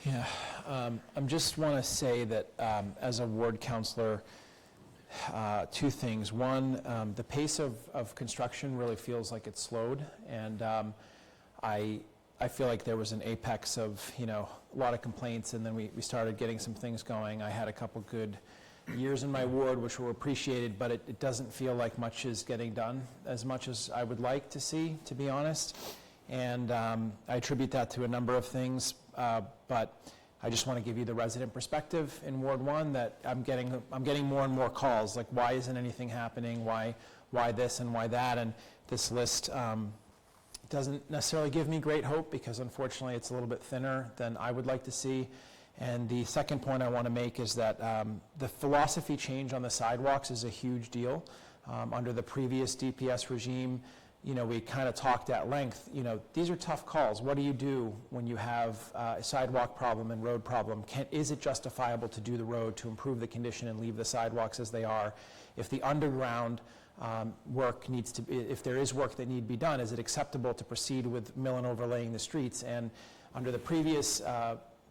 G: Yeah, I just want to say that as a ward councillor, 2 things. One, the pace of construction really feels like it's slowed, and I feel like there was an apex of, a lot of complaints, and then we started getting some things going. I had a couple good years in my ward which were appreciated, but it doesn't feel like much is getting done as much as I would like to see, to be honest. And I attribute that to a number of things, but I just want to give you the resident perspective in Ward 1 that I'm getting more and more calls, like why isn't anything happening, why this and why that, and this list doesn't necessarily give me great hope because unfortunately it's a little bit thinner than I would like to see. And the second point I want to make is that the philosophy change on the sidewalks is a huge deal. Under the previous DPS regime, we kind of talked at length, these are tough calls. What do you do when you have a sidewalk problem and road problem? Is it justifiable to do the road to improve the condition and leave the sidewalks as they are? If the underground work needs to be, if there is work that need to be done, is it acceptable to proceed with mill and overlaying the streets? And under the previous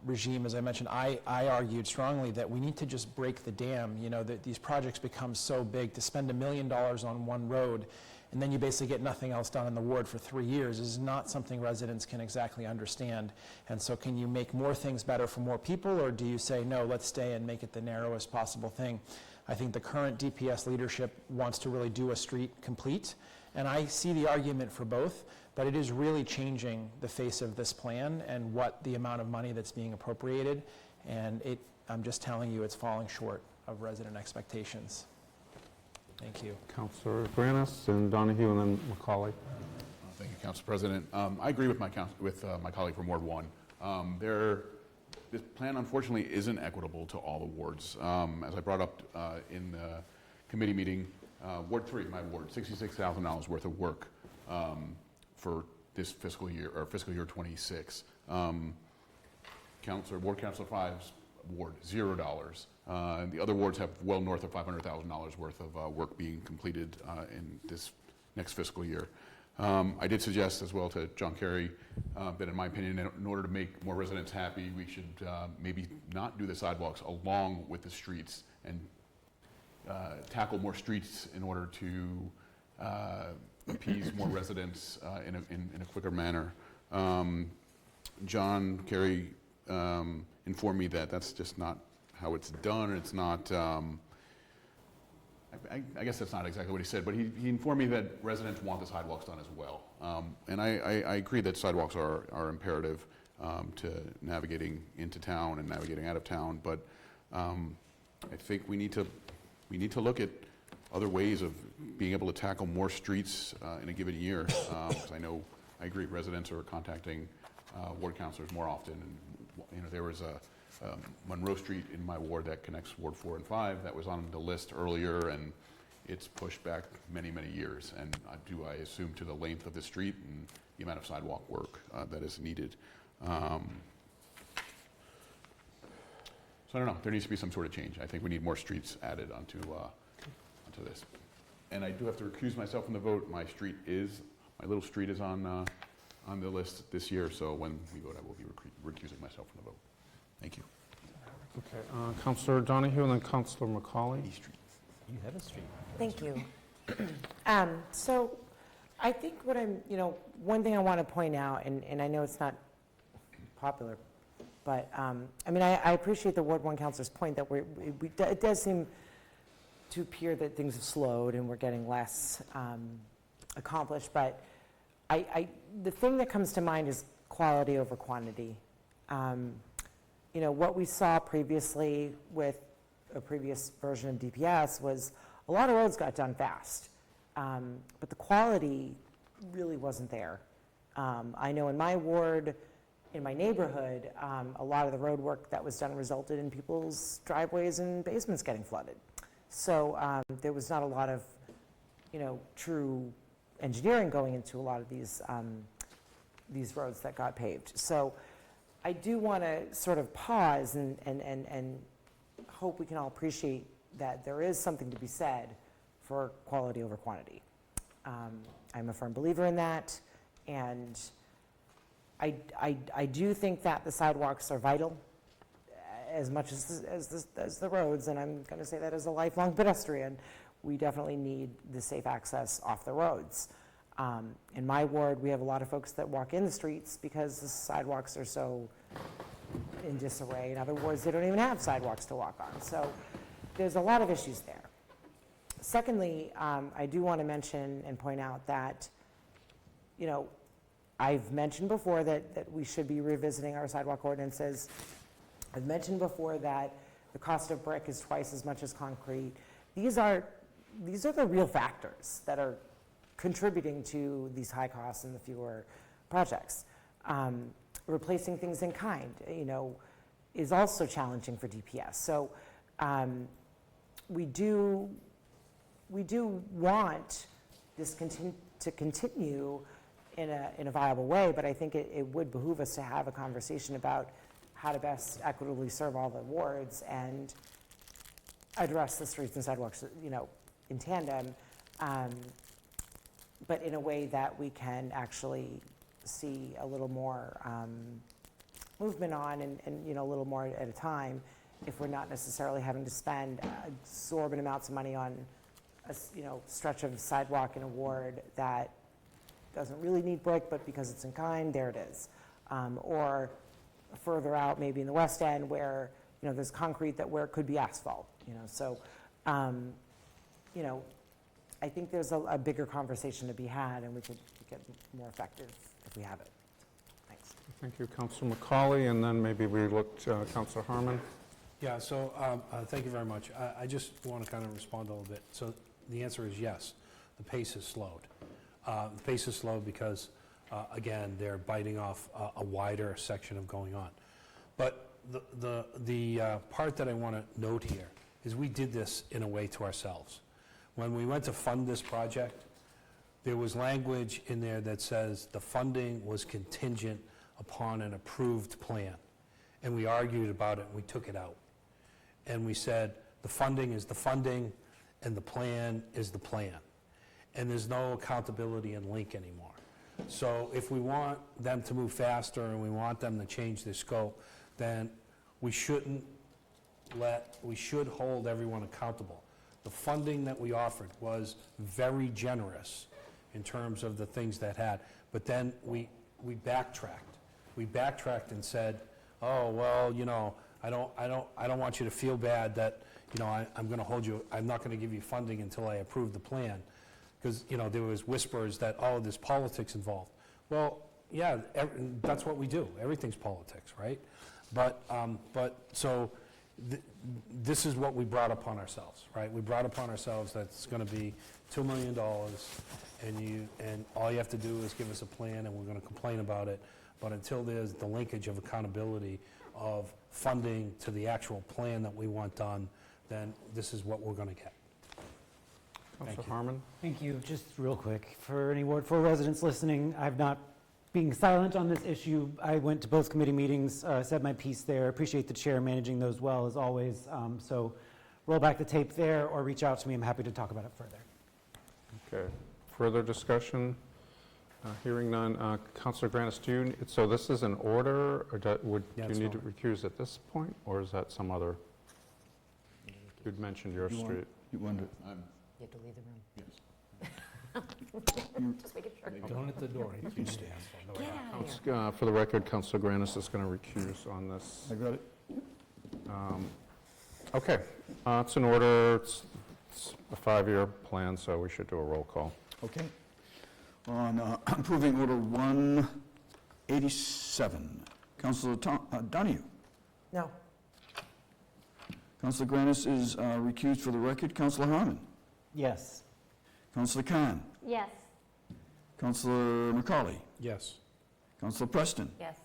G: regime, as I mentioned, I argued strongly that we need to just break the dam. That these projects become so big. To spend $1 million on one road and then you basically get nothing else done in the ward for 3 years is not something residents can exactly understand. And so can you make more things better for more people, or do you say, no, let's stay and make it the narrowest possible thing? I think the current DPS leadership wants to really do a street complete, and I see the argument for both, but it is really changing the face of this plan and what the amount of money that's being appropriated, and I'm just telling you it's falling short of resident expectations. Thank you.
H: Councillor Granis and Donahue and then Macaulay.
R: Thank you, Council President. I agree with my colleague from Ward 1. This plan, unfortunately, isn't equitable to all the wards. As I brought up in the committee meeting, Ward 3, my ward, $66,000 worth of work for this fiscal year, or fiscal year 26. Ward Councilor 5's ward, $0. And the other wards have well north of $500,000 worth of work being completed in this next fiscal year. I did suggest as well to John Kerry that in my opinion, in order to make more residents happy, we should maybe not do the sidewalks along with the streets and tackle more streets in order to appease more residents in a quicker manner. John Kerry informed me that that's just not how it's done. It's not, I guess that's not exactly what he said, but he informed me that residents want the sidewalks done as well. And I agree that sidewalks are imperative to navigating into town and navigating out of town, but I think we need to look at other ways of being able to tackle more streets in a given year. Because I agree, residents are contacting ward councilors more often. And, there was a Monroe Street in my ward that connects Ward 4 and 5 that was on the list earlier, and it's pushed back many, many years. And I assume to the length of the street and the amount of sidewalk work that is needed. So I don't know, there needs to be some sort of change. I think we need more streets added onto this. And I do have to recuse myself from the vote. My little street is on the list this year, so when we vote, I will be recusing myself from the vote. Thank you.
H: Okay, Councillor Donahue and then Councillor Macaulay.
M: You have a street.
J: Thank you. So I think one thing I want to point out, and I know it's not popular, but I appreciate the Ward 1 councilor's point that it does seem to appear that things have slowed and we're getting less accomplished, but the thing that comes to mind is quality over quantity. What we saw previously with a previous version of DPS was a lot of roads got done fast, but the quality really wasn't there. I know in my ward, in my neighborhood, a lot of the road work that was done resulted in people's driveways and basements getting flooded. So there was not a lot of, true engineering going into a lot of these roads that got paved. So I do want to sort of pause and hope we can all appreciate that there is something to be said for quality over quantity. I'm a firm believer in that, and I do think that the sidewalks are vital as much as the roads, and I'm going to say that as a lifelong pedestrian. We definitely need the safe access off the roads. In my ward, we have a lot of folks that walk in the streets because the sidewalks are so in disarray. In other wards, they don't even have sidewalks to walk on. So there's a lot of issues there. Secondly, I do want to mention and point out that, you know, I've mentioned before that we should be revisiting our sidewalk ordinances. I've mentioned before that the cost of brick is twice as much as concrete. These are the real factors that are contributing to these high costs and the fewer projects. Replacing things in kind, you know, is also challenging for DPS. So we do want this to continue in a viable way, but I think it would behoove us to have a conversation about how to best equitably serve all the wards and address the streets and sidewalks, you know, in tandem, but in a way that we can actually see a little more movement on and, you know, a little more at a time, if we're not necessarily having to spend exorbitant amounts of money on a, you know, stretch of sidewalk in a ward that doesn't really need brick, but because it's in kind, there it is. Or further out, maybe in the West End, where, you know, there's concrete that where it could be asphalt, you know. So, you know, I think there's a bigger conversation to be had, and we could get more effective if we have it. Thanks.
A: Thank you, Councilor McCauley, and then maybe we look to Councilor Harmon.
P: Yeah, so thank you very much. I just want to kind of respond a little bit. So the answer is yes, the pace has slowed. The pace is slow because, again, they're biting off a wider section of going on. But the part that I want to note here is we did this in a way to ourselves. When we went to fund this project, there was language in there that says the funding was contingent upon an approved plan. And we argued about it, and we took it out. And we said the funding is the funding, and the plan is the plan. And there's no accountability and link anymore. So if we want them to move faster and we want them to change their scope, then we should hold everyone accountable. The funding that we offered was very generous in terms of the things that had, but then we backtracked. We backtracked and said, oh, well, you know, I don't want you to feel bad that, you know, I'm going to hold you, I'm not going to give you funding until I approve the plan. Because, you know, there was whispers that, oh, there's politics involved. Well, yeah, that's what we do. Everything's politics, right? But so this is what we brought upon ourselves, right? We brought upon ourselves that it's going to be $2 million, and all you have to do is give us a plan, and we're going to complain about it. But until there's the linkage of accountability of funding to the actual plan that we want done, then this is what we're going to get.
A: Councilor Harmon?
I: Thank you. Just real quick, for any Ward 4 residents listening, I've not been silent on this issue. I went to both committee meetings, said my piece there. Appreciate the chair managing those well, as always. So roll back the tape there or reach out to me. I'm happy to talk about it further.
A: Okay. Further discussion? Hearing none. Councilor Granis, so this is an order, or do you need to recuse at this point, or is that some other? You'd mentioned your street.
D: You wonder.
J: You have to leave the room.
D: Yes.
J: Just making sure.
M: Don't at the door. You can stand.
J: Get out of here.
A: For the record, Councilor Granis is going to recuse on this.
D: I got it.
A: Okay. It's an order. It's a 5-year plan, so we should do a roll call.
D: Okay. On approving Order 187, Councilor Donahue.
J: No.
D: Councilor Granis is recused for the record. Councilor Harmon.
I: Yes.
D: Councilor Khan.
B: Yes.
D: Councilor McCauley.
P: Yes.
D: Councilor Preston.
B: Yes.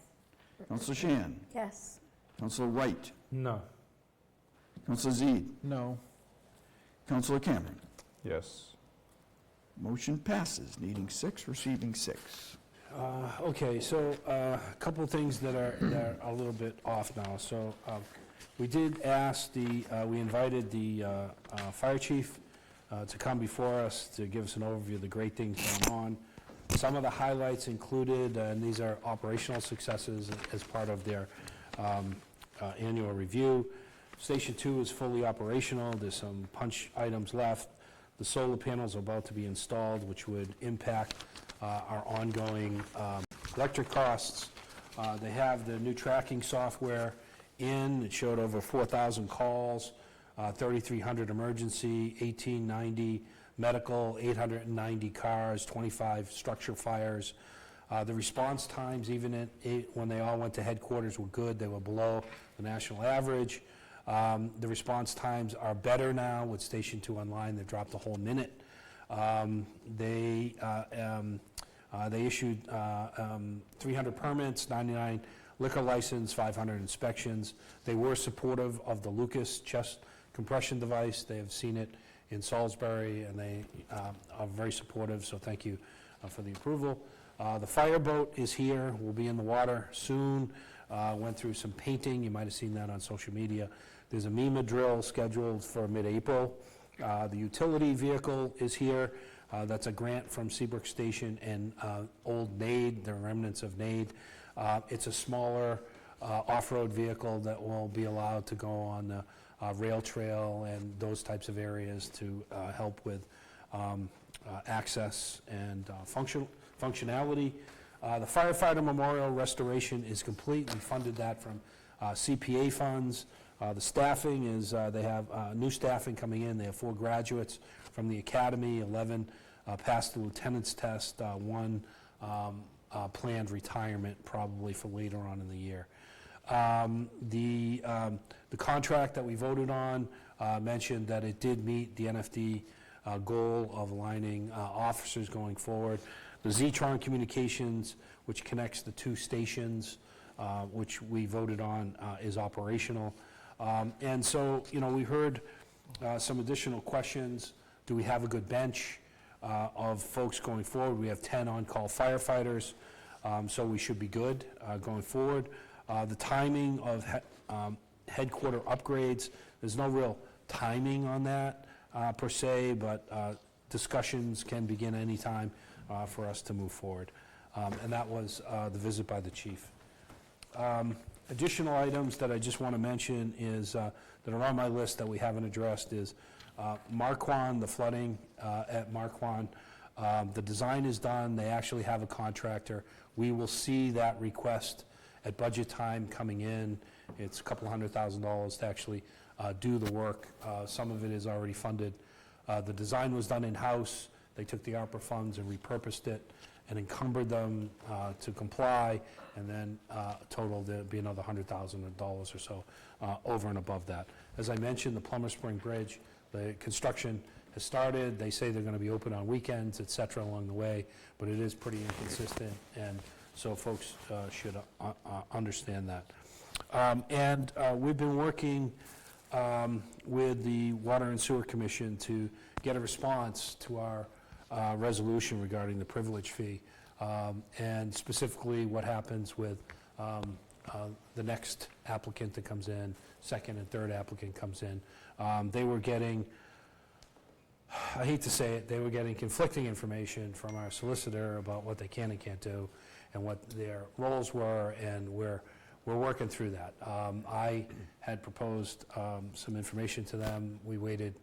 D: Councilor Shan.
O: Yes.
D: Councilor Wright.
M: No.
D: Councilor Zede.
G: No.
D: Councilor Cameron.
A: Yes.
D: Motion passes, needing 6, receiving 6.
P: Okay, so a couple of things that are a little bit off now. So we did ask we invited the fire chief to come before us to give us an overview of the great things going on. Some of the highlights included, and these are operational successes as part of their annual review. Station 2 is fully operational. There's some punch items left. The solar panels are about to be installed, which would impact our ongoing electric costs. They have the new tracking software in. It showed over 4,000 calls 3,300 emergency, 1,890 medical, 890 cars, 25 structure fires. The response times, even when they all went to headquarters, were good. They were below the national average. The response times are better now with Station 2 online. They've dropped a whole minute. They issued 300 permits, 99 liquor license, 500 inspections. They were supportive of the Lucas chest compression device. They have seen it in Salisbury, and they are very supportive, so thank you for the approval. The fireboat is here, will be in the water soon. Went through some painting, you might have seen that on social media. There's a MEMA drill scheduled for mid-April. The utility vehicle is here. That's a grant from Seabrook Station and old NAID, the remnants of NAID. It's a smaller off-road vehicle that will be allowed to go on the rail trail and those types of areas to help with access and functionality. The firefighter memorial restoration is complete. We funded that from CPA funds. The staffing is, they have new staffing coming in. They have 4 graduates from the academy, 11 passed the lieutenant's test, 1 planned retirement probably for later on in the year. The contract that we voted on mentioned that it did meet the NFD goal of aligning officers going forward. The Zetron Communications, which connects the 2 stations, which we voted on, is operational. And so, we heard some additional questions. Do we have a good bench of folks going forward? We have 10 on-call firefighters, so we should be good going forward. The timing of headquarter upgrades, there's no real timing on that per se, but discussions can begin anytime for us to move forward. And that was the visit by the chief. Additional items that I just want to mention is, that are on my list that we haven't addressed is Marquand, the flooding at Marquand. The design is done. They actually have a contractor. We will see that request at budget time coming in. It's a couple $100,000 to actually do the work. Some of it is already funded. The design was done in-house. They took the ARPA funds and repurposed it and encumbered them to comply, and then total there'd be another $100,000 or so over and above that. As I mentioned, the Plummer Spring Bridge, the construction has started. They say they're going to be open on weekends, et cetera, along the way, but it is pretty inconsistent, and so folks should understand that. And we've been working with the Water and Sewer Commission to get a response to our resolution regarding the privilege fee, and specifically what happens with the next applicant that comes in, second and third applicant comes in. They were getting, I hate to say it, they were getting conflicting information from our solicitor about what they can and can't do and what their roles were, and we're working through that. I had proposed some information to them. We waited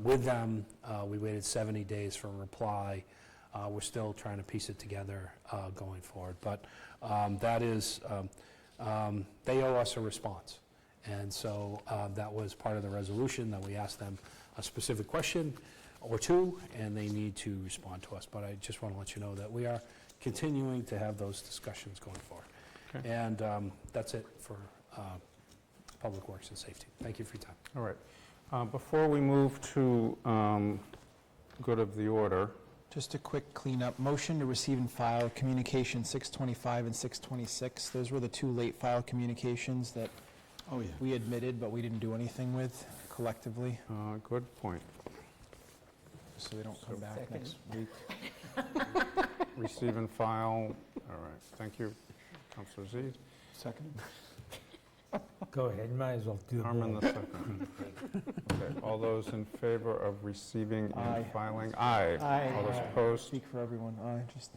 P: with them. We waited 70 days for a reply. We're still trying to piece it together going forward. But that is, they owe us a response. And so that was part of the resolution, that we asked them a specific question or two, and they need to respond to us. But I just want to let you know that we are continuing to have those discussions going forward.
A: Okay.
P: And that's it for Public Works and Safety. Thank you for your time.
A: All right. Before we move to good of the order,
G: Just a quick cleanup. Motion to receive and file communication 625 and 626. Those were the 2 late file communications that we admitted, but we didn't do anything with collectively.
A: good point.
G: So they don't come back next week.
A: Receive and file. All right. Thank you, Councilor Z.
G: Second.
S: Go ahead, might as well do
A: Harmon
S: both.
A: the second. Okay. All those in favor of receiving
G: Aye.
A: and filing? Aye.
G: Aye.
A: All those opposed?
G: Speak for everyone. Aye. Just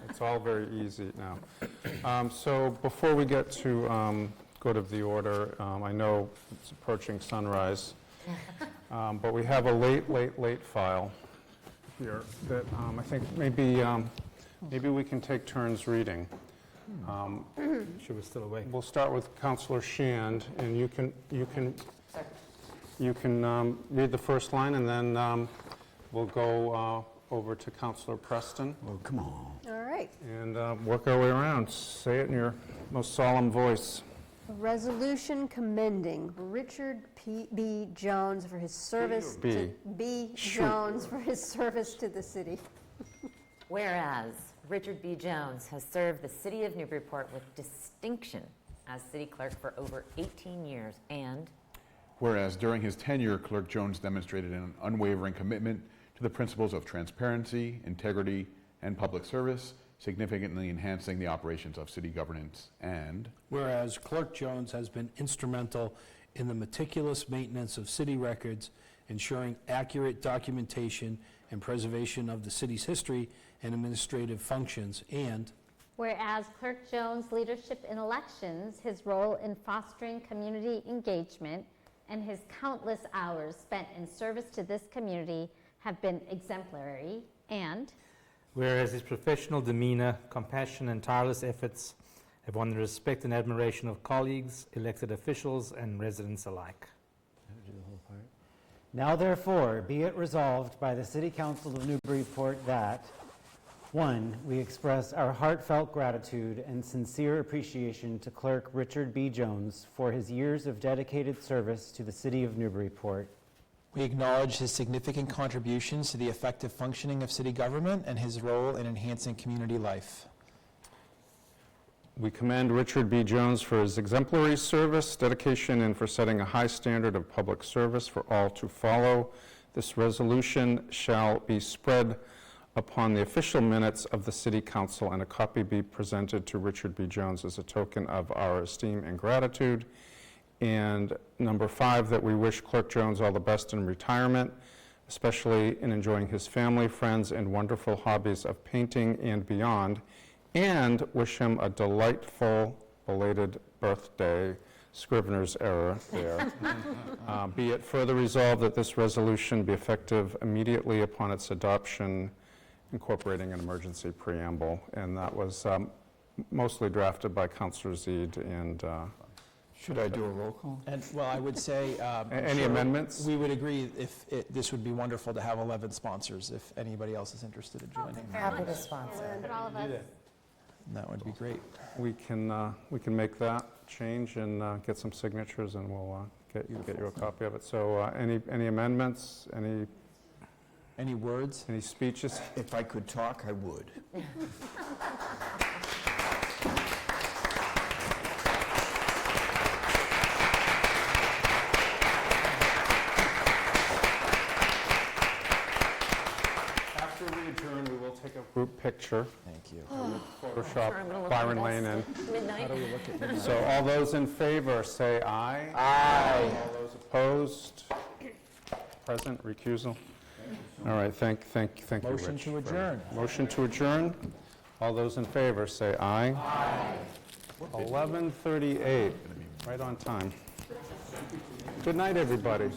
A: It's all very easy now. So before we get to good of the order, I know it's approaching sunrise, but we have a late file here that I think maybe we can take turns reading.
S: She was still awake.
A: We'll start with Councilor Shand, and you can You can read the first line, and then we'll go over to Councillor Preston.
D: Oh, come on.
O: All right.
A: And work our way around. Say it in your most solemn voice.
O: A resolution commending Richard B. Jones for his service to Jones for his service to the city.
L: Whereas Richard B. Jones has served the city of Newburyport with distinction as city clerk for over 18 years, and
R: Whereas during his tenure, Clerk Jones demonstrated an unwavering commitment to the principles of transparency, integrity, and public service, significantly enhancing the operations of city governance, and
P: Whereas Clerk Jones has been instrumental in the meticulous maintenance of city records, ensuring accurate documentation and preservation of the city's history and administrative functions, and
B: Whereas Clerk Jones' leadership in elections, his role in fostering community engagement, and his countless hours spent in service to this community have been exemplary, and
M: Whereas his professional demeanor, compassion, and tireless efforts have won the respect and admiration of colleagues, elected officials, and residents alike.
I: Now therefore, be it resolved by the City Council of Newburyport that, 1, we express our heartfelt gratitude and sincere appreciation to Clerk Richard B. Jones for his years of dedicated service to the City of Newburyport.
G: We acknowledge his significant contributions to the effective functioning of city government and his role in enhancing community life.
A: We commend Richard B. Jones for his exemplary service, dedication, and for setting a high standard of public service for all to follow. This resolution shall be spread upon the official minutes of the City Council, and a copy be presented to Richard B. Jones as a token of our esteem and gratitude. And number 5, that we wish Clerk Jones all the best in retirement, especially in enjoying his family, friends, and wonderful hobbies of painting and beyond, and wish him a delightful belated birthday. Scrivener's error there. Be it further resolved that this resolution be effective immediately upon its adoption, incorporating an emergency preamble. And that was mostly drafted by Councillor Zede and...
D: Should I do a roll call?
G: And, well, I would say...
A: Any amendments?
G: We would agree if this would be wonderful to have 11 sponsors, if anybody else is interested in joining.
J: Happy to sponsor.
B: for all of us.
G: That would be great.
A: We can make that change and get some signatures, and we'll get you a copy of it. So any amendments,
G: Any words?
A: any speeches?
D: If I could talk, I would.
A: After we adjourn, we will take a group picture.
G: Thank you.
A: Photoshop Byron Lane in.
L: midnight.
A: So all those in favor, say aye. Aye. All those opposed? Present, recusal? All right, thank you, Rich.
G: Motion to adjourn.
A: Motion to adjourn. All those in favor, say aye. Aye. 11:38, right on time. Good night, everybody.